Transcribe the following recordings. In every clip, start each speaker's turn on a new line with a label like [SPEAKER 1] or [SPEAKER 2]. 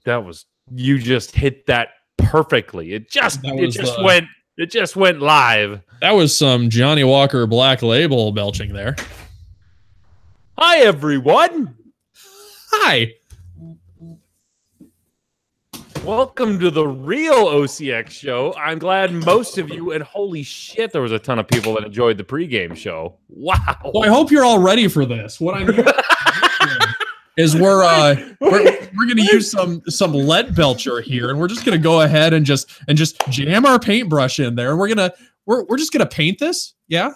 [SPEAKER 1] That was, you just hit that perfectly. It just went live.
[SPEAKER 2] That was some Johnny Walker Black Label belching there.
[SPEAKER 1] Hi everyone.
[SPEAKER 2] Hi.
[SPEAKER 1] Welcome to the real OCX show. I'm glad most of you, and holy shit, there was a ton of people that enjoyed the pregame show. Wow.
[SPEAKER 2] Well, I hope you're all ready for this. What I'm doing is we're gonna use some lead belcher here, and we're just gonna go ahead and just jam our paintbrush in there, and we're just gonna paint this. Yeah.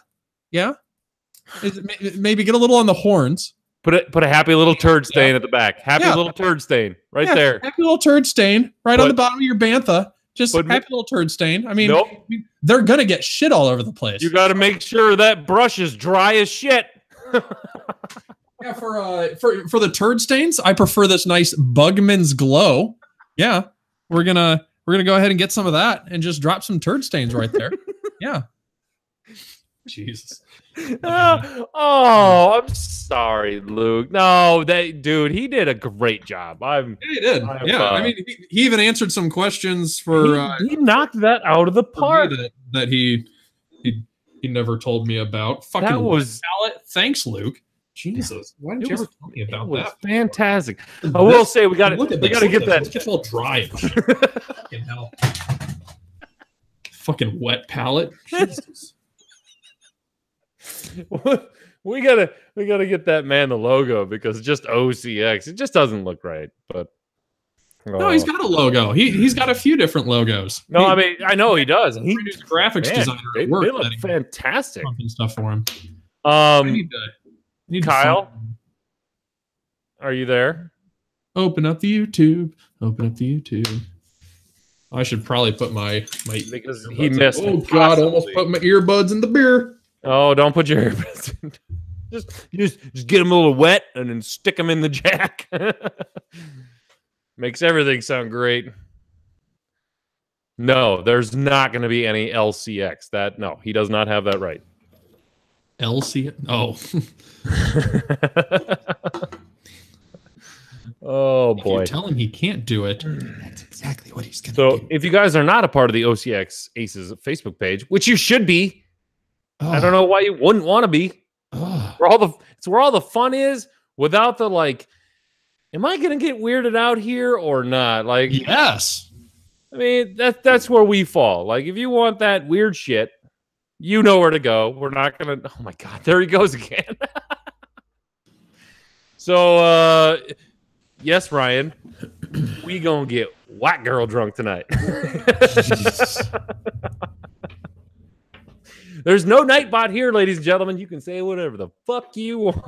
[SPEAKER 2] Maybe get a little on the horns.
[SPEAKER 1] Put a happy little turd stain at the back. Happy little turd stain right there.
[SPEAKER 2] Happy little turd stain right on the bottom of your bantha. Just happy little turd stain. I mean, they're gonna get shit all over the place.
[SPEAKER 1] You got to make sure that brush is dry as shit.
[SPEAKER 2] Yeah, for the turd stains, I prefer this nice Bugman's Glow. Yeah, we're gonna go ahead and get some of that and just drop some turd stains right there. Yeah. Jesus.
[SPEAKER 1] I'm sorry, Luke. No, dude, he did a great job.
[SPEAKER 2] He did. I mean, he even answered some questions for.
[SPEAKER 1] He knocked that out of the park.
[SPEAKER 2] That he never told me about. Fucking
[SPEAKER 1] that was
[SPEAKER 2] palette. Thanks, Luke. Jesus, why didn't you ever tell me about that?
[SPEAKER 1] Fantastic. I will say we got to get that.
[SPEAKER 2] It gets all dry. Fucking hell. Fucking wet palette. Jesus.
[SPEAKER 1] we gotta get that man the logo, because just OCX, it just doesn't look right. But
[SPEAKER 2] no, he's got a logo. He's got a few different logos.
[SPEAKER 1] No, I mean, I know he does. He's
[SPEAKER 2] a graphics designer.
[SPEAKER 1] They look fantastic.
[SPEAKER 2] Stuff for him.
[SPEAKER 1] I need Kyle, are you there?
[SPEAKER 2] Open up the YouTube. Open up the YouTube. I should probably put my
[SPEAKER 1] because he missed.
[SPEAKER 2] Oh God! Almost put my earbuds in the beer.
[SPEAKER 1] Oh, don't put your earbuds in. Just get them a little wet and then stick them in the jack. Makes everything sound great. No, there's not going to be any LCX. No, he does not have that right.
[SPEAKER 2] LCX? Oh.
[SPEAKER 1] Oh, boy.
[SPEAKER 2] If you tell him he can't do it, that's exactly what he's going to do.
[SPEAKER 1] So if you guys are not a part of the OCX Aces Facebook page, which you should be, I don't know why you wouldn't want to be. It's where all the fun is, without the am I going to get weirded out here or not?
[SPEAKER 2] Yes.
[SPEAKER 1] I mean, that's where we fall. If you want that weird shit, you know where to go. We're not going to. Oh my God, there he goes again. So, yes, Ryan, we going to get white girl drunk tonight. There's no Nightbot here, ladies and gentlemen. You can say whatever the fuck you want.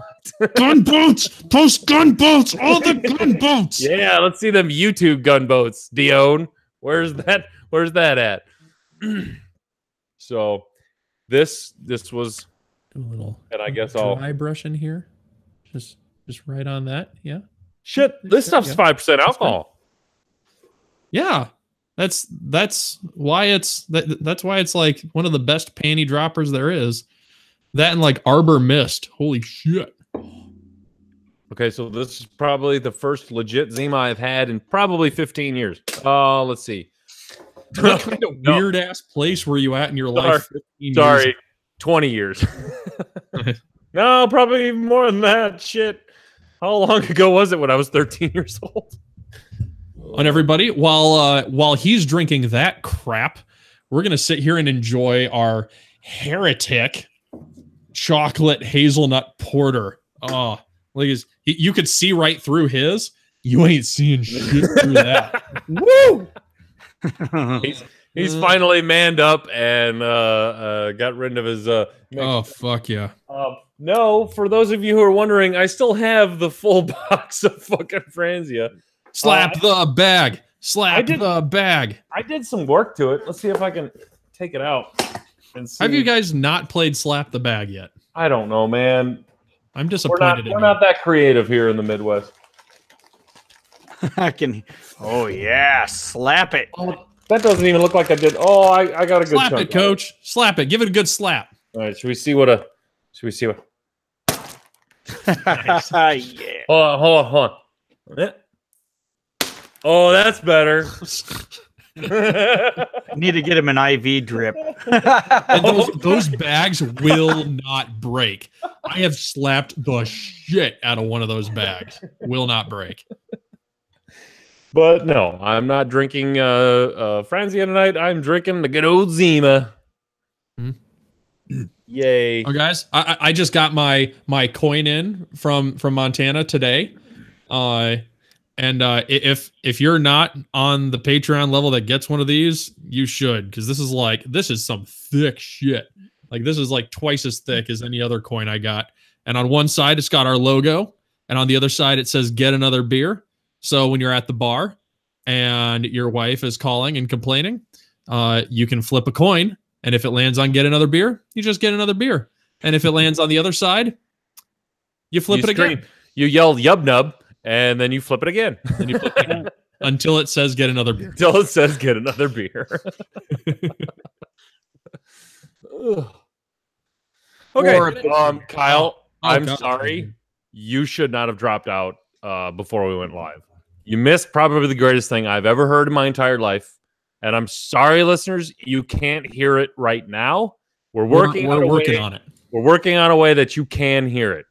[SPEAKER 2] Gunboats! Post gunboats! All the gunboats!
[SPEAKER 1] Yeah, let's see them YouTube gunboats, Dion. Where's that at? So this was
[SPEAKER 2] a little,
[SPEAKER 1] and I guess
[SPEAKER 2] dry brush in here. Just right on that. Yeah.
[SPEAKER 1] Shit, this stuff's 5% alcohol.
[SPEAKER 2] Yeah. That's why it's like one of the best panty droppers there is. That and Arbor Mist. Holy shit.
[SPEAKER 1] Okay, so this is probably the first legit Zima I've had in probably 15 years. Let's see.
[SPEAKER 2] What kind of weird ass place were you at in your life?
[SPEAKER 1] 20 years. No, probably even more than that. Shit. How long ago was it when I was 13 years old?
[SPEAKER 2] And everybody, while he's drinking that crap, we're gonna sit here and enjoy our Heretic chocolate hazelnut porter. Oh, you could see right through his. You ain't seeing shit through that.
[SPEAKER 1] Woo! He's finally manned up and got rid of his.
[SPEAKER 2] Oh fuck yeah!
[SPEAKER 1] No, for those of you who are wondering, I still have the full box of fucking Franzia.
[SPEAKER 2] Slap the bag. Slap the bag.
[SPEAKER 1] I did some work to it. Let's see if I can take it out and see.
[SPEAKER 2] Have you guys not played Slap the Bag yet?
[SPEAKER 1] I don't know, man.
[SPEAKER 2] I'm disappointed.
[SPEAKER 1] We're not that creative here in the Midwest.
[SPEAKER 3] Oh yeah, slap it.
[SPEAKER 1] Oh, that doesn't even look like I did. Oh, I got a good
[SPEAKER 2] slap it, coach. Slap it. Give it a good slap.
[SPEAKER 1] All right, should we see what?
[SPEAKER 3] Yeah.
[SPEAKER 1] Hold on. Oh, that's better.
[SPEAKER 3] Need to get him an IV drip.
[SPEAKER 2] And those bags will not break. I have slapped the shit out of one of those bags. Will not break.
[SPEAKER 1] But no, I'm not drinking Franzia tonight. I'm drinking the good old Zima. Yay.
[SPEAKER 2] Oh, guys, I just got my coin in from Montana today. And if you're not on the Patreon level that gets one of these, you should, because this is some thick shit. Like, this is like twice as thick as any other coin I got. And on one side, it's got our logo, and on the other side, it says "Get another beer." So when you're at the bar and your wife is calling and complaining, you can flip a coin, and if it lands on "Get another beer," you just get another beer. And if it lands on the other side, you flip it again.
[SPEAKER 1] You yell "Yub Nub," and then you flip it again.
[SPEAKER 2] And you flip it again until it says "Get another beer."
[SPEAKER 1] Until it says "Get another beer." Okay, Kyle, I'm sorry. You should not have dropped out before we went live. You missed probably the greatest thing I've ever heard in my entire life. And I'm sorry, listeners, you can't hear it right now. We're working on it. We're working on a way that you can hear it.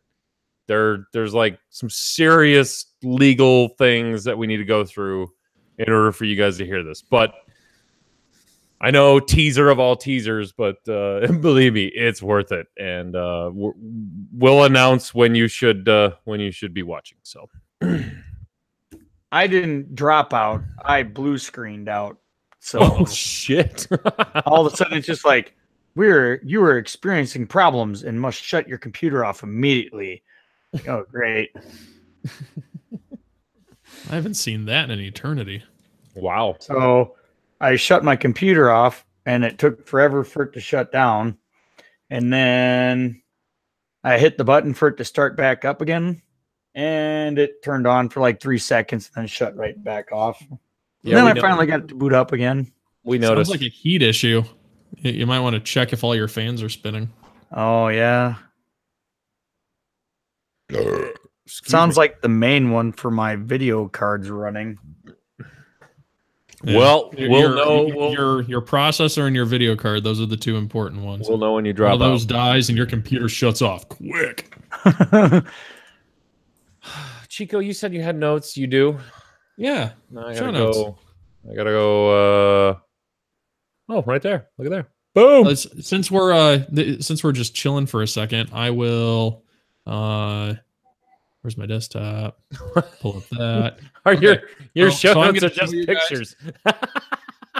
[SPEAKER 1] There's like some serious legal things that we need to go through in order for you guys to hear this. But I know, teaser of all teasers, but believe me, it's worth it. And we'll announce when you should be watching. So
[SPEAKER 3] I didn't drop out. I blue screened out. So
[SPEAKER 1] oh shit!
[SPEAKER 3] All of a sudden, it's just like you were experiencing problems and must shut your computer off immediately. Oh, great!
[SPEAKER 2] I haven't seen that in an eternity.
[SPEAKER 1] Wow.
[SPEAKER 3] So I shut my computer off, and it took forever for it to shut down. And then I hit the button for it to start back up again, and it turned on for like 3 seconds, and then shut right back off. Yeah, and then I finally got it to boot up again.
[SPEAKER 1] We noticed.
[SPEAKER 2] Sounds like a heat issue. You might want to check if all your fans are spinning.
[SPEAKER 3] Oh, yeah. Sounds like the main one for my video cards running.
[SPEAKER 2] Yeah.
[SPEAKER 1] Well, we'll know
[SPEAKER 2] your processor and your video card. Those are the two important ones.
[SPEAKER 1] We'll know when you drop
[SPEAKER 2] one of those dies and your computer shuts off quick.
[SPEAKER 1] Chico, you said you had notes. You do?
[SPEAKER 2] Yeah.
[SPEAKER 1] No, I gotta go. I gotta go. Oh, right there. Look at there. Boom.
[SPEAKER 2] Since we're just chilling for a second, I will. Where's my desktop? Pull up that.
[SPEAKER 1] Your show notes are just pictures.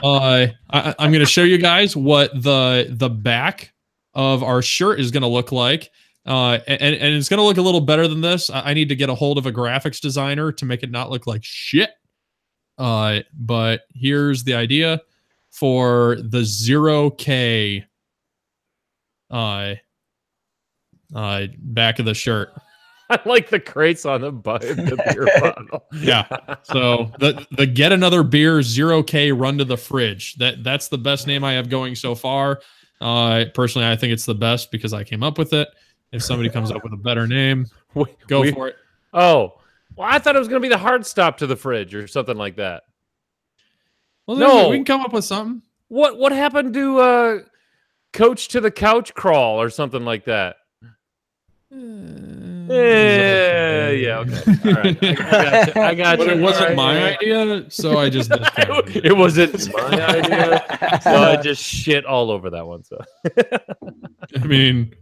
[SPEAKER 2] I'm going to show you guys what the back of our shirt is going to look like. And it's going to look a little better than this. I need to get a hold of a graphics designer to make it not look like shit. But here's the idea for the 0K back of the shirt.
[SPEAKER 1] I like the crates on the beer bottle.
[SPEAKER 2] Yeah. So the Get Another Beer 0K Run to the Fridge. That's the best name I have going so far. Personally, I think it's the best because I came up with it. If somebody comes up with a better name, go for it.
[SPEAKER 1] Oh, well, I thought it was going to be the hard stop to the fridge or something like that.
[SPEAKER 2] Well, no, we can come up with something.
[SPEAKER 1] What happened to Coach to the Couch Crawl or something like that? Yeah, okay. All right. I got you.
[SPEAKER 2] But it wasn't my idea, so I just
[SPEAKER 1] it wasn't my idea, so I just shit all over that one. So
[SPEAKER 2] I mean,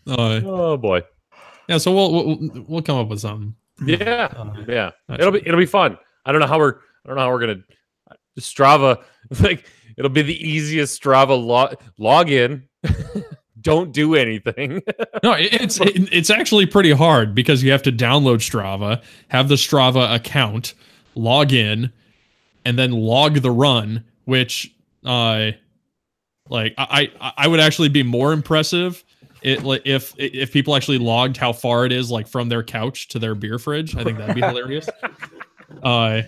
[SPEAKER 1] oh boy.
[SPEAKER 2] Yeah, so we'll come up with something.
[SPEAKER 1] Yeah. It'll be fun. I don't know how we're gonna Strava. Like, it'll be the easiest Strava login. Don't do anything.
[SPEAKER 2] No, it's actually pretty hard because you have to download Strava, have the Strava account, log in, and then log the run, which I would actually be more impressive if people actually logged how far it is, like from their couch to their beer fridge. I think that'd be hilarious.
[SPEAKER 1] So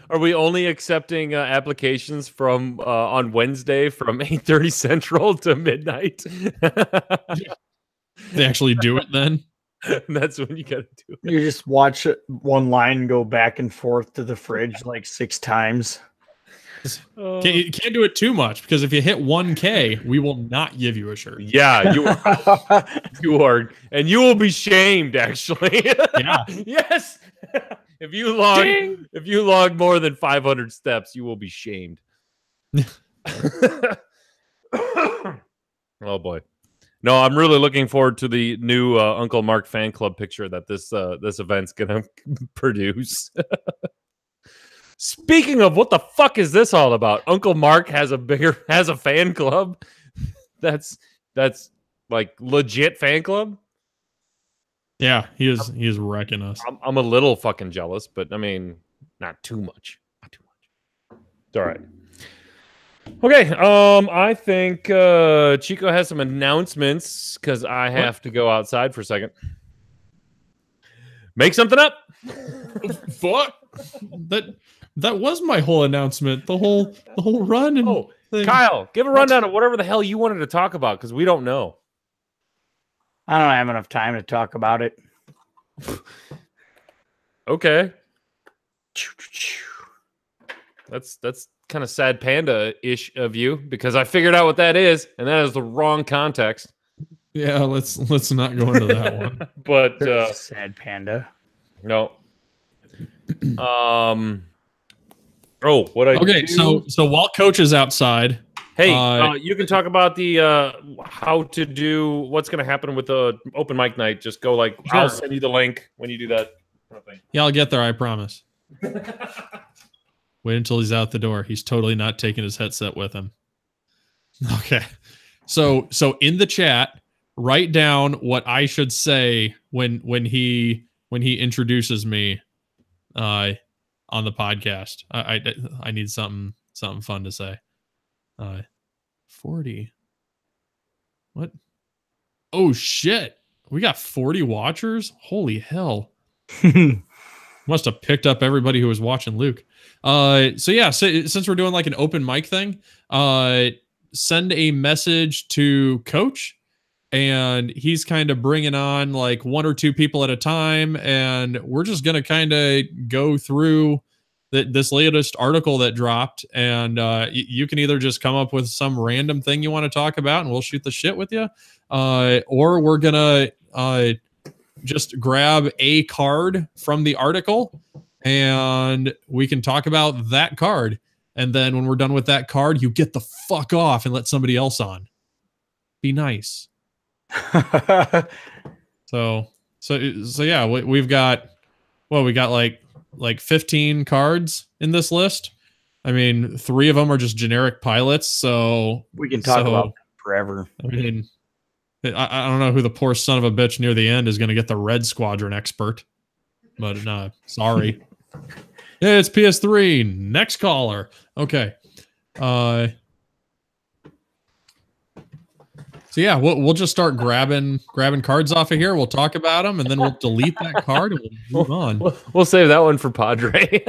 [SPEAKER 1] are we only accepting applications from on Wednesday from 8:30 Central to midnight?
[SPEAKER 2] They actually do it then.
[SPEAKER 1] That's when you gotta do it.
[SPEAKER 3] You just watch one line go back and forth to the fridge like 6 times.
[SPEAKER 2] You can't do it too much because if you hit 1K, we will not give you a shirt.
[SPEAKER 1] Yeah, you are, and you will be shamed. Actually,
[SPEAKER 2] Yeah.
[SPEAKER 1] Yes. If you log more than 500 steps, you will be shamed. Oh boy. No, I'm really looking forward to the new Uncle Mark fan club picture that this event's gonna produce. Speaking of, what the fuck is this all about? Uncle Mark has a fan club. That's like legit fan club.
[SPEAKER 2] Yeah, he is wrecking us.
[SPEAKER 1] I'm a little fucking jealous, but I mean, not too much. Not too much. It's all right. Okay, I think Chico has some announcements because I have to go outside for a second. Make something up.
[SPEAKER 2] Fuck. That was my whole announcement. The whole run. And thing.
[SPEAKER 1] Kyle, give a rundown of whatever the hell you wanted to talk about because we don't know.
[SPEAKER 3] I don't have enough time to talk about it.
[SPEAKER 1] Okay. That's kind of sad panda-ish of you because I figured out what that is, and that is the wrong context.
[SPEAKER 2] Yeah, let's not go into that one.
[SPEAKER 1] But
[SPEAKER 3] sad panda.
[SPEAKER 1] No. What I
[SPEAKER 2] okay,
[SPEAKER 1] do?
[SPEAKER 2] so while Coach is outside,
[SPEAKER 1] hey, you can talk about the how to do what's going to happen with the open mic night. Just go sure. I'll send you the link when you do that.
[SPEAKER 2] Yeah, I'll get there. I promise. Wait until he's out the door. He's totally not taking his headset with him. Okay, so in the chat, write down what I should say when he introduces me on the podcast. I need something fun to say. 40. What? Oh shit. We got 40 watchers? Holy hell. Must have picked up everybody who was watching Luke. So yeah, since we're doing like an open mic thing, send a message to Coach, and he's kind of bringing on like 1 or 2 people at a time, and we're just gonna kind of go through this latest article that dropped, and you can either just come up with some random thing you want to talk about, and we'll shoot the shit with you, or we're gonna just grab a card from the article, and we can talk about that card. And then when we're done with that card, you get the fuck off and let somebody else on. Be nice. So yeah, we've got like 15 cards in this list. I mean, 3 of them are just generic pilots, so
[SPEAKER 3] we can talk about them forever.
[SPEAKER 2] I mean, I don't know who the poor son of a bitch near the end is going to get the Red Squadron expert, but no, sorry. Yeah, it's PS3. Next caller. Okay. So yeah, we'll just start grabbing cards off of here. We'll talk about them, and then we'll delete that card and we'll move on.
[SPEAKER 1] We'll save that one for Padre.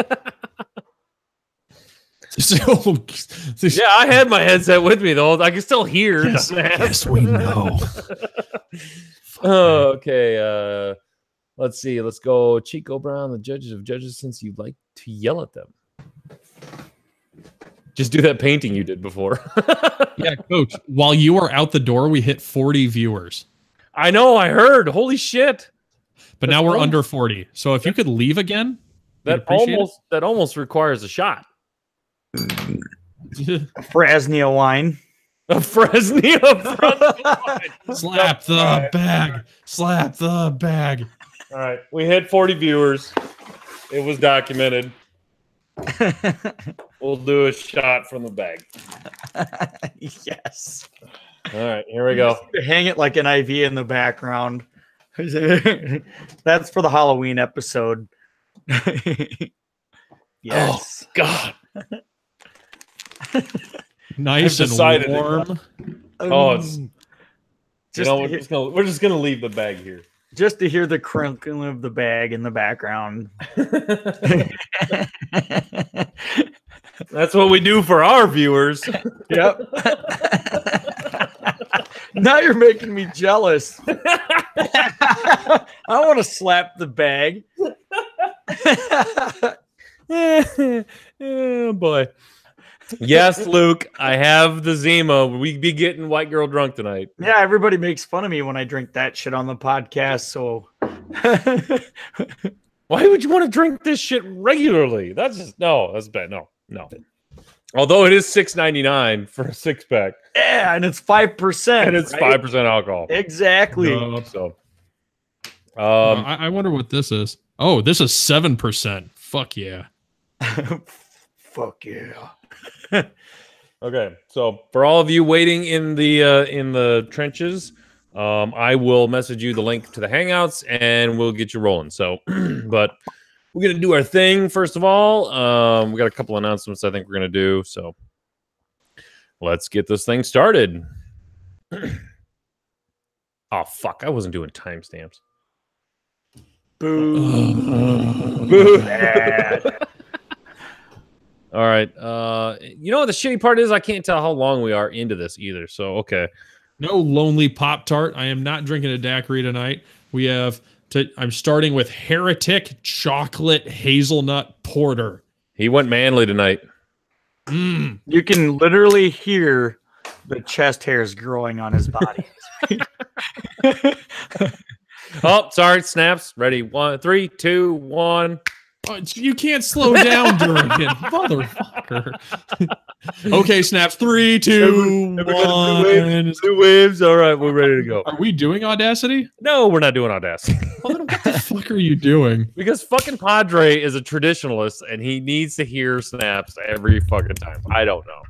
[SPEAKER 1] Yeah, I had my headset with me though. I can still hear.
[SPEAKER 2] Yes, we know.
[SPEAKER 1] Okay. Let's see. Let's go. Chico Brown, the judges of judges, since you like to yell at them. Just do that painting you did before.
[SPEAKER 2] Yeah, Coach. While you were out the door, we hit 40 viewers.
[SPEAKER 1] I know. I heard. Holy shit!
[SPEAKER 2] But now we're under 40. So if you could leave again,
[SPEAKER 1] that almost requires a shot.
[SPEAKER 3] Fresnia wine.
[SPEAKER 1] A Fresnia wine.
[SPEAKER 2] Slap the bag. Slap the bag.
[SPEAKER 1] All right. We hit 40 viewers. It was documented. We'll do a shot from the bag.
[SPEAKER 3] Yes.
[SPEAKER 1] All right. Here we go.
[SPEAKER 3] Hang it like an IV in the background. That's for the Halloween episode. Yes.
[SPEAKER 1] Oh, God.
[SPEAKER 2] Nice and warm.
[SPEAKER 1] Oh, it's we're just gonna leave the bag here.
[SPEAKER 3] Just to hear the crinkling of the bag in the background.
[SPEAKER 1] That's what we do for our viewers.
[SPEAKER 3] Yep. Now you're making me jealous. I want to slap the bag.
[SPEAKER 1] Oh boy. Yes, Luke, I have the Zima. We be getting white girl drunk tonight.
[SPEAKER 3] Yeah, everybody makes fun of me when I drink that shit on the podcast. So
[SPEAKER 1] why would you want to drink this shit regularly? That's just that's bad. No. Although it is $6.99 for a 6-pack.
[SPEAKER 3] Yeah, and it's 5%.
[SPEAKER 1] And it's 5% alcohol.
[SPEAKER 3] Exactly.
[SPEAKER 1] So
[SPEAKER 2] I wonder what this is. Oh, this is 7%. Fuck yeah.
[SPEAKER 3] Fuck yeah.
[SPEAKER 1] okay. So for all of you waiting in the trenches, I will message you the link to the Hangouts and we'll get you rolling. So but we're going to do our thing, first of all. We got a couple announcements I think we're going to do. So let's get this thing started. Oh, fuck. I wasn't doing timestamps.
[SPEAKER 3] Boo.
[SPEAKER 1] Boo. All right. You know what the shitty part is? I can't tell how long we are into this either. So, okay.
[SPEAKER 2] No lonely Pop-Tart. I am not drinking a daiquiri tonight. We have... I'm starting with Heretic Chocolate Hazelnut Porter.
[SPEAKER 1] He went manly tonight.
[SPEAKER 3] You can literally hear the chest hairs growing on his body.
[SPEAKER 1] Oh, sorry. Snaps. Ready. 1, 3, 2, 1.
[SPEAKER 2] Oh, you can't slow down during it, motherfucker. Okay, snaps. 3, 2, 1.
[SPEAKER 1] Two waves. All right, we're ready to go.
[SPEAKER 2] Are we doing Audacity?
[SPEAKER 1] No, we're not doing Audacity.
[SPEAKER 2] Well, then what the fuck are you doing?
[SPEAKER 1] Because fucking Padre is a traditionalist and he needs to hear snaps every fucking time. I don't know.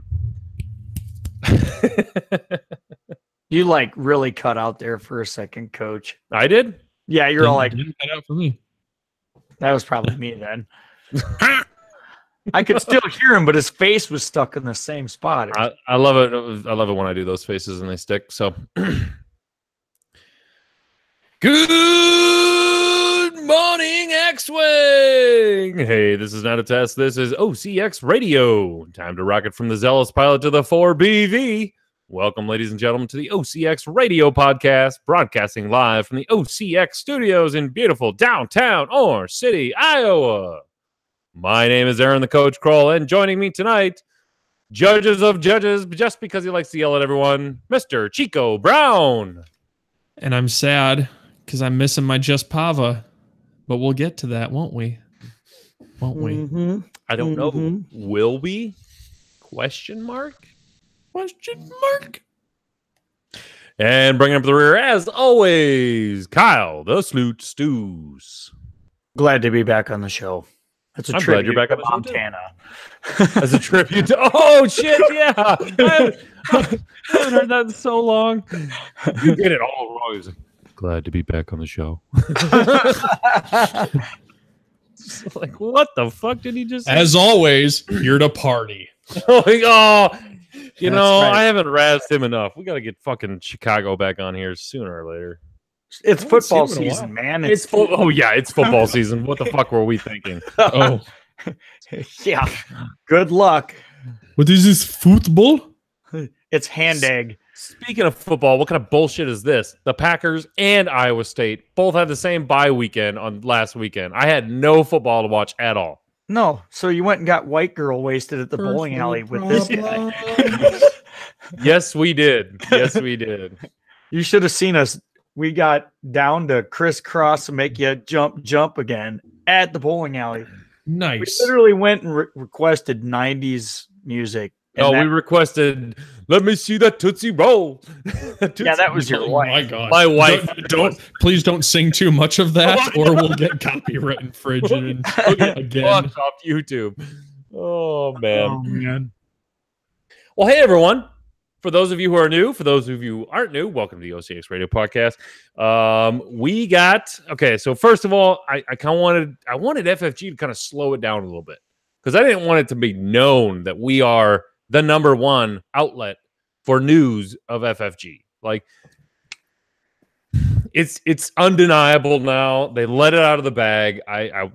[SPEAKER 3] You like really cut out there for a second, Coach.
[SPEAKER 1] I did?
[SPEAKER 3] Yeah, you're all like,
[SPEAKER 2] Didn't cut out for me.
[SPEAKER 3] that was probably me then. I could still hear him, but his face was stuck in the same spot.
[SPEAKER 1] I love it. I love it when I do those faces and they stick. So, good morning, X-Wing. Hey, this is not a test. This is OCX Radio. Time to rocket from the Zealous Pilot to the 4BV. Welcome, ladies and gentlemen, to the OCX Radio Podcast, broadcasting live from the OCX studios in beautiful downtown Orange City, Iowa. My name is Aaron the Coach Kroll, and joining me tonight, judges of judges, just because he likes to yell at everyone, Mr. Chico Brown.
[SPEAKER 2] And I'm sad because I'm missing my Just Pava, but we'll get to that, won't we? Won't we?
[SPEAKER 3] Mm-hmm.
[SPEAKER 1] I don't know. Will we? Question mark?
[SPEAKER 2] Question mark.
[SPEAKER 1] And bringing up the rear, as always, Kyle the Sloot Stews.
[SPEAKER 3] Glad to be back on the show. That's a
[SPEAKER 1] I'm
[SPEAKER 3] tribute
[SPEAKER 1] glad you're back
[SPEAKER 3] to
[SPEAKER 1] on the show, too.
[SPEAKER 3] Montana.
[SPEAKER 1] As a tribute to... Oh, shit, yeah. I haven't heard that in so long. You get it all wrong. He's like, glad to be back on the show. Like, what the fuck did he just say?
[SPEAKER 2] As always, here to party.
[SPEAKER 1] Oh, you know,
[SPEAKER 3] right.
[SPEAKER 1] I haven't razzed him enough. We got to get fucking Chicago back on here sooner or later.
[SPEAKER 3] It's football
[SPEAKER 2] seen him in a
[SPEAKER 3] season, man.
[SPEAKER 1] Oh, yeah, it's football season. What the fuck were we thinking?
[SPEAKER 2] Oh,
[SPEAKER 3] Yeah. Good luck.
[SPEAKER 2] what is this, football?
[SPEAKER 3] It's hand egg.
[SPEAKER 1] Speaking of football, what kind of bullshit is this? The Packers and Iowa State both had the same bye weekend on last weekend. I had no football to watch at all.
[SPEAKER 3] No, so you went and got white girl wasted at the bowling alley with this guy.
[SPEAKER 1] Yes, we did. Yes, we did.
[SPEAKER 3] You should have seen us. We got down to crisscross and make you jump again at the bowling alley. We
[SPEAKER 2] Nice.
[SPEAKER 3] literally went and requested 90s music. And
[SPEAKER 1] Oh,
[SPEAKER 3] that-
[SPEAKER 1] we requested, let me see that Tootsie Roll.
[SPEAKER 3] yeah, that was your
[SPEAKER 2] Oh
[SPEAKER 3] wife.
[SPEAKER 2] my god.
[SPEAKER 1] My wife.
[SPEAKER 2] Please don't sing too much of that, or we'll get copyright infringement again.
[SPEAKER 1] Blocked off YouTube. Oh, man.
[SPEAKER 3] Oh, man.
[SPEAKER 1] Well, hey, everyone. For those of you who are new, for those of you who aren't new, welcome to the OCX Radio Podcast. We got, okay, so first of all, I kind of wanted FFG to kind of slow it down a little bit because I didn't want it to be known that we are the number one outlet for news of FFG. Like, it's undeniable now. They let it out of the bag. I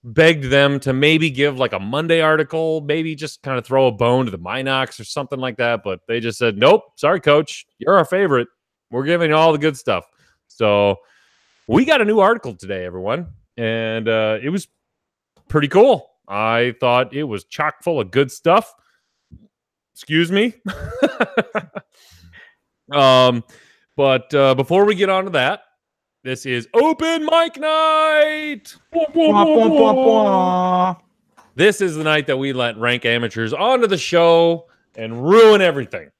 [SPEAKER 1] begged them to maybe give like a Monday article, maybe just kind of throw a bone to the Minox or something like that. But they just said, nope, sorry, coach. You're our favorite. We're giving you all the good stuff. So we got a new article today, everyone, and it was pretty cool. I thought it was chock full of good stuff. Excuse me. But before we get on to that, this is open mic night. This is the night that we let rank amateurs onto the show and ruin everything.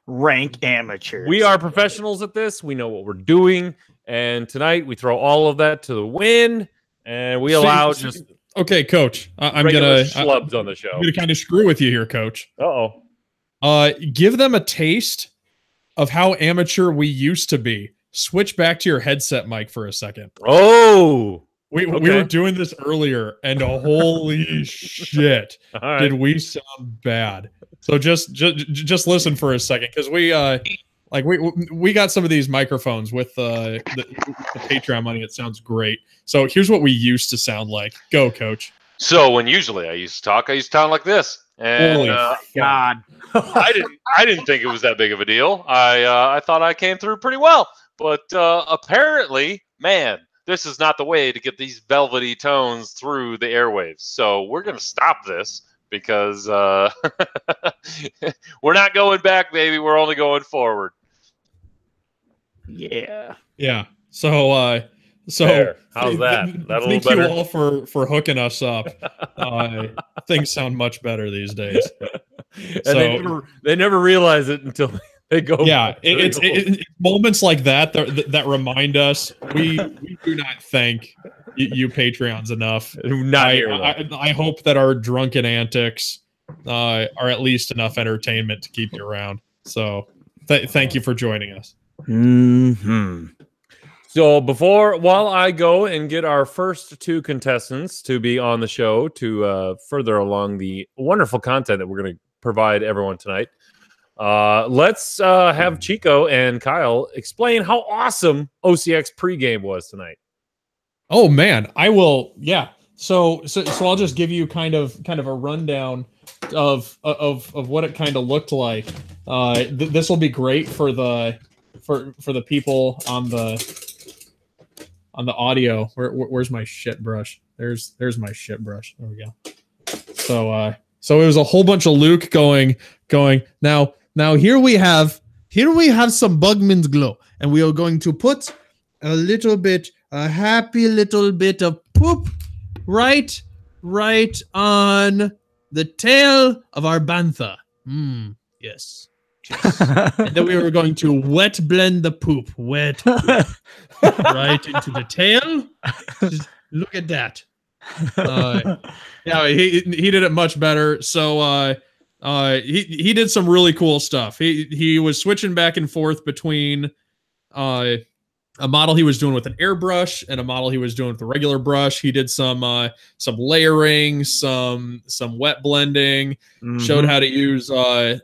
[SPEAKER 3] Rank amateurs.
[SPEAKER 1] We are professionals at this. We know what we're doing. And tonight we throw all of that to the wind, and we allow just
[SPEAKER 2] okay, Coach. I'm
[SPEAKER 1] gonna schlubs on the show.
[SPEAKER 2] I'm gonna kind of screw with you here, Coach. Give them a taste of how amateur we used to be. Switch back to your headset mic for a second.
[SPEAKER 1] Oh,
[SPEAKER 2] we were doing this earlier, and holy shit, did we sound bad? So just listen for a second, because we got some of these microphones with the Patreon money. It sounds great. So here's what we used to sound like. Go, Coach.
[SPEAKER 1] So when usually I used to sound like this. And
[SPEAKER 3] God,
[SPEAKER 1] I didn't think it was that big of a deal. I thought I came through pretty well, but apparently, man, this is not the way to get these velvety tones through the airwaves. So we're gonna stop this because we're not going back, baby. We're only going forward.
[SPEAKER 3] Yeah.
[SPEAKER 2] So
[SPEAKER 1] how's that?
[SPEAKER 2] Thank you all for hooking us up. Things sound much better these days.
[SPEAKER 1] And they never realize it until they go.
[SPEAKER 2] Yeah, it's moments like that remind us we do not thank you Patreons enough. I hope that our drunken antics are at least enough entertainment to keep you around. So thank you for joining us.
[SPEAKER 1] So while I go and get our first two contestants to be on the show to further along the wonderful content that we're going to provide everyone tonight, let's have Chico and Kyle explain how awesome OCX pregame was tonight.
[SPEAKER 2] Oh man, I will. Yeah. So I'll just give you kind of a rundown of what it kind of looked like. This will be great for the people on the audio. Where's my shit brush? There's my shit brush. There we go. So it was a whole bunch of Luke going. Now here we have some Bugman's Glow, and we are going to put a happy little bit of poop right on the tail of our bantha. Yes. And then we were going to wet blend the poop. Right into the tail. Just look at that. Yeah, he did it much better. So he did some really cool stuff. He was switching back and forth between a model he was doing with an airbrush and a model he was doing with a regular brush. He did some layering, some wet blending, showed how to use a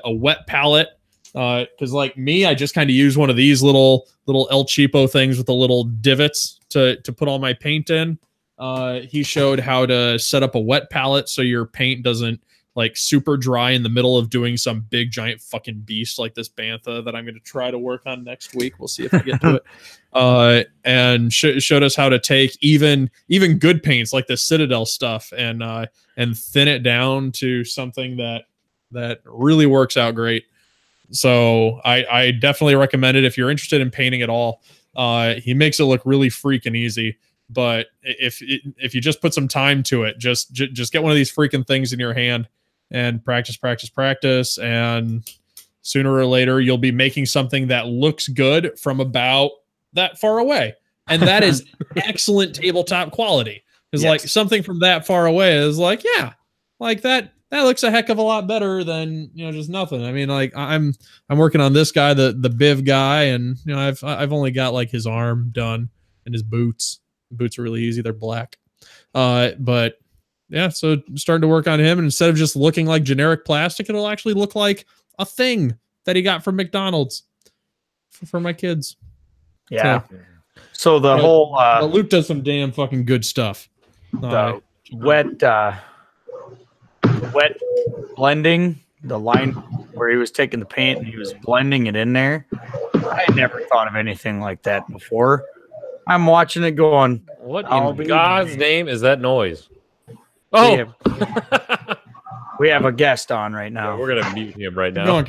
[SPEAKER 2] wet palette. Because like me, I just kind of use one of these little El Cheapo things with the little divots to put all my paint in. He showed how to set up a wet palette so your paint doesn't like super dry in the middle of doing some big giant fucking beast like this bantha that I'm going to try to work on next week. We'll see if I get to it. And showed us how to take even good paints like the Citadel stuff and thin it down to something that really works out great. So I definitely recommend it if you're interested in painting at all. He makes it look really freaking easy. But if you just put some time to it, just get one of these freaking things in your hand and practice, and sooner or later you'll be making something that looks good from about that far away, and that is excellent tabletop quality. Because like something from that far away is like, yeah, like that looks a heck of a lot better than just nothing. I mean, like I'm working on this guy, the Biv guy, and I've only got like his arm done and his boots. Boots are really easy. They're black. But yeah, so starting to work on him, and instead of just looking like generic plastic, it'll actually look like a thing that he got from McDonald's for my kids.
[SPEAKER 3] Yeah. So the whole
[SPEAKER 2] Luke does some damn fucking good stuff.
[SPEAKER 3] The wet blending the line where he was taking the paint and he was blending it in there. I had never thought of anything like that before. I'm watching it going,
[SPEAKER 1] what in God's name is that noise? Oh,
[SPEAKER 3] we have a guest on right now.
[SPEAKER 1] Yeah, we're gonna mute him right now.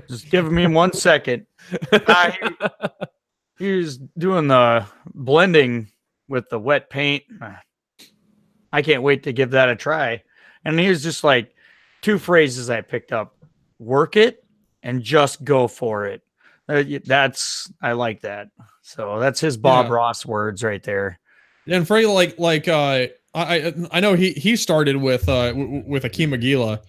[SPEAKER 3] Just give me 1 second. He was doing the blending with the wet paint. I can't wait to give that a try. And he was just like 2 phrases I picked up: work it and just go for it. I like that. So that's his Bob Ross words right there.
[SPEAKER 2] And Frey, I know he started with Akeem Aguila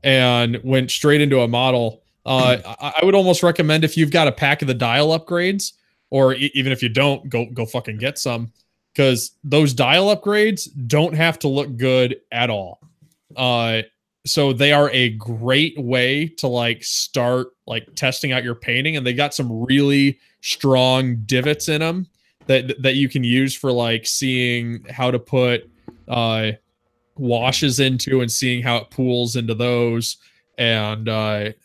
[SPEAKER 2] and went straight into a model. I would almost recommend, if you've got a pack of the dial upgrades, or even if you don't, go fucking get some, because those dial upgrades don't have to look good at all. So they are a great way to start testing out your painting, and they got some really strong divots in them that you can use for seeing how to put washes into and seeing how it pools into those. And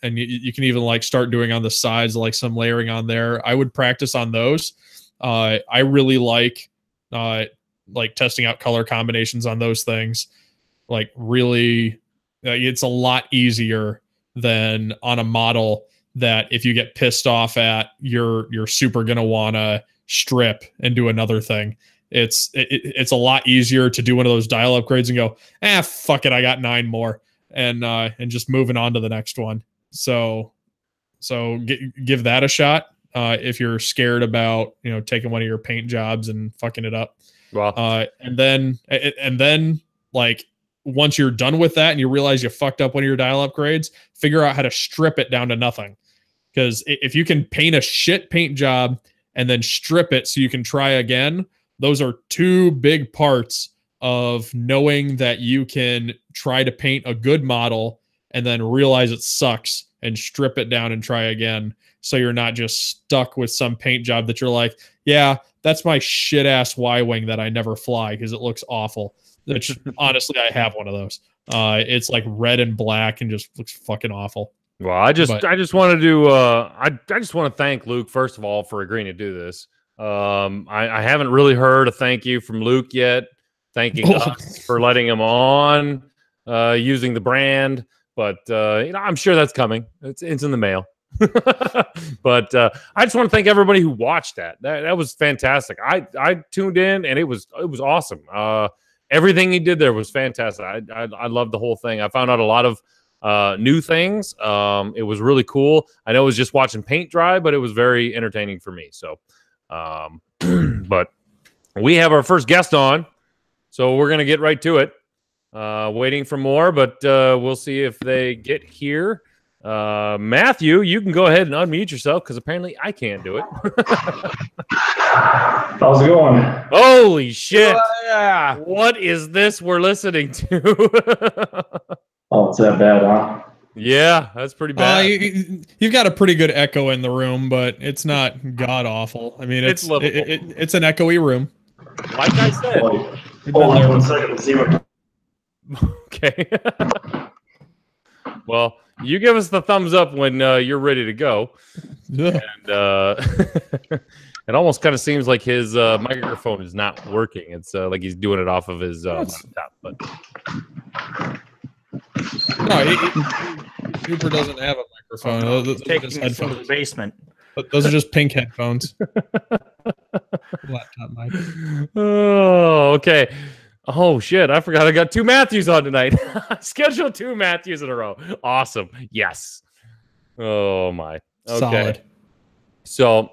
[SPEAKER 2] you can even start doing on the sides, some layering on there. I would practice on those. I really like testing out color combinations on those things. Really, it's a lot easier than on a model that if you get pissed off at, you're super gonna want to strip and do another thing. It's a lot easier to do one of those dial upgrades and go, fuck it, I got 9 more, and just moving on to the next one. So give that a shot if you're scared about taking one of your paint jobs and fucking it up.
[SPEAKER 1] Wow.
[SPEAKER 2] And then once you're done with that and you realize you fucked up one of your dial upgrades, figure out how to strip it down to nothing. Because if you can paint a shit paint job and then strip it so you can try again, those are 2 big parts of knowing that you can try to paint a good model and then realize it sucks and strip it down and try again. So you're not just stuck with some paint job that you're like, yeah, that's my shit ass Y-wing that I never fly because it looks awful. Which honestly, I have one of those. It's red and black and just looks fucking awful.
[SPEAKER 1] Well, I just wanted to I just want to thank Luke, first of all, for agreeing to do this. I haven't really heard a thank you from Luke yet, thanking us for letting him on, using the brand, but I'm sure that's coming. It's in the mail. But I just want to thank everybody who watched that. That was fantastic. I tuned in and it was awesome. Everything he did there was fantastic. I loved the whole thing. I found out a lot of new things. It was really cool. I know it was just watching paint dry, but it was very entertaining for me. So, but we have our first guest on, so we're going to get right to it. Waiting for more, but we'll see if they get here. Matthew, you can go ahead and unmute yourself because apparently I can't do it.
[SPEAKER 4] How's it going?
[SPEAKER 1] Holy shit. Yeah. What is this we're listening to?
[SPEAKER 4] Oh, it's that bad, huh?
[SPEAKER 1] Yeah, that's pretty bad.
[SPEAKER 2] You've got a pretty good echo in the room, but it's not god awful. I mean, it's an echoey room.
[SPEAKER 1] Like I said.
[SPEAKER 4] Hold on 1 second to see what.
[SPEAKER 1] Okay. Well, you give us the thumbs up when you're ready to go.
[SPEAKER 2] Yeah.
[SPEAKER 1] And it almost kind of seems like his microphone is not working. It's like he's doing it off of his laptop. But
[SPEAKER 2] no, Cooper doesn't have a microphone. Those
[SPEAKER 3] are just headphones from the basement.
[SPEAKER 2] Those are just pink headphones. Laptop mic.
[SPEAKER 1] Oh, okay. Oh, shit. I forgot I got 2 Matthews on tonight. Scheduled 2 Matthews in a row. Awesome. Yes. Oh, my. Okay.
[SPEAKER 2] Solid.
[SPEAKER 1] So,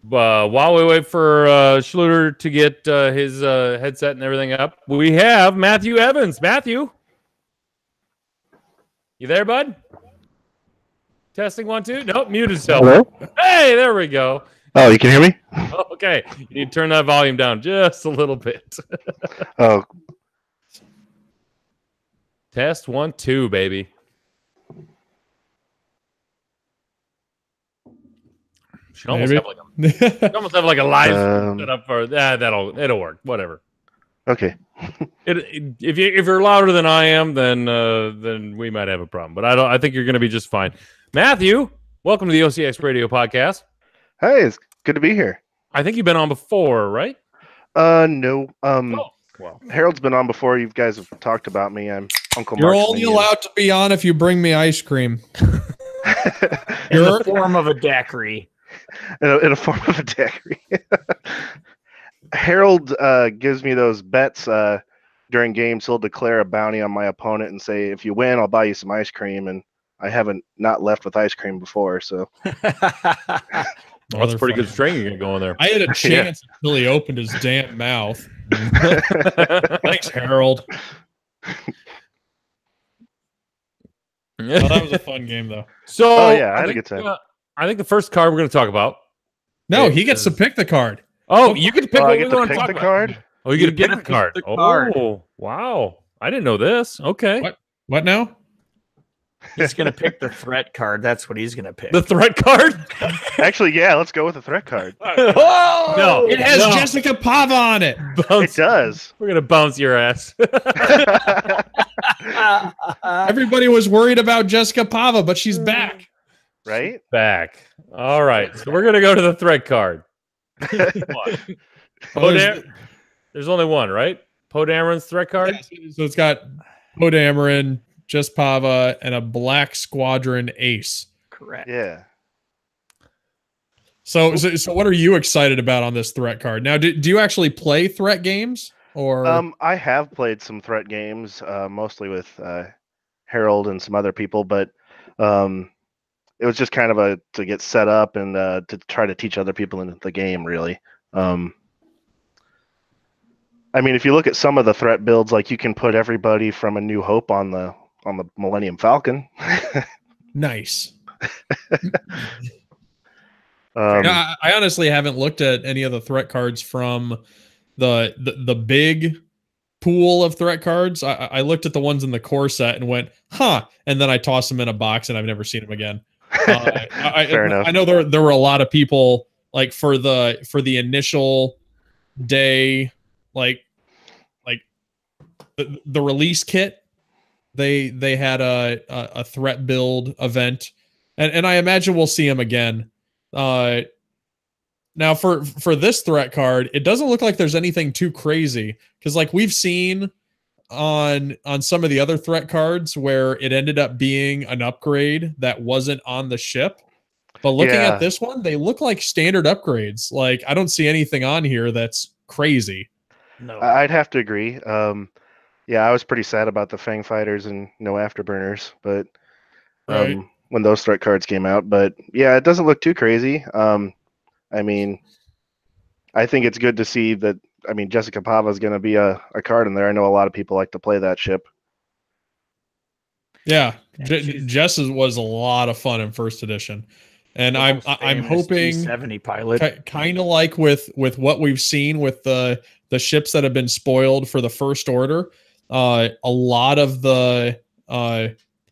[SPEAKER 1] while we wait for Schluter to get his headset and everything up, we have Matthew Evans. Matthew. You there, bud? Testing 1, 2. Nope, mute himself.
[SPEAKER 5] Hello?
[SPEAKER 1] Hey, there we go.
[SPEAKER 5] Oh, you can hear me?
[SPEAKER 1] Okay. You need to turn that volume down just a little bit.
[SPEAKER 5] Oh.
[SPEAKER 1] Test 1, 2, baby. Should almost have like a live setup for it'll work. Whatever.
[SPEAKER 5] Okay.
[SPEAKER 1] If you're louder than I am, then we might have a problem. But I think you're going to be just fine. Matthew, welcome to the OCX Radio Podcast.
[SPEAKER 5] Hey, it's good to be here.
[SPEAKER 1] I think you've been on before, right?
[SPEAKER 5] No.
[SPEAKER 1] Well,
[SPEAKER 5] Harold's been on before. You guys have talked about me. I'm Uncle
[SPEAKER 2] You're
[SPEAKER 5] Mark's
[SPEAKER 2] only
[SPEAKER 5] minion.
[SPEAKER 2] allowed to be on if you bring me ice cream.
[SPEAKER 3] In the form of a daiquiri.
[SPEAKER 5] in a form of a daiquiri. Harold gives me those bets during games. He'll declare a bounty on my opponent and say, if you win, I'll buy you some ice cream. And I haven't not left with ice cream before. So
[SPEAKER 1] that's a pretty good string you're going to go in there.
[SPEAKER 2] I had a chance until he opened his damn mouth. Thanks, Harold. Well, that was a fun game, though.
[SPEAKER 1] So,
[SPEAKER 5] yeah, I had a good time.
[SPEAKER 1] I think the first card we're going to talk about.
[SPEAKER 2] No, he gets to pick the card.
[SPEAKER 1] Oh, you get to pick
[SPEAKER 5] I
[SPEAKER 1] what
[SPEAKER 5] get
[SPEAKER 1] we
[SPEAKER 5] to
[SPEAKER 1] want to
[SPEAKER 5] pick
[SPEAKER 1] talk
[SPEAKER 5] the
[SPEAKER 1] about.
[SPEAKER 5] card.
[SPEAKER 1] Oh, you get to pick the card.
[SPEAKER 3] the card.
[SPEAKER 1] Oh, wow. I didn't know this. Okay.
[SPEAKER 2] What now?
[SPEAKER 3] He's going to pick the threat card. That's what he's going to pick.
[SPEAKER 1] The threat card?
[SPEAKER 5] Actually, yeah, let's go with the threat card.
[SPEAKER 1] No.
[SPEAKER 2] It has Jessica Pava on it.
[SPEAKER 5] It does.
[SPEAKER 1] We're going to bounce your ass.
[SPEAKER 2] Everybody was worried about Jessica Pava, but she's back.
[SPEAKER 5] Right?
[SPEAKER 1] Back. All right. So we're going to go to the threat card. There's only one, right? Poe Dameron's threat card?
[SPEAKER 2] Yeah, so it's got Poe Dameron, Jess Pava, and a Black Squadron ace.
[SPEAKER 3] Correct.
[SPEAKER 5] Yeah.
[SPEAKER 2] So what are you excited about on this threat card? Now, do you actually play threat games? Or
[SPEAKER 5] I have played some threat games, mostly with Harold and some other people, but it was just kind of to get set up and to try to teach other people in the game, really. I mean, if you look at some of the threat builds, like you can put everybody from A New Hope on the Millennium Falcon.
[SPEAKER 2] Nice.
[SPEAKER 5] I
[SPEAKER 2] honestly haven't looked at any of the threat cards from the big pool of threat cards. I looked at the ones in the core set and went, huh, and then I tossed them in a box and I've never seen them again.
[SPEAKER 5] Fair enough.
[SPEAKER 2] I know there were a lot of people like for the initial day, like the release kit. They had a threat build event, and I imagine we'll see them again. Now for this threat card, it doesn't look like there's anything too crazy, because like we've seen on some of the other threat cards where it ended up being an upgrade that wasn't on the ship. But looking at this one, they look like standard upgrades. Like I don't see anything on here that's crazy.
[SPEAKER 3] No,
[SPEAKER 5] I'd have to agree. Yeah, I was pretty sad about the Fang Fighters and no Afterburners, but when those threat cards came out. But yeah, it doesn't look too crazy. I mean, I think it's good to see that. I mean, Jessica Pava is going to be a card in there. I know a lot of people like to play that ship.
[SPEAKER 2] Yeah, Jess was a lot of fun in first edition, and I'm hoping
[SPEAKER 3] T-70 pilot,
[SPEAKER 2] kind of like with what we've seen with the ships that have been spoiled for the First Order. A lot of the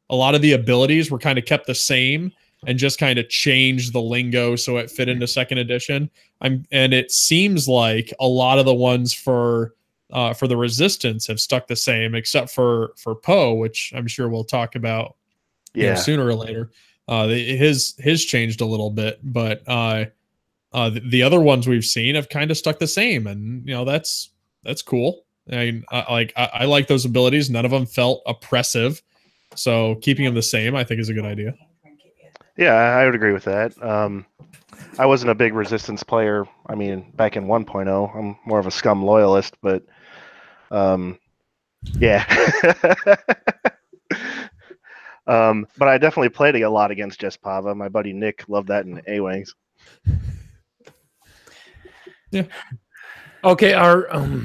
[SPEAKER 2] abilities were kind of kept the same and just kind of changed the lingo so it fit into second edition. And it seems like a lot of the ones for the Resistance have stuck the same, except for Poe, which I'm sure we'll talk about sooner or later. His changed a little bit, but the other ones we've seen have kind of stuck the same, and that's cool. I mean, I like those abilities. None of them felt oppressive, so keeping them the same, I think, is a good idea.
[SPEAKER 5] Yeah, I would agree with that. I wasn't a big Resistance player. I mean, back in 1.0, I'm more of a Scum loyalist, but yeah. But I definitely played a lot against Jess Pava. My buddy Nick loved that in A-Wings.
[SPEAKER 2] Yeah.
[SPEAKER 1] Okay,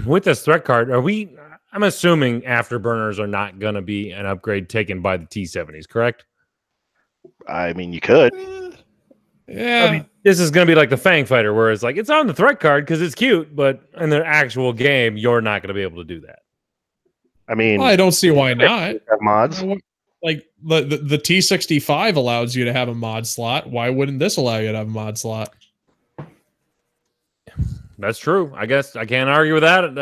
[SPEAKER 1] with this threat card, I'm assuming Afterburners are not going to be an upgrade taken by the T-70s, correct?
[SPEAKER 5] I mean, you could.
[SPEAKER 2] Yeah.
[SPEAKER 1] I mean, this is going to be like the Fang Fighter, where it's like, it's on the threat card because it's cute, but in the actual game, you're not going to be able to do that.
[SPEAKER 5] I mean,
[SPEAKER 2] I don't see why not.
[SPEAKER 5] Have mods.
[SPEAKER 2] Like the T65 allows you to have a mod slot. Why wouldn't this allow you to have a mod slot?
[SPEAKER 1] That's true. I guess I can't argue with that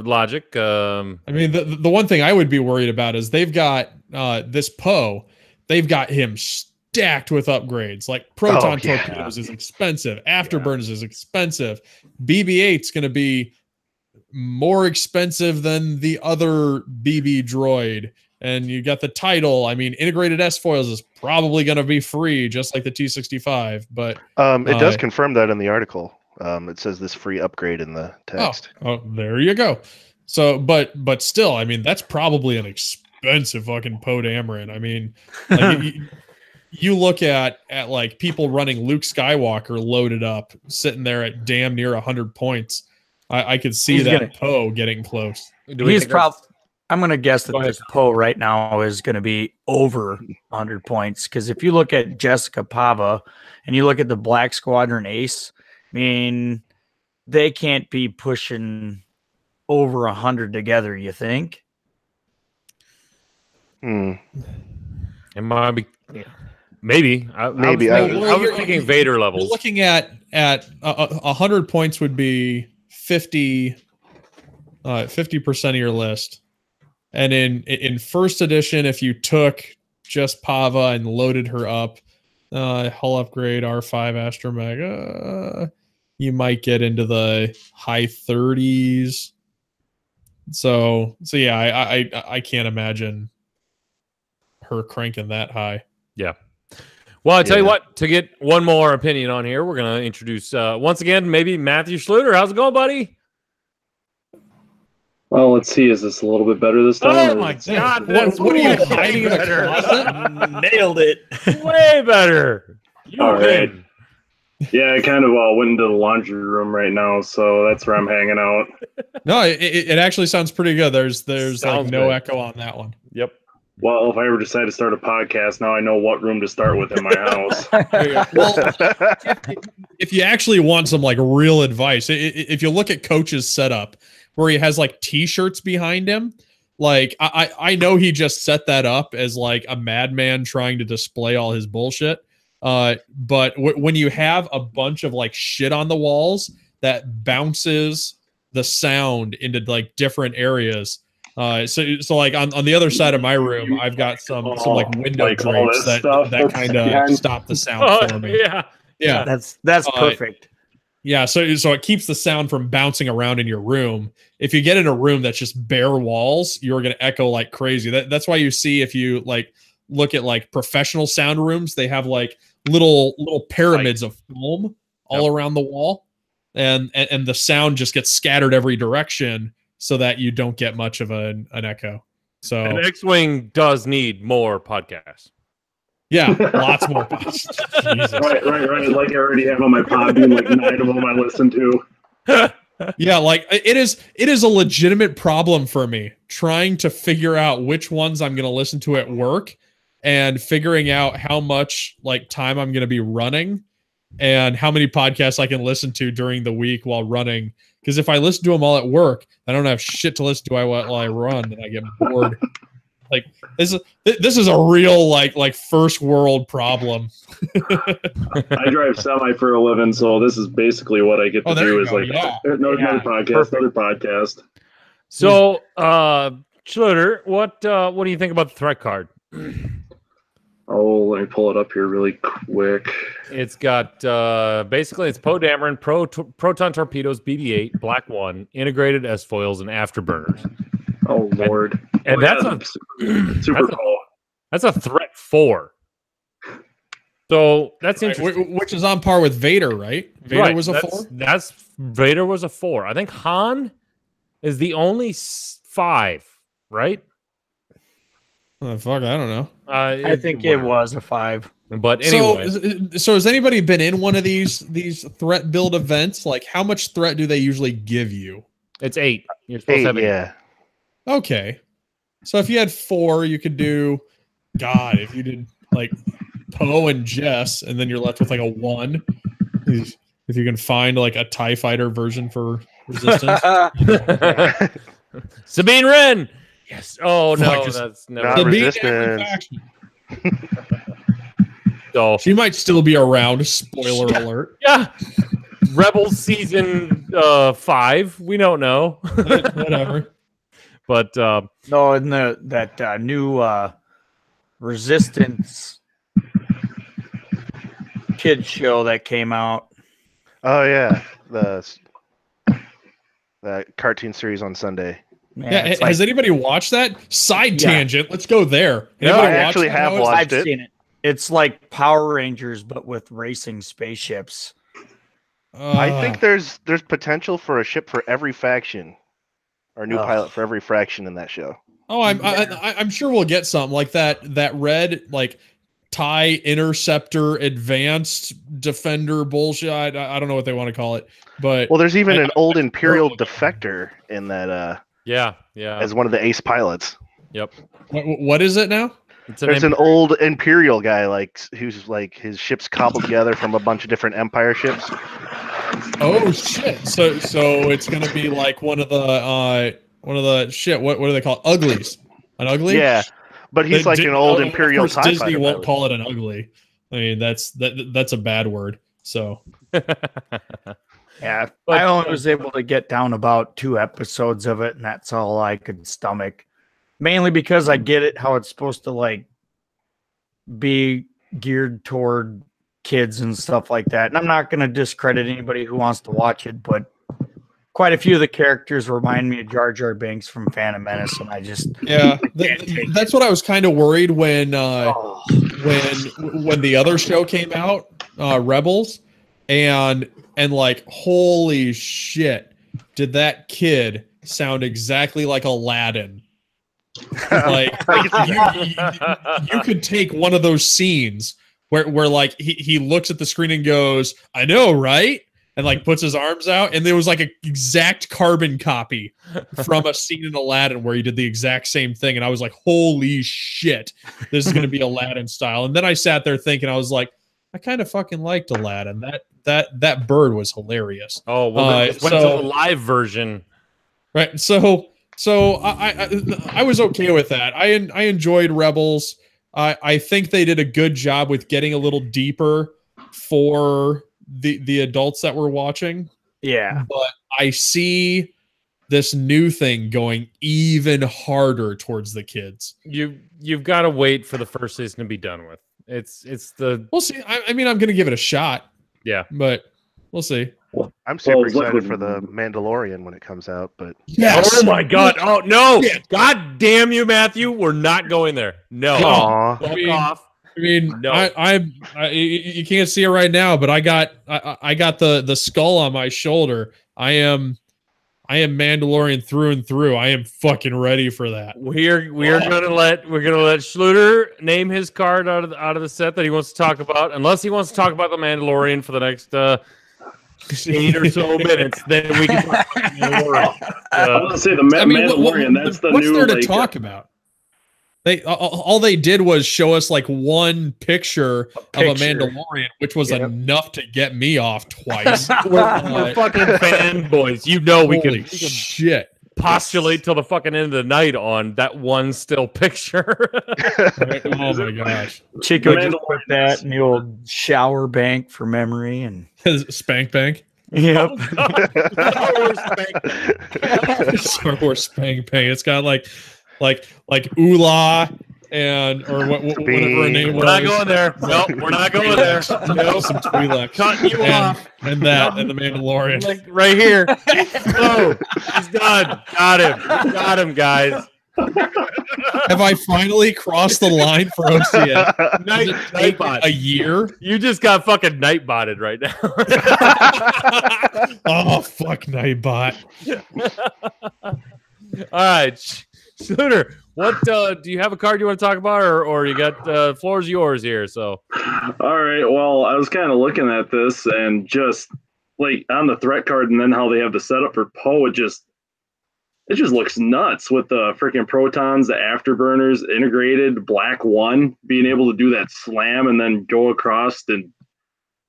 [SPEAKER 1] logic.
[SPEAKER 2] I mean, the one thing I would be worried about is they've got this Poe. They've got him stacked with upgrades. Like proton torpedoes is expensive. Afterburners is expensive. BB-8's going to be more expensive than the other BB droid. And you got the title. I mean, integrated S-foils is probably going to be free, just like the T-65. But
[SPEAKER 5] it does confirm that in the article. It says this free upgrade in the text.
[SPEAKER 2] Oh, there you go. So, but still, I mean, that's probably an expensive fucking Poe Dameron. I mean, like, you look at like people running Luke Skywalker loaded up, sitting there at damn near 100 points. I could see Poe getting close.
[SPEAKER 3] He's probably. I'm going to guess that this Poe right now is going to be over 100 points, because if you look at Jessica Pava and you look at the Black Squadron Ace, I mean, they can't be pushing over 100 together, you think?
[SPEAKER 1] It might be, maybe. I was thinking Vader levels.
[SPEAKER 2] We're looking at 100 points would be 50% of your list. And in first edition, if you took just Pava and loaded her up, hull upgrade, R5 Astromech, you might get into the high 30s. So yeah, I can't imagine her cranking that high.
[SPEAKER 1] Yeah. Well, I tell you what, to get one more opinion on here, we're going to introduce, once again, maybe Matthew Schluter. How's it going, buddy?
[SPEAKER 4] Well, let's see. Is this a little bit better this time?
[SPEAKER 1] Oh, my God.
[SPEAKER 2] What are you hiding in a closet?
[SPEAKER 3] Nailed it.
[SPEAKER 1] Way better.
[SPEAKER 4] All right. Yeah, I kind of went into the laundry room right now, so that's where I'm hanging out.
[SPEAKER 2] No, it actually sounds pretty good. There's like no
[SPEAKER 1] good.
[SPEAKER 2] Echo on that one.
[SPEAKER 1] Yep.
[SPEAKER 4] Well, if I ever decide to start a podcast, now I know what room to start with in my house.
[SPEAKER 2] Well, if you actually want some like real advice, if you look at Coach's setup where he has like t-shirts behind him, like I know he just set that up as like a madman trying to display all his bullshit. But when you have a bunch of like shit on the walls that bounces the sound into like different areas. So like on the other side of my room, I've got some like window drapes that kind of stop the sound for me. Yeah.
[SPEAKER 3] That's perfect.
[SPEAKER 2] Yeah, so it keeps the sound from bouncing around in your room. If you get in a room that's just bare walls, you're going to echo like crazy. That's why you see, if you like look at like professional sound rooms, they have like little pyramids of foam all around the wall, and the sound just gets scattered every direction so that you don't get much of an echo. So
[SPEAKER 1] an X-Wing does need more podcasts.
[SPEAKER 2] Yeah, lots more podcasts.
[SPEAKER 4] Right. Like I already have on my Podbean, like 9 of them I listen to.
[SPEAKER 2] Yeah, like it is a legitimate problem for me trying to figure out which ones I'm going to listen to at work, and figuring out how much like time I'm going to be running and how many podcasts I can listen to during the week while running. Because if I listen to them all at work, I don't have shit to listen to while I run, and I get bored. Like this is a real like first world problem.
[SPEAKER 4] I drive semi for a living, so this is basically what I get to do. Is go. Another podcast.
[SPEAKER 1] So, Schluter, what do you think about the threat card?
[SPEAKER 4] Oh, let me pull it up here really quick.
[SPEAKER 1] It's got basically it's Poe Dameron, proton torpedoes, BB-8, Black 1, integrated S-foils, and afterburners.
[SPEAKER 4] Oh Lord!
[SPEAKER 1] And that's
[SPEAKER 4] super cool.
[SPEAKER 1] That's a threat 4. So that's interesting.
[SPEAKER 2] Which is on par with Vader, right? Vader was a 4.
[SPEAKER 1] Vader was a 4. I think Han is the only 5, right?
[SPEAKER 2] Oh, fuck, I don't know.
[SPEAKER 3] I think it was a 5.
[SPEAKER 1] But anyway,
[SPEAKER 2] so has anybody been in one of these threat build events? Like, how much threat do they usually give you?
[SPEAKER 1] It's 8. You're supposed to have 8.
[SPEAKER 5] Yeah.
[SPEAKER 2] Okay. So if you had 4, you could do, God, if you did like Poe and Jess, and then you're left with like a 1. If you can find like a TIE fighter version for Resistance.
[SPEAKER 1] Sabine Wren. Yes. Oh no, that's never
[SPEAKER 5] Resistance.
[SPEAKER 1] So
[SPEAKER 2] she might still be around. Spoiler alert.
[SPEAKER 1] Yeah. Rebels season 5. We don't know.
[SPEAKER 2] Whatever.
[SPEAKER 1] But
[SPEAKER 3] no, in that new Resistance kids show that came out.
[SPEAKER 5] Oh yeah, the cartoon series on Sunday.
[SPEAKER 2] Yeah, has anybody watched that? Side tangent. Let's go there.
[SPEAKER 5] No, I actually have watched it.
[SPEAKER 3] I've seen it. It's like Power Rangers, but with racing spaceships.
[SPEAKER 5] I think there's potential for a ship for every faction, or a new pilot for every faction in that show.
[SPEAKER 2] Oh, I'm sure we'll get something like that red like TIE Interceptor Advanced Defender bullshit. I don't know what they want to call it, but
[SPEAKER 5] there's even an old Imperial defector in that.
[SPEAKER 1] Yeah.
[SPEAKER 5] As one of the ace pilots.
[SPEAKER 1] Yep.
[SPEAKER 2] What is it now?
[SPEAKER 5] There's an old Imperial guy who's like his ship's cobbled together from a bunch of different Empire ships.
[SPEAKER 2] Oh shit! So it's gonna be like one of the shit. What do they call it? Uglies? An ugly?
[SPEAKER 5] Yeah, but he's like an old Imperial TIE
[SPEAKER 2] Disney
[SPEAKER 5] fighter
[SPEAKER 2] won't
[SPEAKER 5] pilot.
[SPEAKER 2] call it an ugly. I mean that's a bad word. So
[SPEAKER 3] yeah, I only was able to get down about 2 episodes of it, and that's all I could stomach. Mainly because I get it how it's supposed to like be geared toward kids and stuff like that. And I'm not going to discredit anybody who wants to watch it, but quite a few of the characters remind me of Jar Jar Binks from Phantom Menace, and I just
[SPEAKER 2] that's what I was kind of worried when the other show came out, Rebels, and like holy shit, did that kid sound exactly like Aladdin? Like you could take one of those scenes where like he looks at the screen and goes, "I know, right?" and like puts his arms out, and there was like an exact carbon copy from a scene in Aladdin where he did the exact same thing, and I was like, "Holy shit, this is gonna be Aladdin style." And then I sat there thinking, I was like, I kind of fucking liked Aladdin. That bird was hilarious.
[SPEAKER 1] Oh, well, went to the live version,
[SPEAKER 2] right? So I was okay with that. I enjoyed Rebels. I think they did a good job with getting a little deeper for the adults that were watching.
[SPEAKER 3] Yeah.
[SPEAKER 2] But I see this new thing going even harder towards the kids.
[SPEAKER 1] You've got to wait for the first season to be done with. We'll
[SPEAKER 2] see. I mean, I'm going to give it a shot.
[SPEAKER 1] Yeah.
[SPEAKER 2] But we'll see.
[SPEAKER 5] I'm super excited for the Mandalorian when it comes out, but
[SPEAKER 2] yes.
[SPEAKER 1] Oh my god! Oh no! God damn you, Matthew! We're not going there. No. Off.
[SPEAKER 2] I mean,
[SPEAKER 1] no.
[SPEAKER 2] I you can't see it right now, but I got the skull on my shoulder. I am Mandalorian through and through. I am fucking ready for that.
[SPEAKER 1] We're gonna let Schluter name his card out of the set that he wants to talk about, unless he wants to talk about the Mandalorian for the next 8 or so minutes. Then we can talk about Mandalorian.
[SPEAKER 4] I was gonna say the Mandalorian. That's the
[SPEAKER 2] what's
[SPEAKER 4] new.
[SPEAKER 2] What's there to talk about? They all they did was show us like one picture of a Mandalorian, which was enough to get me off twice.
[SPEAKER 1] we're fucking fanboys. You know we can
[SPEAKER 2] shit
[SPEAKER 1] postulate till the fucking end of the night on that one still picture.
[SPEAKER 2] Oh my gosh.
[SPEAKER 3] Chico just put that in the old shower bank for memory and
[SPEAKER 2] Spank Bank.
[SPEAKER 3] Yep.
[SPEAKER 2] Star Wars Spank Bank. It's got like Ula and or whatever her name was.
[SPEAKER 1] We're not going there. No, we're not going there. No,
[SPEAKER 2] some Twi'lek.
[SPEAKER 1] Cutting you off.
[SPEAKER 2] And that and the Mandalorian.
[SPEAKER 1] Like right here. Oh, he's done. Got him, guys.
[SPEAKER 2] Have I finally crossed the line for OCX?
[SPEAKER 1] Nightbot.
[SPEAKER 2] A year?
[SPEAKER 1] You just got fucking nightbotted right now.
[SPEAKER 2] Oh, fuck Nightbot.
[SPEAKER 1] All right. Schluter, what do you have a card you want to talk about, or you got floor's yours here? So,
[SPEAKER 4] all right. Well, I was kind of looking at this and just like on the threat card, and then how they have the setup for Poe. It just looks nuts with the freaking protons, the afterburners integrated, Black One being able to do that slam and then go across, and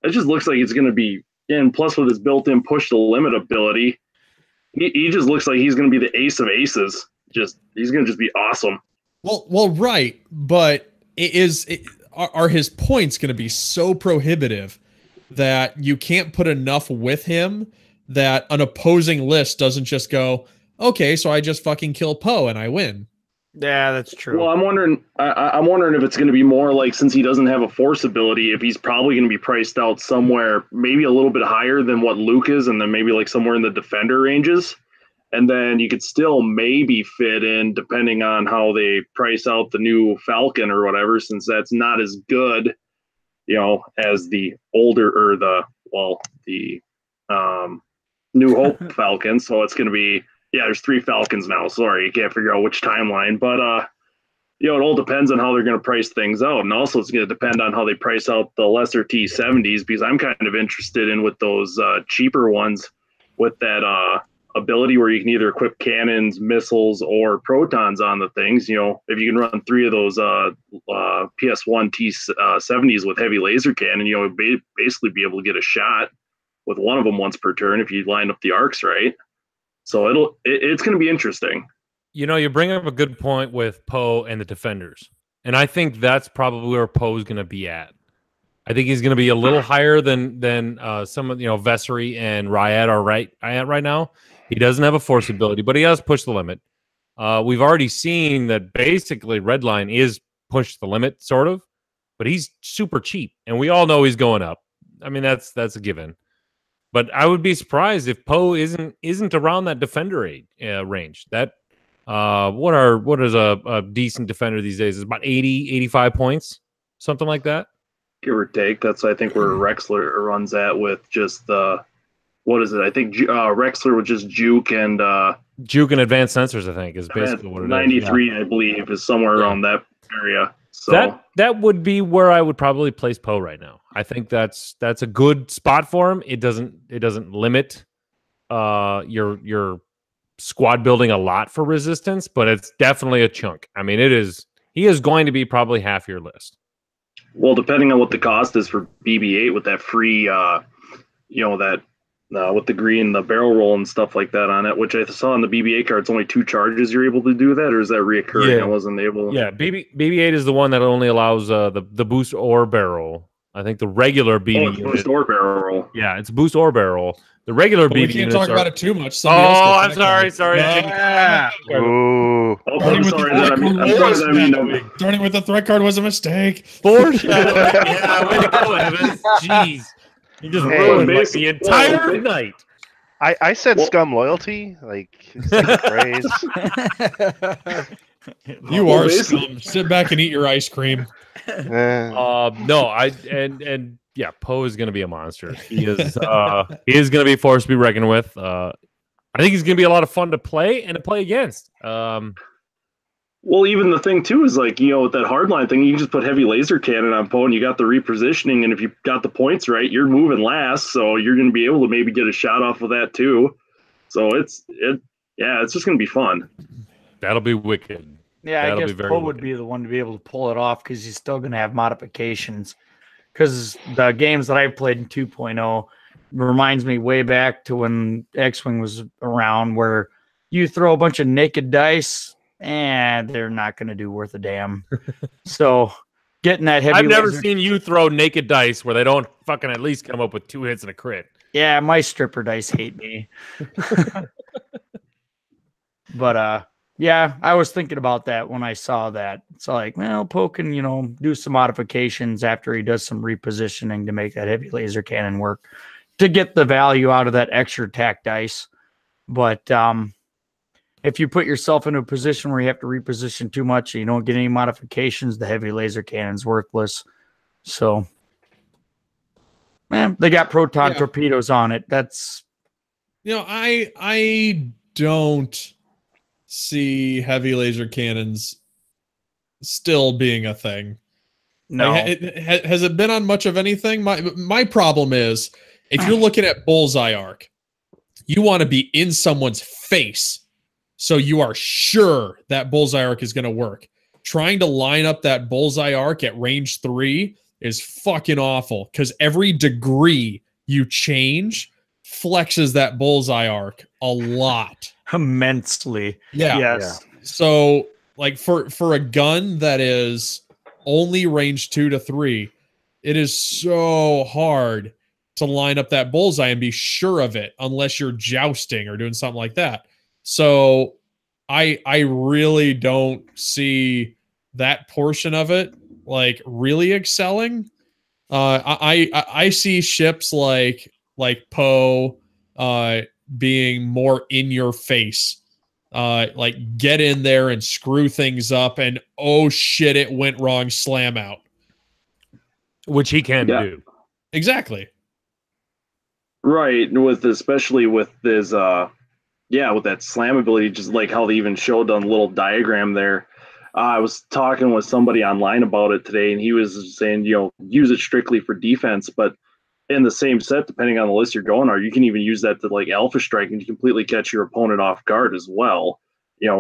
[SPEAKER 4] it just looks like it's going to be. And plus, with his built-in push to limit ability, he just looks like he's going to be the ace of aces. He's going to just be awesome.
[SPEAKER 2] Well, right, but are his points going to be so prohibitive that you can't put enough with him that an opposing list doesn't just go, okay, so I just fucking kill Poe and I win.
[SPEAKER 3] Yeah, that's true.
[SPEAKER 4] Well, I'm wondering. I'm wondering if it's going to be more like, since he doesn't have a force ability, if he's probably going to be priced out somewhere maybe a little bit higher than what Luke is, and then maybe like somewhere in the defender ranges, and then you could still maybe fit in depending on how they price out the new Falcon or whatever, since that's not as good, as the older or the New Hope Falcon. So it's going to be. Yeah, there's 3 Falcons now. Sorry, you can't figure out which timeline. But, it all depends on how they're going to price things out. And also it's going to depend on how they price out the lesser T-70s, because I'm kind of interested in with those cheaper ones with that ability where you can either equip cannons, missiles, or protons on the things. If you can run 3 of those PS1 T-70s with heavy laser cannon, basically be able to get a shot with one of them once per turn if you line up the arcs right. So it's going to be interesting.
[SPEAKER 1] You bring up a good point with Poe and the defenders, and I think that's probably where Poe's going to be at. I think he's going to be a little higher than some of Vessery and Ryad are right now. He doesn't have a force ability, but he has pushed the limit. We've already seen that basically Redline is pushed the limit, sort of, but he's super cheap, and we all know he's going up. I mean, that's a given. But I would be surprised if Poe isn't around that defender range. That what is a decent defender these days? Is about 80, 85 points, something like that,
[SPEAKER 4] give or take. That's I think where Rexler runs at with just what is it? I think Rexler with just juke and
[SPEAKER 1] advanced sensors. I think is basically what it is.
[SPEAKER 4] 93, yeah. I believe, is somewhere around that area. So
[SPEAKER 1] that would be where I would probably place Poe right now. I think that's a good spot for him. It doesn't limit your squad building a lot for resistance, but it's definitely a chunk. I mean, he is going to be probably half your list.
[SPEAKER 4] Well, depending on what the cost is for BB-8 with that free with the green, the barrel roll and stuff like that on it, which I saw on the BB-8 card, it's only 2 charges you're able to do that, or is that reoccurring?
[SPEAKER 1] Yeah.
[SPEAKER 4] I wasn't able.
[SPEAKER 1] Yeah, BB-8 is the one that only allows the boost or barrel. I think the regular BB
[SPEAKER 4] it's boost or barrel roll.
[SPEAKER 1] Yeah, it's boost or barrel. The regular BB
[SPEAKER 2] we can't talk about it too much.
[SPEAKER 1] I'm sorry.
[SPEAKER 5] Ooh.
[SPEAKER 4] I'm sorry.
[SPEAKER 2] Starting with the threat card was a mistake.
[SPEAKER 1] Foreshadowing. Yeah, way to go, Evans. Jeez. You just ruined the entire night.
[SPEAKER 5] I said scum loyalty, it's like a phrase.
[SPEAKER 2] You are scum. Sit back and eat your ice cream.
[SPEAKER 1] No, yeah, Poe is going to be a monster. He is going to be a force to be reckoned with. I think he's going to be a lot of fun to play and to play against.
[SPEAKER 4] Well, even the thing too is with that hardline thing, you can just put heavy laser cannon on Poe, and you got the repositioning, and if you got the points right, you're moving last, so you're going to be able to maybe get a shot off of that too. So it's just going to be fun.
[SPEAKER 1] That'll be wicked.
[SPEAKER 3] Yeah, I guess Poe would be the one to be able to pull it off, because he's still going to have modifications. Because the games that I've played in 2.0 reminds me way back to when X-Wing was around, where you throw a bunch of naked dice and they're not going to do worth a damn. So getting that heavy.
[SPEAKER 1] I've never seen you throw naked dice where they don't fucking at least come up with 2 hits and a crit.
[SPEAKER 3] Yeah, my stripper dice hate me. But yeah, I was thinking about that when I saw that. It's like, well, Poe can, do some modifications after he does some repositioning to make that heavy laser cannon work to get the value out of that extra attack dice. But if you put yourself in a position where you have to reposition too much and you don't get any modifications, the heavy laser cannon's worthless. So, man, they got proton torpedoes on it. That's,
[SPEAKER 2] I don't see heavy laser cannons still being a thing.
[SPEAKER 3] No.
[SPEAKER 2] Has it been on much of anything? My problem is, if you're looking at bullseye arc, you want to be in someone's face so you are sure that bullseye arc is going to work. Trying to line up that bullseye arc at range 3 is fucking awful, because every degree you change flexes that bullseye arc a lot.
[SPEAKER 3] Immensely.
[SPEAKER 2] Yeah.
[SPEAKER 3] Yes.
[SPEAKER 2] Yeah. So for a gun that is only range 2 to 3, it is so hard to line up that bullseye and be sure of it unless you're jousting or doing something like that. So I really don't see that portion of it like really excelling. I see ships like Poe being more in your face. Like get in there and screw things up and oh shit, it went wrong, slam out.
[SPEAKER 1] Which he can do.
[SPEAKER 2] Exactly.
[SPEAKER 4] Right. Especially with this with that slam ability, just like how they even showed on the little diagram there. I was talking with somebody online about it today, and he was saying, use it strictly for defense, but in the same set, depending on the list you're going on, you can even use that to like alpha strike and completely catch your opponent off guard as well,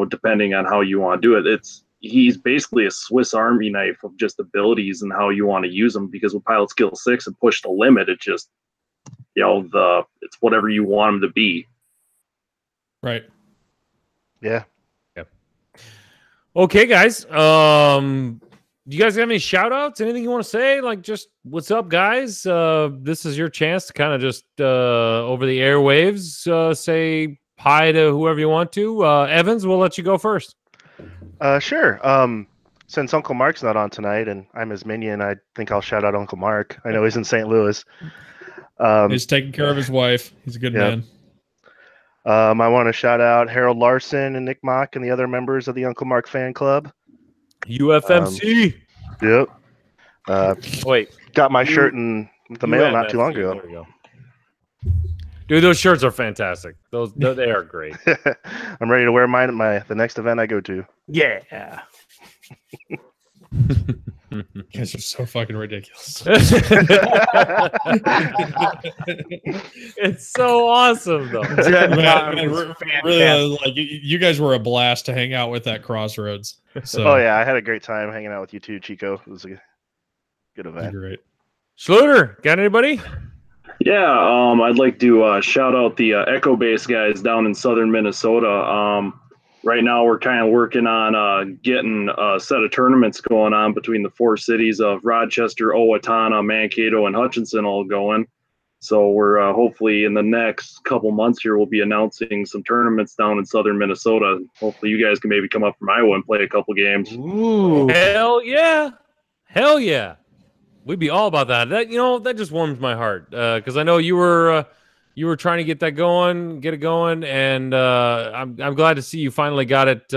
[SPEAKER 4] depending on how you want to do it. He's basically a Swiss Army knife of just abilities and how you want to use them, because with Pilot Skill 6 and Push the Limit, it just, it's whatever you want him to be.
[SPEAKER 2] Right.
[SPEAKER 5] Yeah.
[SPEAKER 1] Okay, guys. Do you guys have any shout outs? Anything you want to say? Like, just what's up, guys? This is your chance to kind of just over the airwaves say hi to whoever you want to. Evans, we'll let you go first.
[SPEAKER 5] Sure. Since Uncle Mark's not on tonight and I'm his minion, I think I'll shout out Uncle Mark. I know he's in St. Louis.
[SPEAKER 2] He's taking care of his wife. He's a good man.
[SPEAKER 5] I want to shout out Harold Larson and Nick Mock and the other members of the Uncle Mark fan club.
[SPEAKER 1] UFMC.
[SPEAKER 5] Yep.
[SPEAKER 1] Wait.
[SPEAKER 5] Got my shirt in the mail not too long ago.
[SPEAKER 1] There we go. Dude, those shirts are fantastic. They are great.
[SPEAKER 5] I'm ready to wear mine at the next event I go to.
[SPEAKER 3] Yeah.
[SPEAKER 2] You guys are so fucking ridiculous.
[SPEAKER 1] It's so awesome, though.
[SPEAKER 2] Really, like you guys were a blast to hang out with at Crossroads. So.
[SPEAKER 5] Oh yeah, I had a great time hanging out with you too, Chico. It was a good event.
[SPEAKER 2] Great.
[SPEAKER 1] Schluter, got anybody?
[SPEAKER 4] Yeah, I'd like to shout out the Echo Base guys down in southern Minnesota. Right now, we're kind of working on getting a set of tournaments going on between the four cities of Rochester, Owatonna, Mankato, and Hutchinson all going. So we're hopefully in the next couple months here, we'll be announcing some tournaments down in southern Minnesota. Hopefully you guys can maybe come up from Iowa and play a couple games.
[SPEAKER 1] Ooh, hell yeah. Hell yeah. We'd be all about that. That just warms my heart because I know you were trying to get it going, and I'm glad to see you finally got it.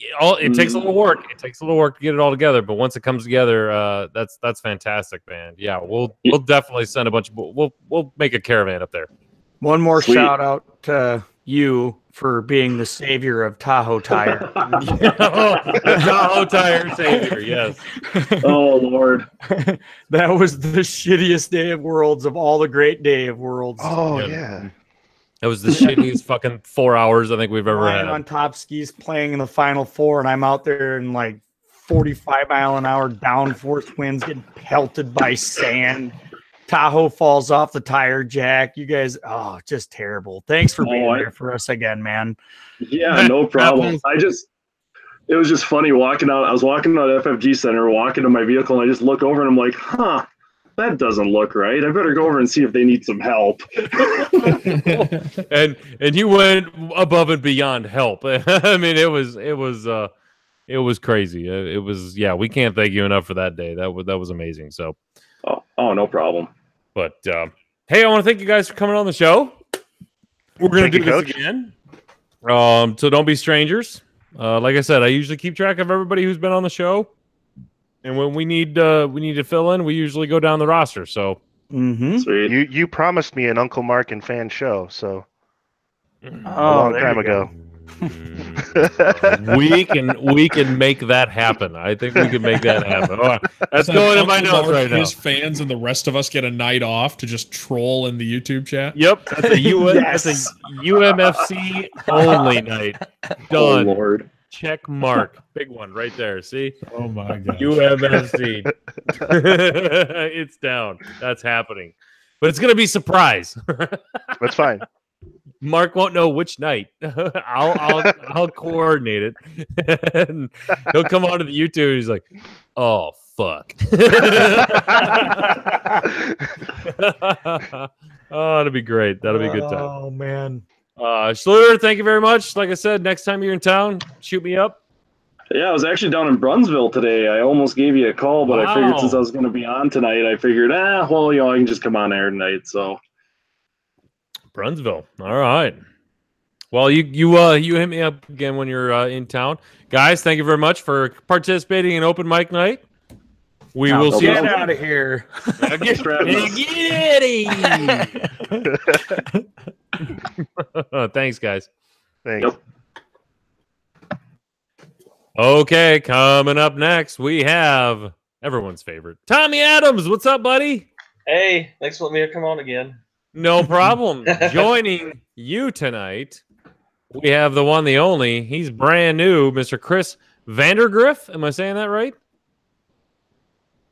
[SPEAKER 1] It takes a little work. It takes a little work to get it all together, but once it comes together, that's fantastic, man. Yeah, we'll definitely send a bunch of we'll make a caravan up there.
[SPEAKER 3] One more shout out to you for being the savior of Tahoe Tire.
[SPEAKER 1] Tahoe Tire savior, yes.
[SPEAKER 4] Oh Lord,
[SPEAKER 3] that was the shittiest day of Worlds of all the great day of Worlds.
[SPEAKER 5] Oh yeah.
[SPEAKER 1] That was the shittiest fucking 4 hours I think we've ever had.
[SPEAKER 3] On top skis playing in the Final Four, and I'm out there in like 45-mile-an-hour downforce winds getting pelted by sand. Tahoe falls off the tire jack. You guys, just terrible. Thanks for being there for us again, man.
[SPEAKER 4] Yeah, no problem. It was just funny walking out. I was walking out FFG Center, walking to my vehicle, and I just look over and I'm like, that doesn't look right. I better go over and see if they need some help.
[SPEAKER 1] and you went above and beyond help. I mean, it was crazy. It was, we can't thank you enough for that day. That was amazing. So,
[SPEAKER 4] no problem.
[SPEAKER 1] But hey, I want to thank you guys for coming on the show. We're gonna do this again. So don't be strangers. Like I said, I usually keep track of everybody who's been on the show. And when we need to fill in, we usually go down the roster. So,
[SPEAKER 4] Sweet.
[SPEAKER 5] You promised me an Uncle Mark and fan show, so a long time ago.
[SPEAKER 1] we can make that happen. I think we can make that happen. All right. That's going in my notes right now.
[SPEAKER 2] His fans and the rest of us get a night off to just troll in the YouTube chat.
[SPEAKER 1] Yep, that's a UMFC only night. Done.
[SPEAKER 4] Oh, Lord.
[SPEAKER 1] Check mark. Big one right there. See?
[SPEAKER 2] Oh my god.
[SPEAKER 1] UMFC. It's down. That's happening. But it's gonna be surprise.
[SPEAKER 5] That's fine.
[SPEAKER 1] Mark won't know which night. I'll coordinate it. And he'll come onto the YouTube and he's like, oh fuck. Oh, that'll be great. That'll be a good time.
[SPEAKER 3] Oh man.
[SPEAKER 1] Schluter, thank you very much. Like I said, next time you're in town, shoot me up.
[SPEAKER 4] Yeah, I was actually down in Brunsville today. I almost gave you a call, but I figured since I was going to be on tonight, I figured, well, I can just come on air tonight. So
[SPEAKER 1] Brunsville. All right. Well, you hit me up again when you're in town, guys. Thank you very much for participating in open mic night. We will see you
[SPEAKER 3] out of here.
[SPEAKER 1] Get Thanks, guys.
[SPEAKER 5] Thanks.
[SPEAKER 4] Yep.
[SPEAKER 1] Okay, coming up next, we have everyone's favorite, Tommy Adams. What's up, buddy?
[SPEAKER 6] Hey, thanks for letting me come on again.
[SPEAKER 1] No problem. Joining you tonight, we have the one, the only. He's brand new, Mr. Chris Vandergriff. Am I saying that right?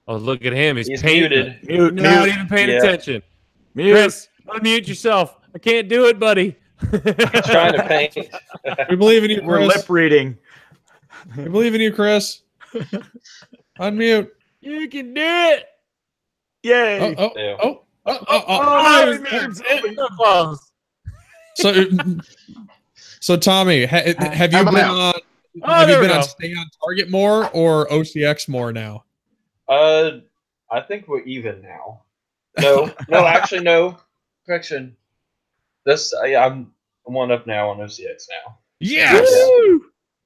[SPEAKER 1] Oh, look at him. He's
[SPEAKER 6] muted.
[SPEAKER 1] Not even paying attention. Chris, unmute yourself. I can't do it, buddy.
[SPEAKER 6] Trying to paint.
[SPEAKER 2] We believe in you, Chris.
[SPEAKER 3] We're lip reading.
[SPEAKER 2] We believe in you, Chris. Unmute.
[SPEAKER 1] You can do it.
[SPEAKER 3] Yay.
[SPEAKER 2] So Tommy, have you been on? Have you been on Stay on Target more or OCX more now?
[SPEAKER 6] I think we're even now. No, actually, no. Correction. I'm one up now on OCX now.
[SPEAKER 2] Yes.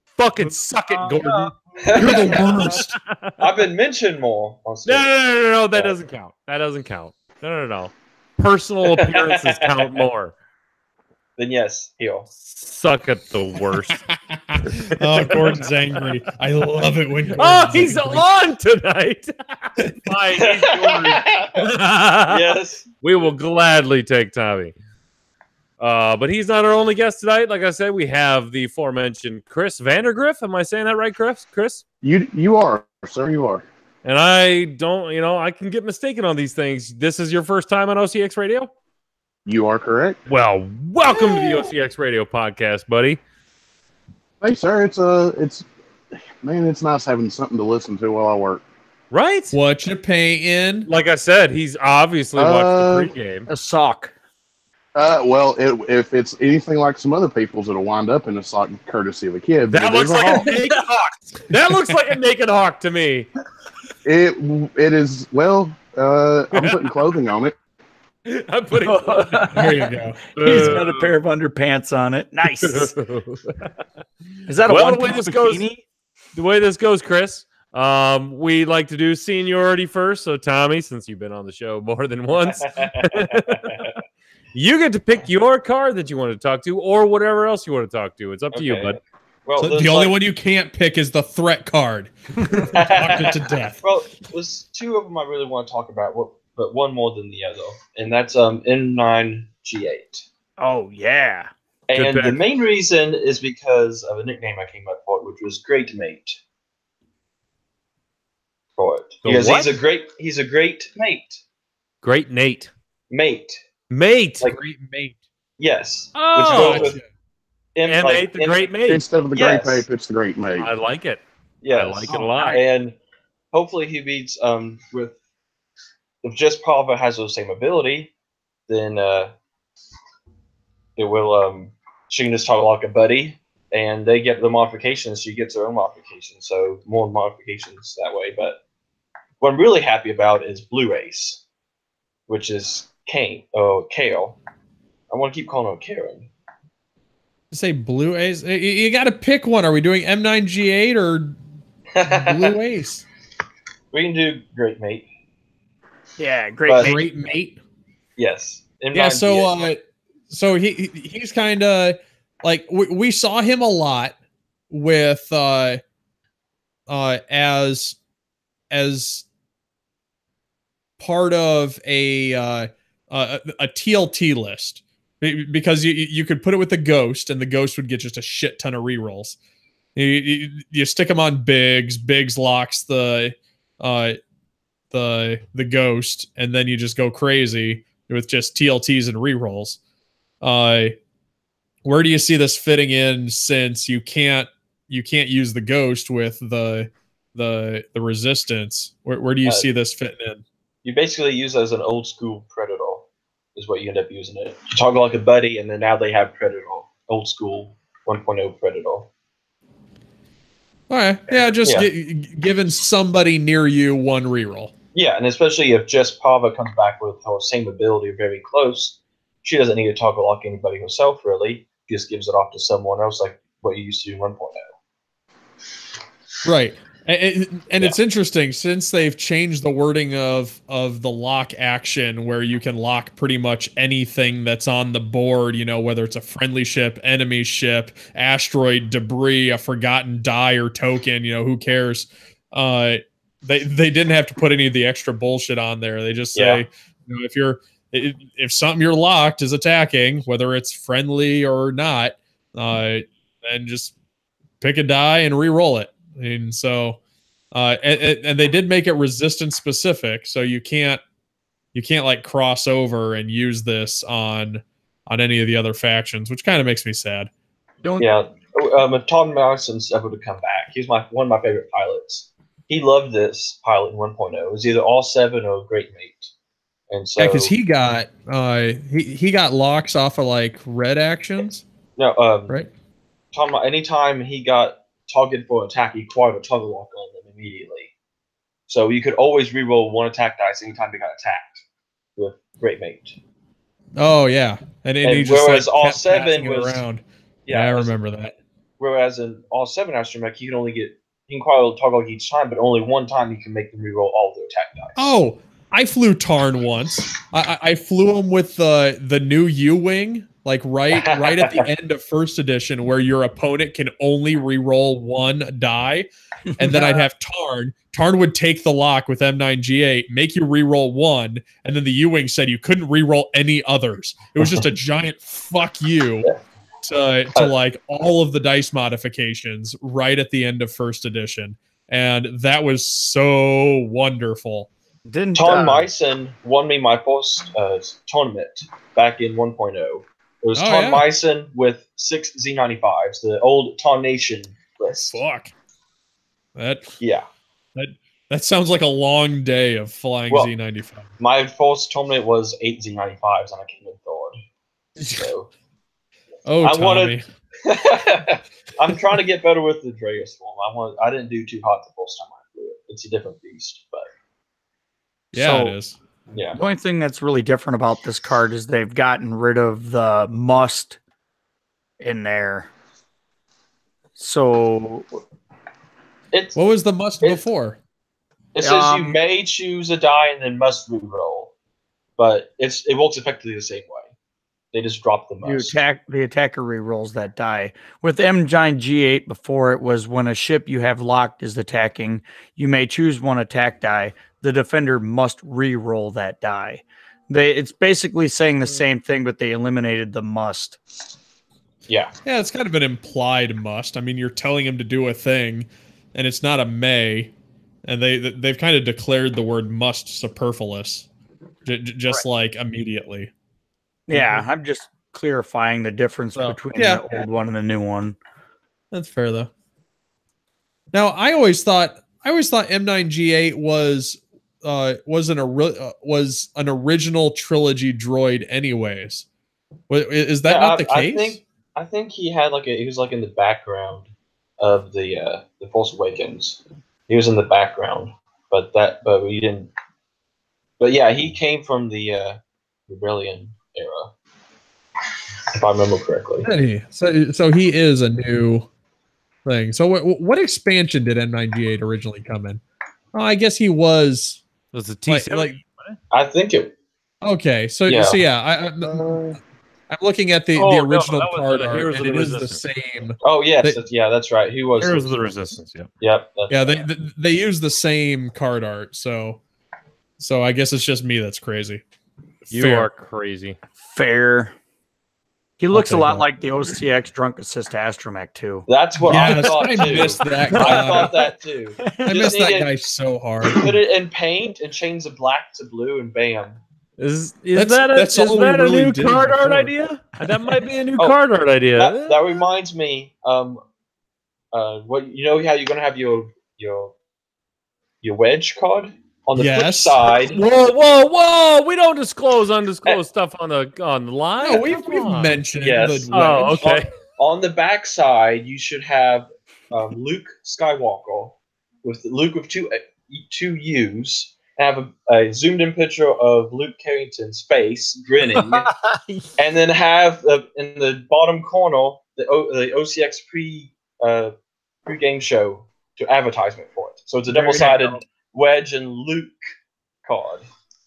[SPEAKER 1] Fucking suck it, Gordon.
[SPEAKER 2] You're the worst.
[SPEAKER 6] I've been mentioned more on stage.
[SPEAKER 1] No. That doesn't count. That doesn't count. No. Personal appearances count more.
[SPEAKER 6] Then yes, heel.
[SPEAKER 1] Suck at the worst.
[SPEAKER 2] Oh, Gordon's angry. I love it when.
[SPEAKER 1] He's
[SPEAKER 2] angry.
[SPEAKER 1] on tonight. Fine, he's Gordon.
[SPEAKER 6] Yes.
[SPEAKER 1] We will gladly take Tommy. But he's not our only guest tonight. Like I said, we have the aforementioned Chris Vandergriff. Am I saying that right, Chris?
[SPEAKER 7] You are, sir. You are.
[SPEAKER 1] And I don't, I can get mistaken on these things. This is your first time on OCX Radio?
[SPEAKER 7] You are correct.
[SPEAKER 1] Well, welcome to the OCX Radio podcast, buddy.
[SPEAKER 7] Hey, sir. It's nice having something to listen to while I work.
[SPEAKER 1] Right?
[SPEAKER 2] What you paying?
[SPEAKER 1] Like I said, he's obviously watched the pregame.
[SPEAKER 3] A sock.
[SPEAKER 7] Well, if it's anything like some other people's, it'll wind up in a sock courtesy of a kid.
[SPEAKER 1] That looks like a naked hawk. That looks like a naked hawk to me.
[SPEAKER 7] It is. Well, I'm putting clothing on it.
[SPEAKER 1] I'm putting.
[SPEAKER 2] There you go.
[SPEAKER 3] He's got a pair of underpants on it. Nice. Is that a one
[SPEAKER 1] the way this goes, Chris? We like to do seniority first. So, Tommy, since you've been on the show more than once. You get to pick your card that you want to talk to or whatever else you want to talk to. It's up to you, bud.
[SPEAKER 6] Well,
[SPEAKER 2] So the only one you can't pick is the threat card. Talked it to death.
[SPEAKER 6] Well, there's two of them I really want to talk about, but one more than the other, and that's M9G8.
[SPEAKER 3] Oh, yeah.
[SPEAKER 6] And the main reason is because of a nickname I came up for it, which was Great Mate. For it. Because he's a great mate.
[SPEAKER 1] Great Nate.
[SPEAKER 6] Mate.
[SPEAKER 1] Like,
[SPEAKER 2] Great mate.
[SPEAKER 6] Yes.
[SPEAKER 1] Oh,
[SPEAKER 6] which goes with
[SPEAKER 1] M8, the Great Mate.
[SPEAKER 7] Instead of the
[SPEAKER 6] Yes.
[SPEAKER 7] great mate, it's the great mate.
[SPEAKER 1] I like it.
[SPEAKER 6] Yes.
[SPEAKER 1] I like it a lot.
[SPEAKER 6] And hopefully he beats with if just Pava has the same ability, then it will she can just talk like a buddy and they get the modifications, she gets her own modifications, so more modifications that way. But what I'm really happy about is Blue Ace, which is Kale. I want to keep calling him Karen.
[SPEAKER 2] Say Blue Ace. You got to pick one. Are we doing M9G8 or Blue Ace?
[SPEAKER 6] We can do Great Mate.
[SPEAKER 3] Yeah, great
[SPEAKER 2] Great mate.
[SPEAKER 6] Yes.
[SPEAKER 2] Yeah. So he's kind of like we saw him a lot with as part of a TLT list, because you could put it with the ghost and the ghost would get just a shit ton of rerolls. You stick them on Biggs locks the ghost, and then you just go crazy with just TLTs and rerolls. Where do you see this fitting in, since you can't use the ghost with the the resistance. Where do you see this fitting in?
[SPEAKER 6] You basically use it as an old school Predator, is what you end up using it. You talk like a buddy, and then now they have Predator, old school 1.0 Predator.
[SPEAKER 2] All right, yeah, just giving somebody near you one reroll.
[SPEAKER 6] Yeah, and especially if Jess Pava comes back with her same ability, very close, she doesn't need to toggle lock anybody herself, really. She just gives it off to someone else, like what you used to do in 1.0.
[SPEAKER 2] Right. And it's interesting, since they've changed the wording of the lock action, where you can lock pretty much anything that's on the board, you know, whether it's a friendly ship, enemy ship, asteroid, debris, a forgotten die or token, you know, who cares? They didn't have to put any of the extra bullshit on there. They just say, you know, if something you're locked is attacking, whether it's friendly or not, then just pick a die and re-roll it. And so, and they did make it resistance specific, so you can't like cross over and use this on any of the other factions, which kind of makes me sad.
[SPEAKER 6] Tom Morrison's able to come back. He's one of my favorite pilots. He loved this pilot in 1.0. It was either all 7 or Great Mate. And so,
[SPEAKER 2] because he got he got locks off of like red actions.
[SPEAKER 6] No,
[SPEAKER 2] right.
[SPEAKER 6] Tom, anytime he got targeted for an attack, he acquired a toggle lock on them immediately. So you could always reroll one attack dice anytime they got attacked with Great Mate.
[SPEAKER 2] Oh yeah, and he just
[SPEAKER 6] whereas
[SPEAKER 2] like
[SPEAKER 6] all 7 was
[SPEAKER 2] around.
[SPEAKER 6] Yeah,
[SPEAKER 2] I remember that.
[SPEAKER 6] Whereas in all 7 astromech, you can acquire a toggle lock each time, but only one time you can make them reroll all of their attack dice.
[SPEAKER 2] Oh, I flew Tarn once. I flew him with the new U-wing, like right at the end of first edition, where your opponent can only re-roll one die, and then I'd have Tarn. Tarn would take the lock with M9G8, make you re-roll one, and then the U-wing said you couldn't re-roll any others. It was just a giant fuck you to like all of the dice modifications right at the end of first edition, and that was so wonderful.
[SPEAKER 6] Ton Myson won me my first tournament back in 1.0. It was Ton Myson with 6 Z95s, the old Ton Nation list.
[SPEAKER 2] Fuck. That sounds like a long day of flying Z95.
[SPEAKER 6] My first tournament was 8 Z95s, and I came in third. So,
[SPEAKER 2] Tommy.
[SPEAKER 6] I'm trying to get better with the Dreas form. I didn't do too hot the first time I flew it. It's a different beast, but.
[SPEAKER 2] Yeah, it is.
[SPEAKER 6] Yeah.
[SPEAKER 3] The only thing that's really different about this card is they've gotten rid of the must in there. So,
[SPEAKER 2] what was the must before?
[SPEAKER 6] It says you may choose a die and then must reroll, but it works effectively the same way. They just drop the must.
[SPEAKER 3] The attacker rerolls that die. With M9G8 before, it was when a ship you have locked is attacking, you may choose one attack die. The defender must re-roll that die. It's basically saying the same thing, but they eliminated the must.
[SPEAKER 6] Yeah.
[SPEAKER 2] Yeah, it's kind of an implied must. I mean, you're telling him to do a thing, and it's not a may, and they've kind of declared the word must superfluous, just like immediately.
[SPEAKER 3] Yeah, I'm just clarifying the difference between the old one and the new one.
[SPEAKER 2] That's fair, though. Now, I always thought M9G8 was an original trilogy droid, anyways. Is that not the case?
[SPEAKER 6] I think he had he was in the background of the Force Awakens. He was in the background, but we didn't. But yeah, he came from the Rebellion era, if I remember correctly.
[SPEAKER 2] So he is a new thing. So what expansion did M9G8 originally come in? Oh, I guess he was
[SPEAKER 1] a T7.
[SPEAKER 6] I think it.
[SPEAKER 2] Okay, so I'm looking at the original card art, and it is the same.
[SPEAKER 6] Oh yes, that's right. He was
[SPEAKER 1] Heroes of the Resistance. Yeah.
[SPEAKER 6] Yep.
[SPEAKER 2] They use the same card art, so I guess it's just me that's crazy.
[SPEAKER 1] You are crazy.
[SPEAKER 3] Fair. He looks a lot like the OCX Drunk Assist Astromech too.
[SPEAKER 6] That's what I thought too.
[SPEAKER 2] I missed that guy.
[SPEAKER 6] I thought that too.
[SPEAKER 2] I missed that guy so hard.
[SPEAKER 6] Put it in paint and change the black to blue, and bam.
[SPEAKER 1] Is that a new card art idea? That might be a new card art idea.
[SPEAKER 6] That reminds me. What how you're gonna have your your wedge card. On the flip
[SPEAKER 2] Yes.
[SPEAKER 6] side,
[SPEAKER 1] Whoa! We don't disclose undisclosed stuff on the line.
[SPEAKER 2] No, we've mentioned
[SPEAKER 6] Yes.
[SPEAKER 2] the wedge.
[SPEAKER 1] okay.
[SPEAKER 6] on the back side, you should have Luke Skywalker with two U's. Have a zoomed in picture of Luke Carrington's face grinning, and then have in the bottom corner the OCX pre-game show to advertisement for it. So it's a double-sided wedge and Luke card.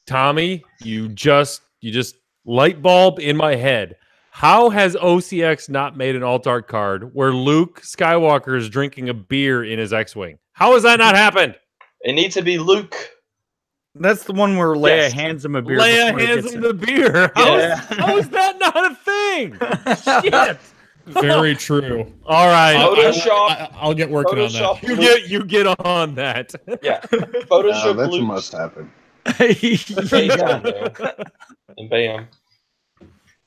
[SPEAKER 1] Tommy, you just light bulb in my head. How has OCX not made an alt art card where Luke Skywalker is drinking a beer in his X-wing? How has that not happened?
[SPEAKER 6] It needs to be Luke.
[SPEAKER 3] That's the one where Leia hands him a beer.
[SPEAKER 1] Leia hands him the beer. How is that not a thing? Shit.
[SPEAKER 2] Very true.
[SPEAKER 1] All right.
[SPEAKER 2] I'll get working on that.
[SPEAKER 1] You get on that.
[SPEAKER 6] Yeah. Photoshop
[SPEAKER 7] that's a
[SPEAKER 6] Luke.
[SPEAKER 7] must happen.
[SPEAKER 6] And bam.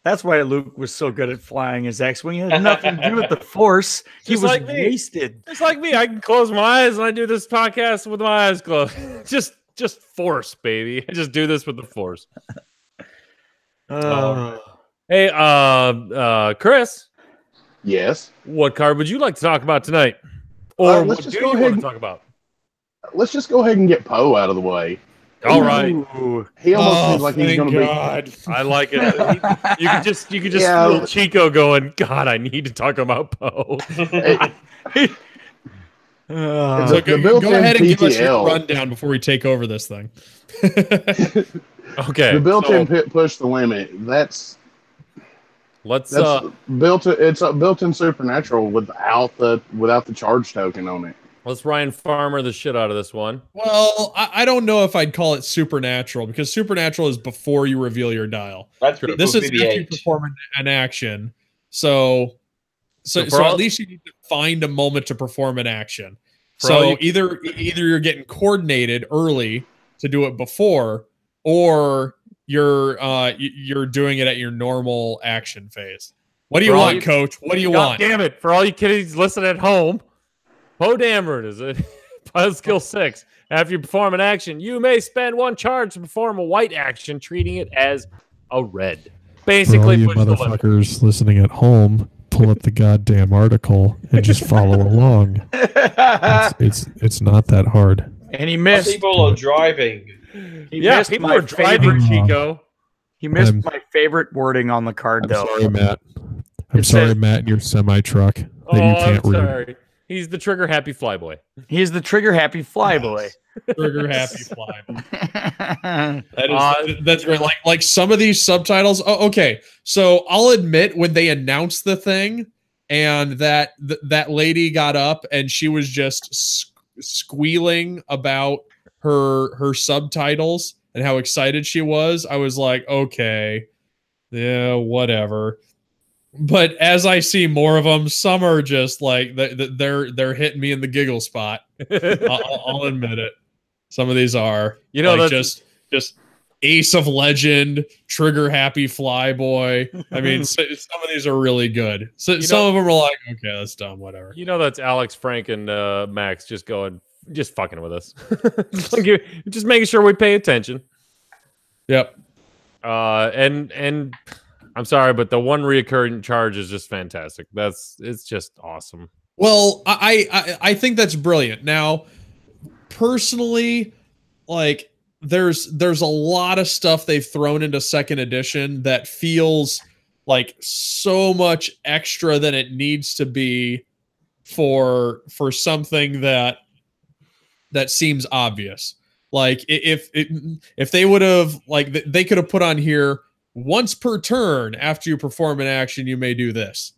[SPEAKER 3] That's why Luke was so good at flying his X-wing. It had nothing to do with the Force. He was
[SPEAKER 1] like me.
[SPEAKER 3] wasted.
[SPEAKER 1] Just like me, I can close my eyes and I do this podcast with my eyes closed. Just Force, baby. I just do this with the Force. Hey, Chris.
[SPEAKER 7] Yes.
[SPEAKER 1] What card would you like to talk about tonight? Or what do you want to talk about?
[SPEAKER 7] Let's just go ahead and get Poe out of the way.
[SPEAKER 1] All right.
[SPEAKER 7] He almost seems like he's going to be.
[SPEAKER 1] I like it. You could just feel Chico going, God, I need to talk about Poe.
[SPEAKER 2] So go ahead and give us your rundown before we take over this thing.
[SPEAKER 1] Okay.
[SPEAKER 7] The built-in push the limit. It's built-in supernatural without the charge token on it.
[SPEAKER 1] Let's Ryan Farmer the shit out of this one.
[SPEAKER 2] Well, I don't know if I'd call it supernatural because supernatural is before you reveal your dial. This is after you perform an action. So at least you need to find a moment to perform an action. So either you're getting coordinated early to do it before, or you're doing it at your normal action phase. What do you want, Coach? What do you want?
[SPEAKER 1] Damn it! For all you kiddies listening at home, Poe Dameron is a pilot skill 6. After you perform an action, you may spend 1 charge to perform a white action, treating it as a red. Basically,
[SPEAKER 8] for all you motherfuckers listening at home, pull up the goddamn article and just follow along. It's not that hard.
[SPEAKER 3] And he missed.
[SPEAKER 6] People are driving.
[SPEAKER 1] People are driving, Chico.
[SPEAKER 3] He missed my favorite wording on the card, though.
[SPEAKER 8] Sorry, Matt. I'm sorry, Matt, and your semi-truck that you can't read.
[SPEAKER 1] Sorry. He's the trigger happy flyboy.
[SPEAKER 3] He's the trigger happy flyboy.
[SPEAKER 2] Trigger happy flyboy. That's right. Like some of these subtitles. Oh, okay. So I'll admit when they announced the thing and that lady got up and she was just squealing about her subtitles and how excited she was, I was like, okay, yeah, whatever. But as I see more of them, some are just like they're hitting me in the giggle spot. I'll admit it. Some of these are, like just Ace of Legend, Trigger Happy Flyboy. I mean, some of these are really good. So some of them are like, okay, that's dumb, whatever.
[SPEAKER 1] That's Alex, Frank, and Max just fucking with us, just making sure we pay attention.
[SPEAKER 2] Yep.
[SPEAKER 1] And I'm sorry, but the one reoccurring charge is just fantastic. It's just awesome.
[SPEAKER 2] Well, I think that's brilliant. Now, personally, like there's a lot of stuff they've thrown into second edition that feels like so much extra than it needs to be for something that seems obvious. Like if they would have, like, they could have put on here, once per turn after you perform an action, you may do this.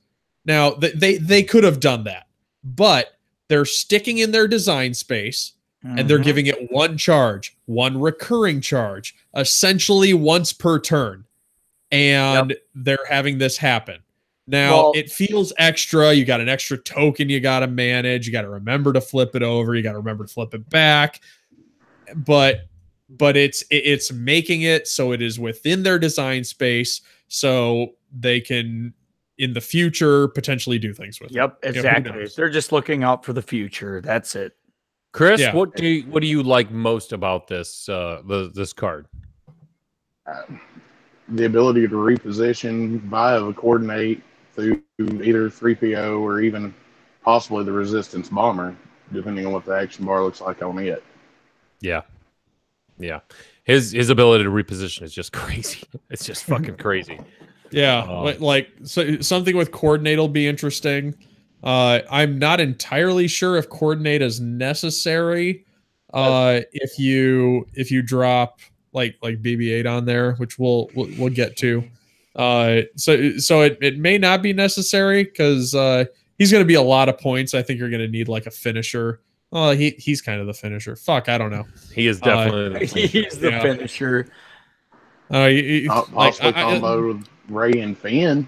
[SPEAKER 2] Now, they could have done that, but they're sticking in their design space, and they're giving it 1 charge, 1 recurring charge, essentially once per turn. And they're having this happen. Now, it feels extra. You got an extra token you got to manage. You got to remember to flip it over. You got to remember to flip it back. But it's making it so it is within their design space, so they can in the future potentially do things with it.
[SPEAKER 3] Exactly. They're just looking out for the future. That's it.
[SPEAKER 1] Chris,
[SPEAKER 2] Yeah.
[SPEAKER 1] what do you like most about this this card?
[SPEAKER 7] The ability to reposition via coordinate through either 3PO or even possibly the resistance bomber, depending on what the action bar looks like on it.
[SPEAKER 1] Yeah. Yeah. His ability to reposition is just crazy. It's just fucking crazy.
[SPEAKER 2] Yeah, like so something with coordinate will be interesting. I'm not entirely sure if coordinate is necessary. If you drop like BB-8 on there, which we'll get to. So it may not be necessary because he's going to be a lot of points. I think you're going to need like a finisher. Oh, he's kind of the finisher. Fuck, I don't know.
[SPEAKER 1] He is definitely
[SPEAKER 3] he's the finisher.
[SPEAKER 7] Possibly combo with Ray and Finn.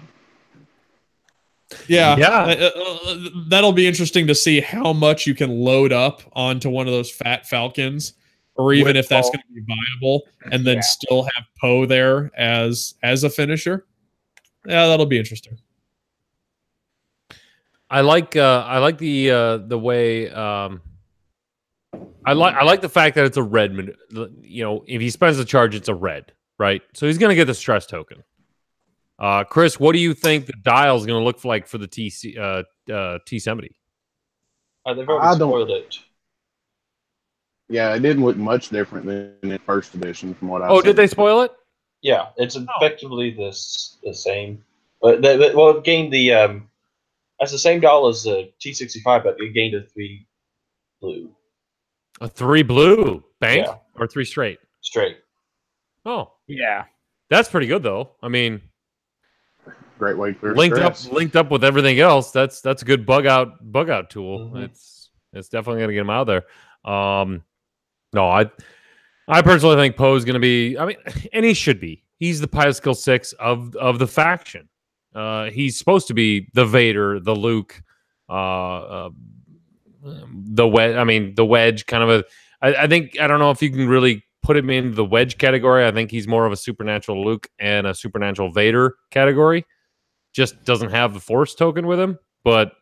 [SPEAKER 2] Yeah. That'll be interesting to see how much you can load up onto one of those fat Falcons, or even
[SPEAKER 3] With
[SPEAKER 2] if that's
[SPEAKER 3] Poe.
[SPEAKER 2] going to be viable, and then still have Poe there as a finisher. Yeah, that'll be interesting.
[SPEAKER 1] I like the way I like the fact that it's a red. You know, if he spends the charge, it's a red, right? So he's gonna get the stress token. Chris, what do you think the dial is gonna look like for the T70?
[SPEAKER 6] They've already spoiled it.
[SPEAKER 7] Yeah, it didn't look much different than in first edition from what I.
[SPEAKER 1] Oh, did they spoil it?
[SPEAKER 6] Yeah, it's effectively the same. But it gained the that's the same dial as the T65, but it gained a 3 blue.
[SPEAKER 1] A 3 blue bank
[SPEAKER 6] Yeah.
[SPEAKER 1] or 3 straight?
[SPEAKER 6] Straight.
[SPEAKER 1] Oh,
[SPEAKER 3] yeah,
[SPEAKER 1] that's pretty good though. I mean,
[SPEAKER 7] great way for
[SPEAKER 1] linked up with everything else. That's a good bug out tool.
[SPEAKER 6] Mm-hmm.
[SPEAKER 1] It's definitely gonna get him out there. No, I personally think Poe's gonna be. I mean, and he should be. He's the pilot skill 6 of the faction. He's supposed to be the Vader, the Luke, the wedge. I mean, the wedge kind of a. I think I don't know if you can really put him in the wedge category. I think he's more of a supernatural Luke and a supernatural Vader category. Just doesn't have the Force token with him, but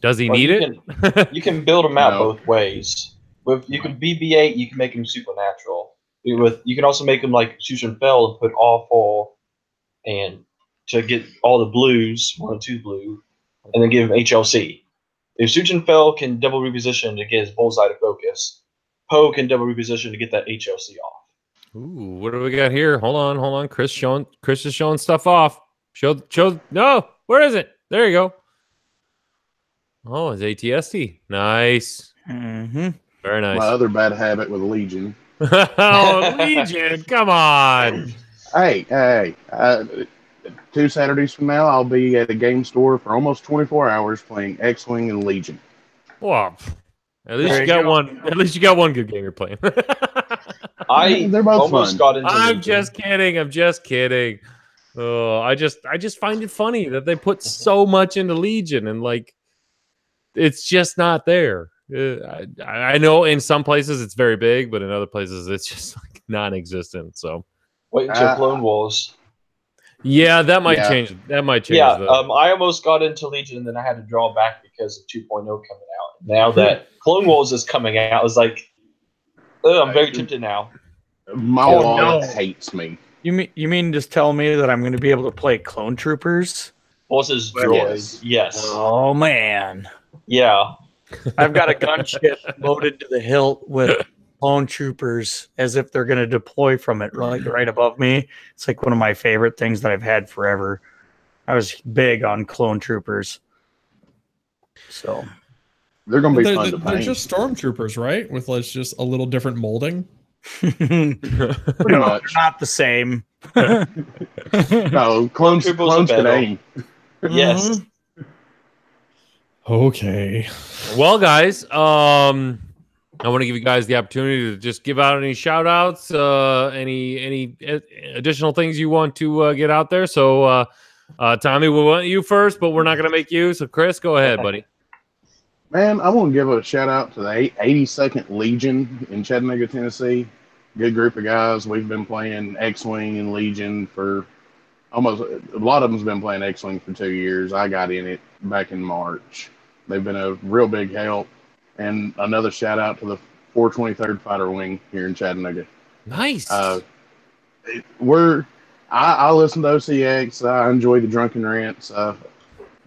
[SPEAKER 1] does he need it?
[SPEAKER 6] You can build him out both ways. You can BB-8, you can make him supernatural. You can also make him like Sushin Fell and put awful and to get all the blues, 1 and 2 blue, and then give him HLC. If Sushin Fell can double reposition to get his bullseye to focus, Poe can double reposition to get that HLC off.
[SPEAKER 1] Ooh, what do we got here? Hold on. Chris is showing stuff off. Show. No, where is it? There you go. Oh, it's ATST. Nice.
[SPEAKER 3] Mm-hmm.
[SPEAKER 1] Very nice.
[SPEAKER 7] My other bad habit with Legion.
[SPEAKER 1] Oh, Legion! Come on.
[SPEAKER 7] Hey! 2 Saturdays from now, I'll be at a game store for almost 24 hours playing X-Wing and Legion.
[SPEAKER 1] Well, at least you got one. At least you got one good game you're playing.
[SPEAKER 7] They're both
[SPEAKER 6] almost
[SPEAKER 7] fun.
[SPEAKER 6] got into
[SPEAKER 1] I'm
[SPEAKER 6] Legion.
[SPEAKER 1] just kidding. Oh, I just find it funny that they put so much into Legion and like it's just not there. I know in some places it's very big, but in other places it's just like non-existent. So
[SPEAKER 6] Wait until Clone Wars.
[SPEAKER 1] yeah, that might change. That might change.
[SPEAKER 6] Yeah,
[SPEAKER 1] though.
[SPEAKER 6] I almost got into Legion, and then I had to draw back because of 2.0 coming out. Now that Clone Wars is coming out, I was like, I'm very tempted now.
[SPEAKER 7] My wallet hates me.
[SPEAKER 3] You mean just tell me that I'm going to be able to play Clone Troopers?
[SPEAKER 6] Forces droid, yes.
[SPEAKER 3] Oh man,
[SPEAKER 6] Yeah.
[SPEAKER 3] I've got a gunship loaded to the hilt with Clone Troopers as if they're going to deploy from it right above me. It's like one of my favorite things that I've had forever. I was big on Clone Troopers. So
[SPEAKER 7] they're going to be fun to
[SPEAKER 2] They're
[SPEAKER 7] paint.
[SPEAKER 2] just stormtroopers, right? With just a little different molding.
[SPEAKER 7] Pretty
[SPEAKER 3] they're not the same.
[SPEAKER 7] No, clones can aim.
[SPEAKER 6] Yes.
[SPEAKER 2] Okay.
[SPEAKER 1] Well, guys, I want to give you guys the opportunity to just give out any shout outs, any additional things you want to get out there. So, Tommy, we want you first, but we're not going to make you. So, Chris, go ahead, buddy.
[SPEAKER 7] Man, I want to give a shout out to the 82nd Legion in Chattanooga, Tennessee. Good group of guys. We've been playing X-Wing and Legion for a lot of them's been playing X-Wing for 2 years. I got in it back in March. They've been a real big help. And another shout out to the 423rd Fighter Wing here in Chattanooga.
[SPEAKER 1] Nice.
[SPEAKER 7] I listen to OCX. I enjoy the drunken rants.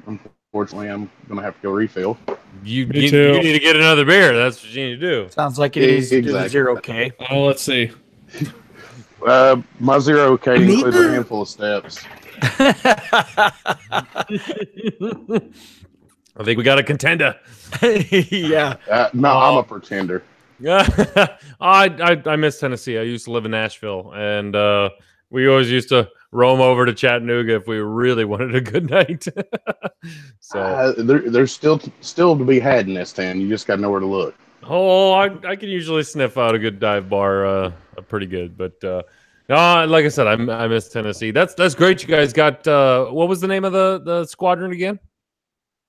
[SPEAKER 7] Unfortunately, I'm gonna have to go refill.
[SPEAKER 1] You need to get another beer. That's what you need to do.
[SPEAKER 3] Sounds like it is exactly. 0K.
[SPEAKER 2] Oh, let's see.
[SPEAKER 7] My 0K includes a handful of steps.
[SPEAKER 1] I think we got a contender.
[SPEAKER 3] Yeah.
[SPEAKER 7] No, I'm a pretender.
[SPEAKER 1] Yeah, I miss Tennessee. I used to live in Nashville, and we always used to roam over to Chattanooga if we really wanted a good night. So
[SPEAKER 7] there's still to be had in this town. You just got to know where to look.
[SPEAKER 1] oh, I can usually sniff out a good dive bar, pretty good. But no, like I said, I miss Tennessee. That's great. You guys got what was the name of the squadron again?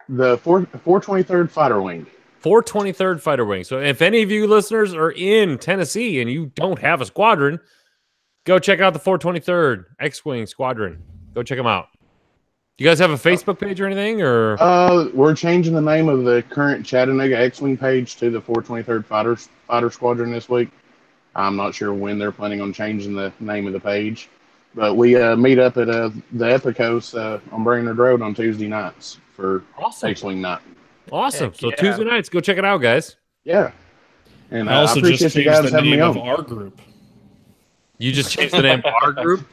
[SPEAKER 7] The 423rd Fighter Wing.
[SPEAKER 1] 423rd Fighter Wing. So if any of you listeners are in Tennessee and you don't have a squadron, go check out the 423rd X-Wing Squadron. Go check them out. Do you guys have a Facebook page or anything? Or
[SPEAKER 7] we're changing the name of the current Chattanooga X-Wing page to the 423rd Fighter Squadron this week. I'm not sure when they're planning on changing the name of the page, but we meet up at the Epicos on Brainerd Road on Tuesday nights for X-Wing night.
[SPEAKER 1] Awesome. So Tuesday nights, go check it out, guys.
[SPEAKER 7] Yeah. And
[SPEAKER 2] I also
[SPEAKER 7] appreciate
[SPEAKER 2] just
[SPEAKER 7] you
[SPEAKER 2] changed
[SPEAKER 7] guys
[SPEAKER 2] the
[SPEAKER 7] having me
[SPEAKER 2] name of
[SPEAKER 7] on.
[SPEAKER 2] our group.
[SPEAKER 1] You just changed the name of our group?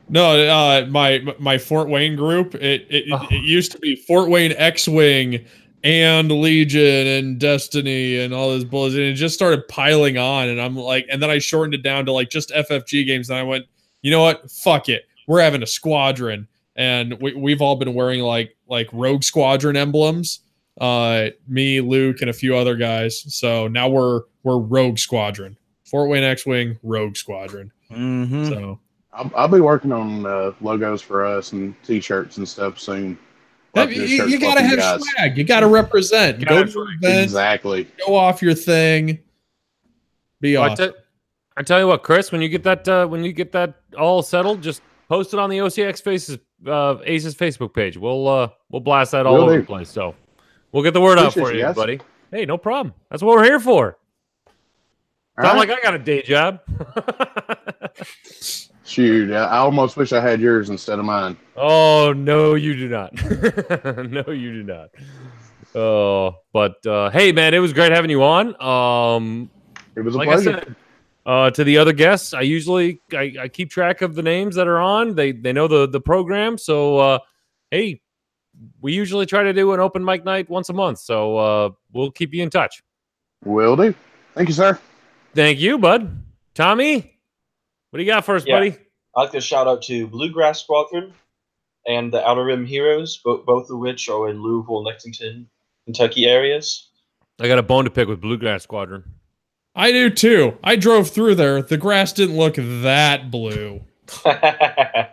[SPEAKER 2] No, my Fort Wayne group. It used to be Fort Wayne X-Wing and Legion and Destiny and all this bullshit, and it just started piling on. And I'm like, and then I shortened it down to like just FFG games. And I went, you know what? Fuck it. We're having a squadron, and we've all been wearing like Rogue Squadron emblems. Me, Luke, and a few other guys. So now we're Rogue Squadron. Fort Wayne X-Wing, Rogue Squadron.
[SPEAKER 3] Mm-hmm.
[SPEAKER 2] So
[SPEAKER 7] I'll be working on logos for us and T-shirts and stuff soon.
[SPEAKER 2] You gotta have swag. You gotta represent. Go to an event.
[SPEAKER 7] Exactly.
[SPEAKER 2] Go off your thing. Be awesome.
[SPEAKER 1] I tell you what, Chris, when you get that all settled, just post it on the OCX Aces Facebook page. We'll blast that all over the place. So we'll get the word out for you, buddy. Hey, no problem. That's what we're here for. It's not like I got a day job.
[SPEAKER 7] Shoot, I almost wish I had yours instead of mine.
[SPEAKER 1] Oh, no, you do not. No, you do not. Oh, but hey, man, it was great having you on.
[SPEAKER 7] It was a
[SPEAKER 1] like
[SPEAKER 7] pleasure.
[SPEAKER 1] I said, to the other guests, I usually I keep track of the names that are on. They know the program. So, hey, we usually try to do an open mic night once a month. So we'll keep you in touch.
[SPEAKER 7] Will do. Thank you, sir.
[SPEAKER 1] Thank you, bud. Tommy, what do you got for us, buddy?
[SPEAKER 6] I'd like to shout out to Bluegrass Squadron and the Outer Rim Heroes, both of which are in Louisville, Lexington, Kentucky areas.
[SPEAKER 1] I got a bone to pick with Bluegrass Squadron.
[SPEAKER 2] I do too. I drove through there. The grass didn't look that blue. I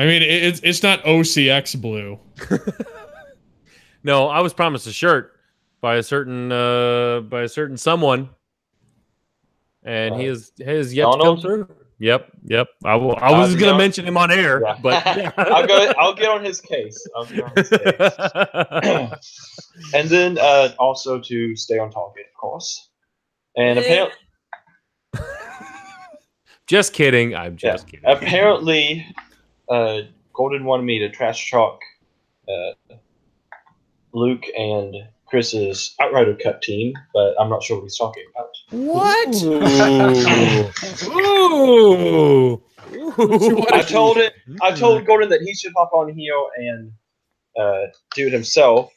[SPEAKER 2] mean, it's not OCX blue.
[SPEAKER 1] No, I was promised a shirt by a certain someone. And he has yet to come through. Yep. I was going to mention him on air, but
[SPEAKER 6] I'll get on his case. And then also to stay on target, of course. And apparently,
[SPEAKER 1] just kidding. I'm just kidding.
[SPEAKER 6] Apparently, Golden wanted me to trash talk Luke and Chris's Outrider Cup team, but I'm not sure what he's talking about.
[SPEAKER 1] What? Ooh.
[SPEAKER 6] I told Golden that he should hop on here and do it himself,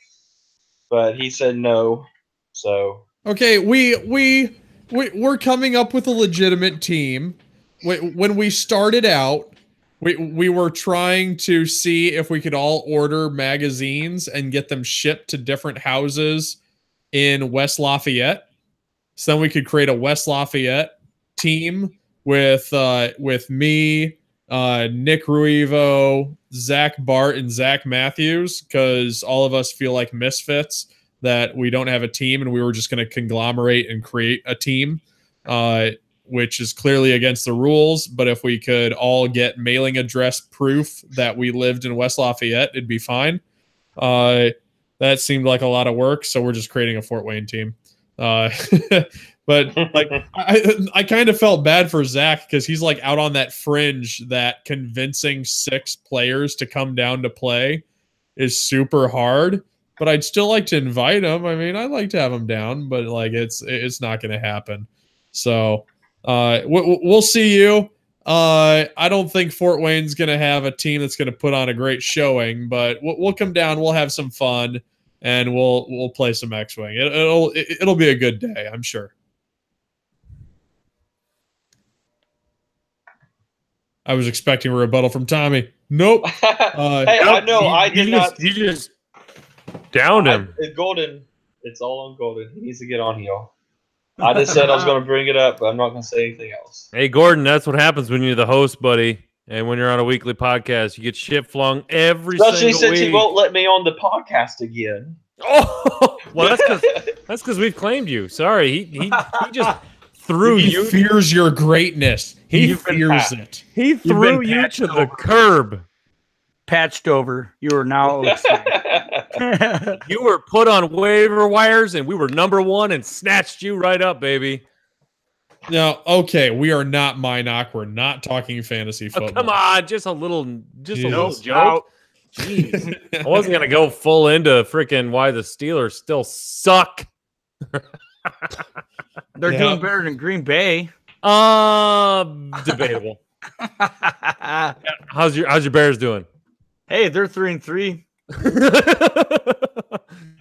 [SPEAKER 6] but he said no. So
[SPEAKER 2] okay, we're coming up with a legitimate team. When we started out, we were trying to see if we could all order magazines and get them shipped to different houses in West Lafayette. So then we could create a West Lafayette team with me, Nick Ruivo, Zach Bart, and Zach Matthews, because all of us feel like misfits that we don't have a team, and we were just going to conglomerate and create a team, which is clearly against the rules. But if we could all get mailing address proof that we lived in West Lafayette, it'd be fine. that seemed like a lot of work, so we're just creating a Fort Wayne team. But like, I kind of felt bad for Zach because he's like out on that fringe that convincing 6 players to come down to play is super hard. But I'd still like to invite him. I mean, I'd like to have him down, but like it's not going to happen. So we'll see you. I don't think Fort Wayne's going to have a team that's going to put on a great showing, but we'll come down. We'll have some fun, and we'll play some X-Wing. It'll be a good day, I'm sure. I was expecting a rebuttal from Tommy. Nope.
[SPEAKER 6] Hey, I know. I did not.
[SPEAKER 1] You just downed him.
[SPEAKER 6] Golden. It's all on Golden. He needs to get on here. I just said I was going to bring it up, but I'm not going to say anything else.
[SPEAKER 1] Hey, Gordon, that's what happens when you're the host, buddy. And when you're on a weekly podcast, you get shit flung every
[SPEAKER 6] Especially
[SPEAKER 1] single
[SPEAKER 6] since
[SPEAKER 1] week.
[SPEAKER 6] he won't let me on the podcast again.
[SPEAKER 1] Oh, well, that's because we've claimed you. Sorry, he just threw
[SPEAKER 2] He
[SPEAKER 1] you.
[SPEAKER 2] fears your greatness. He fears it.
[SPEAKER 1] He threw you to the curb.
[SPEAKER 3] Patched over. You are now OCX.
[SPEAKER 1] You were put on waiver wires, and we were #1 and snatched you right up, baby.
[SPEAKER 2] No, okay, we are not Minoc. We're not talking fantasy
[SPEAKER 1] Oh,
[SPEAKER 2] football.
[SPEAKER 1] come on, just a little
[SPEAKER 2] Jesus.
[SPEAKER 1] joke. Jeez, I wasn't gonna go full into freaking why the Steelers still suck.
[SPEAKER 3] They're doing better than Green Bay.
[SPEAKER 1] Debatable. How's your Bears doing?
[SPEAKER 3] Hey, they're 3-3.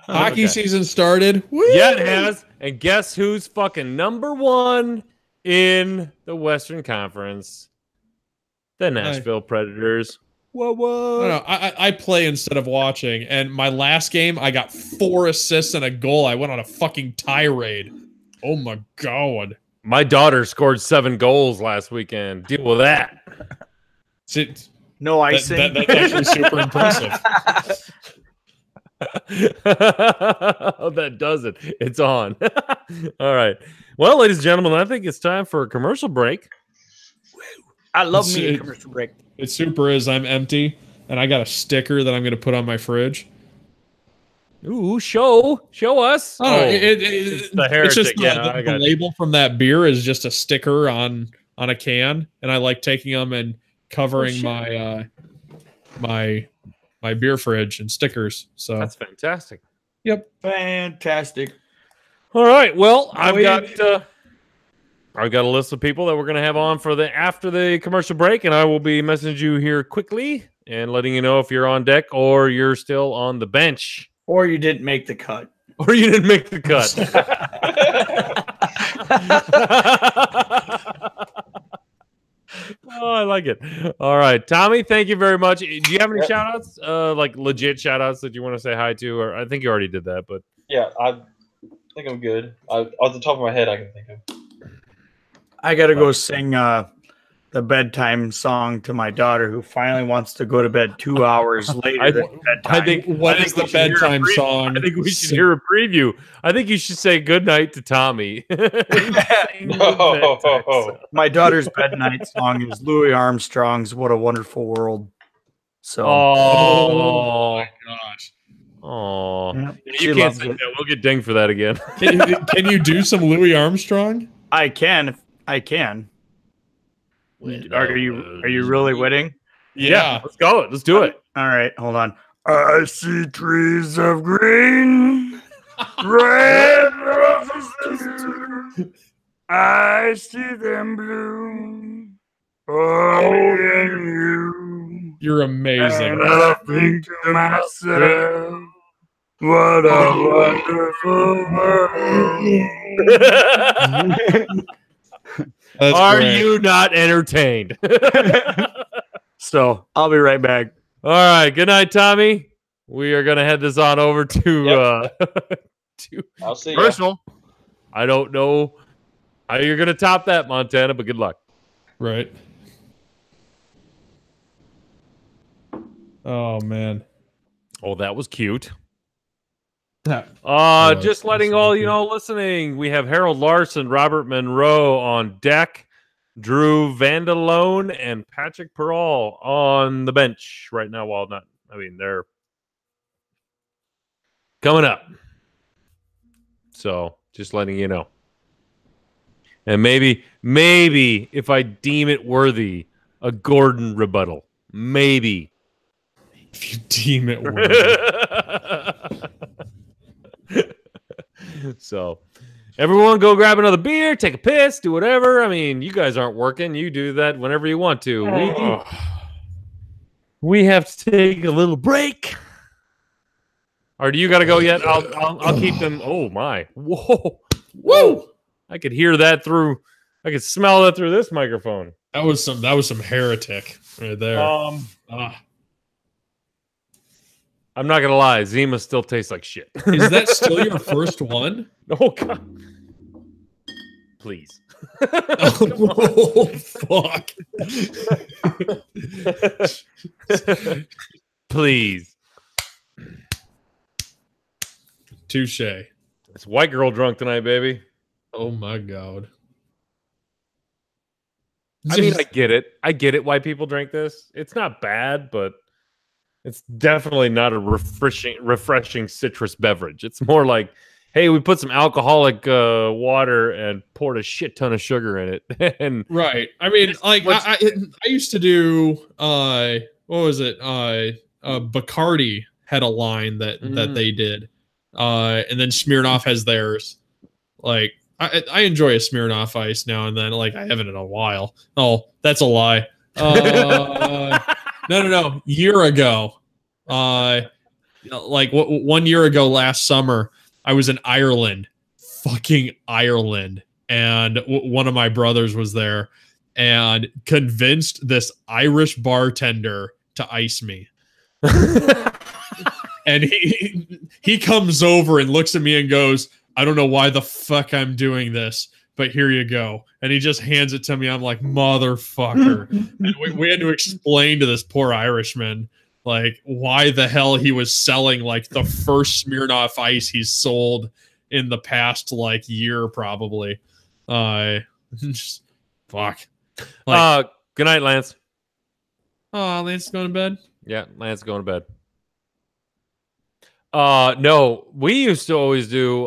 [SPEAKER 2] Hockey season started. Woo!
[SPEAKER 1] Yeah, it has. And guess who's fucking #1 in the Western Conference? The Nashville Predators. Whoa.
[SPEAKER 2] No, I play instead of watching. And my last game, I got 4 assists and a goal. I went on a fucking tirade. Oh my God.
[SPEAKER 1] My daughter scored 7 goals last weekend. Deal with that.
[SPEAKER 3] No icing.
[SPEAKER 2] That's actually super impressive.
[SPEAKER 1] Oh, that does it. It's on. All right. Well, ladies and gentlemen, I think it's time for a commercial break.
[SPEAKER 3] I love me a commercial break.
[SPEAKER 2] It super is. I'm empty, and I got a sticker that I'm going to put on my fridge.
[SPEAKER 1] Ooh, show us.
[SPEAKER 2] Oh,
[SPEAKER 1] it's the heretic.
[SPEAKER 2] It's just
[SPEAKER 1] The
[SPEAKER 2] the label from that beer is just a sticker on a can, and I like taking them and covering my beer fridge and stickers. So
[SPEAKER 1] that's fantastic.
[SPEAKER 2] Yep,
[SPEAKER 3] fantastic.
[SPEAKER 1] All right. Well, I've got a list of people that we're going to have on for after the commercial break, and I will be messaging you here quickly and letting you know if you're on deck or you're still on the bench.
[SPEAKER 3] Or you didn't make the cut.
[SPEAKER 1] Or you didn't make the cut. Oh, I like it. All right. Tommy, thank you very much. Do you have any shout outs? Like legit shout outs that you want to say hi to? Or I think you already did that, but
[SPEAKER 6] yeah, I think I'm good. Off the top of my head, I can think of.
[SPEAKER 3] I got to go sing the bedtime song to my daughter, who finally wants to go to bed 2 hours later than bedtime.
[SPEAKER 1] I think
[SPEAKER 2] the bedtime song?
[SPEAKER 1] I think we should hear a preview. I think you should say good night to Tommy.
[SPEAKER 3] My daughter's bednight song is Louis Armstrong's "What a Wonderful World." So,
[SPEAKER 1] oh
[SPEAKER 2] my gosh.
[SPEAKER 1] Oh,
[SPEAKER 3] yeah,
[SPEAKER 1] you can't say that. We'll get dinged for that again.
[SPEAKER 2] Can you do some Louis Armstrong?
[SPEAKER 3] I can. Are you really waiting?
[SPEAKER 1] Yeah, let's go. Let's do it.
[SPEAKER 3] All right, hold on. I see trees of green, red roses. I see them bloom for me and you.
[SPEAKER 2] You're amazing.
[SPEAKER 3] And I think to myself, what a wonderful world.
[SPEAKER 1] Are you not entertained?
[SPEAKER 3] So I'll be right back.
[SPEAKER 1] All right. Good night, Tommy. We are gonna head this on over to to
[SPEAKER 6] I'll see
[SPEAKER 1] commercial. I don't know how you're gonna top that, Montana, but good luck.
[SPEAKER 2] Right. Oh man.
[SPEAKER 1] Oh, that was cute.
[SPEAKER 2] Yeah.
[SPEAKER 1] Just letting all you know listening, we have Harold Larson, Robert Monroe on deck, Drew Vandalone, and Patrick Peral on the bench right now. They're coming up. So just letting you know. And maybe if I deem it worthy, a Gordon rebuttal. Maybe.
[SPEAKER 2] If you deem it worthy.
[SPEAKER 1] So everyone go grab another beer, take a piss, do whatever. I mean, you guys aren't working. You do that whenever you want to. We have to take a little break. Or do you got to go yet? I'll keep them. Oh my! Whoa! I could hear that through. I could smell that through this microphone.
[SPEAKER 2] That was some heretic right there.
[SPEAKER 1] I'm not gonna lie. Zima still tastes like shit.
[SPEAKER 2] Is that still your first one?
[SPEAKER 1] Oh God! Please.
[SPEAKER 2] Oh fuck!
[SPEAKER 1] Please.
[SPEAKER 2] Touche.
[SPEAKER 1] It's white girl drunk tonight, baby.
[SPEAKER 2] Oh my God.
[SPEAKER 1] I mean, I get it. I get it why people drink this. It's not bad, but it's definitely not a refreshing citrus beverage. It's more like, hey, we put some alcoholic water and poured a shit ton of sugar in it. And
[SPEAKER 2] right. I mean, like I used to do what was it? Bacardi had a line that they did. And then Smirnoff has theirs. Like I enjoy a Smirnoff Ice now and then. Like I haven't in a while. Oh, that's a lie. No. Year ago, like 1 year ago, last summer, I was in Ireland, fucking Ireland, and one of my brothers was there, and convinced this Irish bartender to ice me. And he comes over and looks at me and goes, I don't know why the fuck I'm doing this, but here you go. And he just hands it to me. I'm like, motherfucker. And we had to explain to this poor Irishman, like, why the hell he was selling, like, the first Smirnoff Ice he's sold in the past, like, year, probably. Just, fuck. Like,
[SPEAKER 1] good night, Lance.
[SPEAKER 2] Oh, Lance is going to bed?
[SPEAKER 1] Yeah, Lance is going to bed. No, we used to always do,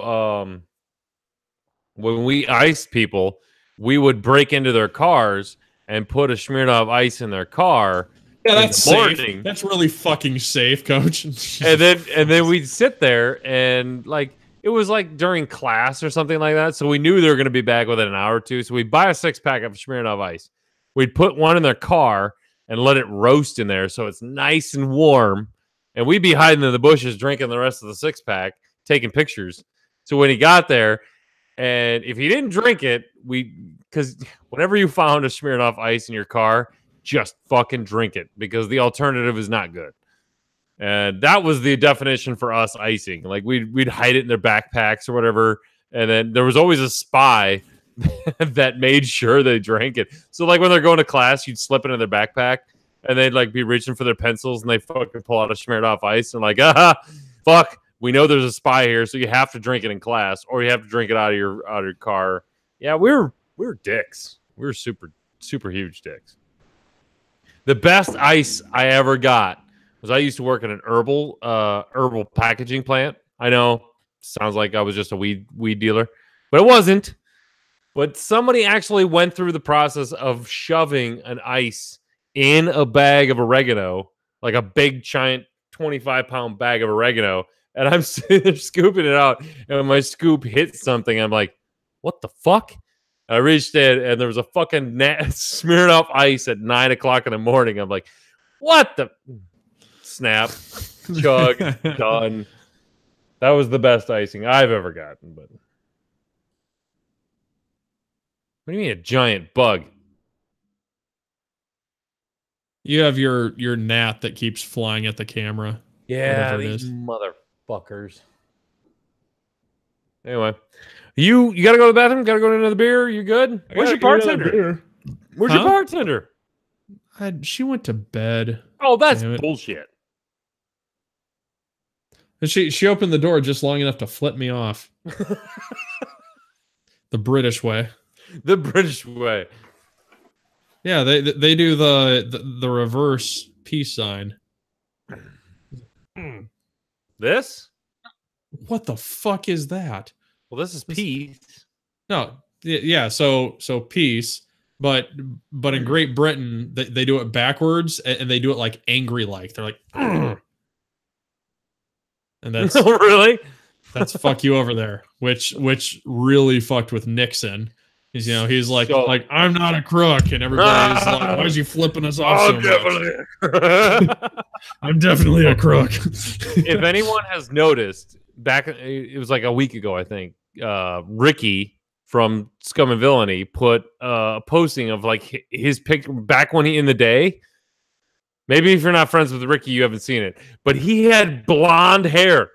[SPEAKER 1] when we iced people, we would break into their cars and put a Smirnoff Ice in their car.
[SPEAKER 2] Yeah, that's safe. That's really fucking safe, Coach.
[SPEAKER 1] and then we'd sit there and like it was like during class or something like that. So we knew they were going to be back within an hour or two. So we'd buy a 6-pack of Smirnoff Ice. We'd put one in their car and let it roast in there so it's nice and warm. And we'd be hiding in the bushes drinking the rest of the 6-pack, taking pictures. So when he got there, and if he didn't drink it, because whenever you found a Smirnoff Ice in your car, just fucking drink it because the alternative is not good. And that was the definition for us icing. Like we'd hide it in their backpacks or whatever. And then there was always a spy that made sure they drank it. So like when they're going to class, you'd slip it in their backpack and they'd like be reaching for their pencils and they fucking pull out a Smirnoff Ice and like, fuck, we know there's a spy here. So you have to drink it in class or you have to drink it out of your car. Yeah, we were dicks. We were super, super huge dicks. The best ice I ever got was I used to work at an herbal packaging plant. I know, sounds like I was just a weed dealer, but it wasn't. But somebody actually went through the process of shoving an ice in a bag of oregano, like a big, giant 25-pound bag of oregano, and I'm sitting there scooping it out, and when my scoop hit something, I'm like, what the fuck? I reached in, and there was a fucking Smirnoff Ice at 9 o'clock in the morning. I'm like, what the? Snap. Chug. Done. That was the best icing I've ever gotten. But what do you mean a giant bug?
[SPEAKER 2] You have your gnat that keeps flying at the camera.
[SPEAKER 1] Yeah, these motherfuckers. Anyway. You got to go to the bathroom? Got to go to another beer? You good? Where's your bartender? Where's your bartender?
[SPEAKER 2] She went to bed.
[SPEAKER 1] Oh, that's bullshit.
[SPEAKER 2] And she opened the door just long enough to flip me off. The British way.
[SPEAKER 1] The British way.
[SPEAKER 2] Yeah, they do the reverse peace sign.
[SPEAKER 1] This?
[SPEAKER 2] What the fuck is that?
[SPEAKER 1] Well, this is peace.
[SPEAKER 2] No, yeah. So peace, but in Great Britain they do it backwards and they do it like angry, like they're like, "Ugh." And that's
[SPEAKER 1] really
[SPEAKER 2] that's fuck you over there, which really fucked with Nixon. He's he's like I'm not a crook, and everybody's like, why is he flipping us off so much? I'm definitely a crook.
[SPEAKER 1] If anyone has noticed, back it was like a week ago, I think. Ricky from Scum and Villainy put a posting of like his pic back when he in the day. Maybe if you're not friends with Ricky, you haven't seen it, but he had blonde hair.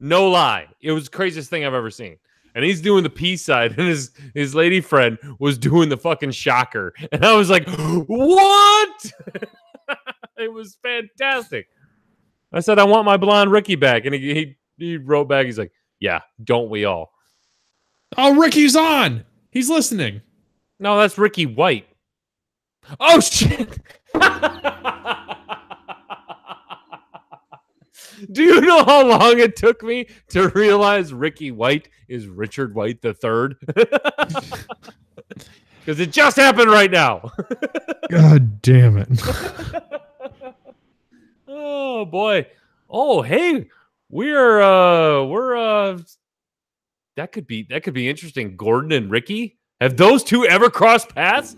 [SPEAKER 1] No lie, it was the craziest thing I've ever seen. And he's doing the peace side, and his lady friend was doing the fucking shocker, and I was like, what? It was fantastic. I said, I want my blonde Ricky back, and he wrote back. He's like, yeah, don't we all?
[SPEAKER 2] Oh, Ricky's on. He's listening.
[SPEAKER 1] No, that's Ricky White. Oh, shit. Do you know how long it took me to realize Ricky White is Richard White III? Because it just happened right now.
[SPEAKER 8] God damn it.
[SPEAKER 1] Oh, boy. Oh, hey. We're that could be interesting. Gordon and Ricky, have those two ever crossed paths?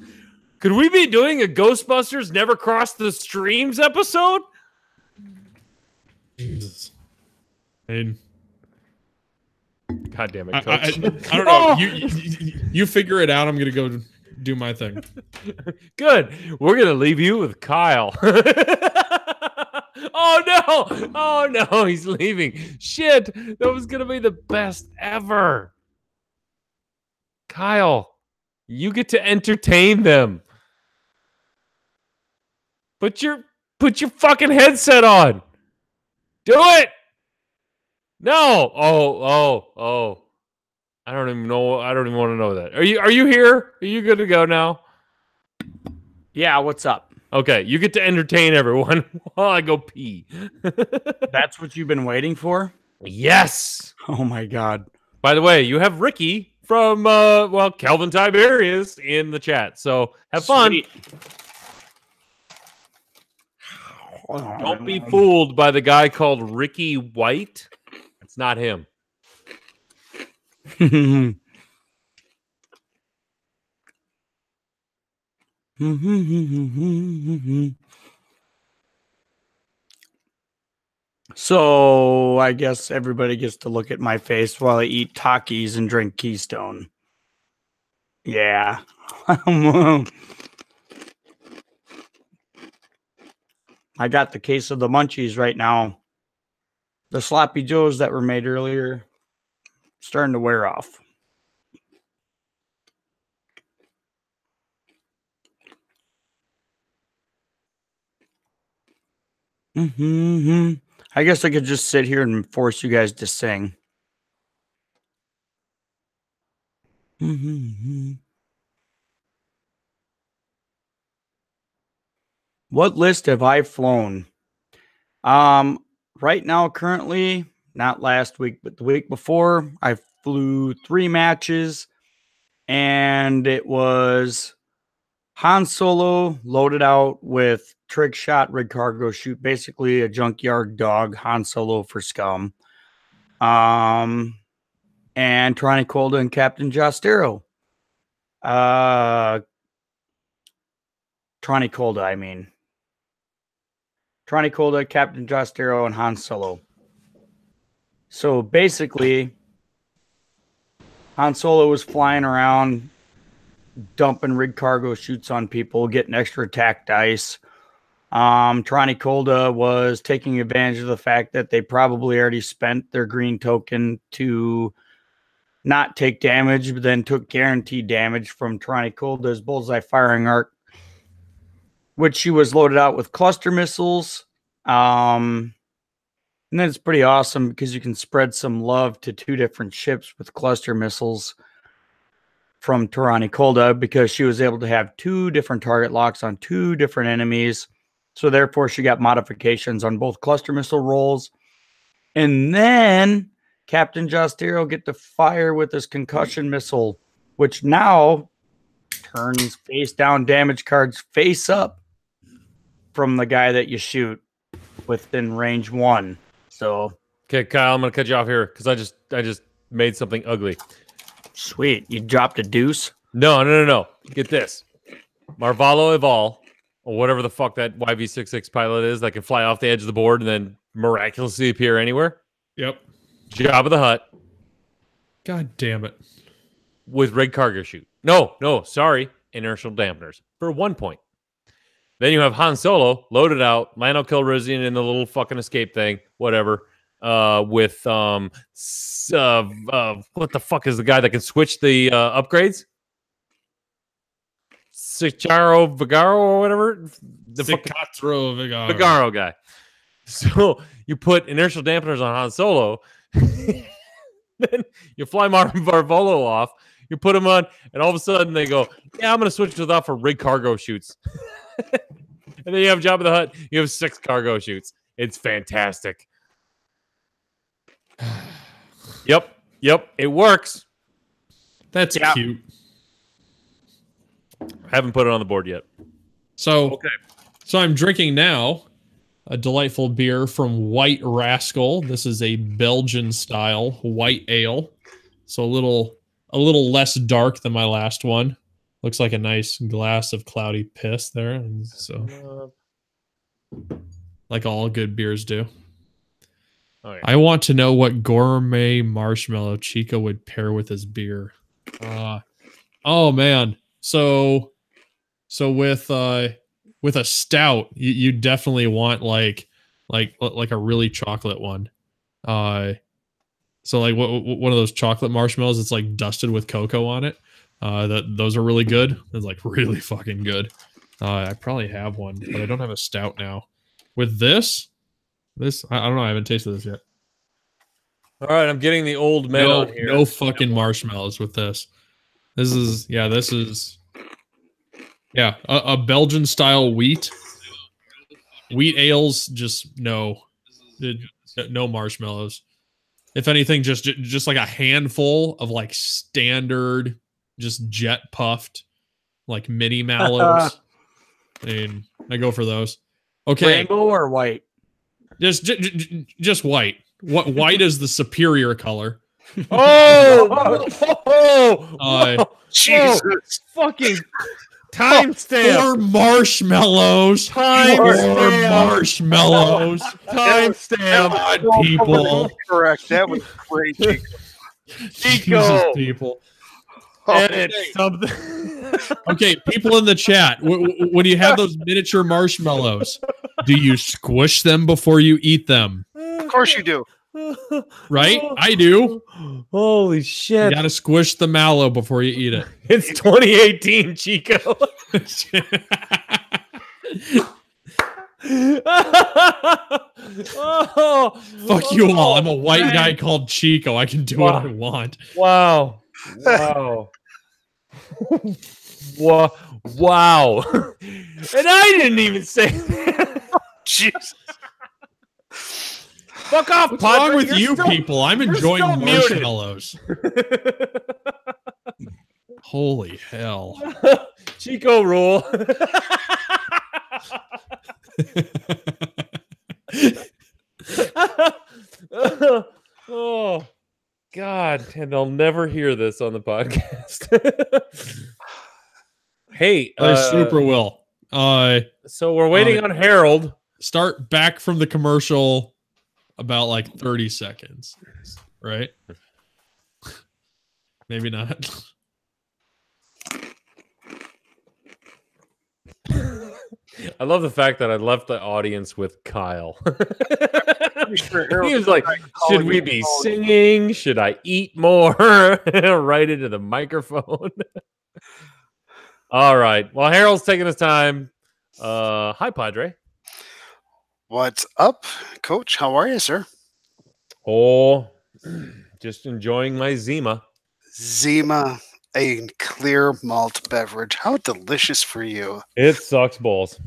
[SPEAKER 1] Could we be doing a Ghostbusters Never Crossed the Streams episode?
[SPEAKER 2] Jesus. I mean,
[SPEAKER 1] God damn it, Coach.
[SPEAKER 2] I don't know. You figure it out. I'm gonna go do my thing.
[SPEAKER 1] Good. We're gonna leave you with Kyle. Oh no, he's leaving. Shit, that was gonna be the best ever. Kyle, you get to entertain them. Put your fucking headset on. Do it. No. Oh. I don't even know. I don't even want to know that. Are you here? Are you good to go now?
[SPEAKER 3] Yeah, what's up?
[SPEAKER 1] Okay, you get to entertain everyone while I go pee.
[SPEAKER 3] That's what you've been waiting for?
[SPEAKER 1] Yes.
[SPEAKER 3] Oh my god.
[SPEAKER 1] By the way, you have Ricky from Calvin Tiberius in the chat. So have fun.
[SPEAKER 3] Sweet.
[SPEAKER 1] Don't be fooled by the guy called Ricky White. It's not him.
[SPEAKER 3] So I guess everybody gets to look at my face while I eat Takis and drink Keystone. Yeah. I got the case of the munchies right now. The sloppy joes that were made earlier starting to wear off. I guess I could just sit here and force you guys to sing. What list have I flown? Right now, currently, not last week, but the week before, I flew 3 matches, and it was Han Solo loaded out with trick shot, rig cargo shoot, basically a junkyard dog, Han Solo for Scum. And Trani Colda and Captain Jostero. Trani Colda, I mean. Trani Colda, Captain Jostero, and Han Solo. So basically, Han Solo was flying around, dumping rig cargo shoots on people, getting extra attack dice. Trani Colda was taking advantage of the fact that they probably already spent their green token to not take damage, but then took guaranteed damage from Trani Colda's bullseye firing arc, which she was loaded out with cluster missiles. And then it's pretty awesome because you can spread some love to 2 different ships with cluster missiles from Trani Colda because she was able to have 2 different target locks on 2 different enemies. So therefore, she got modifications on both cluster missile rolls. And then Captain Justiro get to fire with his concussion missile, which now turns face down damage cards face up from the guy that you shoot within range 1. So
[SPEAKER 1] okay, Kyle, I'm gonna cut you off here because I just made something ugly.
[SPEAKER 3] Sweet. You dropped a deuce?
[SPEAKER 1] No. Get this. Marvalo Evol, or whatever the fuck that YV-66 pilot is that can fly off the edge of the board and then miraculously appear anywhere.
[SPEAKER 2] Yep.
[SPEAKER 1] Jabba the Hutt.
[SPEAKER 2] God damn it.
[SPEAKER 1] With rig cargo chute. No, sorry. Inertial dampeners for 1 point. Then you have Han Solo loaded out, Lando Calrissian in the little fucking escape thing, whatever. With what the fuck is the guy that can switch the upgrades? Cicaro Vigaro or whatever. The
[SPEAKER 2] Cicatro
[SPEAKER 1] Vigaro guy. So you put inertial dampeners on Han Solo, then you fly Marvolo off, you put him on, and all of a sudden they go, yeah, I'm going to switch this off for rig cargo chutes. And then you have Jabba the Hutt, you have 6 cargo chutes. It's fantastic. Yep, it works.
[SPEAKER 2] That's cute.
[SPEAKER 1] I haven't put it on the board yet.
[SPEAKER 2] So I'm drinking now a delightful beer from White Rascal. This is a Belgian style white ale. So a little less dark than my last one. Looks like a nice glass of cloudy piss there. And so like all good beers do.
[SPEAKER 1] Oh, yeah.
[SPEAKER 2] I want to know what gourmet marshmallow Chico would pair with his beer. Oh man. So with a stout, you definitely want like a really chocolate one. So like one of those chocolate marshmallows that's like dusted with cocoa on it. Those are really good. It's like really fucking good. I probably have one, but I don't have a stout now. With this I don't know. I haven't tasted this yet.
[SPEAKER 1] All right, I'm getting the old man on here.
[SPEAKER 2] No fucking marshmallows with this. This is a Belgian style wheat ales. Just no marshmallows. If anything, just like a handful of like standard, just jet puffed, like mini mallows. I mean, I go for those. Okay,
[SPEAKER 3] rainbow or white?
[SPEAKER 2] Just white. What white is the superior color?
[SPEAKER 1] Jesus! Fucking timestamp.
[SPEAKER 2] 4 marshmallows. Marshmallows.
[SPEAKER 1] Timestamp.
[SPEAKER 2] People.
[SPEAKER 9] Correct. That was great, Chico.
[SPEAKER 2] Jesus, people.
[SPEAKER 1] Edit something.
[SPEAKER 2] Okay, people in the chat, when you have those miniature marshmallows, do you squish them before you eat them?
[SPEAKER 9] Of course you do.
[SPEAKER 2] Right? I do.
[SPEAKER 1] Holy shit.
[SPEAKER 2] You gotta squish the mallow before you eat it.
[SPEAKER 1] It's 2018, Chico.
[SPEAKER 2] Fuck you all. I'm a white guy called Chico. I can do what I want.
[SPEAKER 1] Wow. Wow. And I didn't even say that.
[SPEAKER 9] Jesus.
[SPEAKER 1] Fuck off,
[SPEAKER 2] What's
[SPEAKER 1] Padre.
[SPEAKER 2] wrong with you people? I'm enjoying
[SPEAKER 1] still muted.
[SPEAKER 2] marshmallows. Holy hell.
[SPEAKER 1] Chico rule. Oh, God. And they'll never hear this on the podcast. Hey.
[SPEAKER 2] I super will.
[SPEAKER 1] So we're waiting on Harold.
[SPEAKER 2] Start back from the commercial about like 30 seconds. Right? Maybe not.
[SPEAKER 1] I love the fact that I left the audience with Kyle. He was like, should we be singing? Should I eat more? Right into the microphone. All right. Well, Harold's taking his time. Hi, Padre.
[SPEAKER 9] What's up, Coach? How are you, sir?
[SPEAKER 1] Oh, just enjoying my Zima.
[SPEAKER 9] Zima, a clear malt beverage. How delicious for you.
[SPEAKER 1] It sucks balls.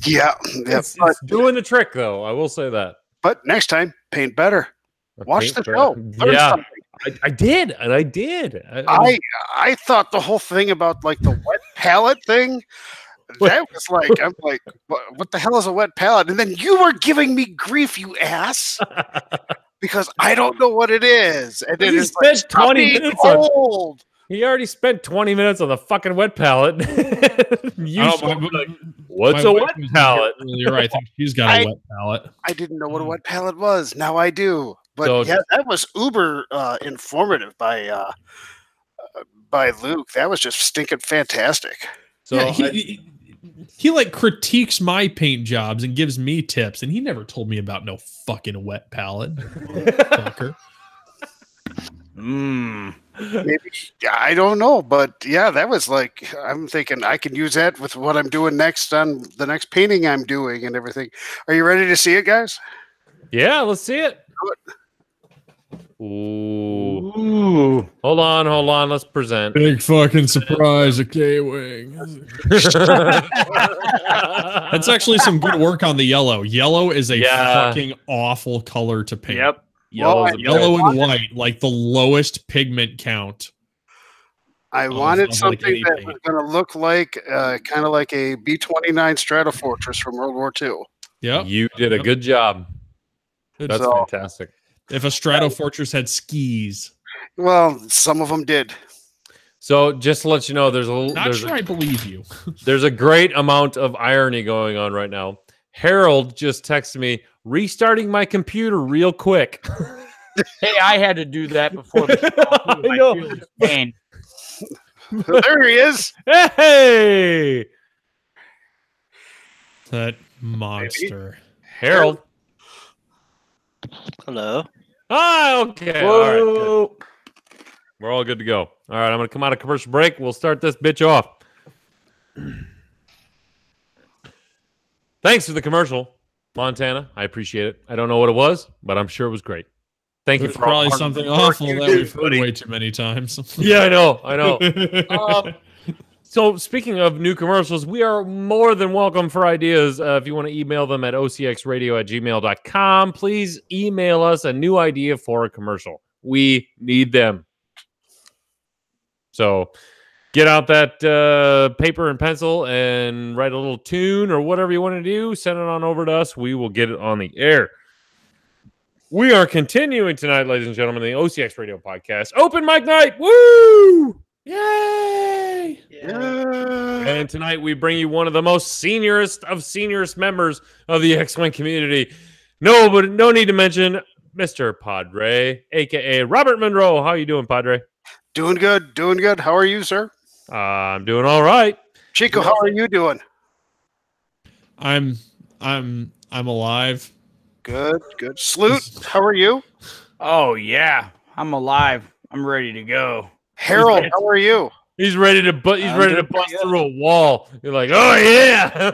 [SPEAKER 9] Yeah.
[SPEAKER 1] It's doing the trick, though. I will say that.
[SPEAKER 9] But next time, paint better. Watch the show. Learn
[SPEAKER 1] Yeah,
[SPEAKER 9] something.
[SPEAKER 1] I did, and I did.
[SPEAKER 9] I thought the whole thing about like the wet palette thing, that was like, I'm like, what the hell is a wet palette? And then you were giving me grief, you ass, because I don't know what it is. And then it's like,
[SPEAKER 1] spent 20 minutes
[SPEAKER 9] old.
[SPEAKER 1] He already spent 20 minutes on the fucking wet palette. What's a wet palette?
[SPEAKER 2] You're right. I think she's got a wet palette.
[SPEAKER 9] I didn't know what a wet palette was. Now I do. But yeah, that was uber informative by Luke. That was just stinking fantastic.
[SPEAKER 2] So yeah, he like critiques my paint jobs and gives me tips, and he never told me about no fucking wet palette. Fucker.
[SPEAKER 9] Maybe, I don't know, but yeah, that was like, I'm thinking I can use that with what I'm doing next on the next painting I'm doing and everything. Are you ready to see it, guys?
[SPEAKER 1] Yeah, let's see it. Ooh. Hold on. Let's present.
[SPEAKER 2] Big fucking surprise, a K-Wing. That's actually some good work on the yellow. Yellow is a fucking awful color to paint.
[SPEAKER 1] Yep.
[SPEAKER 2] Yellow and white, like the lowest pigment count.
[SPEAKER 9] I wanted something that was going to look like kind of like a B-29 Stratofortress from World War II.
[SPEAKER 2] Yeah,
[SPEAKER 1] you did a good job. That's fantastic.
[SPEAKER 2] If a Stratofortress had skis,
[SPEAKER 9] well, some of them did.
[SPEAKER 1] So just to let you know,
[SPEAKER 2] I believe you.
[SPEAKER 1] There's a great amount of irony going on right now. Harold just texted me, restarting my computer real quick.
[SPEAKER 3] Hey, I had to do that before the show.
[SPEAKER 9] I know. There he is.
[SPEAKER 1] Hey,
[SPEAKER 2] that monster.
[SPEAKER 1] Harold.
[SPEAKER 10] Hello.
[SPEAKER 1] Ah, okay.
[SPEAKER 3] Whoa.
[SPEAKER 1] All right. Good. We're all good to go. All right, I'm going to come out of commercial break. We'll start this bitch off. Thanks for the commercial, Montana. I appreciate it. I don't know what it was, but I'm sure it was great. Thank you for
[SPEAKER 2] probably something awful that we've heard way too many times.
[SPEAKER 1] Yeah, I know. So speaking of new commercials, we are more than welcome for ideas. If you want to email them at ocxradio@gmail.com, please email us a new idea for a commercial. We need them. So get out that paper and pencil and write a little tune or whatever you want to do. Send it on over to us. We will get it on the air. We are continuing tonight, ladies and gentlemen, the OCX Radio Podcast. Open mic night. Woo! Yay!
[SPEAKER 9] Yeah.
[SPEAKER 1] And tonight we bring you one of the most seniorest members of the X-Wing community. No need to mention Mr. Padre, a.k.a. Robert Monroe. How you doing, Padre?
[SPEAKER 9] Doing good. How are you, sir?
[SPEAKER 1] I'm doing all right.
[SPEAKER 9] Chico, how are you doing?
[SPEAKER 2] I'm alive.
[SPEAKER 9] Good. Sloot, how are you?
[SPEAKER 3] Oh, yeah. I'm alive. I'm ready to go.
[SPEAKER 9] Harold, how are you?
[SPEAKER 1] He's ready to bust through a wall. You're like, oh yeah.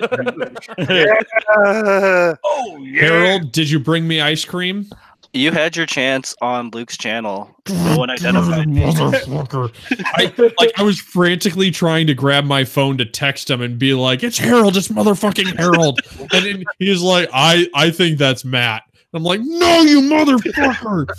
[SPEAKER 9] Oh yeah.
[SPEAKER 2] Harold, did you bring me ice cream?
[SPEAKER 10] You had your chance on Luke's channel. No one identified me.
[SPEAKER 2] Motherfucker. I was frantically trying to grab my phone to text him and be like, it's Harold, it's motherfucking Harold. And then he's like, I think that's Matt. I'm like, no, you motherfucker.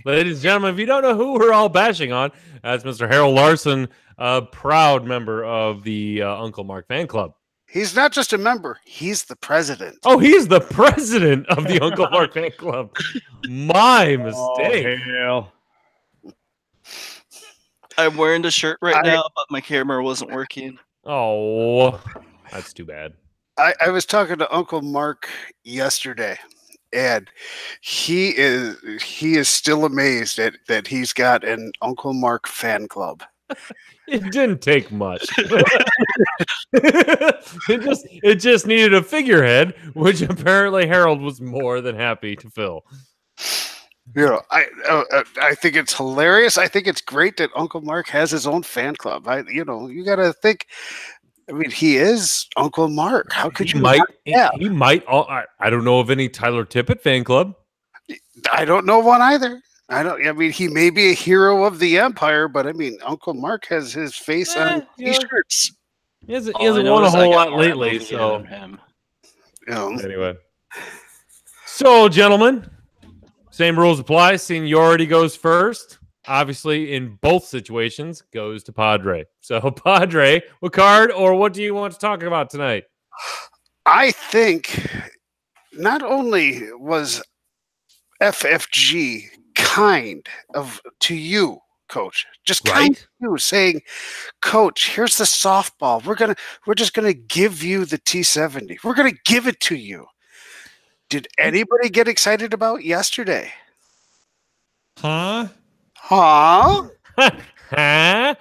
[SPEAKER 1] Ladies and gentlemen, if you don't know who we're all bashing on, that's Mr. Harold Larson, a proud member of the Uncle Mark fan club.
[SPEAKER 9] He's not just a member, he's the president.
[SPEAKER 1] Oh, he's the president of the Uncle Mark fan club. My mistake.
[SPEAKER 3] Oh,
[SPEAKER 10] I'm wearing the shirt right now, but my camera wasn't working.
[SPEAKER 1] Oh, that's too bad.
[SPEAKER 9] I was talking to Uncle Mark yesterday, and he is still amazed that he's got an Uncle Mark fan club.
[SPEAKER 1] It didn't take much. it just needed a figurehead, which apparently Harold was more than happy to fill.
[SPEAKER 9] You know, I think it's hilarious. I think it's great that Uncle Mark has his own fan club. You got to think. I mean, he is Uncle Mark. How could you?
[SPEAKER 1] He might. I don't know of any Tyler Tippett fan club.
[SPEAKER 9] I don't know one either. I mean, he may be a hero of the Empire, but I mean, Uncle Mark has his face on T-shirts.
[SPEAKER 1] He hasn't
[SPEAKER 10] All I know
[SPEAKER 1] won a
[SPEAKER 10] is I
[SPEAKER 1] whole
[SPEAKER 10] got
[SPEAKER 1] lot
[SPEAKER 10] more
[SPEAKER 1] lately.
[SPEAKER 10] movie
[SPEAKER 1] So
[SPEAKER 10] than him.
[SPEAKER 1] anyway, so gentlemen, same rules apply. Seniority goes first. Obviously, in both situations, goes to Padre. So, Padre, what card or what do you want to talk about tonight?
[SPEAKER 9] I think not only was FFG kind to you, Coach, just kind to you, saying, "Coach, here's the softball. We're just gonna give you the T70. We're gonna give it to you." Did anybody get excited about yesterday?
[SPEAKER 2] Huh?
[SPEAKER 9] Huh?
[SPEAKER 1] Huh?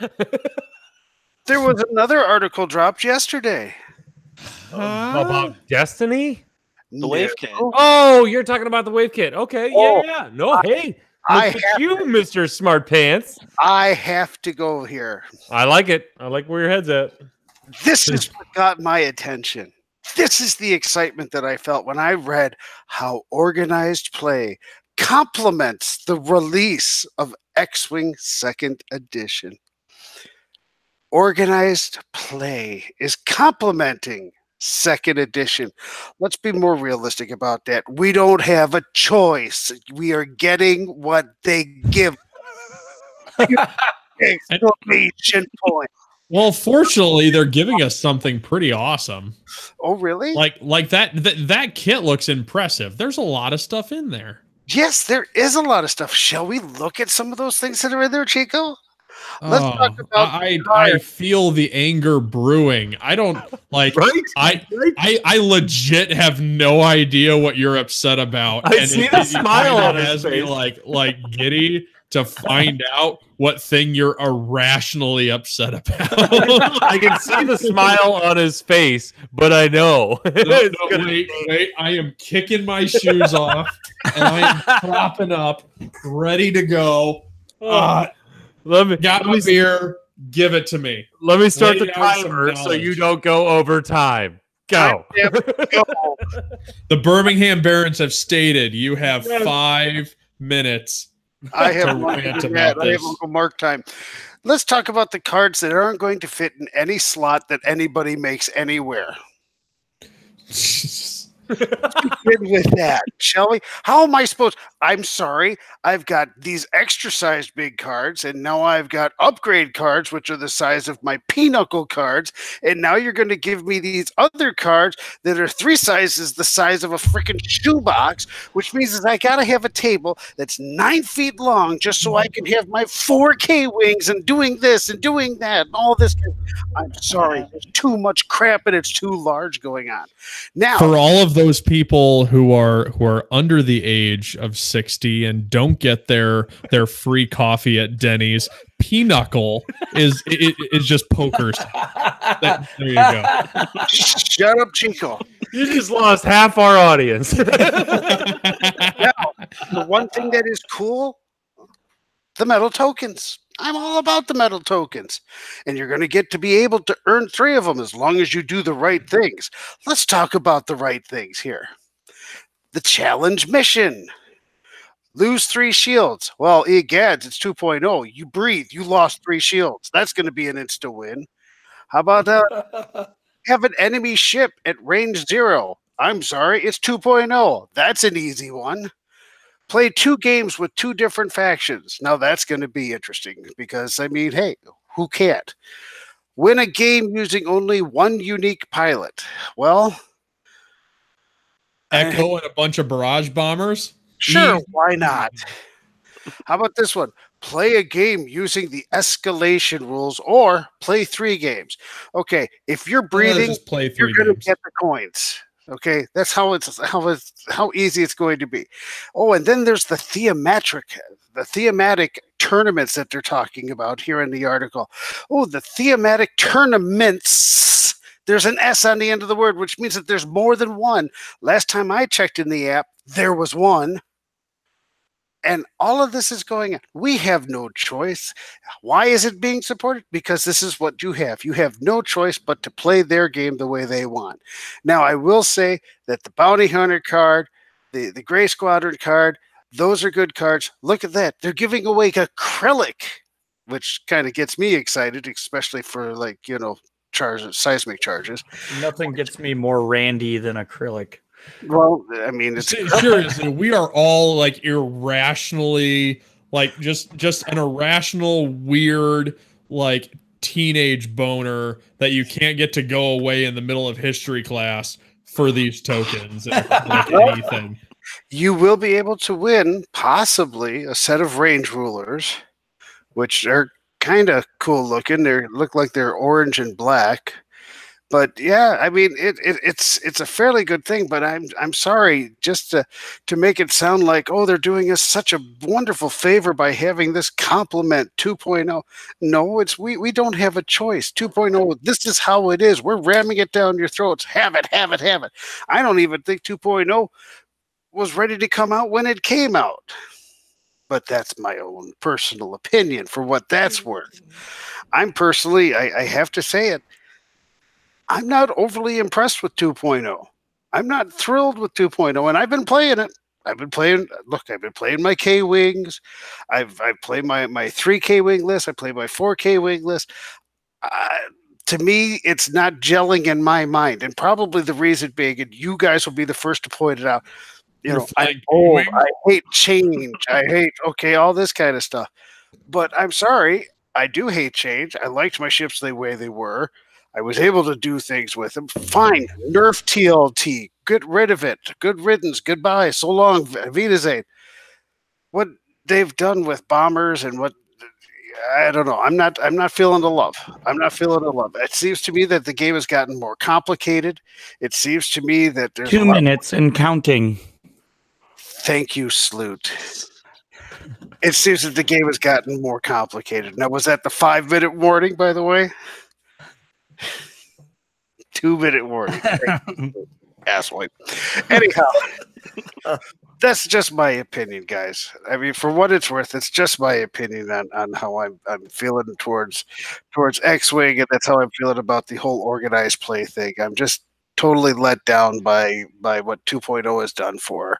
[SPEAKER 9] There was another article dropped yesterday.
[SPEAKER 1] About Destiny?
[SPEAKER 10] The Wave Kit.
[SPEAKER 1] Oh, you're talking about the Wave Kit. Okay, yeah. No, hey, look at you, Mr. Smart Pants.
[SPEAKER 9] I have to go here.
[SPEAKER 1] I like it. I like where your head's at.
[SPEAKER 9] This is what got my attention. This is the excitement that I felt when I read how organized play complements the release of X-Wing 2nd Edition. Organized play is complementing 2nd Edition. Let's be more realistic about that. We don't have a choice. We are getting what they give. Exclamation point.
[SPEAKER 2] Well, fortunately, they're giving us something pretty awesome.
[SPEAKER 9] Oh, really?
[SPEAKER 2] Like that kit looks impressive. There's a lot of stuff in there.
[SPEAKER 9] Yes, there is a lot of stuff. Shall we look at some of those things that are in there, Chico? Let's talk about.
[SPEAKER 2] I feel the anger brewing. I don't like. I legit have no idea what you're upset about.
[SPEAKER 1] I see the smile on his face.
[SPEAKER 2] Me like giddy to find out what thing you're irrationally upset about.
[SPEAKER 1] I can see the smile on his face, but I know.
[SPEAKER 2] Wait. I am kicking my shoes off and I am propping up, ready to go. Got my beer. Give it to me.
[SPEAKER 1] Let me start the timer so you don't go over time. Go.
[SPEAKER 2] The Birmingham Barons have stated you have 5 minutes.
[SPEAKER 9] I have Uncle Mark time. Let's talk about the cards that aren't going to fit in any slot that anybody makes anywhere. Good with that, shall we? How am I supposed? I'm sorry. I've got these extra sized big cards, and now I've got upgrade cards, which are the size of my pinochle cards. And now you're going to give me these other cards that are 3 sizes the size of a freaking shoebox, which means that I got to have a table that's 9 feet long just so I can have my 4K wings and doing this and doing that and all this. I'm sorry. There's too much crap and it's too large going on. Now,
[SPEAKER 2] for all of those people who are under the age of 60 and don't get their free coffee at Denny's, pinochle is just pokers. There you go.
[SPEAKER 9] Shut up, Chico.
[SPEAKER 1] You just lost half our audience.
[SPEAKER 9] Now, the one thing that is cool, the metal tokens. I'm all about the metal tokens. And you're going to get to be able to earn 3 of them as long as you do the right things. Let's talk about the right things here. The challenge mission. Lose 3 shields. Well, egads, it's 2.0. You breathe. You lost 3 shields. That's going to be an insta win. How about have an enemy ship at range 0? I'm sorry, it's 2.0. That's an easy one. Play 2 games with 2 different factions. Now that's going to be interesting because, I mean, hey, who can't? Win a game using only 1 unique pilot. Well,
[SPEAKER 2] Echo and a bunch of barrage bombers?
[SPEAKER 9] Sure, why not? How about this one? Play a game using the escalation rules or play 3 games. Okay, if you're breathing,
[SPEAKER 2] just play 3
[SPEAKER 9] you're going to
[SPEAKER 2] games.
[SPEAKER 9] get the coins. Okay, that's how easy it's going to be. Oh, and then there's the thematic tournaments that they're talking about here in the article. Oh, the thematic tournaments. There's an S on the end of the word, which means that there's more than one. Last time I checked in the app, there was one. And all of this is going on. We have no choice. Why is it being supported? Because this is what you have. You have no choice but to play their game the way they want. Now, I will say that the Bounty Hunter card, the Gray Squadron card, those are good cards. Look at that. They're giving away acrylic, which kind of gets me excited, especially for seismic charges.
[SPEAKER 3] Nothing gets me more randy than acrylic.
[SPEAKER 9] Well, I mean, it's
[SPEAKER 2] Seriously, we are all like irrationally, like just an irrational, weird, like teenage boner that you can't get to go away in the middle of history class for these tokens. Like anything.
[SPEAKER 9] You will be able to win possibly a set of range rulers, which are kind of cool looking. They look like they're orange and black. But yeah, I mean it's a fairly good thing. But I'm sorry, just to make it sound like, oh, they're doing us such a wonderful favor by having this complement 2.0. No, it's we don't have a choice. 2.0, this is how it is. We're ramming it down your throats. Have it, have it, have it. I don't even think 2.0 was ready to come out when it came out. But that's my own personal opinion for what that's worth. I'm personally, I have to say it, I'm not overly impressed with 2.0. I'm not thrilled with 2.0, and I've been playing it. I've been playing my K-Wings. I've played my 3K wing list. I played my 4K wing list. To me, it's not gelling in my mind, and probably the reason being, and you guys will be the first to point it out, I hate change. I hate, all this kind of stuff. But I'm sorry, I do hate change. I liked my ships the way they were. I was able to do things with them. Fine. Nerf TLT. Get rid of it. Good riddance. Goodbye. So long. Wiedersehen. What they've done with bombers and what, I don't know. I'm not feeling the love. I'm not feeling the love. It seems to me that the game has gotten more complicated. It seems to me that there's
[SPEAKER 3] 2 minutes and counting.
[SPEAKER 9] Thank you, Sloot. It seems that the game has gotten more complicated. Now, was that the 5-minute warning, by the way? 2-minute warning. Asswipe. Anyhow, that's just my opinion, guys. I mean, for what it's worth, it's just my opinion on how I'm feeling towards X-Wing, and that's how I'm feeling about the whole organized play thing. I'm just totally let down by what 2.0 has done for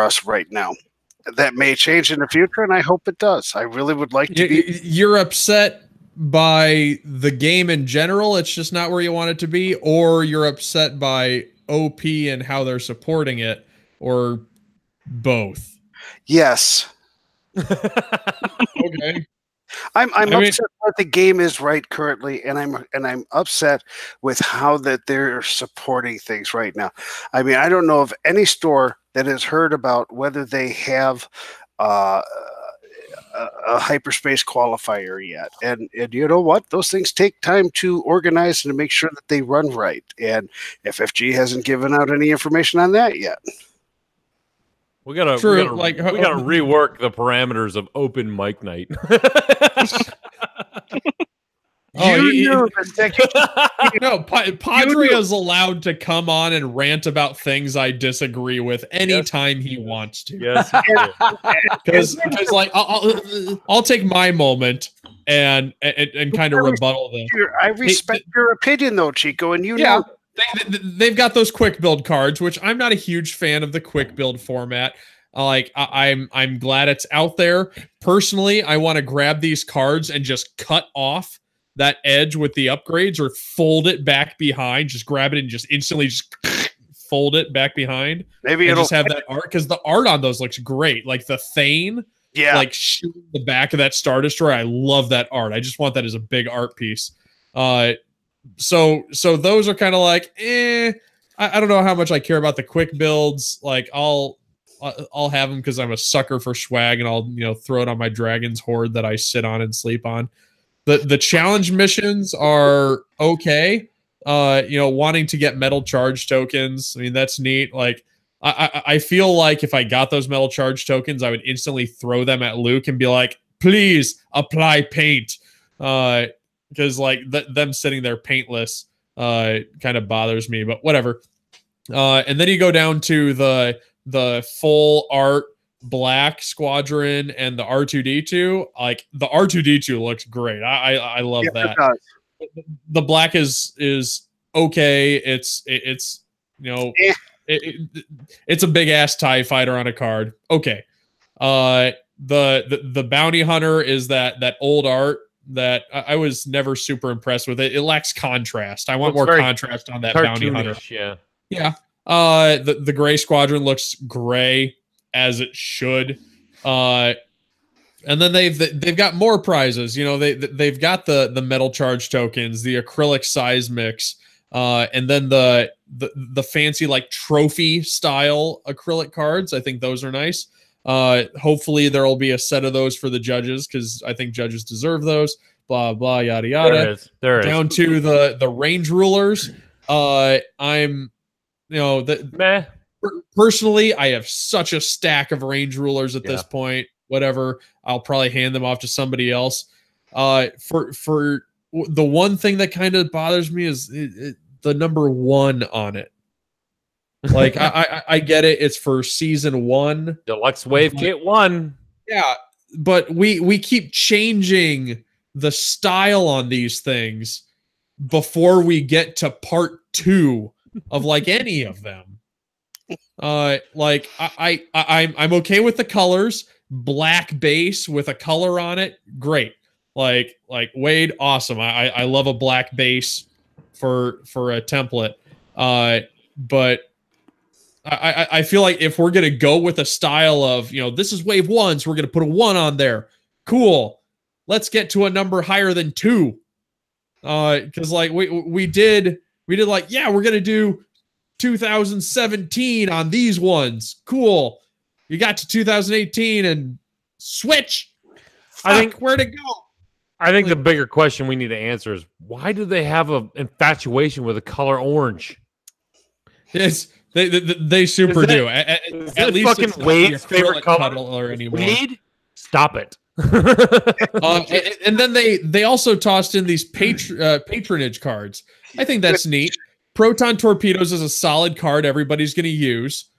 [SPEAKER 9] us right now. That may change in the future, and I hope it does. I really would like to be.
[SPEAKER 2] You're upset by the game in general, it's just not where you want it to be, or you're upset by OP and how they're supporting it, or both?
[SPEAKER 9] Yes.
[SPEAKER 2] Okay.
[SPEAKER 9] I'm upset that the game is right currently, and I'm upset with how that they're supporting things right now. I mean, I don't know of any store that has heard about whether they have a hyperspace qualifier yet. And you know what? Those things take time to organize and to make sure that they run right. And FFG hasn't given out any information on that yet.
[SPEAKER 1] We gotta rework the parameters of open mic night.
[SPEAKER 2] No, Padre is allowed to come on and rant about things I disagree with anytime he wants to.
[SPEAKER 1] Yes,
[SPEAKER 2] because like I'll take my moment and kind of rebuttal them.
[SPEAKER 9] I respect your opinion, though, Chico, and know.
[SPEAKER 2] They've got those quick build cards, which I'm not a huge fan of the quick build format. I'm glad it's out there. Personally, I want to grab these cards and just cut off that edge with the upgrades, or fold it back behind. Just grab it and just instantly just fold it back behind.
[SPEAKER 9] Maybe it'll
[SPEAKER 2] just have that art, because the art on those looks great. Like the Thane, like shooting the back of that Star Destroyer. I love that art. I just want that as a big art piece. So those are kind of like, I don't know how much I care about the quick builds. Like I'll have them because I'm a sucker for swag, and I'll throw it on my Dragon's Horde that I sit on and sleep on. The challenge missions are okay. Wanting to get metal charge tokens, I mean, that's neat. Like I feel like if I got those metal charge tokens, I would instantly throw them at Luke and be like, please apply paint. Because like them sitting there paintless kind of bothers me, but whatever. And then you go down to the full art black squadron and the R2D2. Like the R2D2 looks great. I love that. The black is okay. It's it's a big ass TIE fighter on a card. Okay. The bounty hunter is that old art that I was never super impressed with it. It lacks contrast. I want more contrast on that bounty hunter.
[SPEAKER 1] Yeah.
[SPEAKER 2] Yeah. The Gray Squadron looks gray as it should. And then they've got more prizes. You know, they've got the metal charge tokens, the acrylic seismics, and then the fancy like trophy style acrylic cards. I think those are nice. Hopefully there will be a set of those for the judges because I think judges deserve those. Blah blah yada yada.
[SPEAKER 1] There is.
[SPEAKER 2] Down to the range rulers. Personally, I have such a stack of range rulers at this point. Whatever, I'll probably hand them off to somebody else. For the one thing that kind of bothers me is the number 1 on it. Like I get it, it's for season 1,
[SPEAKER 1] Deluxe Wave Kit 1.
[SPEAKER 2] Yeah, but we keep changing the style on these things before we get to part 2 of like any of them. Like I'm okay with the colors. Black base with a color on it, great. Like Wade, awesome. I love a black base for a template. But I feel like if we're gonna go with a style of, this is wave 1, so we're gonna put a 1 on there. Cool. Let's get to a number higher than 2. Because like we did like, yeah, we're gonna do 2017 on these ones. Cool. You got to 2018 and switch.
[SPEAKER 1] I think
[SPEAKER 2] where to go.
[SPEAKER 1] I think the bigger question we need to answer is why do they have an infatuation with the color orange?
[SPEAKER 2] Yes, they super do. At least
[SPEAKER 1] fucking
[SPEAKER 2] it's not
[SPEAKER 1] Wade's
[SPEAKER 2] the
[SPEAKER 1] favorite
[SPEAKER 2] color anymore.
[SPEAKER 1] Wade, stop it.
[SPEAKER 2] And then they also tossed in these patronage cards. I think that's neat. Proton Torpedoes is a solid card everybody's going to use.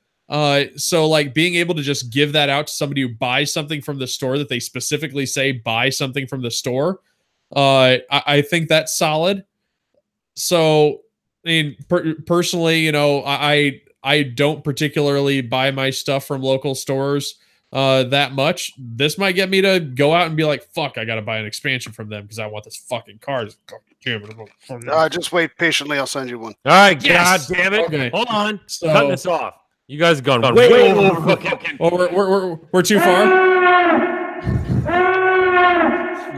[SPEAKER 2] So like being able to just give that out to somebody who buys something from the store that they specifically say buy something from the store. I think that's solid. So, I mean, personally, I don't particularly buy my stuff from local stores that much. This might get me to go out and be like, fuck, I got to buy an expansion from them because I want this fucking card.
[SPEAKER 9] Just wait patiently. I'll send you one.
[SPEAKER 1] All right,
[SPEAKER 2] Yes!
[SPEAKER 1] God damn it.
[SPEAKER 2] Okay.
[SPEAKER 1] Hold on.
[SPEAKER 2] So-
[SPEAKER 1] Cutting this off. You guys have gone way over.
[SPEAKER 2] Oh, we're too far?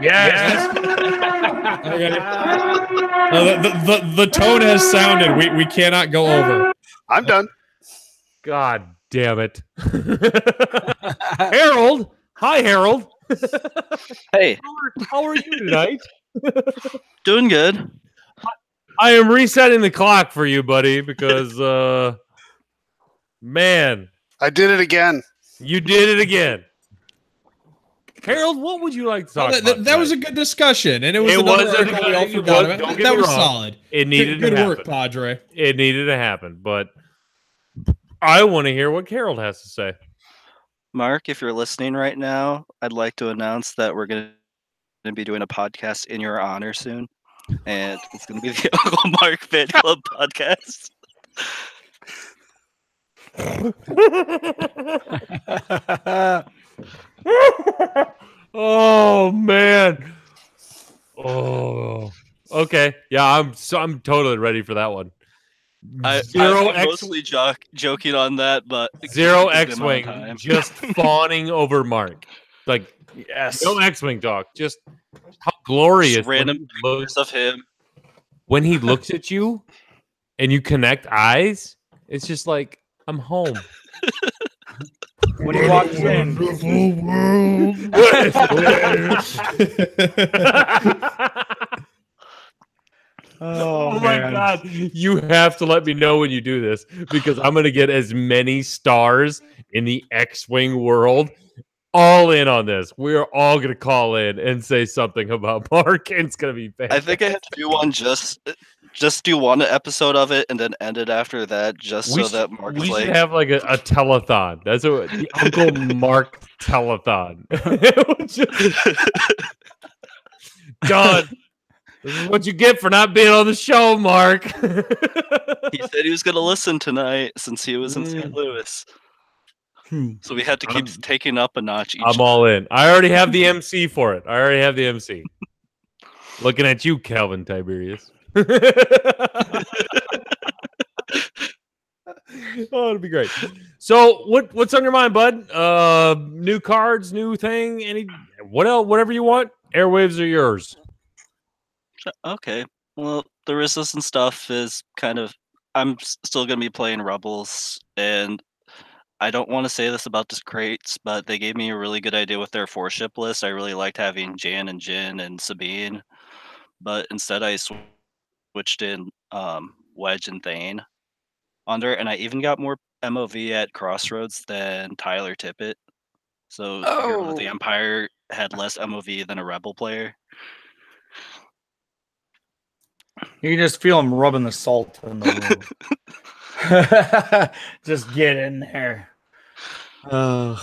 [SPEAKER 1] Yes.
[SPEAKER 2] Okay. No, the tone has sounded. We cannot go over.
[SPEAKER 9] I'm done.
[SPEAKER 1] God damn it. Harold. Hi, Harold.
[SPEAKER 10] Hey,
[SPEAKER 1] How are you tonight?
[SPEAKER 10] doing good.
[SPEAKER 1] I am resetting the clock for you, buddy, because man,
[SPEAKER 9] I did it again.
[SPEAKER 1] you did it again. Harold, what would you like to talk about?
[SPEAKER 2] That was a good discussion, and it was another article we all forgot about.
[SPEAKER 1] Don't get
[SPEAKER 2] That
[SPEAKER 1] me
[SPEAKER 2] was
[SPEAKER 1] wrong.
[SPEAKER 2] solid.
[SPEAKER 1] It needed
[SPEAKER 2] Good
[SPEAKER 1] to happen.
[SPEAKER 2] work, Padre.
[SPEAKER 1] It needed to happen, but I want to hear what Harold has to say.
[SPEAKER 10] Mark, if you're listening right now, I'd like to announce that we're going to be doing a podcast in your honor soon. And it's going to be the Uncle Mark Fan Club podcast.
[SPEAKER 1] Oh man. Oh. Okay. Yeah, I'm totally ready for that one.
[SPEAKER 10] I'm
[SPEAKER 1] X
[SPEAKER 10] mostly joking on that, but
[SPEAKER 1] Zero
[SPEAKER 10] give them
[SPEAKER 1] X-Wing
[SPEAKER 10] time.
[SPEAKER 1] just fawning over Mark. Like,
[SPEAKER 3] Yes.
[SPEAKER 1] no X-Wing talk. Just how glorious
[SPEAKER 10] Just random
[SPEAKER 1] when he
[SPEAKER 10] pictures of him.
[SPEAKER 1] when he looks at you and you connect eyes. It's just like I'm home.
[SPEAKER 3] When he walks in,
[SPEAKER 1] Oh my God. You have to let me know when you do this because I'm going to get as many stars in the X-Wing world all in on this. We're all going to call in and say something about Mark. And it's going to be bad.
[SPEAKER 10] I think I have to do one just do one episode of it and then end it after that, just so that Mark's
[SPEAKER 1] we
[SPEAKER 10] like,
[SPEAKER 1] should have like a telethon. That's what the Uncle Mark telethon. Done. This is what you get for not being on the show, Mark.
[SPEAKER 10] he said he was going to listen tonight since he was in St. Louis. So we had to keep taking up a notch each
[SPEAKER 1] I'm all in. I already have the MC for it. I already have the MC. Looking at you, Calvin Tiberius. Oh, it'll be great. So, what's on your mind, bud? New cards, new thing, what else? Whatever you want. Airwaves are yours.
[SPEAKER 10] Okay. Well, the resistance stuff is kind of. Still going to be playing Rebels, and I don't want to say this about the crates, but they gave me a really good idea with their 4-ship list. I really liked having Jan and Jin and Sabine, but instead I switched in Wedge and Thane on there, and I even got more MOV at Crossroads than Tyler Tippett. So Hero of the Empire had less MOV than a Rebel player.
[SPEAKER 3] You can just feel him rubbing the salt in the wound. Just get in there.
[SPEAKER 10] But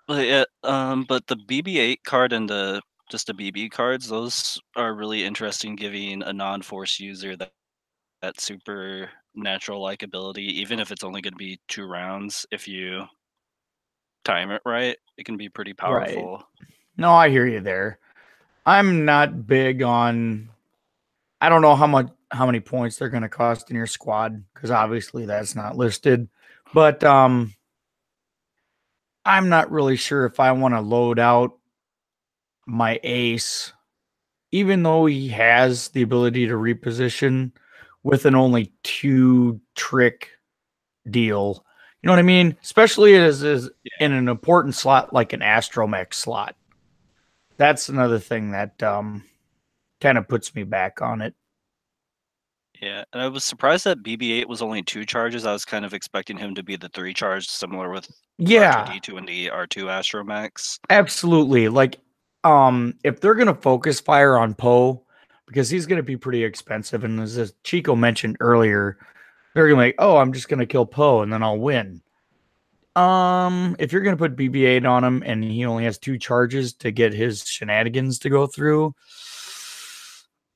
[SPEAKER 10] yeah, but the BB-8 card and the BB cards, those are really interesting, giving a non-force user that super natural like ability, even if it's only going to be 2 rounds. If you time it right, it can be pretty powerful.
[SPEAKER 3] Right. No, I hear you there. I'm not big on. I don't know how many points they're going to cost in your squad, because obviously that's not listed. But I'm not really sure if I want to load out my ace, even though he has the ability to reposition with an only 2 trick deal. You know what I mean? Especially as in an important slot like an astromech slot. That's another thing that kind of puts me back on it.
[SPEAKER 10] Yeah, and I was surprised that BB-8 was only 2 charges. I was kind of expecting him to be the 3 charge, similar with R2-D2 and the R2 astromechs.
[SPEAKER 3] Absolutely. Like, if they're gonna focus fire on Poe, because he's gonna be pretty expensive, and as Chico mentioned earlier, they're gonna be like, oh, I'm just gonna kill Poe and then I'll win. If you're gonna put BB-8 on him and he only has 2 charges to get his shenanigans to go through,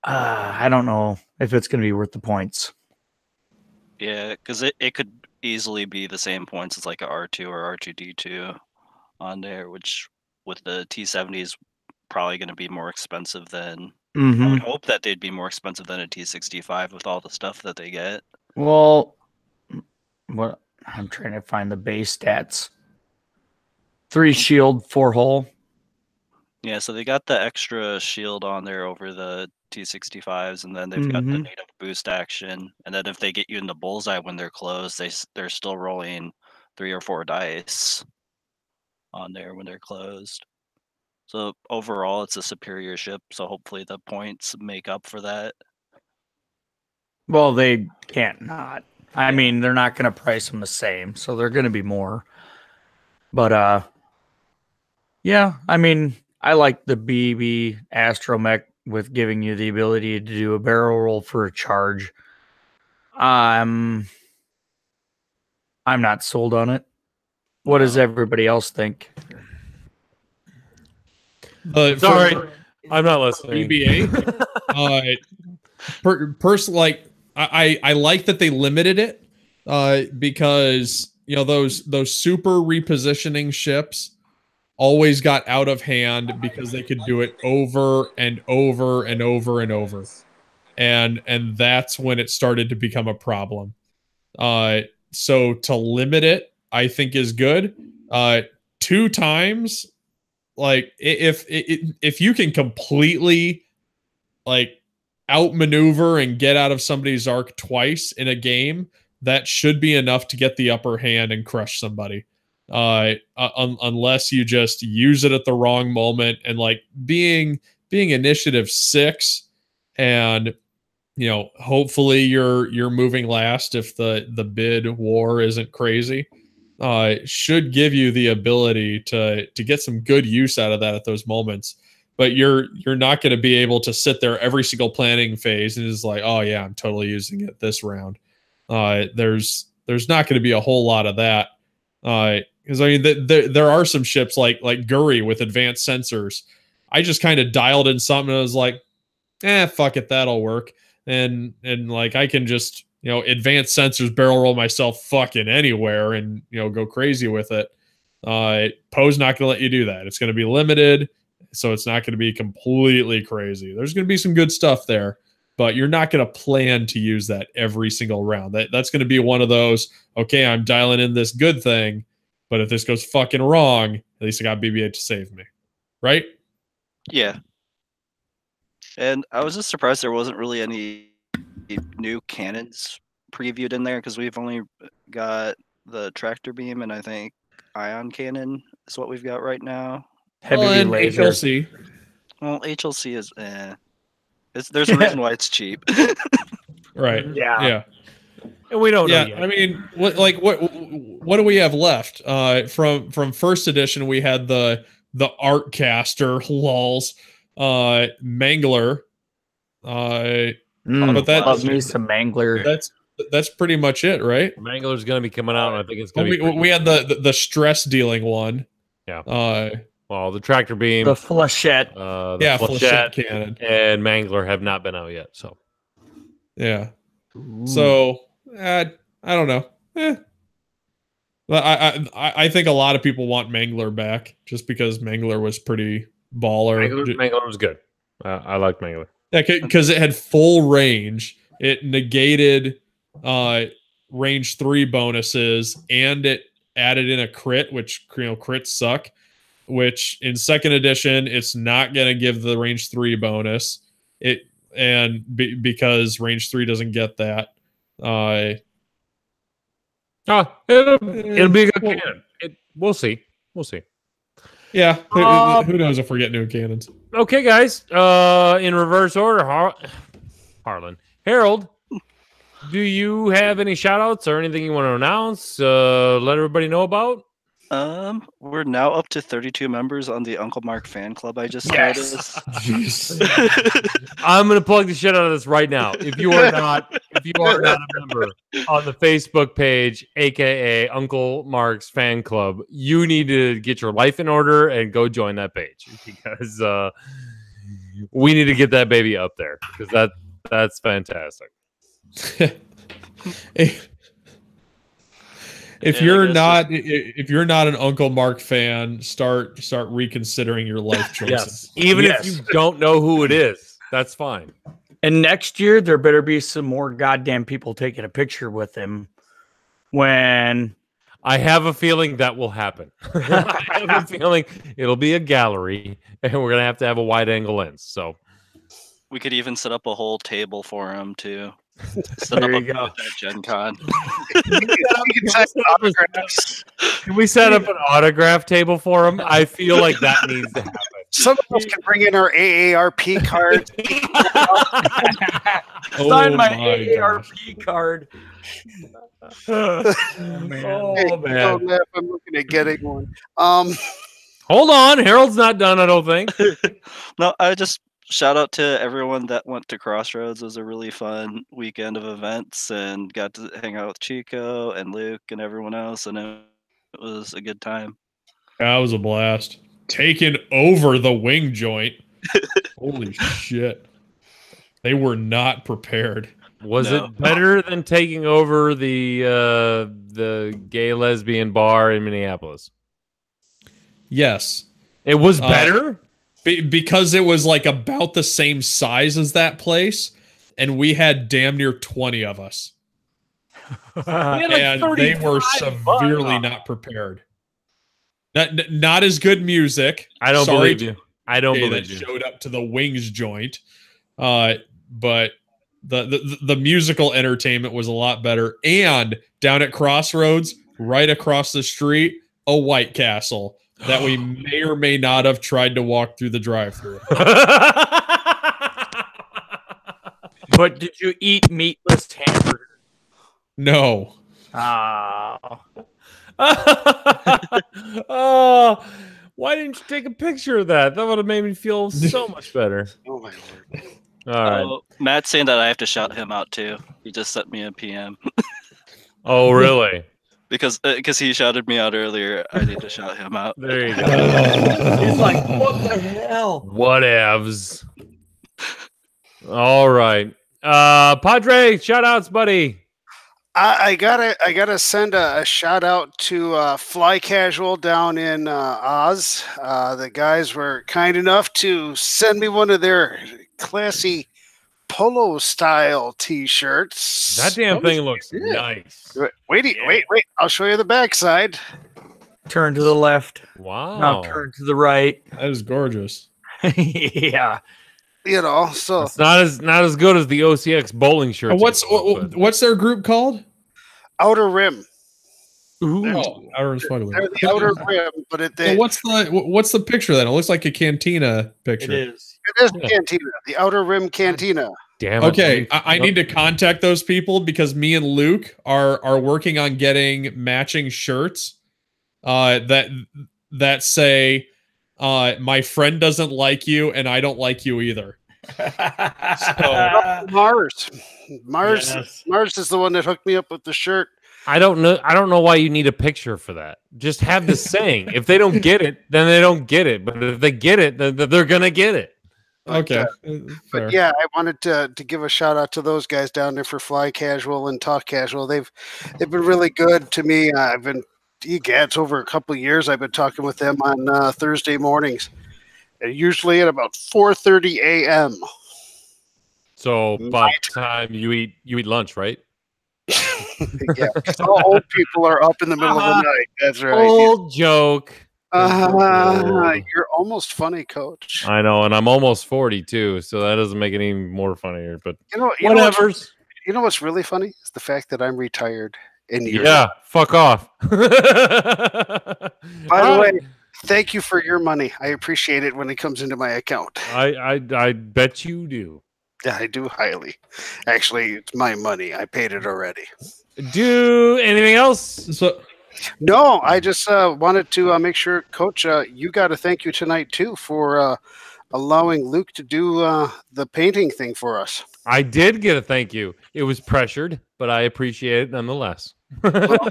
[SPEAKER 3] I don't know if it's gonna be worth the points.
[SPEAKER 10] Yeah, because it could easily be the same points as like a R2 or R2-D2 on there, which with the T70 is probably going to be more expensive than. I would hope that they'd be more expensive than a T65 with all the stuff that they get.
[SPEAKER 3] Well, what I'm trying to find the base stats. 3 shield, 4 hull.
[SPEAKER 10] Yeah, so they got the extra shield on there over the T65s, and then they've got the native boost action. And then if they get you in the bullseye when they're closed, they're still rolling 3 or 4 dice on there when they're closed. So overall, it's a superior ship. So hopefully the points make up for that.
[SPEAKER 3] Well, they can't not. I mean, they're not going to price them the same, so they're going to be more. But yeah, I mean, I like the BB astromech with giving you the ability to do a barrel roll for a charge. I'm not sold on it. What does everybody else think?
[SPEAKER 1] Sorry, I'm not listening.
[SPEAKER 2] BB-8. Personally, like I like that they limited it because those super repositioning ships always got out of hand because they could do it over and over and over and over, and that's when it started to become a problem. So to limit it, I think is good. 2 times, like if you can completely like outmaneuver and get out of somebody's arc twice in a game, that should be enough to get the upper hand and crush somebody. Unless you just use it at the wrong moment, and like being initiative 6, and hopefully you're moving last if the bid war isn't crazy. Should give you the ability to get some good use out of that at those moments. But you're not going to be able to sit there every single planning phase and is like, oh yeah, I'm totally using it this round. There's not going to be a whole lot of that. Because I mean, there are some ships like Guri with advanced sensors. I just kind of dialed in something and I was like, fuck it, that'll work. And like I can just advanced sensors barrel roll myself fucking anywhere and go crazy with it. Poe's not going to let you do that. It's going to be limited. So it's not going to be completely crazy. There's going to be some good stuff there, but you're not going to plan to use that every single round. That's going to be one of those, okay, I'm dialing in this good thing, but if this goes fucking wrong, at least I got BB-8 to save me. Right?
[SPEAKER 10] Yeah. And I was just surprised there wasn't really any new cannons previewed in there, because we've only got the tractor beam and I think ion cannon is what we've got right now.
[SPEAKER 3] Heavy
[SPEAKER 2] and
[SPEAKER 3] laser.
[SPEAKER 2] HLC.
[SPEAKER 10] Well, HLC is there's a reason why it's cheap.
[SPEAKER 2] Right.
[SPEAKER 3] Yeah.
[SPEAKER 1] And we don't know
[SPEAKER 2] Yeah,
[SPEAKER 1] yet.
[SPEAKER 2] I mean, what do we have left? From first edition, we had the Artcaster, lols, Mangler. But
[SPEAKER 3] Love me some Mangler.
[SPEAKER 2] That's pretty much it, right?
[SPEAKER 1] Mangler's going to be coming out, and I think it's going to be.
[SPEAKER 2] We had the stress dealing one.
[SPEAKER 1] Yeah. Well, the tractor beam,
[SPEAKER 3] The flechette.
[SPEAKER 2] Flechette cannon,
[SPEAKER 1] and Mangler have not been out yet. So,
[SPEAKER 2] yeah. So I don't know. I think a lot of people want Mangler back just because Mangler was pretty baller.
[SPEAKER 1] Mangler was good. I liked Mangler.
[SPEAKER 2] Yeah, because it had full range. It negated range 3 bonuses, and it added in a crit, which crits suck. Which in second edition, it's not going to give the range 3 bonus. Because range 3 doesn't get that.
[SPEAKER 1] It'll be a good cannon. We'll see. We'll see.
[SPEAKER 2] Yeah. Who knows if we're getting new cannons?
[SPEAKER 1] Okay, guys. In reverse order, Harlan, Harold, do you have any shout outs or anything you want to announce? Let everybody know about?
[SPEAKER 10] We're now up to 32 members on the Uncle Mark fan club. I just noticed.
[SPEAKER 1] I'm gonna plug the shit out of this right now. If you are not a member on the Facebook page, aka Uncle Mark's fan club, you need to get your life in order and go join that page, because we need to get that baby up there, because that's fantastic.
[SPEAKER 2] If you're not an Uncle Mark fan, start reconsidering your life choices.
[SPEAKER 1] Yes. Even if you don't know who it is, that's fine.
[SPEAKER 3] And next year there better be some more goddamn people taking a picture with him. When
[SPEAKER 1] I have a feeling that will happen. I have a feeling it'll be a gallery, and we're gonna have to have a wide angle lens. So
[SPEAKER 10] we could even set up a whole table for him too.
[SPEAKER 3] There you go.
[SPEAKER 10] At Gen Con.
[SPEAKER 1] Can we set up an autograph table for him? I feel like that needs to happen.
[SPEAKER 9] Some of us can bring in our AARP card.
[SPEAKER 3] Sign my AARP card.
[SPEAKER 1] Oh, man.
[SPEAKER 9] Don't laugh, I'm looking at getting one.
[SPEAKER 1] Hold on, Harold's not done, I don't think.
[SPEAKER 10] No, I just shout out to everyone that went to Crossroads. It was a really fun weekend of events, and got to hang out with Chico and Luke and everyone else, and it was a good time.
[SPEAKER 2] That was a blast. Taking over the wing joint. Holy shit. They were not prepared.
[SPEAKER 1] Was it better than taking over the gay lesbian bar in Minneapolis?
[SPEAKER 2] Yes.
[SPEAKER 1] It was better?
[SPEAKER 2] Because it was like about the same size as that place, and we had damn near 20 of us. And they were severely not prepared. Not as good music.
[SPEAKER 1] I don't believe you. I don't believe
[SPEAKER 2] you. Showed up to the wings joint, but the musical entertainment was a lot better. And down at Crossroads, right across the street, a White Castle that we may or may not have tried to walk through the drive-thru.
[SPEAKER 3] But did you eat meatless hamburgers?
[SPEAKER 2] No.
[SPEAKER 1] Oh, why didn't you take a picture of that? That would have made me feel so much better.
[SPEAKER 9] Oh my lord!
[SPEAKER 1] All right.
[SPEAKER 10] Matt's saying that I have to shout him out too. He just sent me a PM.
[SPEAKER 1] Oh, really?
[SPEAKER 10] Because he shouted me out earlier, I need to shout him out.
[SPEAKER 1] There you go.
[SPEAKER 3] He's like, what the hell?
[SPEAKER 1] Whatevs. All right. Padre, shout outs, buddy.
[SPEAKER 9] I gotta send a shout out to Fly Casual down in Oz. The guys were kind enough to send me one of their classy polo style T-shirts.
[SPEAKER 1] That damn thing looks nice.
[SPEAKER 9] Wait! I'll show you the backside.
[SPEAKER 3] Turn to the left.
[SPEAKER 1] Wow.
[SPEAKER 3] Now turn to the right.
[SPEAKER 2] That is gorgeous.
[SPEAKER 3] Yeah.
[SPEAKER 9] You know, so
[SPEAKER 1] it's not as good as the OCX bowling shirt.
[SPEAKER 2] What's their group called?
[SPEAKER 9] Outer Rim.
[SPEAKER 2] Ooh, Outer Rim's funny.
[SPEAKER 9] They're the Outer Rim, but
[SPEAKER 2] what's the picture then? It looks like a cantina picture.
[SPEAKER 3] It is.
[SPEAKER 9] It is Cantina, the Outer Rim Cantina.
[SPEAKER 1] Damn it.
[SPEAKER 2] Okay, I need to contact those people because me and Luke are working on getting matching shirts that say my friend doesn't like you and I don't like you either.
[SPEAKER 9] So, Mars is the one that hooked me up with the shirt.
[SPEAKER 1] I don't know why you need a picture for that. Just have the saying. If they don't get it, then they don't get it. But if they get it, then they're gonna get it.
[SPEAKER 2] Okay.
[SPEAKER 9] But yeah, I wanted to give a shout out to those guys down there for Fly Casual and Talk Casual. They've been really good to me. It's over a couple of years. I've been talking with them on Thursday mornings, usually at about 4:30 a.m.
[SPEAKER 1] So by the time you eat lunch, right?
[SPEAKER 9] Yeah, all old people are up in the middle of the night. That's right.
[SPEAKER 1] Old joke.
[SPEAKER 9] You're almost funny, Coach.
[SPEAKER 1] I know, and I'm almost 40 too, so that doesn't make it any more funnier. But
[SPEAKER 9] whatever. You know what's really funny is the fact that I'm retired.
[SPEAKER 1] Fuck off.
[SPEAKER 9] By the way, thank you for your money. I appreciate it when it comes into my account.
[SPEAKER 1] I bet you do.
[SPEAKER 9] Yeah, I do highly. Actually, it's my money. I paid it already.
[SPEAKER 1] Do anything else?
[SPEAKER 9] No, I just wanted to make sure, Coach, you got a thank you tonight too for allowing Luke to do the painting thing for us.
[SPEAKER 1] I did get a thank you. It was pressured, but I appreciate it nonetheless.
[SPEAKER 9] Well,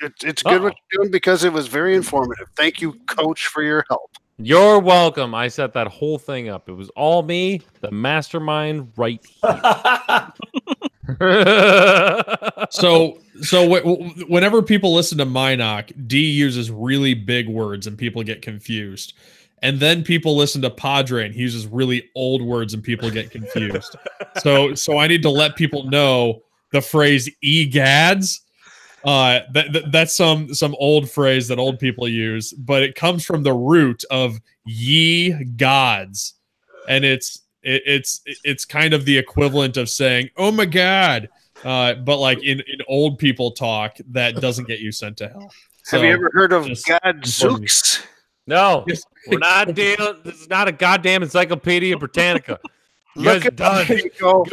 [SPEAKER 9] it's good what you're doing because it was very informative. Thank you, Coach, for your help.
[SPEAKER 1] You're welcome. I set that whole thing up. It was all me, the mastermind, right here.
[SPEAKER 2] So whenever people listen to Minoc, D uses really big words and people get confused. And then people listen to Padre and he uses really old words and people get confused. So I need to let people know the phrase "egads." That's some old phrase that old people use, but it comes from the root of "ye gods," and it's kind of the equivalent of saying "oh my god," but like in old people talk, that doesn't get you sent to hell.
[SPEAKER 9] Have you ever heard of Gadzooks?
[SPEAKER 1] No, we're not dealing. This is not a goddamn Encyclopedia Britannica.
[SPEAKER 9] Look at
[SPEAKER 1] done.
[SPEAKER 2] No.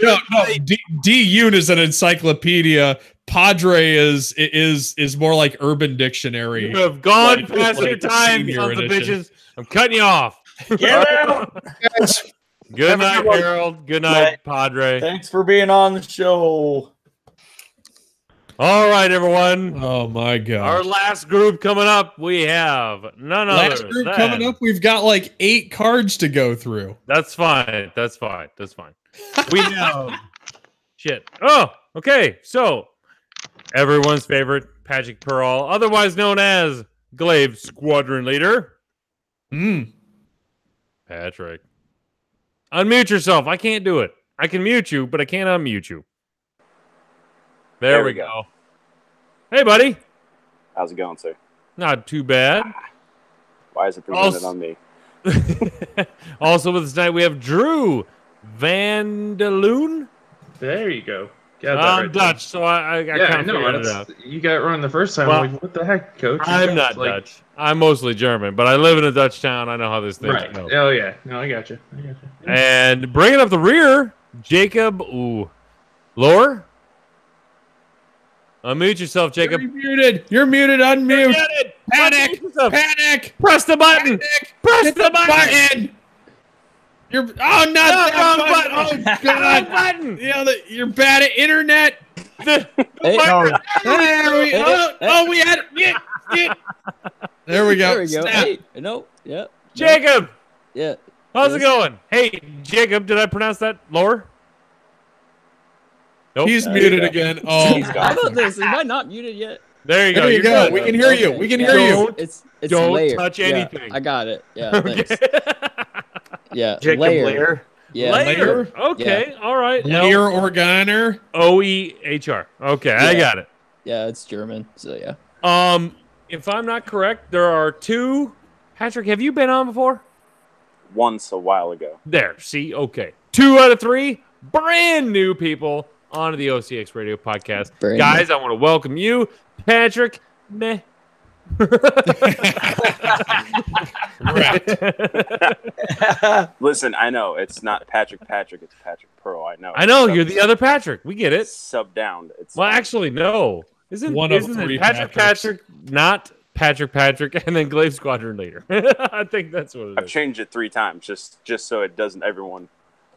[SPEAKER 2] D-Un is an encyclopedia. Padre is more like Urban Dictionary.
[SPEAKER 1] You have gone past your time, sons of bitches. I'm cutting you off.
[SPEAKER 3] Get out.
[SPEAKER 1] Good night, Harold. Good night, Padre.
[SPEAKER 3] Thanks for being on the show.
[SPEAKER 1] All right, everyone.
[SPEAKER 2] Oh my god.
[SPEAKER 1] Our last group coming up, we have none other.
[SPEAKER 2] Last group coming up, we've got like 8 cards to go through.
[SPEAKER 1] That's fine. We have shit. Oh, okay. So everyone's favorite Patrick Pearl, otherwise known as Glaive Squadron Leader. Patrick. Unmute yourself. I can't do it. I can mute you, but I can't unmute you. There we go. Hey, buddy.
[SPEAKER 11] How's it going, sir?
[SPEAKER 1] Not too bad.
[SPEAKER 11] Why is it presented on me?
[SPEAKER 1] Also with us tonight, we have Drew Vandaloon.
[SPEAKER 12] There you go. Got that
[SPEAKER 1] I'm
[SPEAKER 12] right
[SPEAKER 1] Dutch, so I kind of figured it out.
[SPEAKER 12] You got it wrong the first time.
[SPEAKER 1] Well,
[SPEAKER 12] like, what the heck, Coach?
[SPEAKER 1] I'm not Dutch. I'm mostly German, but I live in a Dutch town. I know how this thing goes.
[SPEAKER 12] Oh, yeah. No, I got you.
[SPEAKER 1] And bringing up the rear, Jacob Lore. Unmute yourself, Jacob.
[SPEAKER 2] You're muted. Unmute. Panic.
[SPEAKER 1] Press the button. Press the button.
[SPEAKER 2] You're not that button. Oh god.
[SPEAKER 1] Button.
[SPEAKER 2] You're bad at internet.
[SPEAKER 1] There
[SPEAKER 2] we had it. There we go.
[SPEAKER 13] Hey, no. Yeah.
[SPEAKER 1] Jacob.
[SPEAKER 13] Yeah.
[SPEAKER 1] How's it going? Hey, Jacob, did I pronounce that Lore? Nope.
[SPEAKER 2] He's
[SPEAKER 11] There you
[SPEAKER 2] muted
[SPEAKER 11] go.
[SPEAKER 2] again. Oh,
[SPEAKER 11] He's
[SPEAKER 13] How
[SPEAKER 11] gone.
[SPEAKER 13] about this? Am I not muted yet?
[SPEAKER 1] There you go.
[SPEAKER 2] there you
[SPEAKER 1] You're
[SPEAKER 2] go.
[SPEAKER 1] good.
[SPEAKER 2] We can hear you.
[SPEAKER 13] Okay,
[SPEAKER 2] We can
[SPEAKER 13] yeah.
[SPEAKER 2] hear you.
[SPEAKER 1] Don't-
[SPEAKER 13] It's
[SPEAKER 1] Don't
[SPEAKER 13] layer.
[SPEAKER 1] touch
[SPEAKER 13] Yeah,
[SPEAKER 1] anything.
[SPEAKER 13] I got it. Yeah,
[SPEAKER 1] Okay.
[SPEAKER 13] thanks. Yeah,
[SPEAKER 3] Jacob
[SPEAKER 13] layer.
[SPEAKER 3] Lair.
[SPEAKER 13] Yeah,
[SPEAKER 1] Layer. Okay. All right.
[SPEAKER 2] Layer Organer.
[SPEAKER 1] OEHR. Okay, I
[SPEAKER 13] Yeah.
[SPEAKER 1] got it.
[SPEAKER 13] Yeah, it's German. So yeah.
[SPEAKER 1] If I'm not correct, there are 2. Patrick, have you been on before?
[SPEAKER 11] Once a while ago.
[SPEAKER 1] There. See. Okay. 2 out of 3 brand new people onto the OCX Radio podcast.
[SPEAKER 13] Brand
[SPEAKER 1] Guys, I want to welcome you, Patrick. Meh.
[SPEAKER 11] Listen, I know it's not Patrick, it's Patrick Pearl. I know.
[SPEAKER 1] I know
[SPEAKER 11] Sub-
[SPEAKER 1] you're the other Patrick. We get it.
[SPEAKER 11] Sub down. It's
[SPEAKER 1] Well, actually, no. Isn't
[SPEAKER 2] One of
[SPEAKER 1] isn't
[SPEAKER 2] 3
[SPEAKER 1] it Patrick
[SPEAKER 2] Patricks.
[SPEAKER 1] Patrick, not Patrick, and then Glaive Squadron Leader? I think that's what it
[SPEAKER 11] I've
[SPEAKER 1] is.
[SPEAKER 11] changed it 3 times just so it doesn't everyone.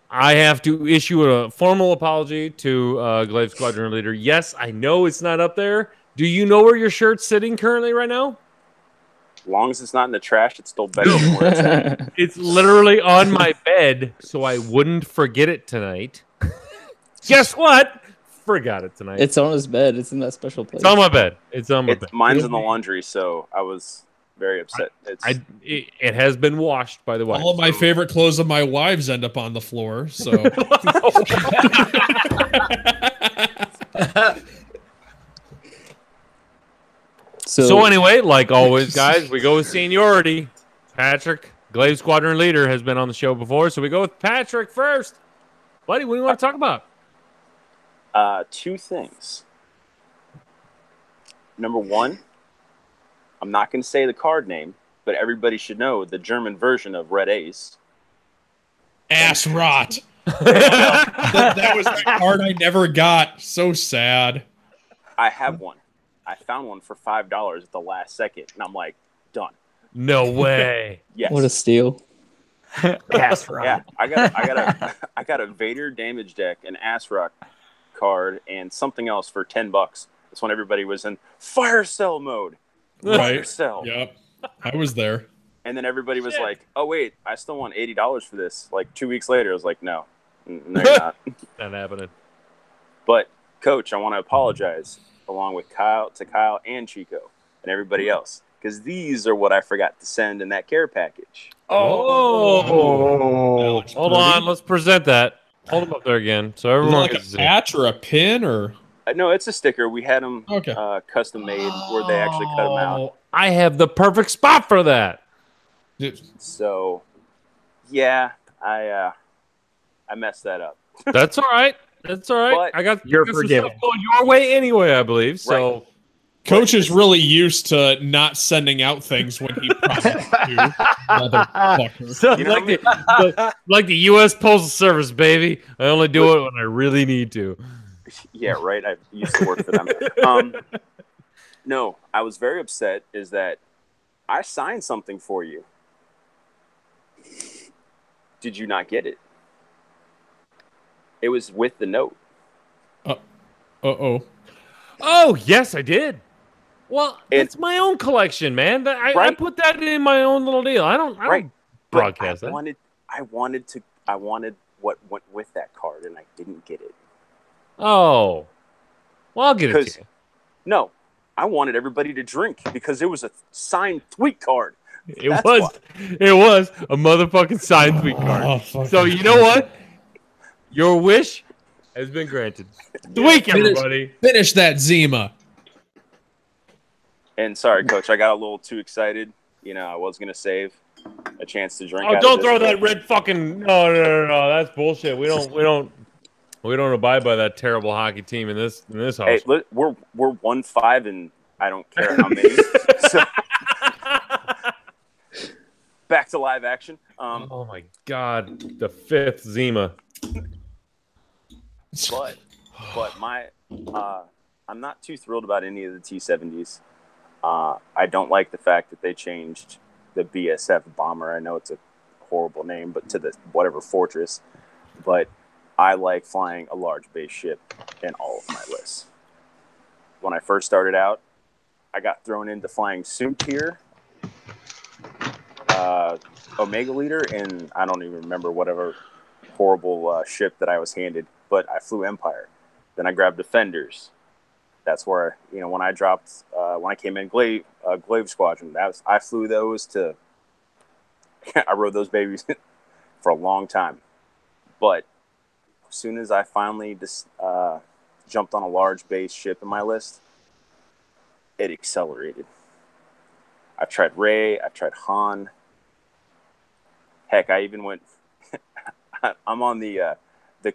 [SPEAKER 1] I have to issue a formal apology to Glaive Squadron Leader. Yes, I know it's not up there. Do you know where your shirt's sitting currently right now?
[SPEAKER 11] As long as it's not in the trash, it's still better than where it's at.
[SPEAKER 1] It's literally on my bed, so I wouldn't forget it tonight. Guess what? Forgot it tonight.
[SPEAKER 13] It's on his bed. It's in that special place.
[SPEAKER 1] It's on my bed. It's on my bed.
[SPEAKER 11] Mine's in the laundry, so I was very upset.
[SPEAKER 1] It has been washed, by the way.
[SPEAKER 2] All of my favorite clothes of my wives end up on the floor. So
[SPEAKER 1] So anyway, like always, guys, we go with seniority. Patrick, Glaive Squadron Leader, has been on the show before, so we go with Patrick first. Buddy, what do you want to talk about?
[SPEAKER 11] 2 things. Number 1, I'm not going to say the card name, but everybody should know the German version of Red Ace.
[SPEAKER 2] ass rot. that was the card I never got. So sad.
[SPEAKER 11] I have one. I found one for $5 at the last second, and I'm like, done.
[SPEAKER 1] No way.
[SPEAKER 11] Yes.
[SPEAKER 13] What a steal.
[SPEAKER 3] Ass rock.
[SPEAKER 11] Yeah, I got a Vader damage deck, an Ass Rock card, and something else for $10. That's when everybody was in fire cell mode. Fire
[SPEAKER 2] Right.
[SPEAKER 11] cell.
[SPEAKER 2] Yep. I was there.
[SPEAKER 11] And then everybody was like, "Oh wait, I still want $80 for this." Like 2 weeks later, I was like, "No, no, you're not."
[SPEAKER 1] Not happening.
[SPEAKER 11] But Coach, I want to apologize along with Kyle and Chico and everybody else, because these are what I forgot to send in that care package.
[SPEAKER 1] Oh.
[SPEAKER 2] Alex
[SPEAKER 1] Hold
[SPEAKER 2] Purdy.
[SPEAKER 1] on. Let's present that. Hold them up there again so
[SPEAKER 2] Is it
[SPEAKER 1] everyone
[SPEAKER 2] like
[SPEAKER 1] can
[SPEAKER 2] a
[SPEAKER 1] see.
[SPEAKER 2] patch or a pin or?
[SPEAKER 11] No, it's a sticker. We had them
[SPEAKER 2] Okay.
[SPEAKER 11] custom made where they actually cut them out.
[SPEAKER 1] Oh, I have the perfect spot for that.
[SPEAKER 11] So, yeah, I messed that up.
[SPEAKER 1] That's all right. That's all right.
[SPEAKER 11] But
[SPEAKER 1] I got
[SPEAKER 3] you're
[SPEAKER 1] some
[SPEAKER 3] forgiven.
[SPEAKER 1] stuff going your way anyway, I believe. So
[SPEAKER 11] Right.
[SPEAKER 2] Coach is really used to not sending out things when he promised to. Motherfucker.
[SPEAKER 1] So,
[SPEAKER 11] You know
[SPEAKER 1] like the U.S. Postal Service, baby. I only do it when I really need to.
[SPEAKER 11] Yeah, right. I used to work for them. No, I was very upset. Is that I signed something for you. Did you not get it? It was with the note.
[SPEAKER 2] Uh-oh.
[SPEAKER 1] Oh, yes, I did. Well,
[SPEAKER 11] And-
[SPEAKER 1] it's my own collection, man. I
[SPEAKER 11] Right.
[SPEAKER 1] put that in my own little deal. I don't
[SPEAKER 11] Right.
[SPEAKER 1] broadcast
[SPEAKER 11] But
[SPEAKER 1] that.
[SPEAKER 11] I wanted what went with that card, and I didn't get it.
[SPEAKER 1] Oh. Well, I'll get it to
[SPEAKER 11] Because
[SPEAKER 1] you.
[SPEAKER 11] no, I wanted everybody to drink because it was a signed tweet card.
[SPEAKER 1] It
[SPEAKER 11] That's
[SPEAKER 1] was
[SPEAKER 11] why.
[SPEAKER 1] it was a motherfucking signed tweet card.
[SPEAKER 2] Oh, fuck.
[SPEAKER 1] So you know what? Your wish has been granted. Tweak, everybody.
[SPEAKER 2] Finish that Zima.
[SPEAKER 11] And sorry, Coach, I got a little too excited. You know, I was gonna save a chance to drink.
[SPEAKER 1] Oh,
[SPEAKER 11] out
[SPEAKER 1] don't
[SPEAKER 11] of
[SPEAKER 1] throw
[SPEAKER 11] this,
[SPEAKER 1] that red fucking no. That's bullshit. We don't abide by that terrible hockey team in this house.
[SPEAKER 11] Hey, we're 1-5 and I don't care how many. So, back to live action.
[SPEAKER 1] Oh my god, the 5th Zima.
[SPEAKER 11] But my I'm not too thrilled about any of the T-70s. I don't like the fact that they changed the BSF bomber. I know it's a horrible name, but to the whatever fortress. But I like flying a large base ship in all of my lists. When I first started out, I got thrown into flying Soontir, Omega Leader, and I don't even remember whatever horrible ship that I was handed, but I flew Empire. Then I grabbed Defenders. That's where, when I dropped, when I came in Glaive Squadron, I flew those to, I rode those babies for a long time. But as soon as I finally jumped on a large base ship in my list, it accelerated. I've tried Ray, I've tried Han. Heck, I even went. I'm on the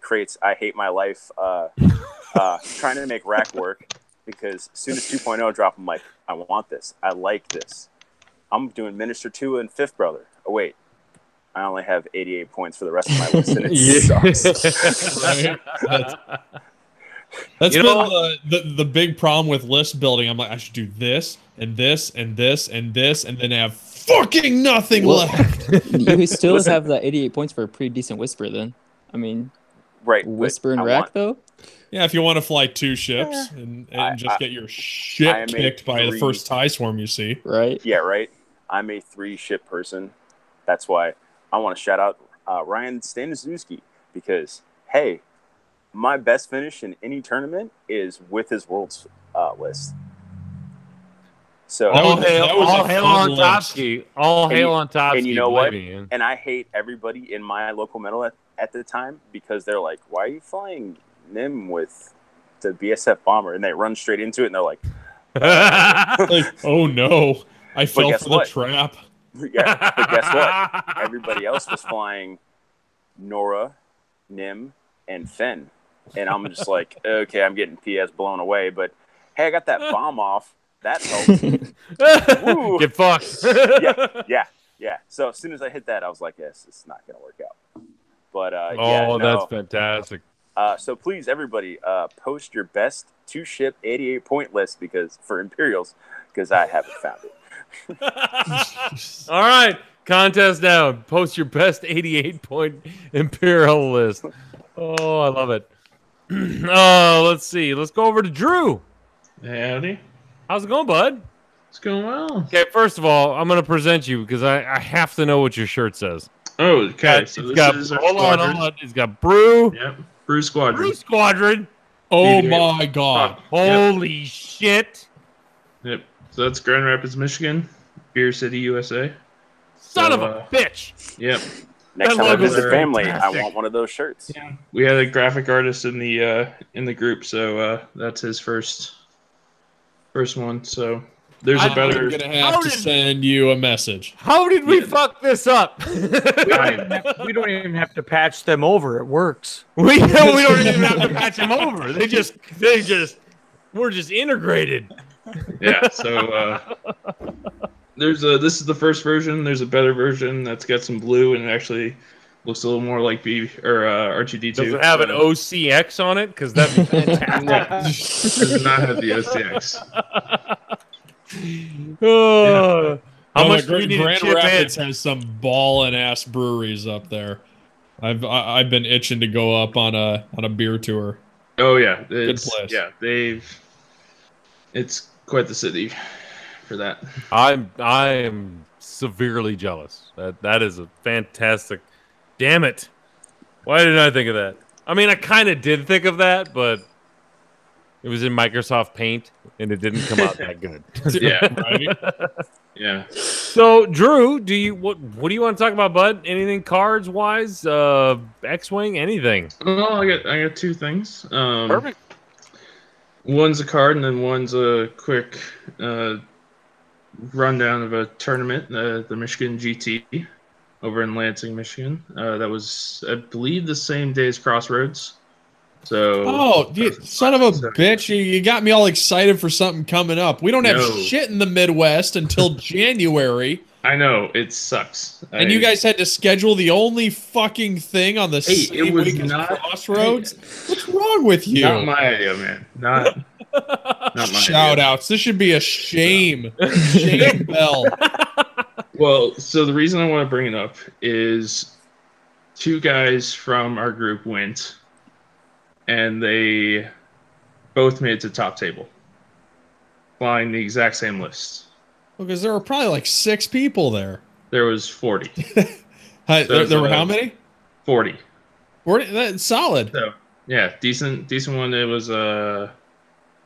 [SPEAKER 11] crates. I hate my life. Trying to make rack work because as soon as 2.0 drop, I'm like, I want this. I like this. I'm doing Minister 2 and Fifth Brother. Oh wait, I only have 88 points for the rest of my list, and it sucks.
[SPEAKER 2] Right? That's been the big problem with list building. I'm like, I should do this and this and this and this, and then have fucking nothing left.
[SPEAKER 13] You still have that 88 points for a pretty decent Whisper, then. I mean,
[SPEAKER 11] right?
[SPEAKER 13] Whisper and Rack, though.
[SPEAKER 2] Yeah, if you want to fly 2 ships and just get your shit kicked by the first tie swarm you see.
[SPEAKER 13] Right.
[SPEAKER 11] Yeah, right. I'm a 3-ship person. That's why I want to shout out Ryan Staniszewski because, hey, my best finish in any tournament is with his world's list. So
[SPEAKER 1] all hail on Topsky. All hail on Topsky.
[SPEAKER 11] And you know what? And I hate everybody in my local metal at the time because they're like, why are you flying Nim with the BSF bomber? And they run straight into it and they're like,
[SPEAKER 2] oh no, I fell for the trap.
[SPEAKER 11] Yeah, but guess what? Everybody else was flying Nora, Nim, and Fen. And I'm just like, okay, I'm getting PS blown away. But hey, I got that bomb off. That helped.
[SPEAKER 1] Get fucked.
[SPEAKER 11] Yeah. So as soon as I hit that, I was like, yes, it's not going to work out. But
[SPEAKER 1] that's fantastic.
[SPEAKER 11] So please, everybody, post your best 2-ship 88-point list for Imperials because I haven't found it.
[SPEAKER 1] All right, contest down. Post your best 88-point Imperial list. Oh, I love it. Let's see. Let's go over to Drew.
[SPEAKER 12] Howdy.
[SPEAKER 1] How's it going, bud?
[SPEAKER 12] It's going well.
[SPEAKER 1] Okay, first of all, I'm going to present you because I have to know what your shirt says.
[SPEAKER 12] Oh, okay.
[SPEAKER 1] Hold on. It's got Brew.
[SPEAKER 12] Yep. Brew Squadron.
[SPEAKER 1] Brew Squadron.
[SPEAKER 2] Oh my God.
[SPEAKER 1] Holy shit.
[SPEAKER 12] Yep. So that's Grand Rapids, Michigan. Beer City, USA.
[SPEAKER 1] Son of a bitch.
[SPEAKER 12] Yep.
[SPEAKER 11] Next time I visit family, I want one of those shirts.
[SPEAKER 12] Yeah. We had a graphic artist in the group, so that's his first one. So there's
[SPEAKER 2] I'm gonna have to send you a message.
[SPEAKER 1] How did we fuck this up?
[SPEAKER 3] We don't even have to patch them over. It works.
[SPEAKER 1] We don't even have to patch them over. We're just integrated.
[SPEAKER 12] Yeah. So this is the first version. There's a better version that's got some blue and it actually looks a little more like R2D2.
[SPEAKER 1] Does it have an OCX on it? Because that'd be fantastic.
[SPEAKER 12] Does not have the OCX.
[SPEAKER 1] How much do you need
[SPEAKER 2] Grand
[SPEAKER 1] to chip
[SPEAKER 2] Rapids
[SPEAKER 1] in?
[SPEAKER 2] has some ballin' ass breweries up there. I've been itching to go up on a beer tour.
[SPEAKER 12] Oh yeah,
[SPEAKER 2] good place.
[SPEAKER 12] Yeah, it's quite the city for that.
[SPEAKER 1] I am severely jealous. That is a fantastic. Damn it! Why didn't I think of that? I mean, I kind of did think of that, but it was in Microsoft Paint, and it didn't come out that good.
[SPEAKER 12] Yeah, right. Yeah.
[SPEAKER 1] So, Drew, what do you want to talk about, bud? Anything cards wise? X-wing, anything?
[SPEAKER 12] Well, I got 2 things.
[SPEAKER 1] Perfect.
[SPEAKER 12] One's a card, and then one's a quick rundown of a tournament, the Michigan GT over in Lansing, Michigan. That was, I believe, the same day as Crossroads. So,
[SPEAKER 2] you son of a bitch! You got me all excited for something coming up. We don't have shit in the Midwest until January.
[SPEAKER 12] I know, it sucks.
[SPEAKER 2] And you guys had to schedule the only fucking thing on the same week as Crossroads. What's wrong with you?
[SPEAKER 12] Not my idea, man. Not my
[SPEAKER 2] shout
[SPEAKER 12] idea.
[SPEAKER 2] outs. This should be a shame. Shame bell.
[SPEAKER 12] Well, so the reason I want to bring it up is 2 guys from our group went, and they both made it to top table, flying the exact same list.
[SPEAKER 2] Because there were probably like 6 people there.
[SPEAKER 12] There was 40.
[SPEAKER 2] There were how many?
[SPEAKER 12] 40.
[SPEAKER 2] 40? That's solid.
[SPEAKER 12] So, Yeah, decent one. It was I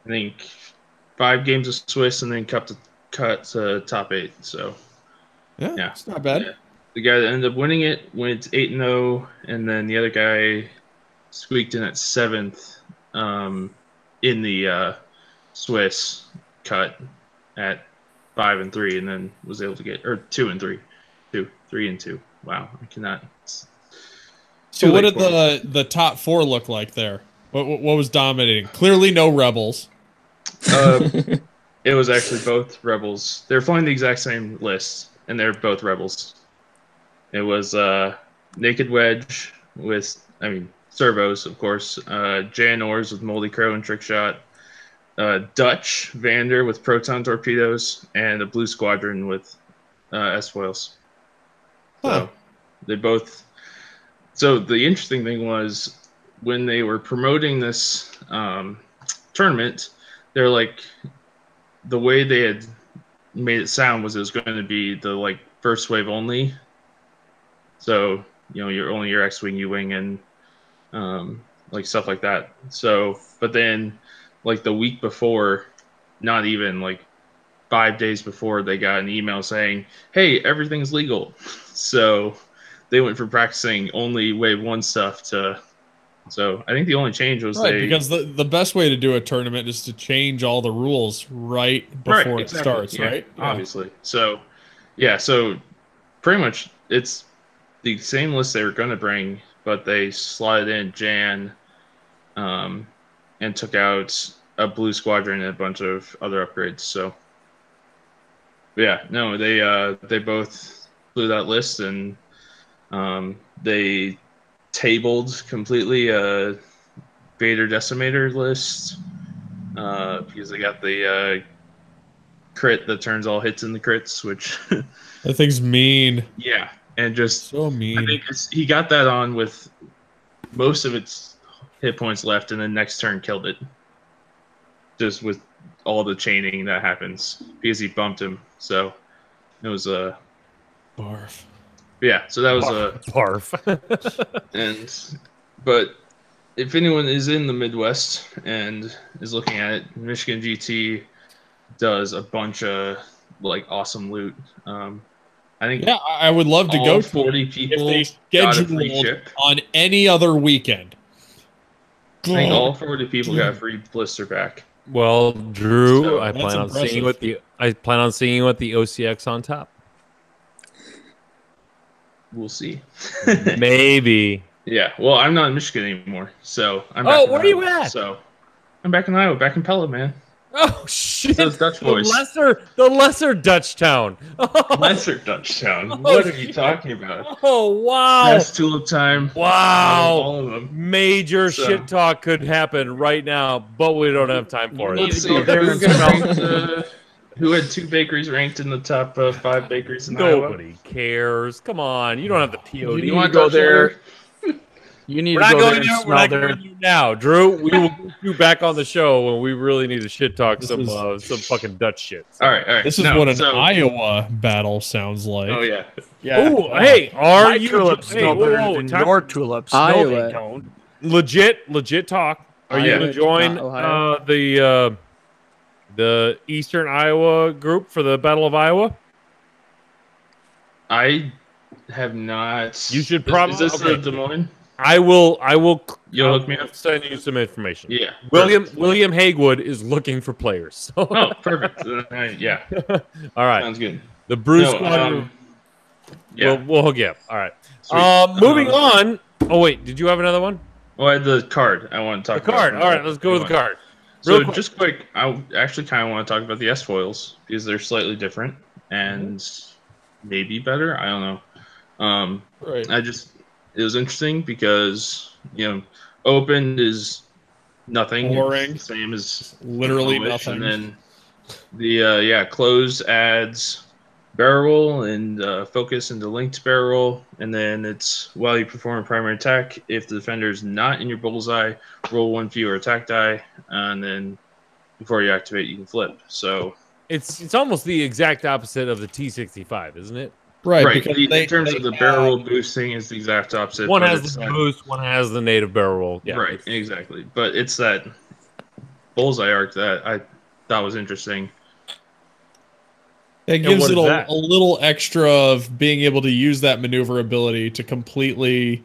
[SPEAKER 12] think 5 games of Swiss and then cut to top 8. So
[SPEAKER 2] yeah, it's not bad.
[SPEAKER 12] Yeah. The guy that ended up winning it went 8-0, and then the other guy squeaked in at 7th in the Swiss cut at 5-3, and then was able to get 2-3, 3-2. Wow, I cannot.
[SPEAKER 2] So what did the top 4 look like there? What was dominating? Clearly no rebels.
[SPEAKER 12] It was actually both rebels. They're flying the exact same list, and they're both rebels. It was Naked Wedge with, servos, of course. Jan Ors with Moldy Crow and Trick Shot. Dutch Vander with Proton Torpedoes, and a Blue Squadron with S-foils. So they both. So the interesting thing was when they were promoting this tournament, they're like, the way they had made it sound was it was going to be the first wave only. So you're only your X-wing, U-wing, and stuff like that. So, but then the week before, not even 5 days before, they got an email saying, "Hey, everything's legal." So they went from practicing only wave 1 stuff to. So I think the only change was
[SPEAKER 2] because the best way to do a tournament is to change all the rules right before it starts, right?
[SPEAKER 12] Yeah. Obviously. So yeah, so pretty much it's the same list they were going to bring, but they slotted in Jan and took out a Blue Squadron and a bunch of other upgrades. So yeah, no, they both blew that list, and they tabled completely a Vader Decimator list because they got the crit that turns all hits into crits, which
[SPEAKER 2] that thing's mean.
[SPEAKER 12] Yeah, and just
[SPEAKER 2] so mean.
[SPEAKER 12] I think he got that on with most of its hit points left, and then next turn killed it. Just with all the chaining that happens because he bumped him. So it was a
[SPEAKER 2] barf.
[SPEAKER 12] Yeah, so that was a
[SPEAKER 1] barf.
[SPEAKER 12] But if anyone is in the Midwest and is looking at it, Michigan GT does a bunch of awesome loot. I think
[SPEAKER 2] I would love to go.
[SPEAKER 12] 40 people
[SPEAKER 2] if they
[SPEAKER 12] got a free
[SPEAKER 2] scheduled
[SPEAKER 12] ship
[SPEAKER 2] on any other weekend.
[SPEAKER 12] I think all 40 people got a free blister pack.
[SPEAKER 1] Well, Drew,
[SPEAKER 12] So,
[SPEAKER 1] I plan on
[SPEAKER 2] impressive.
[SPEAKER 1] seeing you at the OCX on top.
[SPEAKER 12] We'll see.
[SPEAKER 1] Maybe.
[SPEAKER 12] Yeah. Well, I'm not in Michigan anymore, so I'm.
[SPEAKER 1] Oh,
[SPEAKER 12] back in
[SPEAKER 1] where are you
[SPEAKER 12] Iowa.
[SPEAKER 1] at?
[SPEAKER 12] So I'm back in Iowa, back in Pella, man.
[SPEAKER 1] Oh shit!
[SPEAKER 12] Those Dutch boys.
[SPEAKER 1] The lesser Dutch town.
[SPEAKER 12] Lesser Dutch town.
[SPEAKER 1] Oh,
[SPEAKER 12] What are you
[SPEAKER 1] shit.
[SPEAKER 12] talking about?
[SPEAKER 1] Oh wow!
[SPEAKER 12] Best tulip time.
[SPEAKER 1] Wow!
[SPEAKER 12] All of them.
[SPEAKER 1] Major
[SPEAKER 12] So-
[SPEAKER 1] shit talk could happen right now, but we don't have time for it.
[SPEAKER 12] Let's see. Who had 2 bakeries ranked in the top 5 bakeries in Iowa?
[SPEAKER 1] Nobody cares. Come on, you don't have the POD.
[SPEAKER 3] You want to go there? You need
[SPEAKER 1] We're
[SPEAKER 3] to
[SPEAKER 1] not
[SPEAKER 3] go
[SPEAKER 1] going
[SPEAKER 3] there and
[SPEAKER 1] there. We're
[SPEAKER 3] smell
[SPEAKER 1] not
[SPEAKER 3] their.
[SPEAKER 1] going there now, Drew. We will get you back on the show when we really need to shit talk some fucking Dutch shit. So.
[SPEAKER 12] All right.
[SPEAKER 2] This is what an Iowa battle sounds like.
[SPEAKER 12] Oh yeah.
[SPEAKER 3] Yeah.
[SPEAKER 1] Oh, hey, are
[SPEAKER 3] My
[SPEAKER 1] you?
[SPEAKER 3] tulips
[SPEAKER 1] Hey,
[SPEAKER 3] smell better
[SPEAKER 1] whoa,
[SPEAKER 3] than
[SPEAKER 1] time-
[SPEAKER 3] your tulips. No,
[SPEAKER 13] Iowa.
[SPEAKER 3] they don't.
[SPEAKER 1] Legit talk. Are you
[SPEAKER 12] Iowa,
[SPEAKER 1] going to join
[SPEAKER 13] not Ohio.
[SPEAKER 1] the Eastern Iowa group for the Battle of Iowa?
[SPEAKER 12] I have not.
[SPEAKER 1] You should probably.
[SPEAKER 12] Is this
[SPEAKER 1] okay.
[SPEAKER 12] the Des Moines?
[SPEAKER 1] I will.
[SPEAKER 12] You'll hook me up?
[SPEAKER 1] Send you some information.
[SPEAKER 12] Yeah.
[SPEAKER 1] William Haywood is looking for players. So.
[SPEAKER 12] Oh, perfect. Yeah.
[SPEAKER 1] All right.
[SPEAKER 12] Sounds good.
[SPEAKER 1] The Bruce
[SPEAKER 12] No,
[SPEAKER 1] Squadron.
[SPEAKER 12] yeah.
[SPEAKER 1] We'll hook you up. All right.
[SPEAKER 12] Sweet.
[SPEAKER 1] Moving on. Oh wait, did you have another one?
[SPEAKER 12] Well, I had the card I want to talk
[SPEAKER 1] The card.
[SPEAKER 12] about.
[SPEAKER 1] All right, let's go with the card.
[SPEAKER 12] So
[SPEAKER 1] Real quick.
[SPEAKER 12] just quick, I actually kind of want to talk about the S-foils because they're slightly different and maybe better. I don't know.
[SPEAKER 2] Right.
[SPEAKER 12] It was interesting because open is nothing.
[SPEAKER 2] Boring.
[SPEAKER 12] It's the same as
[SPEAKER 2] Literally
[SPEAKER 12] Polish.
[SPEAKER 2] nothing.
[SPEAKER 12] And then the close adds barrel and focus into linked barrel, and then it's while you perform a primary attack, if the defender is not in your bullseye, roll 1 fewer attack die, and then before you activate, you can flip. So
[SPEAKER 1] It's almost the exact opposite of the T65, isn't it?
[SPEAKER 12] Right.
[SPEAKER 2] because
[SPEAKER 12] In terms of the barrel roll boosting, is the exact opposite.
[SPEAKER 1] One
[SPEAKER 12] but
[SPEAKER 1] has
[SPEAKER 12] it's
[SPEAKER 1] the
[SPEAKER 12] like-
[SPEAKER 1] boost, one has the native barrel roll. Yeah.
[SPEAKER 12] Right, exactly. But it's that bullseye arc that I thought was interesting.
[SPEAKER 2] It gives it a little extra of being able to use that maneuverability to completely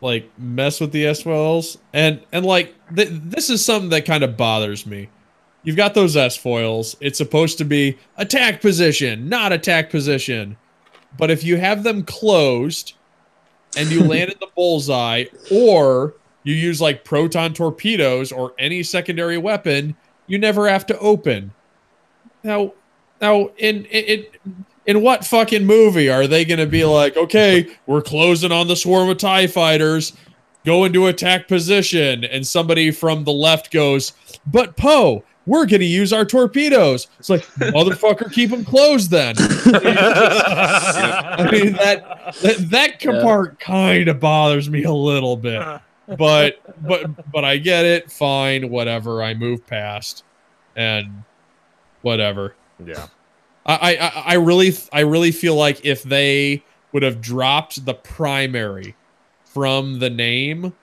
[SPEAKER 2] like mess with the S-foils. And like this is something that kind of bothers me. You've got those S-foils. It's supposed to be attack position, not attack position. But if you have them closed and you land in the bullseye, or you use like proton torpedoes or any secondary weapon, you never have to open. Now in what fucking movie are they going to be like, okay, we're closing on the swarm of TIE fighters, go into attack position, and somebody from the left goes, but Poe, we're going to use our torpedoes. It's like, motherfucker, keep them closed then. I mean, that part kind of bothers me a little bit. But I get it. Fine, whatever. I move past and whatever.
[SPEAKER 1] Yeah.
[SPEAKER 2] I really feel like if they would have dropped the primary from the name,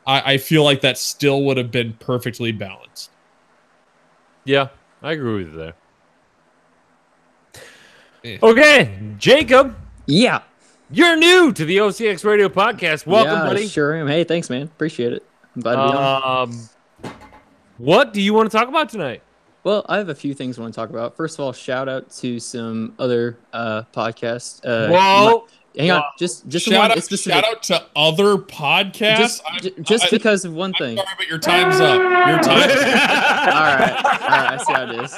[SPEAKER 2] I feel like that still would have been perfectly balanced.
[SPEAKER 1] Yeah, I agree with you there. Okay, Jacob.
[SPEAKER 13] Yeah.
[SPEAKER 1] You're new to the OCX Radio Podcast. Welcome,
[SPEAKER 13] yeah,
[SPEAKER 1] buddy.
[SPEAKER 13] Sure am. Hey, thanks, man. Appreciate it. I'm glad to be on.
[SPEAKER 1] What do you want to talk about tonight?
[SPEAKER 13] Well, I have a few things I want to talk about. First of all, shout out to some other podcasts.
[SPEAKER 1] Whoa.
[SPEAKER 13] Hang on, just
[SPEAKER 2] shout
[SPEAKER 13] one
[SPEAKER 2] out,
[SPEAKER 13] specific.
[SPEAKER 2] shout out to other podcasts.
[SPEAKER 13] Just because of one thing.
[SPEAKER 2] Sorry, but your time's up. Your time.
[SPEAKER 13] All right, I see how it is.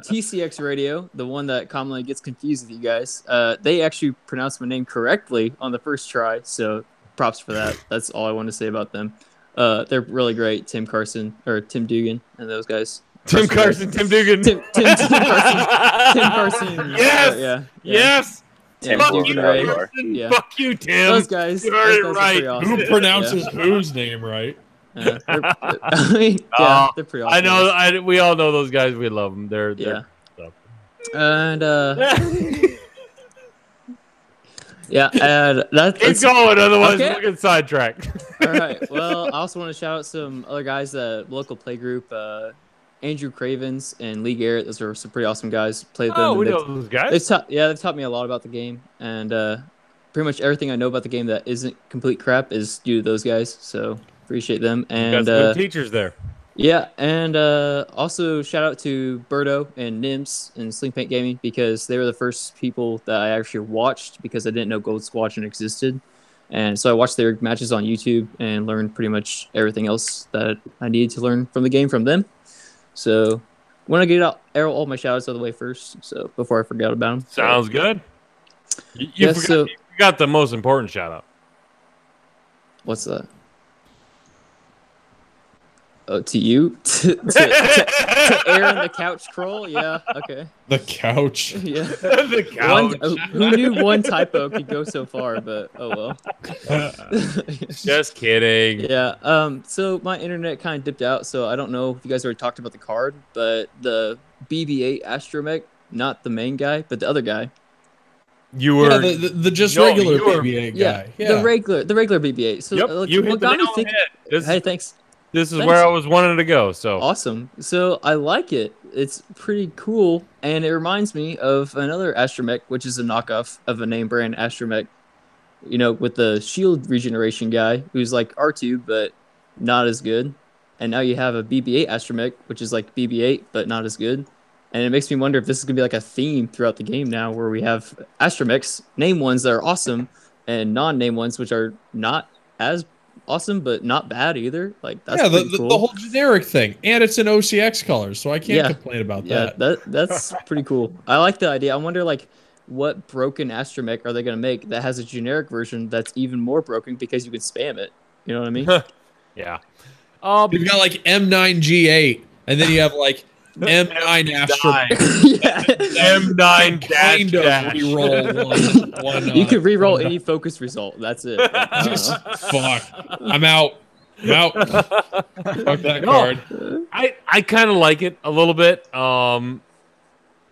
[SPEAKER 13] TCX Radio, the one that commonly gets confused with you guys, they actually pronounced my name correctly on the first try, so props for that. That's all I want to say about them. They're really great. Tim Dugan, and those guys.
[SPEAKER 1] Tim Dugan.
[SPEAKER 13] Tim Carson.
[SPEAKER 1] Yes.
[SPEAKER 13] Yes.
[SPEAKER 1] Tim
[SPEAKER 13] Fuck
[SPEAKER 1] you,
[SPEAKER 13] Carson.
[SPEAKER 1] Yeah. Fuck you, Tim.
[SPEAKER 13] Those guys.
[SPEAKER 1] You heard it right.
[SPEAKER 2] Who pronounces whose name right?
[SPEAKER 13] They're pretty awesome.
[SPEAKER 1] I know. We all know those guys. We love them. They're
[SPEAKER 13] and yeah, and that's
[SPEAKER 1] keep going. Otherwise, we're getting sidetracked.
[SPEAKER 13] All right. Well, I also want to shout out some other guys, local play group, Andrew Cravens and Lee Garrett. Those are some pretty awesome guys. Played them.
[SPEAKER 1] Oh, we know those guys.
[SPEAKER 13] They've taught me a lot about the game, and pretty much everything I know about the game that isn't complete crap is due to those guys. So appreciate them. And
[SPEAKER 1] you got some good teachers there.
[SPEAKER 13] Yeah, and also shout out to Birdo and Nims and Sling Paint Gaming because they were the first people that I actually watched because I didn't know Gold Squadron existed. And so I watched their matches on YouTube and learned pretty much everything else that I needed to learn from the game from them. So I want to get all my shout outs out of the way first, so before I forget about them.
[SPEAKER 1] Sounds good. You got the most important shout out.
[SPEAKER 13] What's that? Oh, to you? to Aaron the Couch Kroll? Yeah, okay.
[SPEAKER 2] The couch.
[SPEAKER 13] Yeah.
[SPEAKER 1] The couch.
[SPEAKER 13] Who knew one typo could go so far, but oh well.
[SPEAKER 1] Just kidding.
[SPEAKER 13] Yeah. So my internet kind of dipped out, so I don't know if you guys already talked about the card, but the BB-8 Astromech, not the main guy, but the other guy.
[SPEAKER 1] You were
[SPEAKER 2] the regular BB-8 guy.
[SPEAKER 13] Yeah. The regular BB-8. So
[SPEAKER 1] yep, you hit the nail on the head.
[SPEAKER 13] Hey, thanks.
[SPEAKER 1] This is where I was wanting to go. So
[SPEAKER 13] awesome. So I like it. It's pretty cool, and it reminds me of another Astromech, which is a knockoff of a name brand Astromech. You know, with the shield regeneration guy, who's like R2, but not as good. And now you have a BB-8 Astromech, which is like BB-8, but not as good. And it makes me wonder if this is gonna be like a theme throughout the game now, where we have Astromechs, name ones that are awesome, and non-name ones which are not as awesome, but not bad either. Like that's cool.
[SPEAKER 2] The whole generic thing, and it's in OCX colors, so I can't complain about that.
[SPEAKER 13] That's pretty cool. I like the idea. I wonder like what broken Astromech are they gonna make that has a generic version that's even more broken because you can spam it. You know what I mean?
[SPEAKER 1] Yeah.
[SPEAKER 2] You've got like M9G8, and then you have like M9 Astromech.
[SPEAKER 1] M9
[SPEAKER 2] kind of reroll one.
[SPEAKER 13] You could reroll any focus result. That's it.
[SPEAKER 2] Fuck. I'm out. Fuck that card.
[SPEAKER 1] I kind of like it a little bit.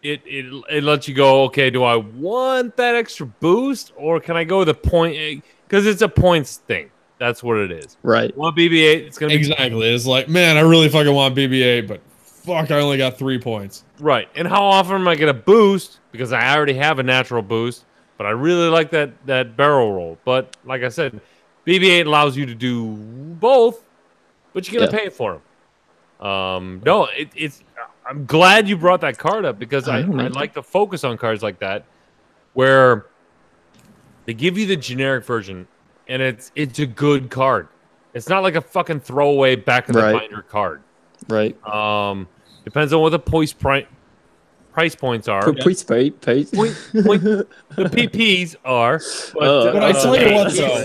[SPEAKER 1] it lets you go, okay, do I want that extra boost or can I go with the point? Because it's a points thing. That's what it is.
[SPEAKER 13] Right.
[SPEAKER 1] Well, BB-8, it's going to be...
[SPEAKER 2] Exactly. It's like, man, I really fucking want BB-8, but fuck, I only got 3 points.
[SPEAKER 1] Right. And how often am I going to boost? Because I already have a natural boost, but I really like that barrel roll. But like I said, BB-8 allows you to do both, but you're going to pay for them. No, it's... I'm glad you brought that card up because I like to focus on cards like that where they give you the generic version and it's a good card. It's not like a fucking throwaway back of the binder card.
[SPEAKER 13] Right.
[SPEAKER 1] Depends on what the price points are.
[SPEAKER 13] The
[SPEAKER 1] PPs are.
[SPEAKER 2] But I tell you what, though,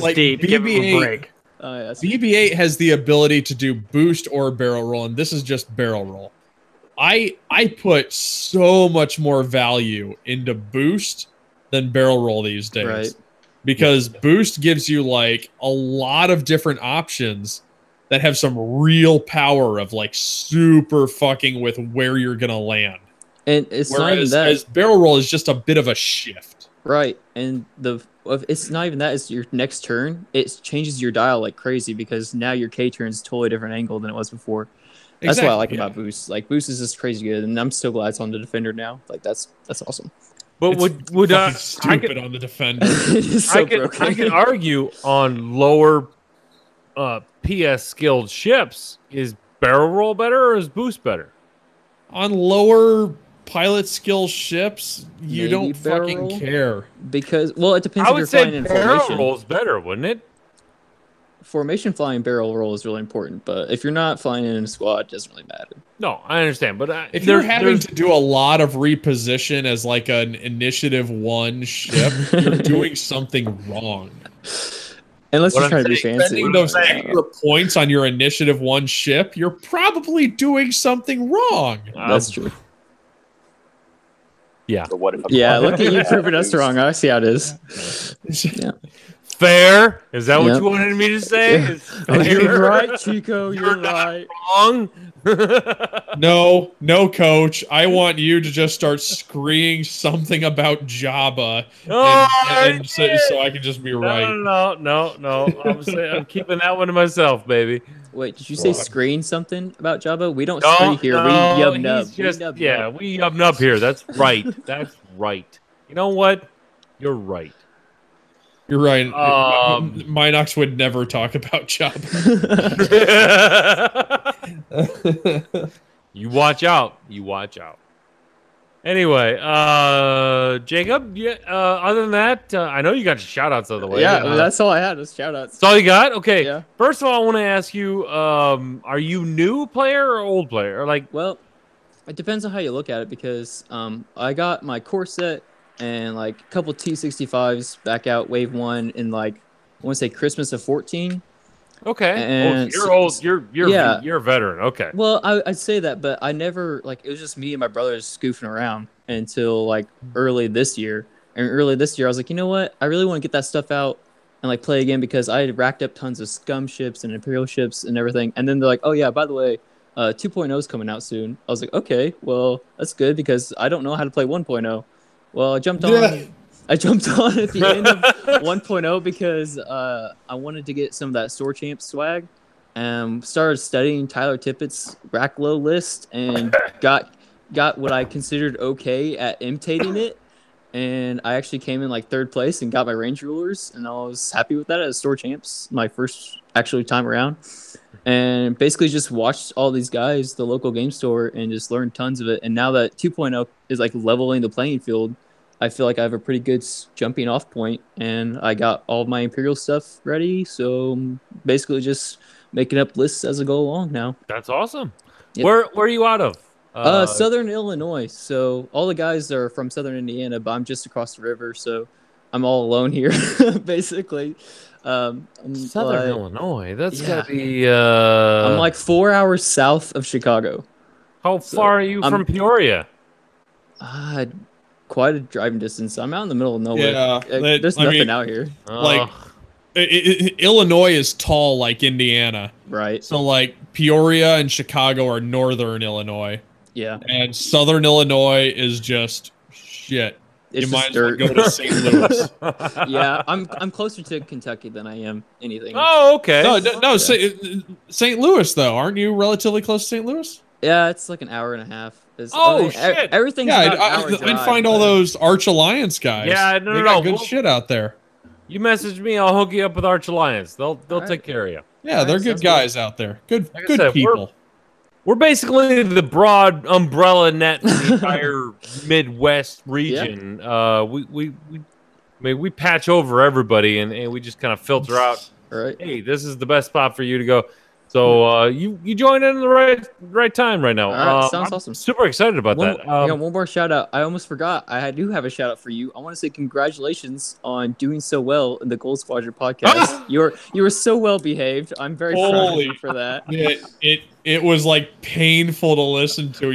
[SPEAKER 2] like
[SPEAKER 3] BB-8,
[SPEAKER 2] BB-8 has the ability to do boost or barrel roll, and this is just barrel roll. I put so much more value into boost than barrel roll these days.
[SPEAKER 13] Right.
[SPEAKER 2] Because boost gives you like a lot of different options that have some real power of like super fucking with where you're gonna land.
[SPEAKER 13] And it's not even that.
[SPEAKER 2] As barrel roll is just a bit of a shift.
[SPEAKER 13] Right. And it's not even that, it's your next turn. It changes your dial like crazy because now your K turn is a totally different angle than it was before. That's what I like about boost. Like boost is just crazy good, and I'm so glad it's on the defender now. Like that's awesome.
[SPEAKER 1] But would
[SPEAKER 2] stupid on the defender?
[SPEAKER 1] I could argue on lower PS skilled ships, is barrel roll better or is boost better?
[SPEAKER 2] On lower pilot skill ships, you
[SPEAKER 13] Maybe
[SPEAKER 2] don't fucking
[SPEAKER 13] roll?
[SPEAKER 2] care.
[SPEAKER 13] Because it's depends
[SPEAKER 1] I
[SPEAKER 13] if
[SPEAKER 1] would
[SPEAKER 13] you're
[SPEAKER 1] say
[SPEAKER 13] flying in
[SPEAKER 1] barrel
[SPEAKER 13] formation.
[SPEAKER 1] roll is better, wouldn't it?
[SPEAKER 13] Formation flying barrel roll is really important, but if you're not flying in a squad, it doesn't really matter.
[SPEAKER 1] No, I understand, but
[SPEAKER 2] if you're having to do a lot of reposition as like an initiative 1 ship, you're doing something wrong.
[SPEAKER 13] Unless you're trying to be fancy.
[SPEAKER 2] Spending those extra points on your initiative 1 ship, you're probably doing something wrong.
[SPEAKER 13] That's true.
[SPEAKER 1] Yeah.
[SPEAKER 11] But what if
[SPEAKER 13] Look at you proving us wrong. I see how it is. Yeah.
[SPEAKER 1] Fair? Is that what you wanted me to say?
[SPEAKER 13] Yeah. You're right, Chico. You're right.
[SPEAKER 1] Wrong?
[SPEAKER 2] No, coach. I want you to just start screaming something about Jabba, and so I can just be right.
[SPEAKER 1] No. I'm keeping that one to myself, baby.
[SPEAKER 13] Wait, did you say screen something about Jabba? We don't screen here. We yub nub.
[SPEAKER 1] We yub nub here. That's right. That's right. You know what? You're right.
[SPEAKER 2] You're right. Minox would never talk about Jabba.
[SPEAKER 1] You watch out. Anyway, Jacob, other than that, I know you got your shout-outs out of the way.
[SPEAKER 13] Yeah, that's all I had was shout-outs.
[SPEAKER 1] That's all you got? Okay.
[SPEAKER 13] Yeah.
[SPEAKER 1] First of all, I want to ask you, are you new player or old player?
[SPEAKER 13] Well, it depends on how you look at it because I got my core set and like a couple T65s back out wave 1 in like I want to say Christmas of 14.
[SPEAKER 1] Okay.
[SPEAKER 13] And
[SPEAKER 1] you're old. You're a veteran. Okay.
[SPEAKER 13] Well, I'd say that, but I never it was just me and my brothers scoofing around until like early this year. And early this year, I was like, you know what? I really want to get that stuff out and like play again because I had racked up tons of scum ships and imperial ships and everything. And then they're like, oh yeah, by the way, 2.0 is coming out soon. I was like, okay, well that's good because I don't know how to play 1.0. Well, I jumped on at the end of 1.0 because I wanted to get some of that Store Champ swag. Started studying Tyler Tippett's rack low list and got what I considered okay at imitating it. And I actually came in like 3rd place and got my range rulers, and I was happy with that as Store Champs, my first actually time around. And basically just watched all these guys, the local game store, and just learned tons of it. And now that 2.0 is like leveling the playing field, I feel like I have a pretty good jumping off point, and I got all of my Imperial stuff ready. So I'm basically just making up lists as I go along now.
[SPEAKER 1] That's awesome.
[SPEAKER 13] Yep.
[SPEAKER 1] Where are you out of?
[SPEAKER 13] Southern Illinois. So all the guys are from Southern Indiana, but I'm just across the river. So I'm all alone here, basically.
[SPEAKER 1] Southern Illinois. That's gotta be.
[SPEAKER 13] I'm like 4 hours south of Chicago.
[SPEAKER 1] How far are you from Peoria?
[SPEAKER 13] Quite a driving distance. I'm out in the middle of nowhere.
[SPEAKER 2] Yeah,
[SPEAKER 13] there's nothing out here.
[SPEAKER 2] Like Illinois is tall like Indiana,
[SPEAKER 13] right?
[SPEAKER 2] So like Peoria and Chicago are northern Illinois.
[SPEAKER 13] Yeah.
[SPEAKER 2] And Southern Illinois is just shit.
[SPEAKER 13] It's
[SPEAKER 2] you
[SPEAKER 13] just
[SPEAKER 2] might as well
[SPEAKER 13] dirt.
[SPEAKER 2] go to St. Louis.
[SPEAKER 13] Yeah, I'm closer to Kentucky than I am anything.
[SPEAKER 1] Oh, okay.
[SPEAKER 2] No,
[SPEAKER 13] Yeah.
[SPEAKER 2] St. Louis though. Aren't you relatively close to St. Louis?
[SPEAKER 13] Yeah, it's like an hour and a half.
[SPEAKER 1] Shit.
[SPEAKER 13] Everything's
[SPEAKER 2] Yeah,
[SPEAKER 13] about an hour
[SPEAKER 2] I'd
[SPEAKER 13] drive,
[SPEAKER 2] find all those Arch Alliance guys.
[SPEAKER 1] Yeah, no,
[SPEAKER 2] they
[SPEAKER 1] no,
[SPEAKER 2] got
[SPEAKER 1] no.
[SPEAKER 2] good shit out there.
[SPEAKER 1] You message me, I'll hook you up with Arch Alliance. They'll
[SPEAKER 13] right.
[SPEAKER 1] take care of you.
[SPEAKER 2] Yeah, they're good guys out there. Good
[SPEAKER 1] Like I
[SPEAKER 2] good
[SPEAKER 1] said,
[SPEAKER 2] people.
[SPEAKER 1] We're basically the broad umbrella net for the entire Midwest region. We patch over everybody and we just kind of filter out.
[SPEAKER 13] Right.
[SPEAKER 1] Hey, this is the best spot for you to go. So you joined in the right time right now.
[SPEAKER 13] All right, sounds awesome.
[SPEAKER 1] Super excited about that.
[SPEAKER 13] One more shout out. I almost forgot. I do have a shout out for you. I want to say congratulations on doing so well in the Gold Squadron podcast. You were so well behaved. I'm very proud of you for that.
[SPEAKER 2] It was like painful to listen to.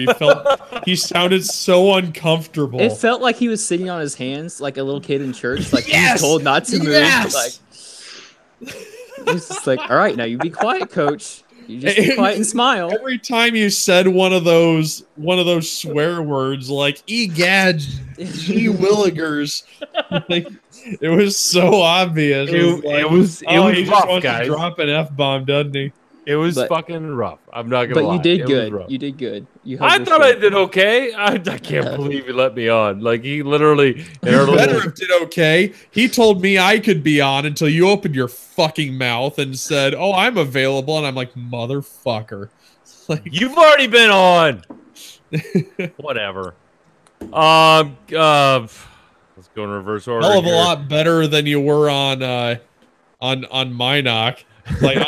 [SPEAKER 2] He sounded so uncomfortable.
[SPEAKER 13] It felt like he was sitting on his hands like a little kid in church, like he was told not to move. Like he was just like, all right, now you be quiet, coach. You just be quiet and smile.
[SPEAKER 2] Every time you said one of those swear words like "egad," "gee willigers," like, it was so obvious. It was he
[SPEAKER 1] rough,
[SPEAKER 2] wants
[SPEAKER 1] guys.
[SPEAKER 2] to drop an F-bomb, doesn't he?
[SPEAKER 1] It was fucking rough. I'm not gonna lie.
[SPEAKER 13] But you did
[SPEAKER 1] It
[SPEAKER 13] good.
[SPEAKER 1] was rough.
[SPEAKER 13] You did good.
[SPEAKER 1] I thought I did okay. I can't believe he let me on. Like he literally.
[SPEAKER 2] You better have did okay. He told me I could be on until you opened your fucking mouth and said, "Oh, I'm available," and I'm like, "Motherfucker!" Like
[SPEAKER 1] you've already been on. Whatever. Let's go in reverse order.
[SPEAKER 2] Hell of a lot better than you were on Minoc. Like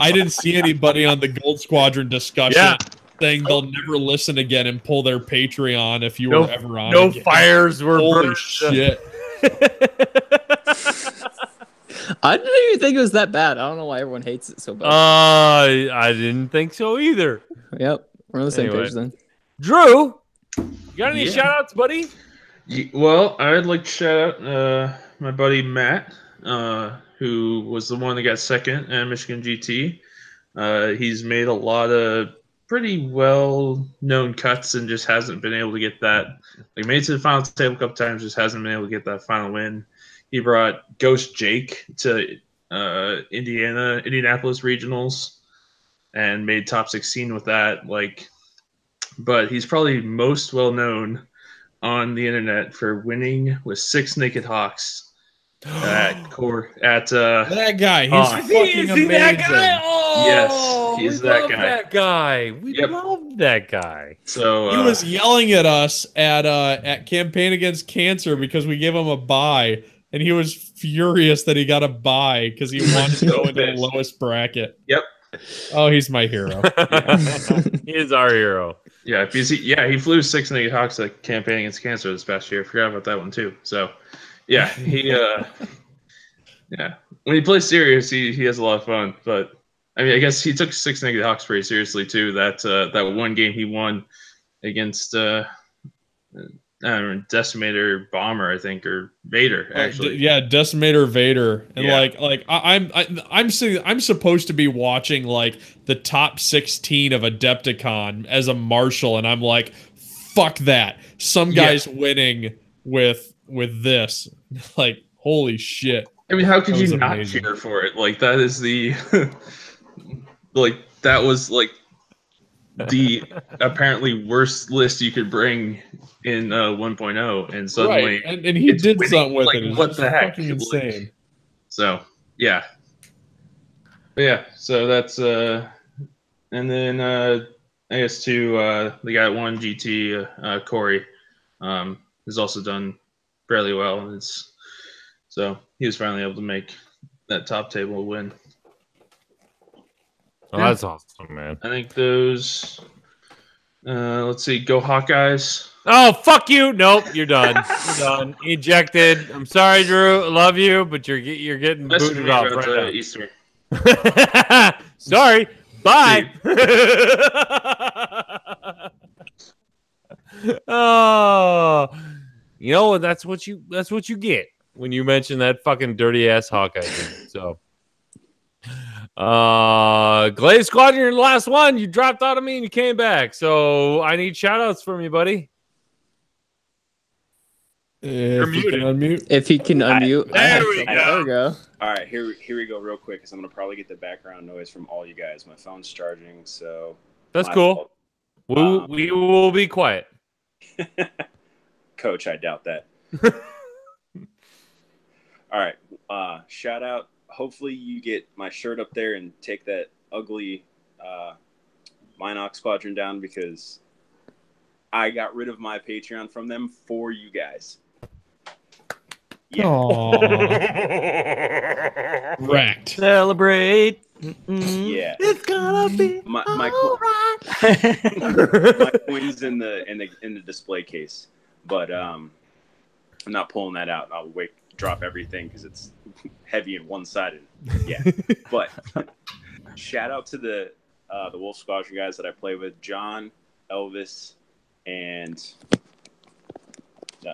[SPEAKER 2] I didn't see anybody on the Gold Squadron discussion saying they'll never listen again and pull their Patreon if you were ever on.
[SPEAKER 1] No
[SPEAKER 2] again.
[SPEAKER 1] fires were
[SPEAKER 2] Holy
[SPEAKER 1] burned.
[SPEAKER 2] shit.
[SPEAKER 13] I didn't even think it was that bad. I don't know why everyone hates it so bad.
[SPEAKER 1] I didn't think so either.
[SPEAKER 13] Yep, we're on the same page then.
[SPEAKER 1] Drew, you got any shout outs, buddy?
[SPEAKER 12] Well, I'd like to shout out my buddy Matt, who was the one that got second at Michigan GT. He's made a lot of pretty well-known cuts and just hasn't been able to get that. Like, made it to the final table a couple times, just hasn't been able to get that final win. He brought Ghost Jake to Indianapolis regionals and made top 16 with that. But he's probably most well-known on the internet for winning with 6 Naked Hawks. That
[SPEAKER 2] guy, he's fucking amazing.
[SPEAKER 1] That guy? Oh,
[SPEAKER 12] yes, he's that guy.
[SPEAKER 1] That guy. We love that guy.
[SPEAKER 12] So
[SPEAKER 2] he was yelling at us at Campaign Against Cancer because we gave him a buy, and he was furious that he got a buy because he wanted to go into the lowest bracket.
[SPEAKER 12] Yep.
[SPEAKER 2] Oh, he's my hero.
[SPEAKER 1] He is our hero.
[SPEAKER 12] Yeah, because he flew 6 Naked Hawks at Campaign Against Cancer this past year. I forgot about that one too. So. Yeah, when he plays serious, he has a lot of fun. But I mean, I guess he took 6 Naked Hawks pretty seriously too. That one game he won against Decimator Bomber, I think, or Vader actually.
[SPEAKER 2] Decimator Vader, and
[SPEAKER 12] yeah.
[SPEAKER 2] I'm supposed to be watching like the top 16 of Adepticon as a marshal, and I'm like, fuck that. Some guy's winning with this. Like, holy shit.
[SPEAKER 12] I mean, how could you not cheer for it? Like, that is the that was like the apparently worst list you could bring in 1.0, and suddenly
[SPEAKER 2] and he did
[SPEAKER 12] winning.
[SPEAKER 2] something with
[SPEAKER 12] like,
[SPEAKER 2] it.
[SPEAKER 12] What the heck?
[SPEAKER 2] Fucking insane.
[SPEAKER 12] So yeah. But yeah, so that's and then I guess too the guy at 1 GT Corey has also done fairly well, and so he was finally able to make that top table win.
[SPEAKER 1] Oh, that's awesome, man.
[SPEAKER 12] I think those. Let's see. Go Hawkeyes.
[SPEAKER 1] Oh, fuck you! Nope, you're done. You're done. Ejected. I'm sorry, Drew. I love you, but you're getting booted off right now.
[SPEAKER 12] Easter.
[SPEAKER 1] Sorry. Bye. Oh. You know, that's what you get when you mention that fucking dirty ass Hawkeye thing. So Glaze Squadron, you're the last one. You dropped out of me and you came back. So I need shout outs from you, buddy.
[SPEAKER 2] If he can unmute.
[SPEAKER 13] If he can unmute.
[SPEAKER 1] There we go.
[SPEAKER 13] There we go.
[SPEAKER 11] All right, here we go real quick because I'm going to probably get the background noise from all you guys. My phone's charging, so...
[SPEAKER 1] That's cool. We will be quiet.
[SPEAKER 11] Coach, I doubt that. All right, shout out. Hopefully you get my shirt up there and take that ugly Minox Squadron down because I got rid of my Patreon from them for you guys. Yeah.
[SPEAKER 2] Wrecked.
[SPEAKER 3] Celebrate.
[SPEAKER 11] Yeah.
[SPEAKER 3] It's gonna be
[SPEAKER 11] my coins in the display case, but I'm not pulling that out. I'll drop everything because it's heavy and one-sided. Yeah, but shout out to the Wolf Squadron guys that I play with, John, Elvis, and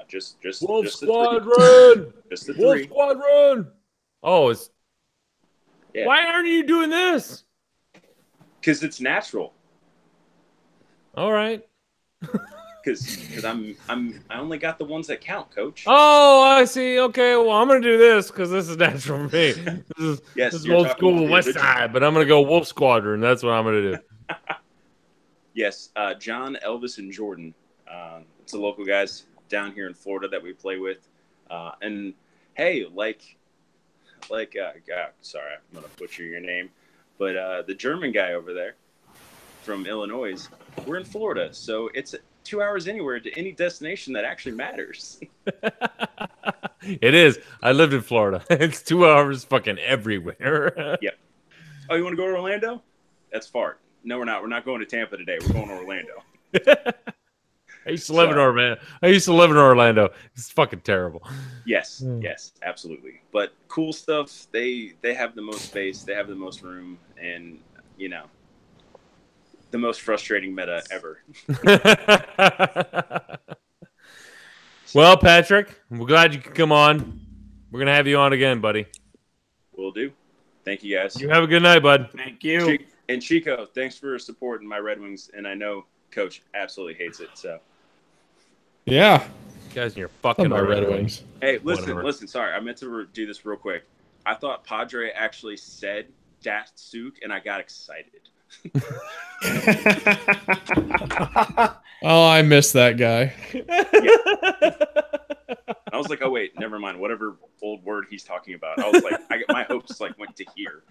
[SPEAKER 11] just
[SPEAKER 1] Wolf Squadron.
[SPEAKER 11] Just the
[SPEAKER 1] Wolf
[SPEAKER 11] three.
[SPEAKER 1] Squadron. Oh, it's.
[SPEAKER 11] Yeah.
[SPEAKER 1] Why aren't you doing this?
[SPEAKER 11] Because it's natural.
[SPEAKER 1] All right.
[SPEAKER 11] Because I only got the ones that count, Coach.
[SPEAKER 1] Oh, I see. Okay, well, I'm gonna do this because this is natural for me. This is
[SPEAKER 11] you're
[SPEAKER 1] old
[SPEAKER 11] talking
[SPEAKER 1] school
[SPEAKER 11] to the
[SPEAKER 1] West
[SPEAKER 11] original.
[SPEAKER 1] Side, but I'm gonna go Wolf Squadron. That's what I'm gonna do.
[SPEAKER 11] Yes, John, Elvis, and Jordan. It's the local guys down here in Florida that we play with. And hey, sorry, I'm gonna butcher your name, but the German guy over there from Illinois, we're in Florida, so it's 2 hours anywhere to any destination that actually matters.
[SPEAKER 1] It is. I lived in Florida. It's 2 hours fucking everywhere.
[SPEAKER 11] Yep. Oh, you want to go to Orlando? That's far. No, we're not. We're not going to Tampa today. We're going to Orlando.
[SPEAKER 1] I used to live in Orlando. It's fucking terrible.
[SPEAKER 11] Yes, yes, absolutely. But cool stuff. They have the most space. They have the most room, and the most frustrating meta ever.
[SPEAKER 1] Well, Patrick, we're glad you could come on. We're gonna have you on again, buddy.
[SPEAKER 11] Will do. Thank you, guys.
[SPEAKER 1] You have a good night, bud.
[SPEAKER 3] Thank you.
[SPEAKER 11] And Chico, thanks for supporting my Red Wings. And I know Coach absolutely hates it. So
[SPEAKER 2] Yeah.
[SPEAKER 1] You guys and your fucking
[SPEAKER 2] my Red Wings.
[SPEAKER 11] Hey, listen.
[SPEAKER 1] Whatever.
[SPEAKER 11] Sorry, I meant to do this real quick. I thought Padre actually said Datsuk, and I got excited.
[SPEAKER 2] Oh, I miss that guy.
[SPEAKER 11] I was like, oh wait, never mind. Whatever old word he's talking about. I was like, my hopes went to here.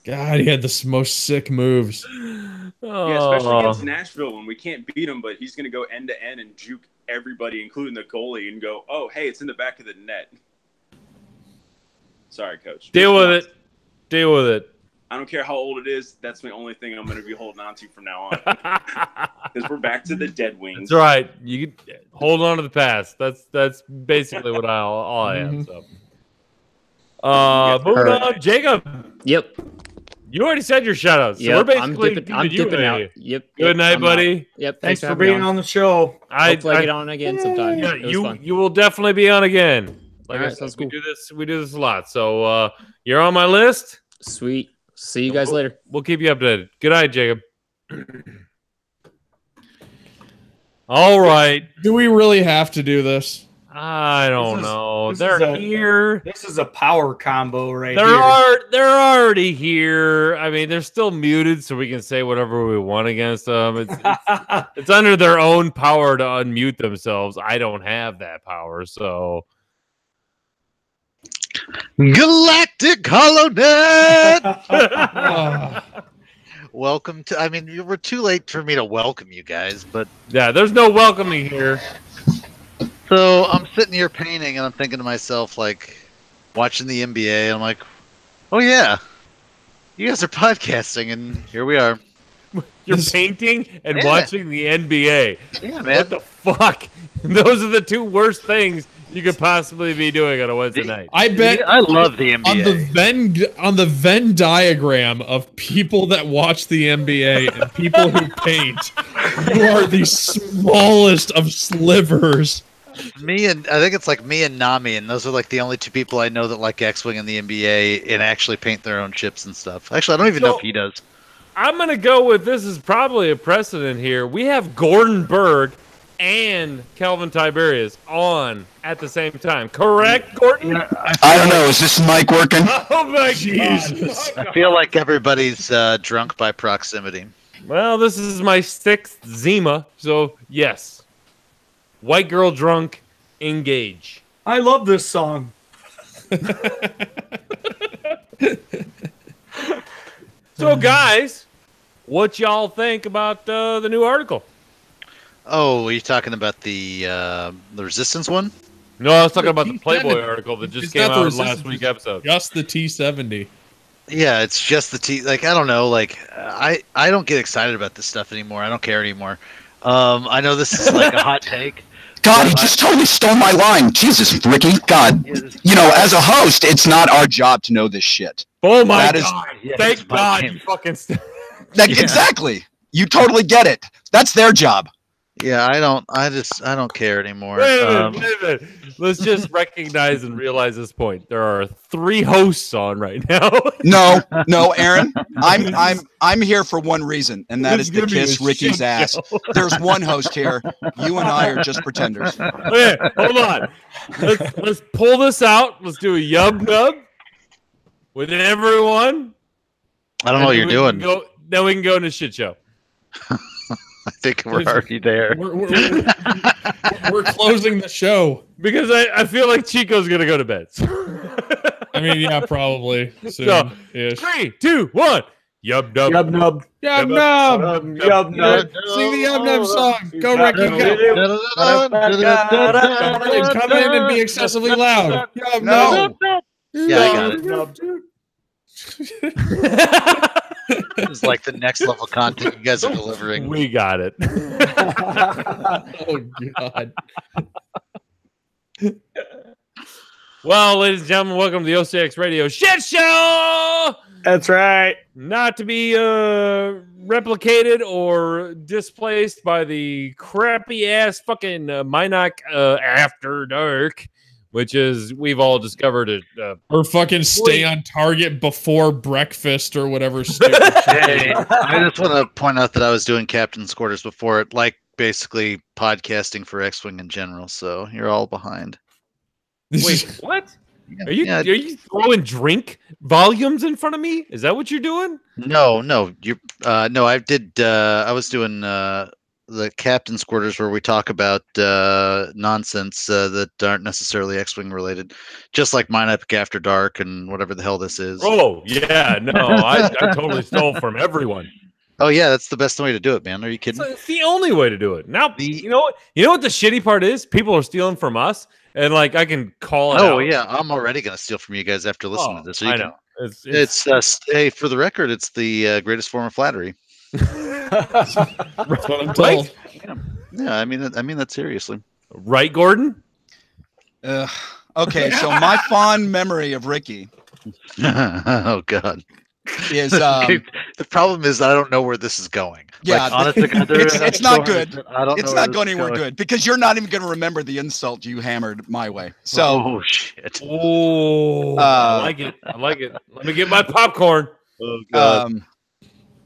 [SPEAKER 2] God, he had the most sick moves.
[SPEAKER 11] Yeah, especially against Nashville when we can't beat him, but he's going to go end to end and juke everybody, including the goalie, and go, oh, hey, it's in the back of the net. Sorry, Coach.
[SPEAKER 1] Deal with it. Deal with it.
[SPEAKER 11] I don't care how old it is. That's the only thing I'm going to be holding on to from now on. Because we're back to the dead wings.
[SPEAKER 1] That's right. You can hold on to the past. That's basically what all I am. So, moving on, Jacob.
[SPEAKER 13] Yep.
[SPEAKER 1] You already said your shout outs. So
[SPEAKER 13] Yep,
[SPEAKER 1] we're basically
[SPEAKER 13] I'm dipping out. Yep.
[SPEAKER 1] Good night,
[SPEAKER 13] I'm
[SPEAKER 1] buddy.
[SPEAKER 13] out. Yep.
[SPEAKER 3] Thanks for being on the show.
[SPEAKER 13] Hopefully I get on again sometime.
[SPEAKER 1] Yeah,
[SPEAKER 13] It was fun.
[SPEAKER 1] you will definitely be on again. Like
[SPEAKER 13] All
[SPEAKER 1] I
[SPEAKER 13] right,
[SPEAKER 1] said,
[SPEAKER 13] sounds
[SPEAKER 1] we do this a lot. So you're on my list.
[SPEAKER 13] Sweet. See you guys later.
[SPEAKER 1] We'll keep you updated. Good night, Jacob. All right.
[SPEAKER 2] Do we really have to do this?
[SPEAKER 1] I don't know. They're here.
[SPEAKER 3] This is a power combo right
[SPEAKER 1] They're
[SPEAKER 3] here.
[SPEAKER 1] they're already here. I mean, they're still muted, so we can say whatever we want against them. It's under their own power to unmute themselves. I don't have that power, so.
[SPEAKER 14] Galactic HoloNet! Welcome to. I mean, you were too late for me to welcome you guys, but
[SPEAKER 1] yeah, there's no welcoming here.
[SPEAKER 14] So I'm sitting here painting, and I'm thinking to myself, like, watching the NBA. I'm like, oh yeah, you guys are podcasting, and here we are.
[SPEAKER 1] You're painting and
[SPEAKER 14] Yeah.
[SPEAKER 1] watching the NBA.
[SPEAKER 14] Yeah, man.
[SPEAKER 1] What the fuck? Those are the two worst things you could possibly be doing on a Wednesday night.
[SPEAKER 2] I bet
[SPEAKER 14] I love the NBA.
[SPEAKER 2] on the Venn diagram of people that watch the NBA and people who paint, you are the smallest of slivers
[SPEAKER 14] Me and I think it's like me and Nami, and those are like the only two people I know that like X-Wing in the NBA and actually paint their own ships and stuff. Actually, I don't even know if he does.
[SPEAKER 1] I'm going to go with this is probably a precedent here. We have Gordon Berg and Kelvin Tiberius on at the same time. Correct, Gordon?
[SPEAKER 15] I don't know. Is this mic working?
[SPEAKER 1] Oh, my Jesus.
[SPEAKER 14] I feel like everybody's drunk by proximity.
[SPEAKER 1] Well, this is my 6th Zima, so yes. White girl drunk, engage.
[SPEAKER 3] I love this song.
[SPEAKER 1] So, guys, what y'all think about the new article?
[SPEAKER 14] Oh, are you talking about the Resistance one?
[SPEAKER 1] No, I was talking about the Playboy article that just
[SPEAKER 2] It's
[SPEAKER 1] came
[SPEAKER 2] not the
[SPEAKER 1] out last
[SPEAKER 2] Resistance,
[SPEAKER 1] week episode.
[SPEAKER 2] Just the T70.
[SPEAKER 14] Yeah, it's just the T. Like I don't know. Like I don't get excited about this stuff anymore. I don't care anymore. I know this is like a hot take.
[SPEAKER 15] God, he just totally stole my line. Jesus, Ricky. God, you know, as a host, it's not our job to know this shit.
[SPEAKER 1] Oh my
[SPEAKER 15] That
[SPEAKER 1] God! Thank God you fucking.
[SPEAKER 15] Exactly. You totally get it. That's their job.
[SPEAKER 14] Yeah, I don't care anymore.
[SPEAKER 1] Wait a minute. Let's just recognize and realize this point. There are 3 hosts on right now.
[SPEAKER 15] No, Aaron. I'm here for one reason, and that is to
[SPEAKER 1] gonna be
[SPEAKER 15] kiss
[SPEAKER 1] a
[SPEAKER 15] Ricky's
[SPEAKER 1] shit
[SPEAKER 15] ass.
[SPEAKER 1] show.
[SPEAKER 15] There's one host here. You and I are just pretenders.
[SPEAKER 1] Okay, hold on. Let's pull this out. Let's do a yub nub with everyone.
[SPEAKER 14] I don't know what you're doing.
[SPEAKER 1] Then we can go into shit show.
[SPEAKER 14] I think we're already there.
[SPEAKER 2] We're closing the show
[SPEAKER 1] because I feel like Chico's gonna go to bed.
[SPEAKER 2] I mean, yeah, probably.
[SPEAKER 1] So, 3, 2, 1. Yub nub.
[SPEAKER 3] Yub nub.
[SPEAKER 2] Yub nub.
[SPEAKER 3] Yub nub.
[SPEAKER 2] Sing the Yub Nub song. Go, Ricky, go. Come in and be excessively loud. Yub Nub.
[SPEAKER 14] Yeah, I got it. This is like the next level content you guys are delivering.
[SPEAKER 1] We got it.
[SPEAKER 2] Oh God.
[SPEAKER 1] Well, ladies and gentlemen, welcome to the OCX Radio Shit Show.
[SPEAKER 3] That's right.
[SPEAKER 1] Not to be replicated or displaced by the crappy ass fucking Minoc After Dark, which is we've all discovered
[SPEAKER 2] or fucking stay on target before breakfast or whatever stupid
[SPEAKER 14] Hey, I just want to point out that I was doing Captain's Quarters before it, like basically podcasting for X-Wing in general. So you're all behind.
[SPEAKER 1] Wait, what? Are you throwing drink volumes in front of me? Is that what you're doing?
[SPEAKER 14] No, you no, I did. I was doing the Captain's Quarters where we talk about nonsense that aren't necessarily X-Wing related, just like Mine Epic After Dark and whatever the hell this is.
[SPEAKER 1] Oh yeah, no, I totally stole from everyone.
[SPEAKER 14] Oh yeah, that's the best way to do it, man. Are you kidding?
[SPEAKER 1] It's the only way to do it. Now, you know what the shitty part is? People are stealing from us, and like I can call it out.
[SPEAKER 14] Oh yeah, I'm already gonna steal from you guys after listening to this. So
[SPEAKER 1] I know.
[SPEAKER 14] It's hey, for the record, it's the greatest form of flattery.
[SPEAKER 2] That's what I'm told.
[SPEAKER 14] Yeah, I mean that seriously.
[SPEAKER 1] Right, Gordon?
[SPEAKER 15] Okay, so my fond memory of Ricky.
[SPEAKER 14] Oh God.
[SPEAKER 15] Is
[SPEAKER 14] the problem is I don't know where this is going.
[SPEAKER 15] Yeah,
[SPEAKER 14] like, honestly,
[SPEAKER 15] it's not good.
[SPEAKER 14] I don't
[SPEAKER 15] it's
[SPEAKER 14] know
[SPEAKER 15] not going anywhere good because you're not even going to remember the insult you hammered my way. So,
[SPEAKER 14] oh shit!
[SPEAKER 1] Oh, I like it. I like it. Let me get my popcorn.
[SPEAKER 14] Oh God.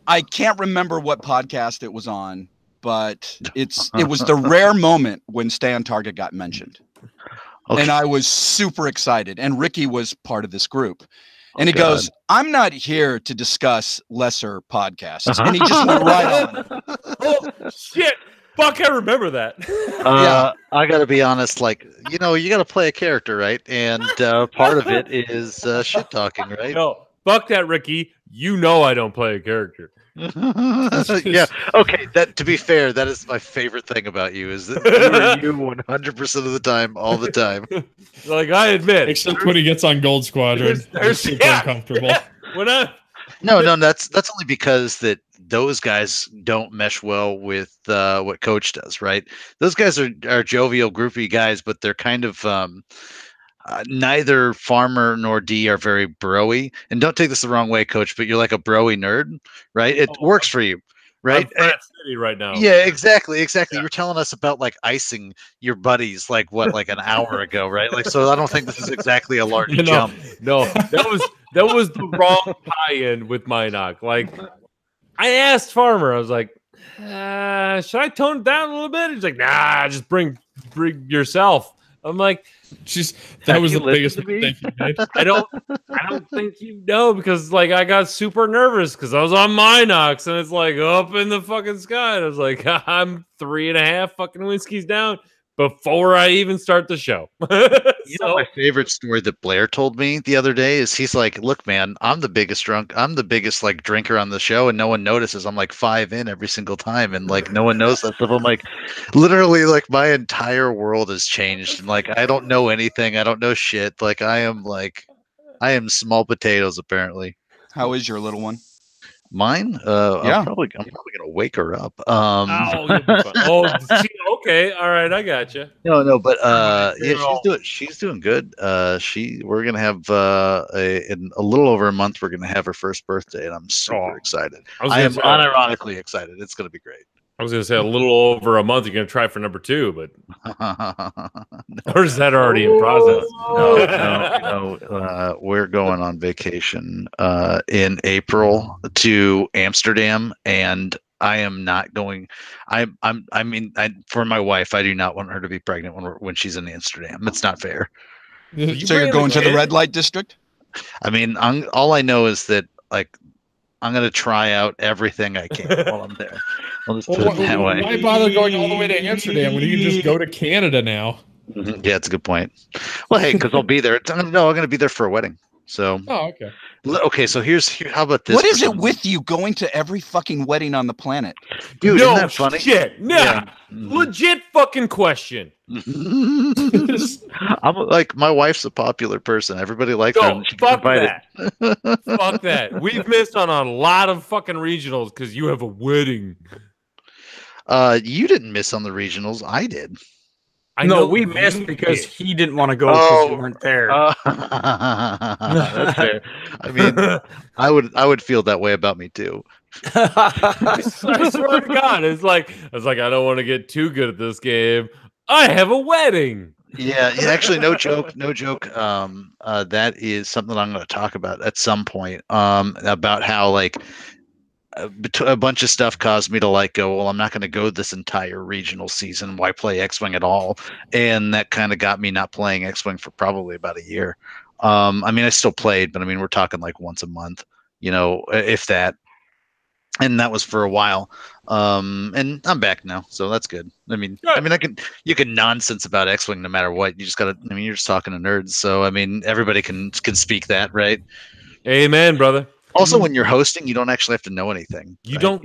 [SPEAKER 15] I can't remember what podcast it was on, but it was the rare moment when Stay on Target got mentioned, and I was super excited. And Ricky was part of this group. And he goes, I'm not here to discuss lesser podcasts. And he just went right on.
[SPEAKER 1] Oh, shit. Fuck, I remember that.
[SPEAKER 14] Yeah. I got to be honest, like, you got to play a character, right? And part of it is shit talking, right?
[SPEAKER 1] No, fuck that, Ricky. You know I don't play a character.
[SPEAKER 14] Yeah. Okay. That to be fair, that is my favorite thing about you is that you 100% of the time, all the time.
[SPEAKER 1] Like I admit,
[SPEAKER 2] except when he gets on Gold Squadron, it's super uncomfortable.
[SPEAKER 1] Yeah.
[SPEAKER 14] No, that's only because that those guys don't mesh well with what Coach does, right? Those guys are jovial, groupie guys, but they're kind of neither Farmer nor D are very broy. And don't take this the wrong way, Coach, but you're like a broy nerd, right? It works for you, right?
[SPEAKER 1] I'm Frat City right now.
[SPEAKER 14] Yeah, exactly. You were telling us about like icing your buddies like an hour ago, right? Like, so I don't think this is exactly a large jump.
[SPEAKER 1] No, that was the wrong tie-in with my knock. Like, I asked Farmer, I was like, should I tone it down a little bit? He's like, nah, just bring yourself. I'm like,
[SPEAKER 2] that was the biggest mistake you made.
[SPEAKER 1] I don't think you know, because like I got super nervous because I was on Minox and it's like up in the fucking sky. And I was like, I'm 3.5 fucking whiskeys down before I even start the show.
[SPEAKER 14] You know, my favorite story that Blair told me the other day is he's like, look, man, I'm the biggest like drinker on the show, and no one notices. I'm like 5 in every single time, and like no one knows that stuff. I'm like, literally, like my entire world has changed, and like I don't know anything. I don't know shit. Like I am small potatoes apparently.
[SPEAKER 15] How is your little one?
[SPEAKER 14] Mine?
[SPEAKER 15] Yeah.
[SPEAKER 14] I'm probably gonna wake her up.
[SPEAKER 1] Okay, all right, I got you.
[SPEAKER 14] No, but yeah, she's doing good. We're gonna have in a little over a month. We're gonna have her first birthday, and I'm super excited. I am unironically excited. It's gonna be great.
[SPEAKER 1] I was gonna say a little over a month. You're gonna try for number 2, but or is that already in process?
[SPEAKER 14] No. We're going on vacation in April to Amsterdam, and I am not going. For my wife, I do not want her to be pregnant when she's in Amsterdam. It's not fair.
[SPEAKER 15] So you're going to the red light district?
[SPEAKER 14] I mean, all I know is that like I'm going to try out everything I can while I'm there. I'll just put it that way.
[SPEAKER 2] Why bother going all the way to Amsterdam when you can just go to Canada now?
[SPEAKER 14] Yeah, it's a good point. Well, hey, because I'll be there. I'm going to be there for a wedding. So.
[SPEAKER 2] Oh, okay.
[SPEAKER 14] Okay, so how about this?
[SPEAKER 15] What is it with you going to every fucking wedding on the planet?
[SPEAKER 14] Dude,
[SPEAKER 1] no
[SPEAKER 14] isn't that funny?
[SPEAKER 1] Shit. Nah. Legit fucking question.
[SPEAKER 14] I'm like, my wife's a popular person. Everybody likes her. And she
[SPEAKER 1] fuck that. Fuck that. We've missed on a lot of fucking regionals because you have a wedding.
[SPEAKER 14] You didn't miss on the regionals. I did.
[SPEAKER 3] No, we missed because he didn't want to go because we weren't there.
[SPEAKER 14] That's fair. I mean, I would feel that way about me too.
[SPEAKER 1] I swear to God, I was like, I don't want to get too good at this game. I have a wedding.
[SPEAKER 14] Yeah, actually, no joke. That is something I'm going to talk about at some point. About how like a bunch of stuff caused me to like go, well, I'm not going to go this entire regional season. Why play X-Wing at all? And that kind of got me not playing X-Wing for probably about a year. I mean, I still played, but I mean, we're talking like once a month, if that. And that was for a while. And I'm back now, so that's good. You can nonsense about X-Wing no matter what. You just gotta. I mean, you're just talking to nerds, so I mean, everybody can speak that, right?
[SPEAKER 1] Amen, brother.
[SPEAKER 14] Also, when you're hosting, you don't actually have to know anything.
[SPEAKER 1] You don't.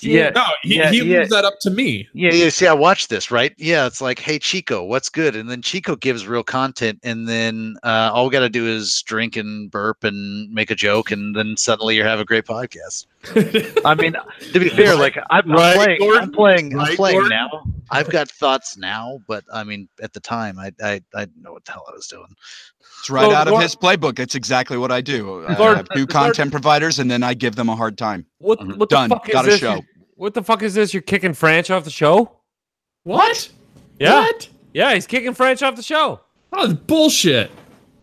[SPEAKER 14] Yeah.
[SPEAKER 2] No, he leaves that up to me.
[SPEAKER 14] Yeah. See, I watched this, right? Yeah, it's like, hey, Chico, what's good? And then Chico gives real content, and then all we got to do is drink and burp and make a joke, and then suddenly you have a great podcast. I mean, to be fair, like I'm playing now. I've got thoughts now, but I mean, at the time, I know what the hell I was doing.
[SPEAKER 15] It's right out of his playbook. It's exactly what I do. I have 2 content providers, and then I give them a hard time.
[SPEAKER 1] What
[SPEAKER 15] Done.
[SPEAKER 1] The fuck
[SPEAKER 15] Got
[SPEAKER 1] is
[SPEAKER 15] a
[SPEAKER 1] this?
[SPEAKER 15] show.
[SPEAKER 1] What the fuck is this? You're kicking Franch off the show?
[SPEAKER 2] What?
[SPEAKER 1] Yeah.
[SPEAKER 2] What?
[SPEAKER 1] Yeah, he's kicking Franch off the show.
[SPEAKER 2] Oh, bullshit.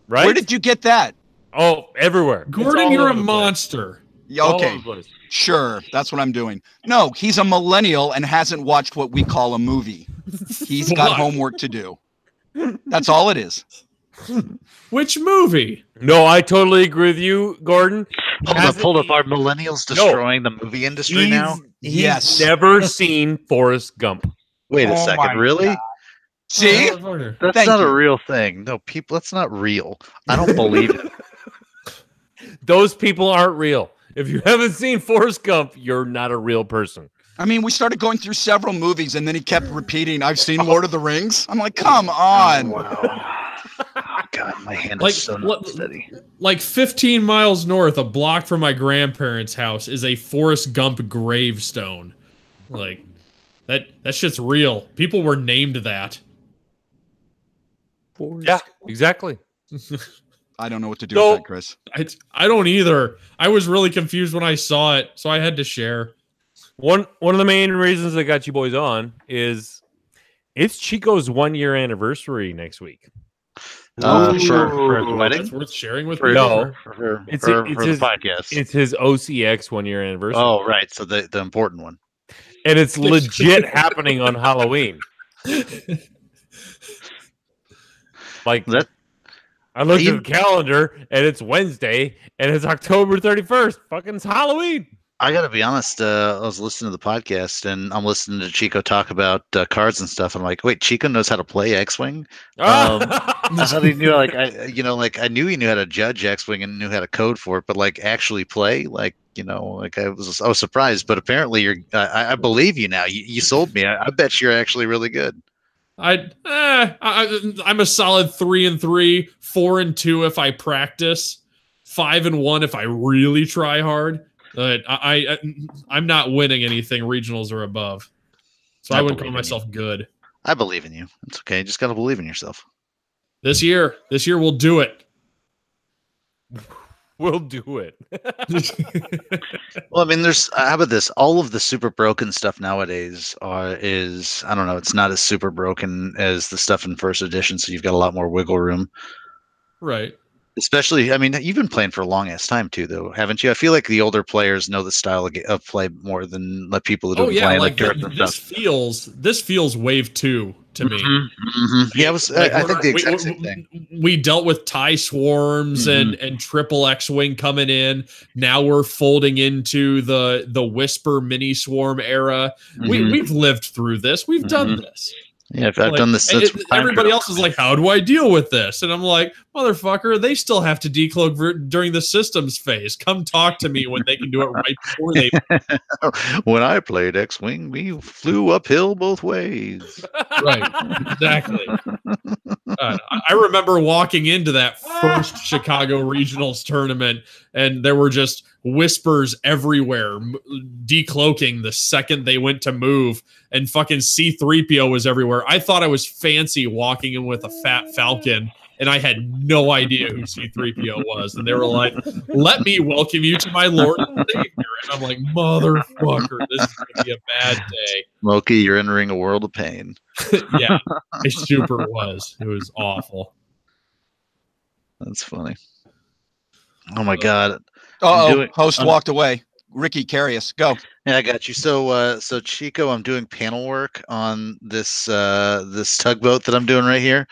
[SPEAKER 1] Right?
[SPEAKER 15] Where did you get that?
[SPEAKER 1] Oh, everywhere.
[SPEAKER 2] Gordon, you're a monster.
[SPEAKER 15] Yeah, okay. Sure. That's what I'm doing. No, he's a millennial and hasn't watched what we call a movie. He's got homework to do. That's all it is.
[SPEAKER 2] Which movie?
[SPEAKER 1] No, I totally agree with you, Gordon.
[SPEAKER 14] Hold up. Are millennials destroying the movie industry now?
[SPEAKER 1] He's never seen Forrest Gump.
[SPEAKER 14] Wait a second. Really?
[SPEAKER 15] God. See?
[SPEAKER 14] That's not a real thing. No, people, that's not real. I don't believe it.
[SPEAKER 1] Those people aren't real. If you haven't seen Forrest Gump, you're not a real person.
[SPEAKER 15] I mean, we started going through several movies, and then he kept repeating, I've seen Lord of the Rings. I'm like, come on.
[SPEAKER 14] Oh, wow. Oh, God, my hand is so not steady.
[SPEAKER 2] Like 15 miles north, a block from my grandparents' house, is a Forrest Gump gravestone. Like, that shit's real. People were named that.
[SPEAKER 1] Yeah, exactly.
[SPEAKER 15] I don't know what to do with that, Chris.
[SPEAKER 2] I don't either. I was really confused when I saw it, so I had to share.
[SPEAKER 1] One of the main reasons I got you boys on is it's Chico's 1-year anniversary next week.
[SPEAKER 14] For his wedding.
[SPEAKER 2] That's worth sharing with
[SPEAKER 14] For,
[SPEAKER 2] people.
[SPEAKER 14] for
[SPEAKER 1] It's
[SPEAKER 14] the
[SPEAKER 1] his
[SPEAKER 14] podcast.
[SPEAKER 1] It's his OCX 1-year anniversary.
[SPEAKER 14] Oh, right. So the important one.
[SPEAKER 1] And it's legit happening on Halloween. Like
[SPEAKER 14] that.
[SPEAKER 1] I looked at the calendar and it's Wednesday and it's October 31st. Fucking it's Halloween.
[SPEAKER 14] I got to be honest. I was listening to the podcast and I'm listening to Chico talk about cards and stuff. I'm like, wait, Chico knows how to play X-Wing. I thought he knew, like, I knew he knew how to judge X-Wing and knew how to code for it, but like actually play, like, I was surprised. But apparently, I believe you now. You sold me. I bet you're actually really good.
[SPEAKER 2] I'm a solid 3-3, 4-2 if I practice, 5-1 if I really try hard. But I'm not winning anything regionals or above, so I wouldn't call myself good.
[SPEAKER 14] I believe in you. It's okay. You just got to believe in yourself.
[SPEAKER 2] This year we'll do it.
[SPEAKER 1] We'll do it.
[SPEAKER 14] Well, I mean, how about this? All of the super broken stuff nowadays is, I don't know, it's not as super broken as the stuff in first edition, so you've got a lot more wiggle room.
[SPEAKER 2] Right.
[SPEAKER 14] Especially, I mean, you've been playing for a long ass time too, though, haven't you? I feel like the older players know the style of play more than the people that have been playing like
[SPEAKER 2] this feels wave 2 to me.
[SPEAKER 14] Yeah, I think the exact same thing.
[SPEAKER 2] We dealt with TIE swarms and triple X-Wing coming in. Now we're folding into the Whisper mini swarm era. We've lived through this. We've done this.
[SPEAKER 14] Yeah, I've done this.
[SPEAKER 2] Everybody else is like, how do I deal with this? And I'm like, motherfucker, they still have to decloak during the systems phase. Come talk to me when they can do it right before they.
[SPEAKER 14] When I played X-Wing, we flew uphill both ways.
[SPEAKER 2] Right, exactly. I remember walking into that first Chicago Regionals tournament, and there were just whispers everywhere, decloaking the second they went to move, and fucking C-3PO was everywhere. I thought I was fancy walking in with a fat Falcon, and I had no idea who C-3PO was. And they were like, let me welcome you to my Lord and Savior. And I'm like, motherfucker, this is going to be a bad day.
[SPEAKER 14] Loki, you're entering a world of pain.
[SPEAKER 2] Yeah, I super was. It was awful.
[SPEAKER 14] That's funny. Oh my God.
[SPEAKER 15] Host walked away. Ricky, carry us. Go.
[SPEAKER 14] Yeah, I got you. So Chico, I'm doing panel work on this tugboat that I'm doing right here.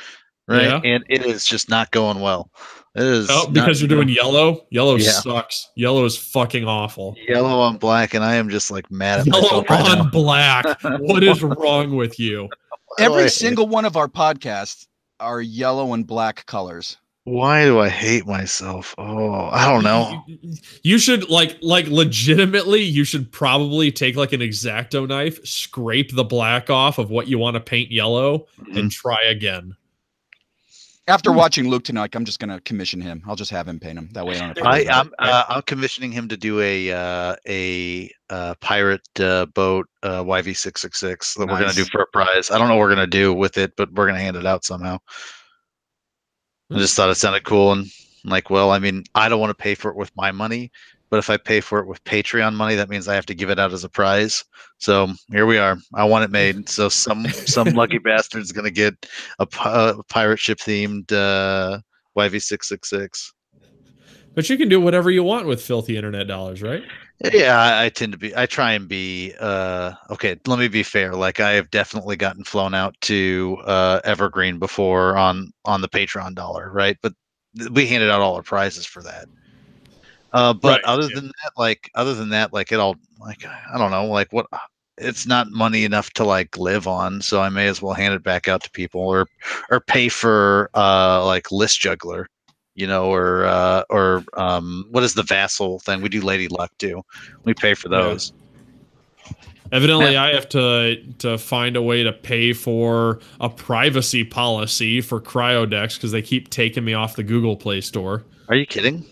[SPEAKER 14] Right.
[SPEAKER 2] Yeah.
[SPEAKER 14] And it is just not going well. It is
[SPEAKER 2] because you're doing yellow. Yellow sucks. Yellow is fucking awful.
[SPEAKER 14] Yellow on black, and I am just like mad at
[SPEAKER 2] yellow
[SPEAKER 14] myself right
[SPEAKER 2] on
[SPEAKER 14] now.
[SPEAKER 2] black. What is wrong with you?
[SPEAKER 15] Every single one of our podcasts are yellow and black colors.
[SPEAKER 14] Why do I hate myself? Oh, I don't know.
[SPEAKER 2] You should like legitimately, you should probably take like an X-Acto knife, scrape the black off of what you want to paint yellow, and try again.
[SPEAKER 15] After watching Luke tonight, I'm just going to commission him. I'll just have him paint him. That way I don't
[SPEAKER 14] I'm commissioning him to do a pirate boat YV666 that we're going to do for a prize. I don't know what we're going to do with it, but we're going to hand it out somehow. I just thought it sounded cool, and like, well, I mean, I don't want to pay for it with my money, but if I pay for it with Patreon money, that means I have to give it out as a prize. So here we are. I want it made. So some lucky bastard's gonna get a pirate ship themed YV666.
[SPEAKER 2] But you can do whatever you want with filthy internet dollars, right?
[SPEAKER 14] Yeah, I try and be okay, let me be fair. Like, I have definitely gotten flown out to Evergreen before on the Patreon dollar, right? But we handed out all our prizes for that. But
[SPEAKER 2] right,
[SPEAKER 14] other than that, like it all, like, I don't know, like what, it's not money enough to like live on, so I may as well hand it back out to people or pay for like List Juggler. Or what is the Vassal thing? We do Lady Luck too. We pay for those.
[SPEAKER 2] Yeah. Evidently, I have to find a way to pay for a privacy policy for Cryodex because they keep taking me off the Google Play Store.
[SPEAKER 14] Are you kidding?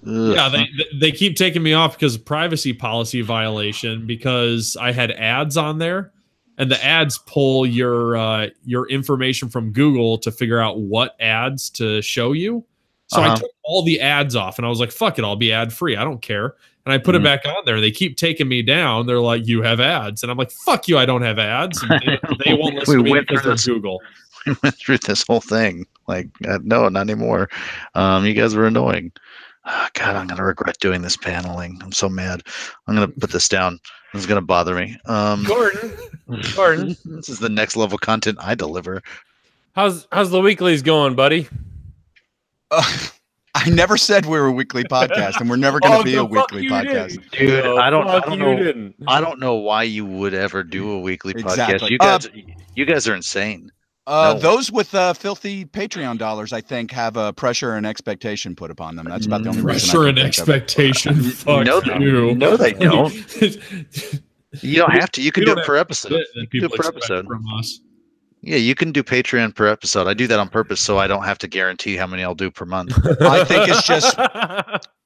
[SPEAKER 14] Ugh.
[SPEAKER 2] Yeah, they keep taking me off because of privacy policy violation because I had ads on there, and the ads pull your information from Google to figure out what ads to show you. So I took all the ads off and I was like, fuck it, I'll be ad free. I don't care. And I put it back on there. They keep taking me down. They're like, you have ads. And I'm like, fuck you, I don't have ads. And they won't listen to me because of Google.
[SPEAKER 14] We went through this whole thing. Like, no, not anymore. You guys were annoying. Oh, God, I'm going to regret doing this paneling. I'm so mad. I'm going to put this down. This is going to bother me.
[SPEAKER 1] Gordon,
[SPEAKER 14] this is the next level content I deliver.
[SPEAKER 1] How's the weeklies going, buddy?
[SPEAKER 15] I never said we were a weekly podcast, and we're never going to be a weekly podcast.
[SPEAKER 14] Dude, I don't know why you would ever do a weekly podcast. You guys are insane.
[SPEAKER 15] Those with filthy Patreon dollars, I think, have a pressure and expectation put upon them. That's about the only reason.
[SPEAKER 2] Pressure and expectation. Fuck you.
[SPEAKER 14] No, they don't. You don't have to. You can do it per episode.
[SPEAKER 2] From us.
[SPEAKER 14] Yeah, you can do Patreon per episode. I do that on purpose so I don't have to guarantee how many I'll do per month.
[SPEAKER 15] I think it's just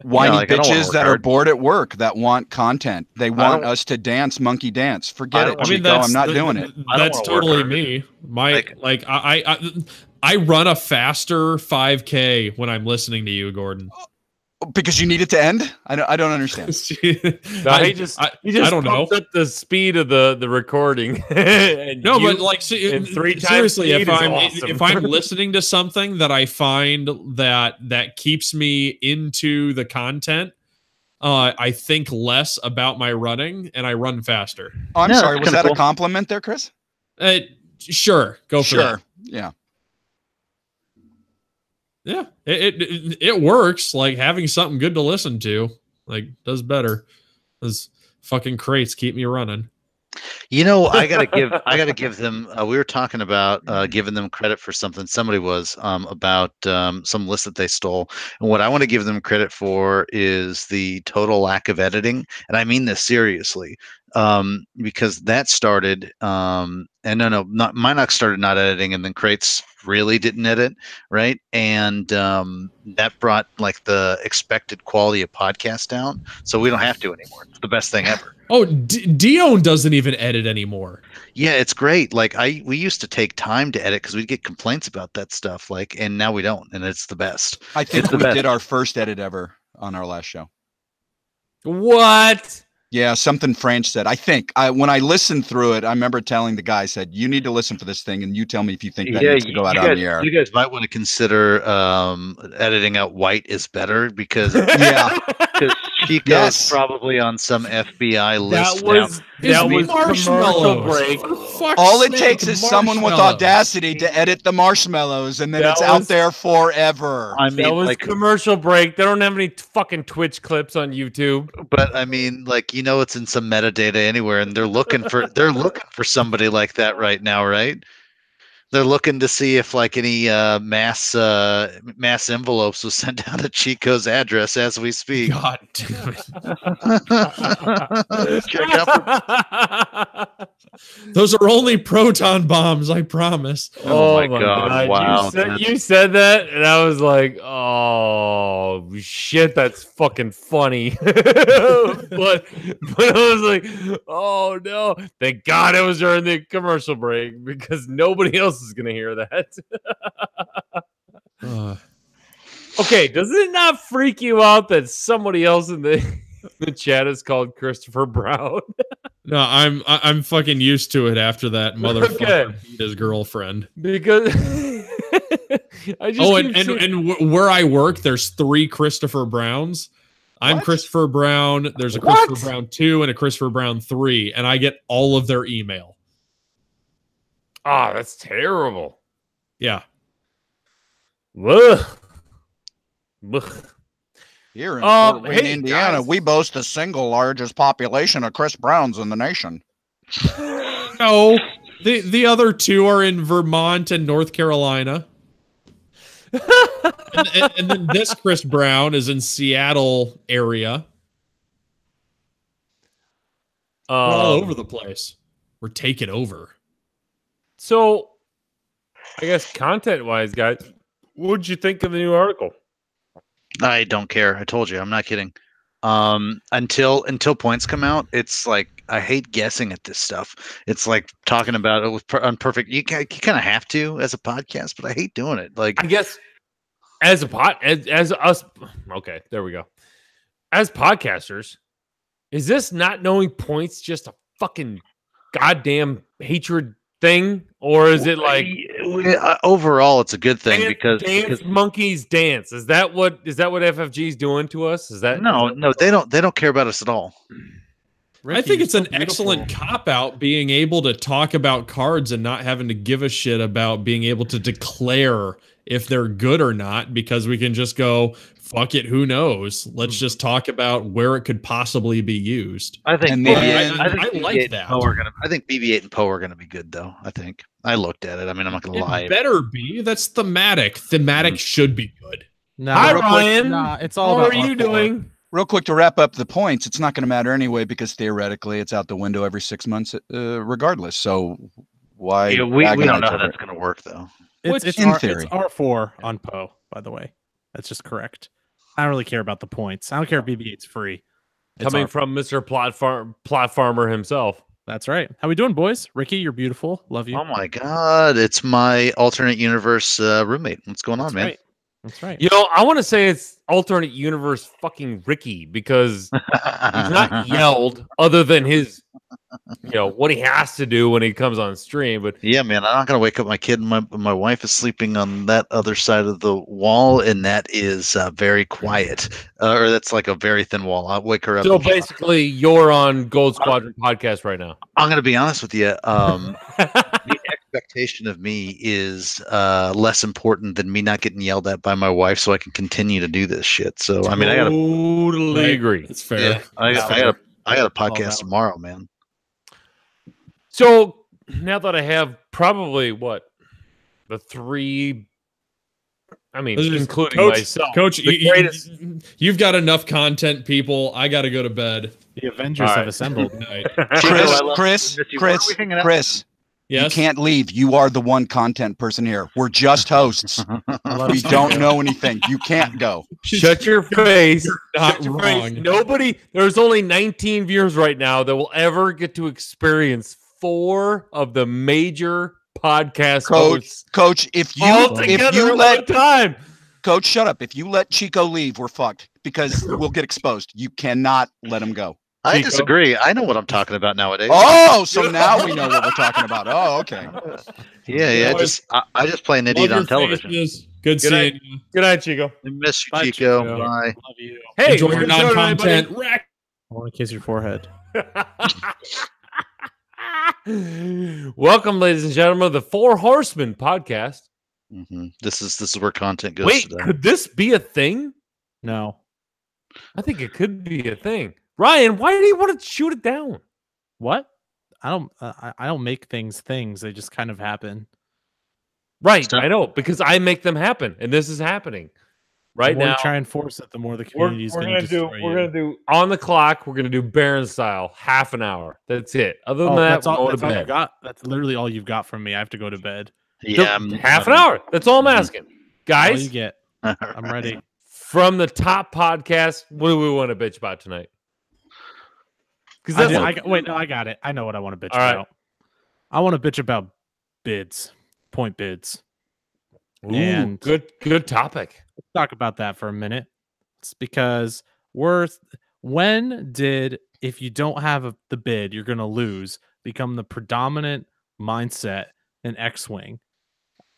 [SPEAKER 15] whiny bitches that are bored at work that want content. They want us to dance monkey dance. Forget it, Chico. I'm not doing it.
[SPEAKER 2] That's totally me. I run a faster 5K when I'm listening to you, Gordon.
[SPEAKER 15] Because you need it to end? I don't understand.
[SPEAKER 1] He just
[SPEAKER 2] I don't know.
[SPEAKER 1] up the speed of the recording.
[SPEAKER 2] But like
[SPEAKER 1] in 3 times
[SPEAKER 2] seriously,
[SPEAKER 1] speed is
[SPEAKER 2] if I'm listening to something that I find that keeps me into the content, I think less about my running and I run faster.
[SPEAKER 15] Oh, I'm sorry. Was that a compliment there, Chris?
[SPEAKER 2] Sure. Go for that.
[SPEAKER 15] Yeah.
[SPEAKER 2] Yeah, it works. Like having something good to listen to, like does better. Those fucking crates keep me running.
[SPEAKER 14] You know, I gotta give them. We were talking about giving them credit for something. Somebody was about some list that they stole, and what I want to give them credit for is the total lack of editing, and I mean this seriously, because that started. And Minox started not editing, and then Crates really didn't edit, right? And that brought like the expected quality of podcast down, so we don't have to anymore. It's the best thing ever.
[SPEAKER 2] Oh, Dion doesn't even edit anymore.
[SPEAKER 14] Yeah, it's great. Like we used to take time to edit because we'd get complaints about that stuff. Like, and now we don't, and it's the best.
[SPEAKER 15] I think we did our first edit ever on our last show.
[SPEAKER 1] What?
[SPEAKER 15] Yeah, something French said. I think when I listened through it, I remember telling the guy, I said, "You need to listen for this thing, and you tell me if you think that needs to go out on the air."
[SPEAKER 14] You guys might want to consider editing out "white is better" because Chico's probably on some FBI list.
[SPEAKER 1] That was commercial break.
[SPEAKER 15] All it takes is someone with audacity to edit the marshmallows, and then it's out there forever.
[SPEAKER 14] I mean,
[SPEAKER 1] that was commercial break. They don't have any fucking Twitch clips on YouTube.
[SPEAKER 14] But I mean, like, you know, it's in some metadata anywhere, and they're looking for somebody like that right now, right? They're looking to see if like any mass envelopes was sent down to Chico's address as we speak.
[SPEAKER 2] God damn it.
[SPEAKER 14] Check out
[SPEAKER 2] Those are only proton bombs, I promise.
[SPEAKER 14] Oh my God. Wow.
[SPEAKER 1] You said that, and I was like, oh shit, that's fucking funny. but I was like, oh no. Thank God it was during the commercial break because nobody else is gonna hear that. Okay, does it not freak you out that somebody else in the chat is called Christopher Brown?
[SPEAKER 2] No, I'm fucking used to it after that motherfucker beat his girlfriend.
[SPEAKER 1] Because
[SPEAKER 2] and where I work, there's 3 Christopher Browns. I'm Christopher Brown. There's a Christopher Brown 2 and a Christopher Brown 3, and I get all of their email.
[SPEAKER 1] Ah, that's terrible.
[SPEAKER 2] Yeah.
[SPEAKER 1] Ugh.
[SPEAKER 15] Here in Fort Wayne, Indiana, guys, we boast the single largest population of Chris Browns in the nation.
[SPEAKER 2] No, the other 2 are in Vermont and North Carolina. and then this Chris Brown is in Seattle area. We're all over the place. We're taking over.
[SPEAKER 1] So, I guess content-wise, guys, what'd you think of the new article?
[SPEAKER 14] I don't care. I told you, I'm not kidding. Until points come out, it's like I hate guessing at this stuff. It's like talking about it with unperfect. You kind of have to as a podcast, but I hate doing it. Like,
[SPEAKER 1] I guess as us, okay, there we go. As podcasters, is this not knowing points just a fucking goddamn hatred thing, or is it like
[SPEAKER 14] overall it's a good thing
[SPEAKER 1] because monkeys dance? Is that what FFG is doing to us? Is that
[SPEAKER 14] no? They don't care about us at all.
[SPEAKER 2] I think it's an excellent cop out being able to talk about cards and not having to give a shit about being able to declare if they're good or not, because we can just go, fuck it, who knows? Let's just talk about where it could possibly be used.
[SPEAKER 14] I think
[SPEAKER 2] I like that.
[SPEAKER 14] I think BB-8 and Poe are gonna be good though. I think I looked at it. I mean, I'm not gonna lie.
[SPEAKER 2] It better be. That's thematic. Thematic should be good.
[SPEAKER 1] Hi, Ryan.
[SPEAKER 16] It's all
[SPEAKER 1] How
[SPEAKER 16] about
[SPEAKER 1] are you doing?
[SPEAKER 15] Real quick to wrap up the points, it's not going to matter anyway because theoretically it's out the window every 6 months, regardless. So why?
[SPEAKER 14] Yeah, we don't know how that's going to work though.
[SPEAKER 16] It's
[SPEAKER 15] in
[SPEAKER 16] theory. It's R4 on Poe, by the way. That's just correct. I don't really care about the points. I don't care if BB-8's free.
[SPEAKER 1] Coming from Mr. Plot Farmer himself.
[SPEAKER 16] That's right. How we doing, boys? Ricky, you're beautiful. Love you.
[SPEAKER 14] Oh my God, it's my alternate universe roommate. What's going on, man?
[SPEAKER 16] Right. That's right.
[SPEAKER 1] You know, I want to say it's alternate universe fucking Ricky because he's not yelled other than his, what he has to do when he comes on stream. But
[SPEAKER 14] yeah, man, I'm not gonna wake up my kid. My wife is sleeping on that other side of the wall, and that is very quiet, or that's like a very thin wall. I'll wake her up.
[SPEAKER 1] So basically, you're on Gold Squadron podcast right now.
[SPEAKER 14] I'm gonna be honest with you. The expectation of me is less important than me not getting yelled at by my wife, so I can continue to do this shit. So I mean, I gotta
[SPEAKER 1] totally agree.
[SPEAKER 2] It's fair.
[SPEAKER 14] Yeah, I got a podcast tomorrow, man.
[SPEAKER 1] So now that I have probably the three, I mean, including myself,
[SPEAKER 2] Coach, you've got enough content, people. I got to go to bed.
[SPEAKER 16] The Avengers have assembled.
[SPEAKER 15] Chris.
[SPEAKER 2] Yes?
[SPEAKER 15] You can't leave. You are the one content person here. We're just hosts. We don't know anything. You can't go.
[SPEAKER 1] Shut your face.
[SPEAKER 2] Not wrong.
[SPEAKER 1] Nobody. There's only 19 viewers right now that will ever get to experience 4 of the major podcast hosts.
[SPEAKER 15] Coach, if you let
[SPEAKER 1] time.
[SPEAKER 15] Coach, shut up. If you let Chico leave, we're fucked because we'll get exposed. You cannot let him go.
[SPEAKER 14] I disagree. I know what I'm talking about nowadays.
[SPEAKER 15] Oh, so now we know what we're talking about. Oh, okay.
[SPEAKER 14] Yeah. I just play an idiot on television.
[SPEAKER 2] Good seeing you.
[SPEAKER 1] Good night, Chico.
[SPEAKER 14] I miss you, Chico. Bye.
[SPEAKER 16] Love you.
[SPEAKER 1] Hey,
[SPEAKER 2] enjoy your non-content.
[SPEAKER 16] I want to kiss your forehead.
[SPEAKER 1] Welcome, ladies and gentlemen, to the Four Horsemen podcast.
[SPEAKER 14] Mm-hmm. This is where content goes.
[SPEAKER 1] Wait,
[SPEAKER 14] today.
[SPEAKER 1] could this be a thing?
[SPEAKER 16] No.
[SPEAKER 1] I think it could be a thing. Ryan, why do you want to shoot it down?
[SPEAKER 16] What? I don't make things. They just kind of happen.
[SPEAKER 1] Right, I know, because I make them happen, and this is happening right now.
[SPEAKER 16] You try and force it, the more the community is going to destroy you.
[SPEAKER 1] We're going to do on the clock. We're going to do Baron style, half an hour. That's it. Other than that,
[SPEAKER 16] that's all you got. That's literally all you've got from me. I have to go to bed.
[SPEAKER 14] Yeah,
[SPEAKER 1] half an hour. That's all I'm asking, guys.
[SPEAKER 16] All you get. I'm ready.
[SPEAKER 1] From the top podcast, what do we want to bitch about tonight?
[SPEAKER 16] I got it. I know what I want to bitch about. Right. I want to bitch about bids, point bids.
[SPEAKER 1] Ooh, and good topic.
[SPEAKER 16] Let's talk about that for a minute. It's because when did, if you don't have the bid, you're going to lose, become the predominant mindset in X-Wing?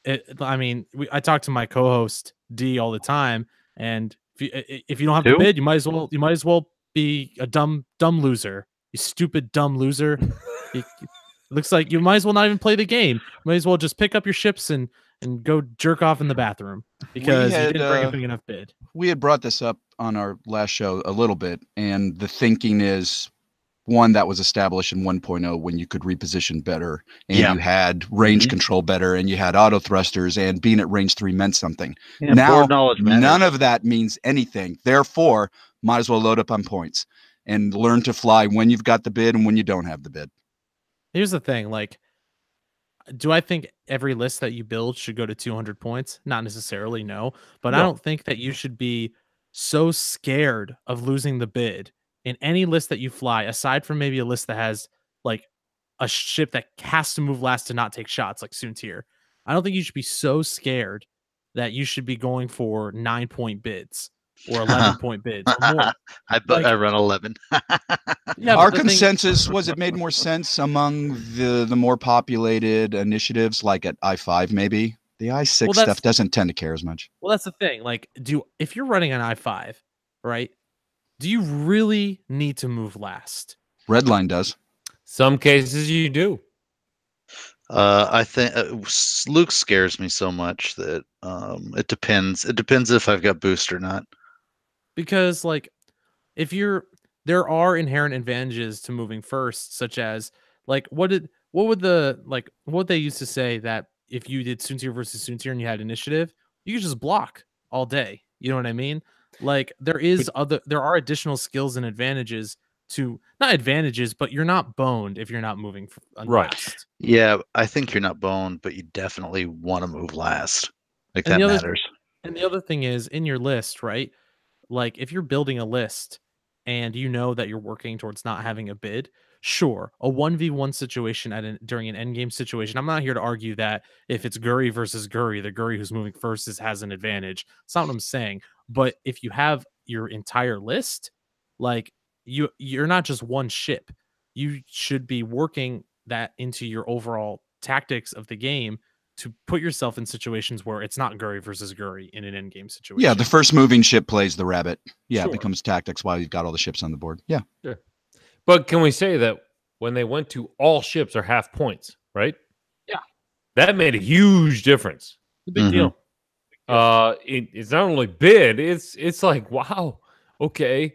[SPEAKER 16] I talk to my co-host D all the time, and if you don't have the bid, you might as well be a dumb loser. You stupid dumb loser. It looks like you might as well not even play the game. You might as well just pick up your ships and go jerk off in the bathroom because you didn't bring a big enough bid.
[SPEAKER 15] We had brought this up on our last show a little bit, and the thinking is one that was established in 1.0 when you could reposition better, and you had range control better, and you had auto thrusters, and being at range 3 meant something.
[SPEAKER 14] Yeah,
[SPEAKER 15] now, none of that means anything. Therefore, might as well load up on points and learn to fly when you've got the bid and when you don't have the bid.
[SPEAKER 16] Here's the thing, do I think every list that you build should go to 200 points? Not necessarily, no. But no. I don't think that you should be so scared of losing the bid in any list that you fly, aside from maybe a list that has a ship that has to move last to not take shots, like Soontir. I don't think you should be so scared that you should be going for 9-point bids or 11-point bids or more.
[SPEAKER 14] I run 11.
[SPEAKER 16] Yeah,
[SPEAKER 15] Our
[SPEAKER 16] but the thing-
[SPEAKER 15] consensus was it made more sense among the more populated initiatives, like at I5 maybe. The I6
[SPEAKER 16] Well,
[SPEAKER 15] stuff doesn't tend to care as much.
[SPEAKER 16] Well, that's the thing. Like, if you're running an I5, right? Do you really need to move last?
[SPEAKER 15] Redline does.
[SPEAKER 1] Some cases you do.
[SPEAKER 14] I think Luke scares me so much that it depends. It depends if I've got boost or not.
[SPEAKER 16] Because like, there are inherent advantages to moving first, such as like what would they used to say that if you did Soontier versus Soontier and you had initiative, you could just block all day. You know what I mean? Like there are additional skills and advantages to not advantages, but you're not boned if you're not moving last.
[SPEAKER 14] Yeah, I think you're not boned, but you definitely want to move last. Like
[SPEAKER 16] And
[SPEAKER 14] that
[SPEAKER 16] the other
[SPEAKER 14] matters.
[SPEAKER 16] And the other thing is in your list, right? Like if you're building a list and you know that you're working towards not having a bid, sure, a 1v1 situation during an endgame situation. I'm not here to argue that if it's Guri versus Guri, the Guri who's moving first has an advantage. That's not what I'm saying. But if you have your entire list, like you're not just one ship. You should be working that into your overall tactics of the game to put yourself in situations where it's not Guri versus Guri in an endgame situation.
[SPEAKER 15] Yeah, the first moving ship plays the rabbit. Yeah,
[SPEAKER 16] Sure.
[SPEAKER 15] it becomes tactics while you've got all the ships on the board. Yeah.
[SPEAKER 1] Sure. But can we say that when they went to all ships are half points, right?
[SPEAKER 13] Yeah.
[SPEAKER 1] That made a huge difference.
[SPEAKER 16] It's a big deal.
[SPEAKER 1] It's not only bid, it's like, wow, okay.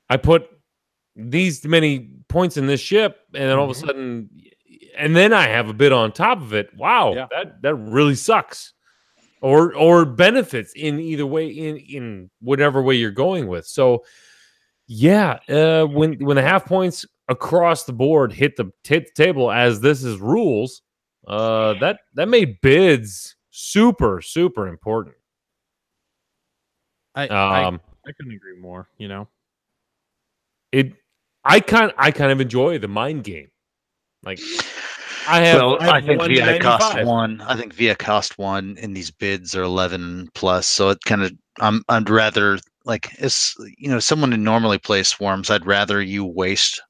[SPEAKER 1] I put these many points in this ship, and then all of a sudden, and then I have a bid on top of it. Wow, that really sucks. Or benefits in either way, in whatever way you're going with. So yeah, when the half points across the board hit the table as this is rules, that made bids super important.
[SPEAKER 16] I couldn't agree more. You know,
[SPEAKER 1] I kind of enjoy the mind game. Like I
[SPEAKER 14] think VI cost
[SPEAKER 1] 195.
[SPEAKER 14] 1. I think VI cost 1, and these bids are 11 plus. So it kind of I'd rather someone who normally plays swarms. I'd rather you waste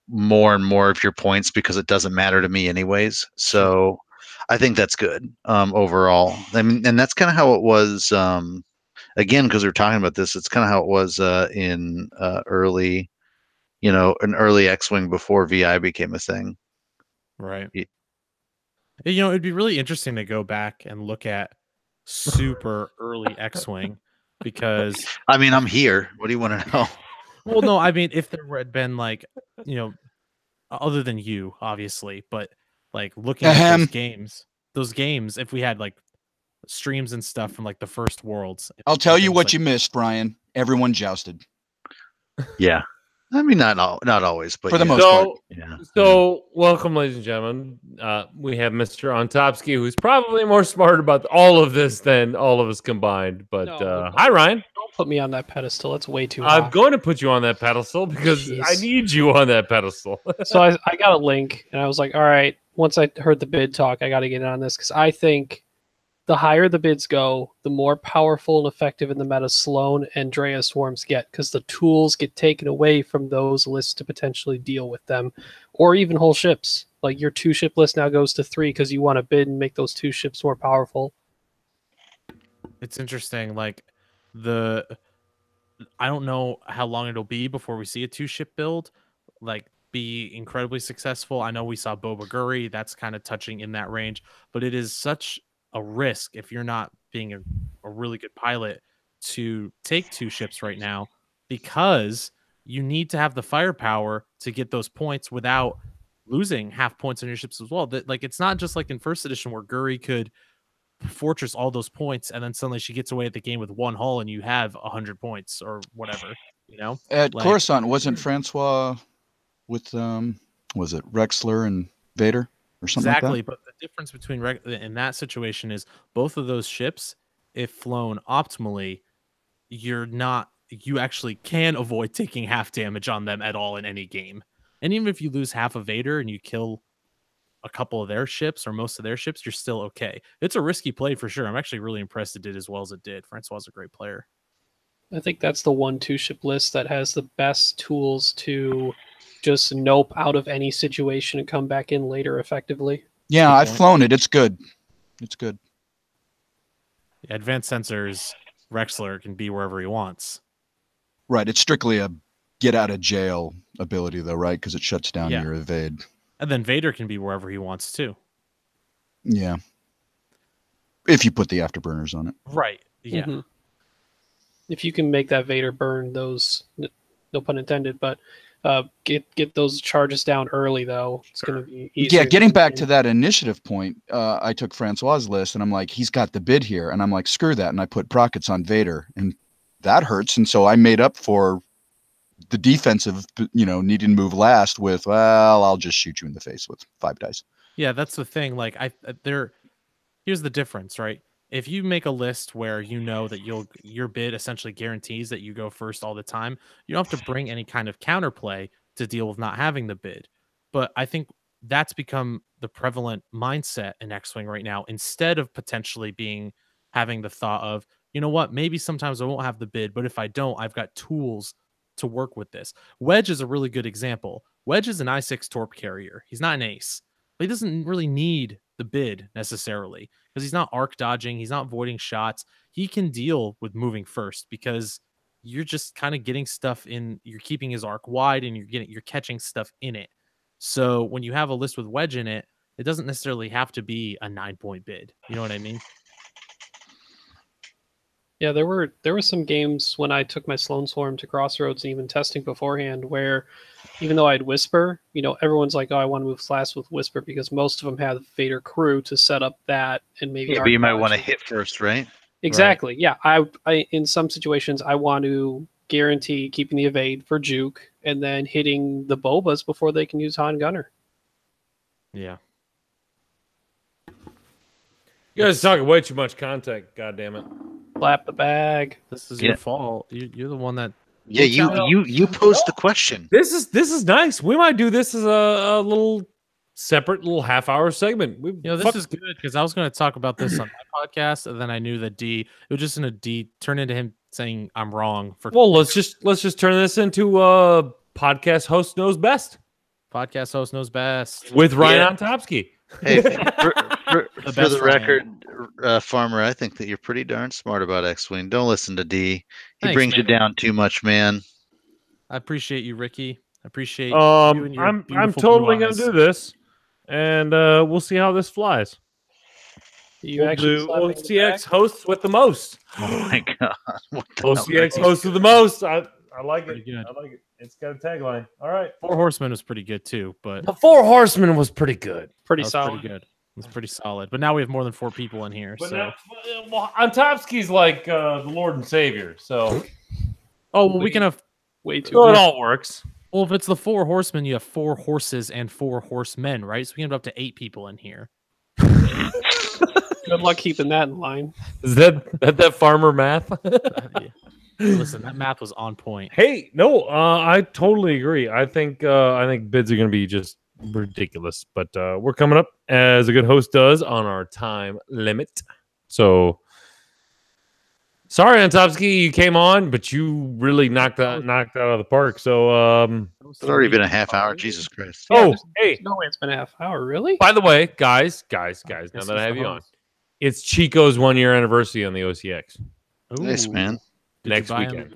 [SPEAKER 14] more and more of your points because it doesn't matter to me anyways. So I think that's good overall. I mean, and that's kind of how it was. Again, because we're talking about this, it's kind of how it was in early, an early X-wing before VI became a thing.
[SPEAKER 16] Right. You know, it'd be really interesting to go back and look at super early X-wing because
[SPEAKER 14] I mean, I'm here. What do you want to know?
[SPEAKER 16] Well, no, I mean, if there had been like, other than you, obviously, but like looking at those games, if we had like streams and stuff from like the first Worlds.
[SPEAKER 15] I'll tell you what you missed, Brian. Everyone jousted.
[SPEAKER 14] Yeah. I mean, not always, but
[SPEAKER 15] for the most part.
[SPEAKER 14] Yeah.
[SPEAKER 1] So, welcome, ladies and gentlemen. We have Mr. Ontopsky, who's probably more smart about all of this than all of us combined. But hi, Ryan.
[SPEAKER 17] Don't put me on that pedestal. That's way too high.
[SPEAKER 1] I'm going to put you on that pedestal because I need you on that pedestal.
[SPEAKER 17] So I got a link, and I was like, all right, once I heard the bid talk, I got to get in on this because I think the higher the bids go, the more powerful and effective in the meta Sloan and Drea swarms get, because the tools get taken away from those lists to potentially deal with them, or even whole ships. Like your 2-ship list now goes to 3 because you want to bid and make those 2 ships more powerful.
[SPEAKER 16] It's interesting. Like I don't know how long it'll be before we see a 2-ship build like be incredibly successful. I know we saw Boba Guri. That's kind of touching in that range, but it is such a risk if you're not being a really good pilot to take 2 ships right now, because you need to have the firepower to get those points without losing half points on your ships as well. That, like, it's not just like in first edition where Guri could fortress all those points and then suddenly she gets away at the game with 1 hull and you have 100 points or whatever,
[SPEAKER 15] At Coruscant, wasn't Francois with was it Rexler and Vader or something
[SPEAKER 16] exactly,
[SPEAKER 15] like that?
[SPEAKER 16] but the difference between in that situation is both of those ships, if flown optimally, you actually can avoid taking half damage on them at all in any game. And even if you lose half a Vader and you kill a couple of their ships or most of their ships, you're still okay. It's a risky play for sure. I'm actually really impressed it did as well as it did. Francois is a great player.
[SPEAKER 17] I think that's the 1-2 ship list that has the best tools to just nope out of any situation and come back in later effectively.
[SPEAKER 15] Yeah, I've flown it. It's good. It's good.
[SPEAKER 16] Advanced sensors, Rexler can be wherever he wants.
[SPEAKER 15] Right. It's strictly a get out of jail ability, though, right? Because it shuts down your evade.
[SPEAKER 16] And then Vader can be wherever he wants too.
[SPEAKER 15] Yeah. If you put the afterburners on it.
[SPEAKER 16] Right. Yeah.
[SPEAKER 17] Mm-hmm. If you can make that Vader burn those, no pun intended, but get those charges down early, though, it's going to be easier.
[SPEAKER 15] Yeah, getting back to that initiative point, I took Francois' list, and I'm like, he's got the bid here. And I'm like, screw that. And I put Prockets on Vader. And that hurts. And so I made up for the defensive, needing to move last with, well, I'll just shoot you in the face with 5 dice.
[SPEAKER 16] Yeah, that's the thing. Like, here's the difference, right? If you make a list where you know that your bid essentially guarantees that you go first all the time, you don't have to bring any kind of counterplay to deal with not having the bid. But I think that's become the prevalent mindset in X-Wing right now, instead of potentially having the thought of, you know what, maybe sometimes I won't have the bid, but if I don't, I've got tools to work with this. Wedge is a really good example. Wedge is an I-6 torp carrier. He's not an ace, but he doesn't really need the bid necessarily because he's not arc dodging. He's not voiding shots. He can deal with moving first because you're just kind of getting stuff in. You're keeping his arc wide and you're catching stuff in it. So when you have a list with Wedge in it, it doesn't necessarily have to be a 9-point bid. You know what I mean?
[SPEAKER 17] Yeah, there were some games when I took my Sloan Swarm to Crossroads and even testing beforehand where even though I'd Whisper, everyone's like, oh, I want to move last with Whisper because most of them have Vader crew to set up that and maybe.
[SPEAKER 14] Yeah, but you might want to hit first, right?
[SPEAKER 17] Exactly.
[SPEAKER 14] Right.
[SPEAKER 17] Yeah, I in some situations I want to guarantee keeping the evade for Juke and then hitting the Bobas before they can use Han Gunner.
[SPEAKER 16] Yeah.
[SPEAKER 1] You guys are talking way too much content. God damn it!
[SPEAKER 17] Slap the bag.
[SPEAKER 16] This is your fault. You're the one that.
[SPEAKER 14] Yeah, you posed the question.
[SPEAKER 1] This is nice. We might do this as a little separate little half-hour segment.
[SPEAKER 16] This is good because I was going to talk about this on my podcast, and then I knew that it was just going to turn into him saying I'm wrong.
[SPEAKER 1] Well, let's just turn this into podcast host knows best.
[SPEAKER 16] Podcast host knows best
[SPEAKER 1] with Ryan Ontopsky.
[SPEAKER 14] Hey, for the record, Farmer, I think that you're pretty darn smart about X-Wing. Don't listen to D. He brings you down too much, man.
[SPEAKER 16] I appreciate you, Ricky. I appreciate you and your
[SPEAKER 1] I'm totally going to do this, and we'll see how this flies. We'll do OCX hosts with the most.
[SPEAKER 14] Oh my god!
[SPEAKER 1] OCX hosts with the most. I like it. I like it. It's got a tagline. All right.
[SPEAKER 16] 4 Horsemen was pretty good too, but
[SPEAKER 1] the 4 Horsemen was pretty good.
[SPEAKER 17] Pretty solid.
[SPEAKER 16] Pretty good. It was pretty solid. But now we have more than 4 people in here.
[SPEAKER 1] But
[SPEAKER 16] so
[SPEAKER 1] Ontopsky's like the Lord and Savior. So
[SPEAKER 16] we can have
[SPEAKER 17] way too.
[SPEAKER 1] So it all works.
[SPEAKER 16] Well, if it's the 4 Horsemen, you have 4 horses and 4 horsemen, right? So we can have up to 8 people in here.
[SPEAKER 17] Good luck keeping that in line.
[SPEAKER 1] Is that farmer math?
[SPEAKER 16] Yeah. Listen, that math was on point.
[SPEAKER 1] Hey, no, I totally agree. I think bids are going to be just ridiculous, but we're coming up as a good host does on our time limit. So sorry, Antopsky, you came on, but you really knocked out of the park. So
[SPEAKER 14] it's already been a half hour. Jesus Christ!
[SPEAKER 1] Hey,
[SPEAKER 17] no way, it's been a half hour. Really?
[SPEAKER 1] By the way, guys, now that I have you on, it's Chico's 1-year anniversary on the OCX.
[SPEAKER 16] Ooh.
[SPEAKER 14] Nice, man.
[SPEAKER 1] Next
[SPEAKER 16] buy
[SPEAKER 1] weekend,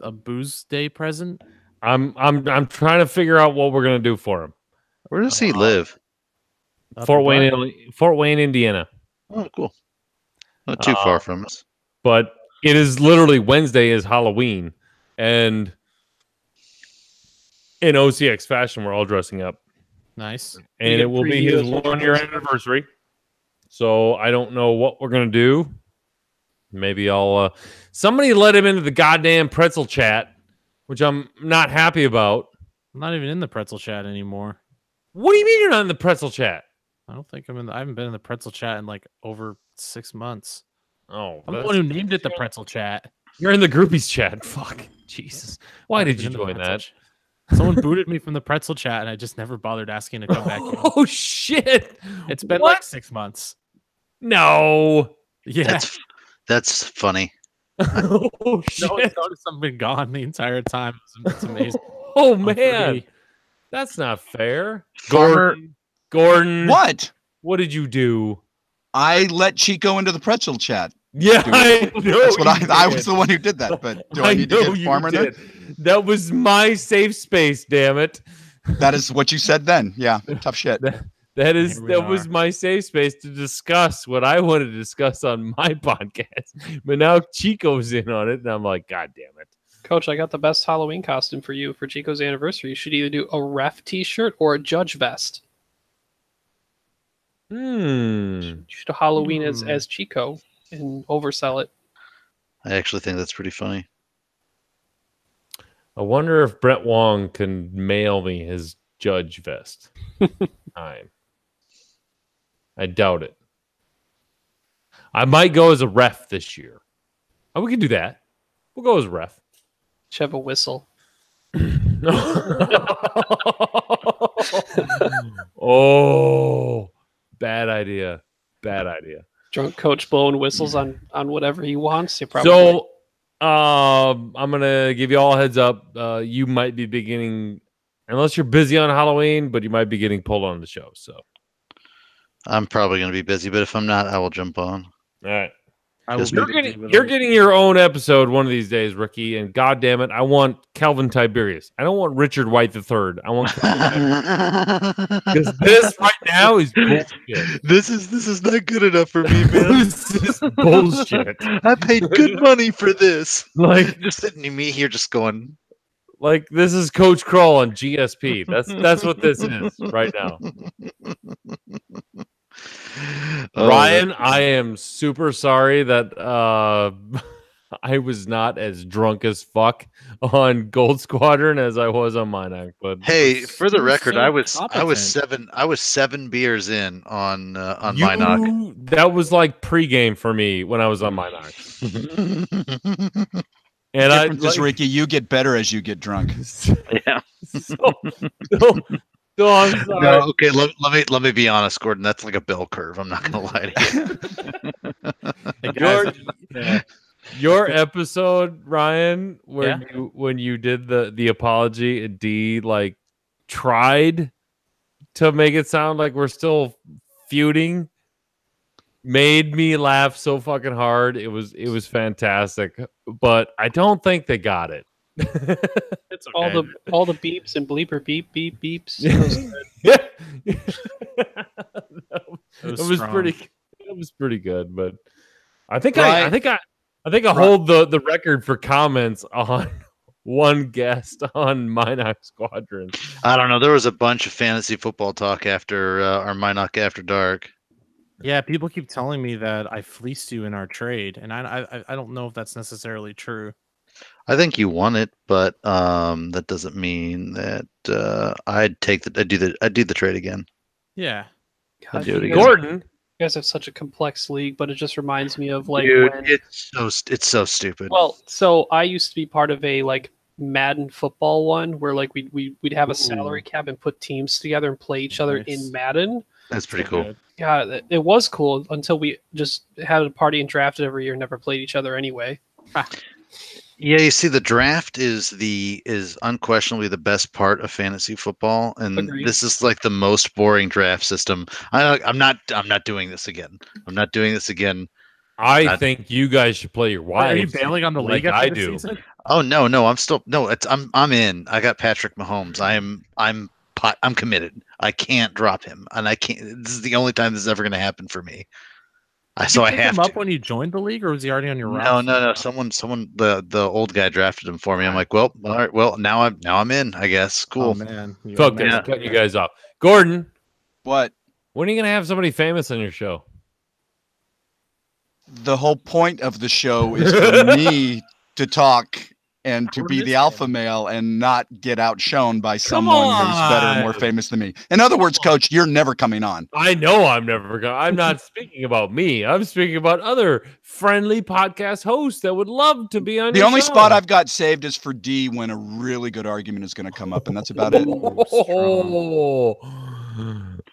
[SPEAKER 16] a booze day present.
[SPEAKER 1] I'm trying to figure out what we're gonna do for him.
[SPEAKER 14] Where does he live?
[SPEAKER 1] Fort Wayne, Indiana.
[SPEAKER 14] Oh, cool. Not too far from us.
[SPEAKER 1] But it is literally Wednesday is Halloween, and in OCX fashion, we're all dressing up.
[SPEAKER 16] Nice.
[SPEAKER 1] And it will be his 1-year anniversary. So I don't know what we're gonna do. Maybe I'll somebody let him into the goddamn pretzel chat, which I'm not happy about.
[SPEAKER 16] I'm not even in the pretzel chat anymore.
[SPEAKER 1] What do you mean you're not in the pretzel chat?
[SPEAKER 16] I don't think I haven't been in the pretzel chat in like over 6 months.
[SPEAKER 1] Oh,
[SPEAKER 16] I'm the one who named it the pretzel chat.
[SPEAKER 1] You're in the groupies chat. Fuck. Jesus. Why did you join that?
[SPEAKER 16] Someone booted me from the pretzel chat, and I just never bothered asking to come back in.
[SPEAKER 1] Oh shit!
[SPEAKER 16] It's been
[SPEAKER 1] What?
[SPEAKER 16] like 6 months.
[SPEAKER 1] No.
[SPEAKER 16] Yeah.
[SPEAKER 14] That's funny.
[SPEAKER 1] Oh shit!
[SPEAKER 16] Notice I've been gone the entire time. It's amazing.
[SPEAKER 1] Oh
[SPEAKER 16] I'm
[SPEAKER 1] man,
[SPEAKER 16] free.
[SPEAKER 1] that's not fair.
[SPEAKER 15] Farmer-
[SPEAKER 1] Gordon,
[SPEAKER 15] What?
[SPEAKER 1] What did you do?
[SPEAKER 15] I let Chico into the pretzel chat.
[SPEAKER 1] Yeah,
[SPEAKER 15] Dude,
[SPEAKER 1] I know.
[SPEAKER 15] that's what
[SPEAKER 1] you
[SPEAKER 15] I was
[SPEAKER 1] did.
[SPEAKER 15] the one who did that. But do I need to
[SPEAKER 1] know
[SPEAKER 15] get
[SPEAKER 1] you
[SPEAKER 15] Farmer in there?
[SPEAKER 1] did. That was my safe space. Damn it.
[SPEAKER 15] That is what you said then. Yeah, tough shit.
[SPEAKER 1] That was my safe space to discuss what I wanted to discuss on my podcast. But now Chico's in on it, and I'm like, God damn it.
[SPEAKER 17] Coach, I got the best Halloween costume for you for Chico's anniversary. You should either do a ref t-shirt or a judge vest. You should Halloween as Chico and oversell it.
[SPEAKER 14] I actually think that's pretty funny.
[SPEAKER 1] I wonder if Brett Wong can mail me his judge vest. Time. I doubt it. I might go as a ref this year. Oh, we can do that. We'll go as a ref.
[SPEAKER 17] Should have a whistle.
[SPEAKER 1] Oh, bad idea. Bad idea.
[SPEAKER 17] Drunk coach blowing whistles on whatever he wants. You probably
[SPEAKER 1] So, I'm gonna give you all a heads up. You might be beginning, unless you're busy on Halloween, but you might be getting pulled on the show. So,
[SPEAKER 14] I'm probably going to be busy, but if I'm not, I will jump on.
[SPEAKER 1] all right.
[SPEAKER 14] Just
[SPEAKER 1] You're getting your own episode one of these days, Ricky. And God damn it, I want Calvin Tiberius. I don't want Richard White III. I want because this right now is bullshit.
[SPEAKER 14] This is not good enough for me, man.
[SPEAKER 1] This is bullshit.
[SPEAKER 14] I paid good money for this.
[SPEAKER 1] Like
[SPEAKER 14] just sitting to me here, just going.
[SPEAKER 1] Like this is Coach Kroll on GSP. That's what this is right now. Ryan, I am super sorry that I was not as drunk as fuck on Gold Squadron as I was on Mine. But
[SPEAKER 14] hey, for the record, I was 7 beers in on Minoc.
[SPEAKER 1] That was like pregame for me when I was on Minoc. And
[SPEAKER 15] the difference is, Ricky, you get better as you get drunk.
[SPEAKER 14] Yeah.
[SPEAKER 1] No, I'm sorry.
[SPEAKER 14] No, okay, let me be honest, Gordon. That's like a bell curve. I'm not gonna lie to you.
[SPEAKER 1] Your episode, Ryan, when you did the apology, and D like tried to make it sound like we're still feuding, made me laugh so fucking hard. It was fantastic, but I don't think they got it.
[SPEAKER 17] It's okay. all the beeps and bleeper beeps.
[SPEAKER 1] That was pretty good, but I think I hold the record for comments on one guest on Minoc Squadron.
[SPEAKER 14] I don't know. There was a bunch of fantasy football talk after our Minoc After Dark.
[SPEAKER 16] Yeah, people keep telling me that I fleeced you in our trade, and I don't know if that's necessarily true.
[SPEAKER 14] I think you won it, but that doesn't mean that I'd do the trade again.
[SPEAKER 16] Yeah,
[SPEAKER 14] I'd do it again.
[SPEAKER 1] Gordon,
[SPEAKER 17] you guys have such a complex league, but it just reminds me of like
[SPEAKER 14] Dude,
[SPEAKER 17] when
[SPEAKER 14] it's so stupid.
[SPEAKER 17] Well, so I used to be part of a like Madden football one where like we'd have a salary cap and put teams together and play each other in Madden.
[SPEAKER 14] That's pretty cool.
[SPEAKER 17] Yeah, it was cool until we just had a party and drafted every year and never played each other anyway.
[SPEAKER 14] Yeah, you see, the draft is unquestionably the best part of fantasy football, and
[SPEAKER 17] Agreed.
[SPEAKER 14] This is like the most boring draft system. I'm not doing this again. I'm not doing this again.
[SPEAKER 1] I think you guys should play your wives.
[SPEAKER 16] Are you bailing on the
[SPEAKER 1] like
[SPEAKER 16] league after
[SPEAKER 1] I
[SPEAKER 16] the
[SPEAKER 1] do?
[SPEAKER 16] season?
[SPEAKER 14] Oh no, I'm in. I got Patrick Mahomes. I'm committed. I can't drop him, and I can't. This is the only time this is ever going to happen for me.
[SPEAKER 16] Did you pick him up when you joined the league, or was he already on your roster?
[SPEAKER 14] No. Someone, the old guy drafted him for me. I'm like, well, all right. Well, now I'm in. I guess. Cool.
[SPEAKER 16] Oh man,
[SPEAKER 1] Fuck this. Cutting you guys off. Gordon,
[SPEAKER 15] what?
[SPEAKER 1] When are you gonna have somebody famous on your show?
[SPEAKER 15] The whole point of the show is for me to talk and to be the alpha male and not get outshone by someone who's better and more famous than me. In other words, Coach, you're never coming on.
[SPEAKER 1] I know I'm never going. I'm not speaking about me. I'm speaking about other friendly podcast hosts that would love to be on
[SPEAKER 15] The
[SPEAKER 1] your
[SPEAKER 15] only
[SPEAKER 1] show.
[SPEAKER 15] spot I've got saved is for D when a really good argument is going to come up, and that's about it.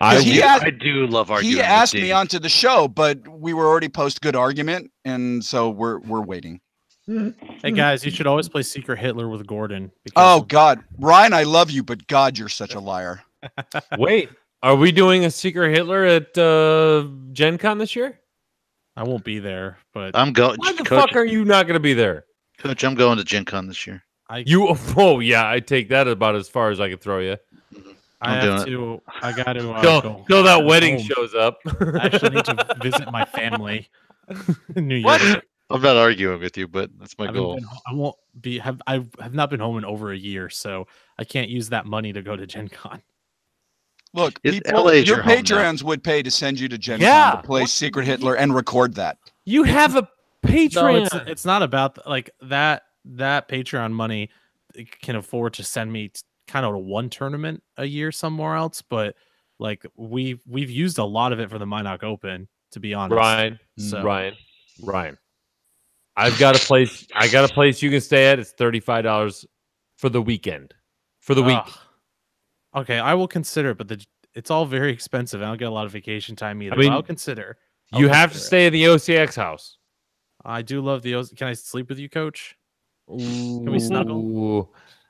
[SPEAKER 14] I do love arguing.
[SPEAKER 15] He asked
[SPEAKER 14] with D.
[SPEAKER 15] me onto the show, but we were already post good argument, and so we're waiting.
[SPEAKER 16] Hey guys, you should always play Secret Hitler with Gordon.
[SPEAKER 15] Oh God, Ryan, I love you, but God, you're such a liar.
[SPEAKER 1] Wait, are we doing a Secret Hitler at Gen Con this year?
[SPEAKER 16] I won't be there, but
[SPEAKER 14] I'm going.
[SPEAKER 1] Why the fuck are you not going to be there?
[SPEAKER 14] Coach, I'm going to Gen Con this year.
[SPEAKER 1] Oh yeah, I take that about as far as I can throw you.
[SPEAKER 16] I got to
[SPEAKER 1] till that wedding
[SPEAKER 16] home.
[SPEAKER 1] shows up.
[SPEAKER 16] I actually need to visit my family in New York.
[SPEAKER 14] What? I'm not arguing with you, but that's my goal.
[SPEAKER 16] I won't be. I have not been home in over a year, so I can't use that money to go to Gen Con.
[SPEAKER 15] Look,
[SPEAKER 14] It's
[SPEAKER 15] people,
[SPEAKER 14] LA's
[SPEAKER 15] your
[SPEAKER 14] your home now.
[SPEAKER 15] Patreons would pay to send you to Gen
[SPEAKER 1] Yeah.
[SPEAKER 15] Con to play Secret Hitler and record that.
[SPEAKER 1] You have a Patreon.
[SPEAKER 16] No, it's not about like that. That Patreon money can afford to send me kind of to one tournament a year somewhere else, but like we've used a lot of it for the Minot Open, to be honest.
[SPEAKER 1] Ryan. I've got a place. I got a place you can stay at. It's $35 for the weekend. For the week.
[SPEAKER 16] Okay, I will consider it, but it's all very expensive. I don't get a lot of vacation time either.
[SPEAKER 1] I mean,
[SPEAKER 16] but I'll consider.
[SPEAKER 1] You have to stay in the OCX house.
[SPEAKER 16] I do love the OCX. Can I sleep with you, Coach? Can we snuggle?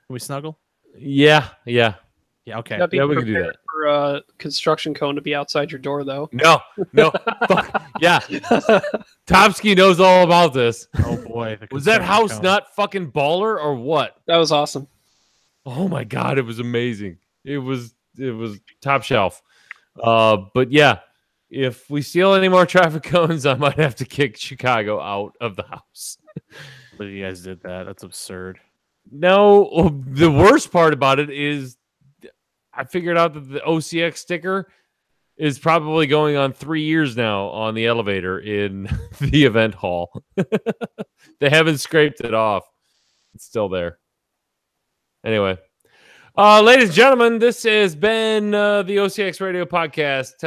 [SPEAKER 16] Can we snuggle?
[SPEAKER 1] Yeah.
[SPEAKER 16] Yeah, okay.
[SPEAKER 17] Gotta be
[SPEAKER 1] Yeah, we can do
[SPEAKER 17] prepared
[SPEAKER 1] that.
[SPEAKER 17] for a construction cone to be outside your door, though.
[SPEAKER 1] No. Fuck. Yeah. Topsky knows all about this.
[SPEAKER 16] Oh boy.
[SPEAKER 1] Was that house not fucking baller or what?
[SPEAKER 17] That was awesome.
[SPEAKER 1] Oh my god, it was amazing. It was top shelf. But yeah, if we steal any more traffic cones, I might have to kick Chicago out of the house.
[SPEAKER 16] But you guys did that. That's absurd.
[SPEAKER 1] No, the worst part about it is I figured out that the OCX sticker is probably going on 3 years now on the elevator in the event hall. They haven't scraped it off. It's still there. Anyway, ladies and gentlemen, this has been the OCX Radio Podcast,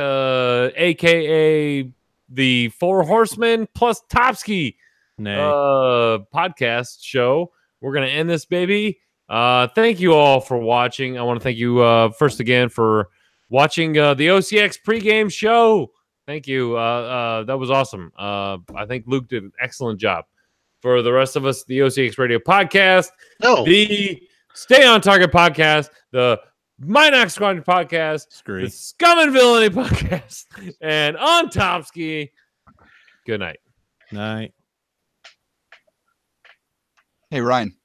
[SPEAKER 1] a.k.a. the Four Horsemen plus Topsky podcast show. We're going to end this, baby. Thank you all for watching. I want to thank you first again for watching the OCX pregame show. Thank you. That was awesome. I think Luke did an excellent job. For the rest of us, the OCX Radio Podcast, the Stay on Target Podcast, the Minox Squadron Podcast, the Scum and Villainy Podcast, and on Topsky. Good night.
[SPEAKER 16] Night.
[SPEAKER 15] Hey, Ryan.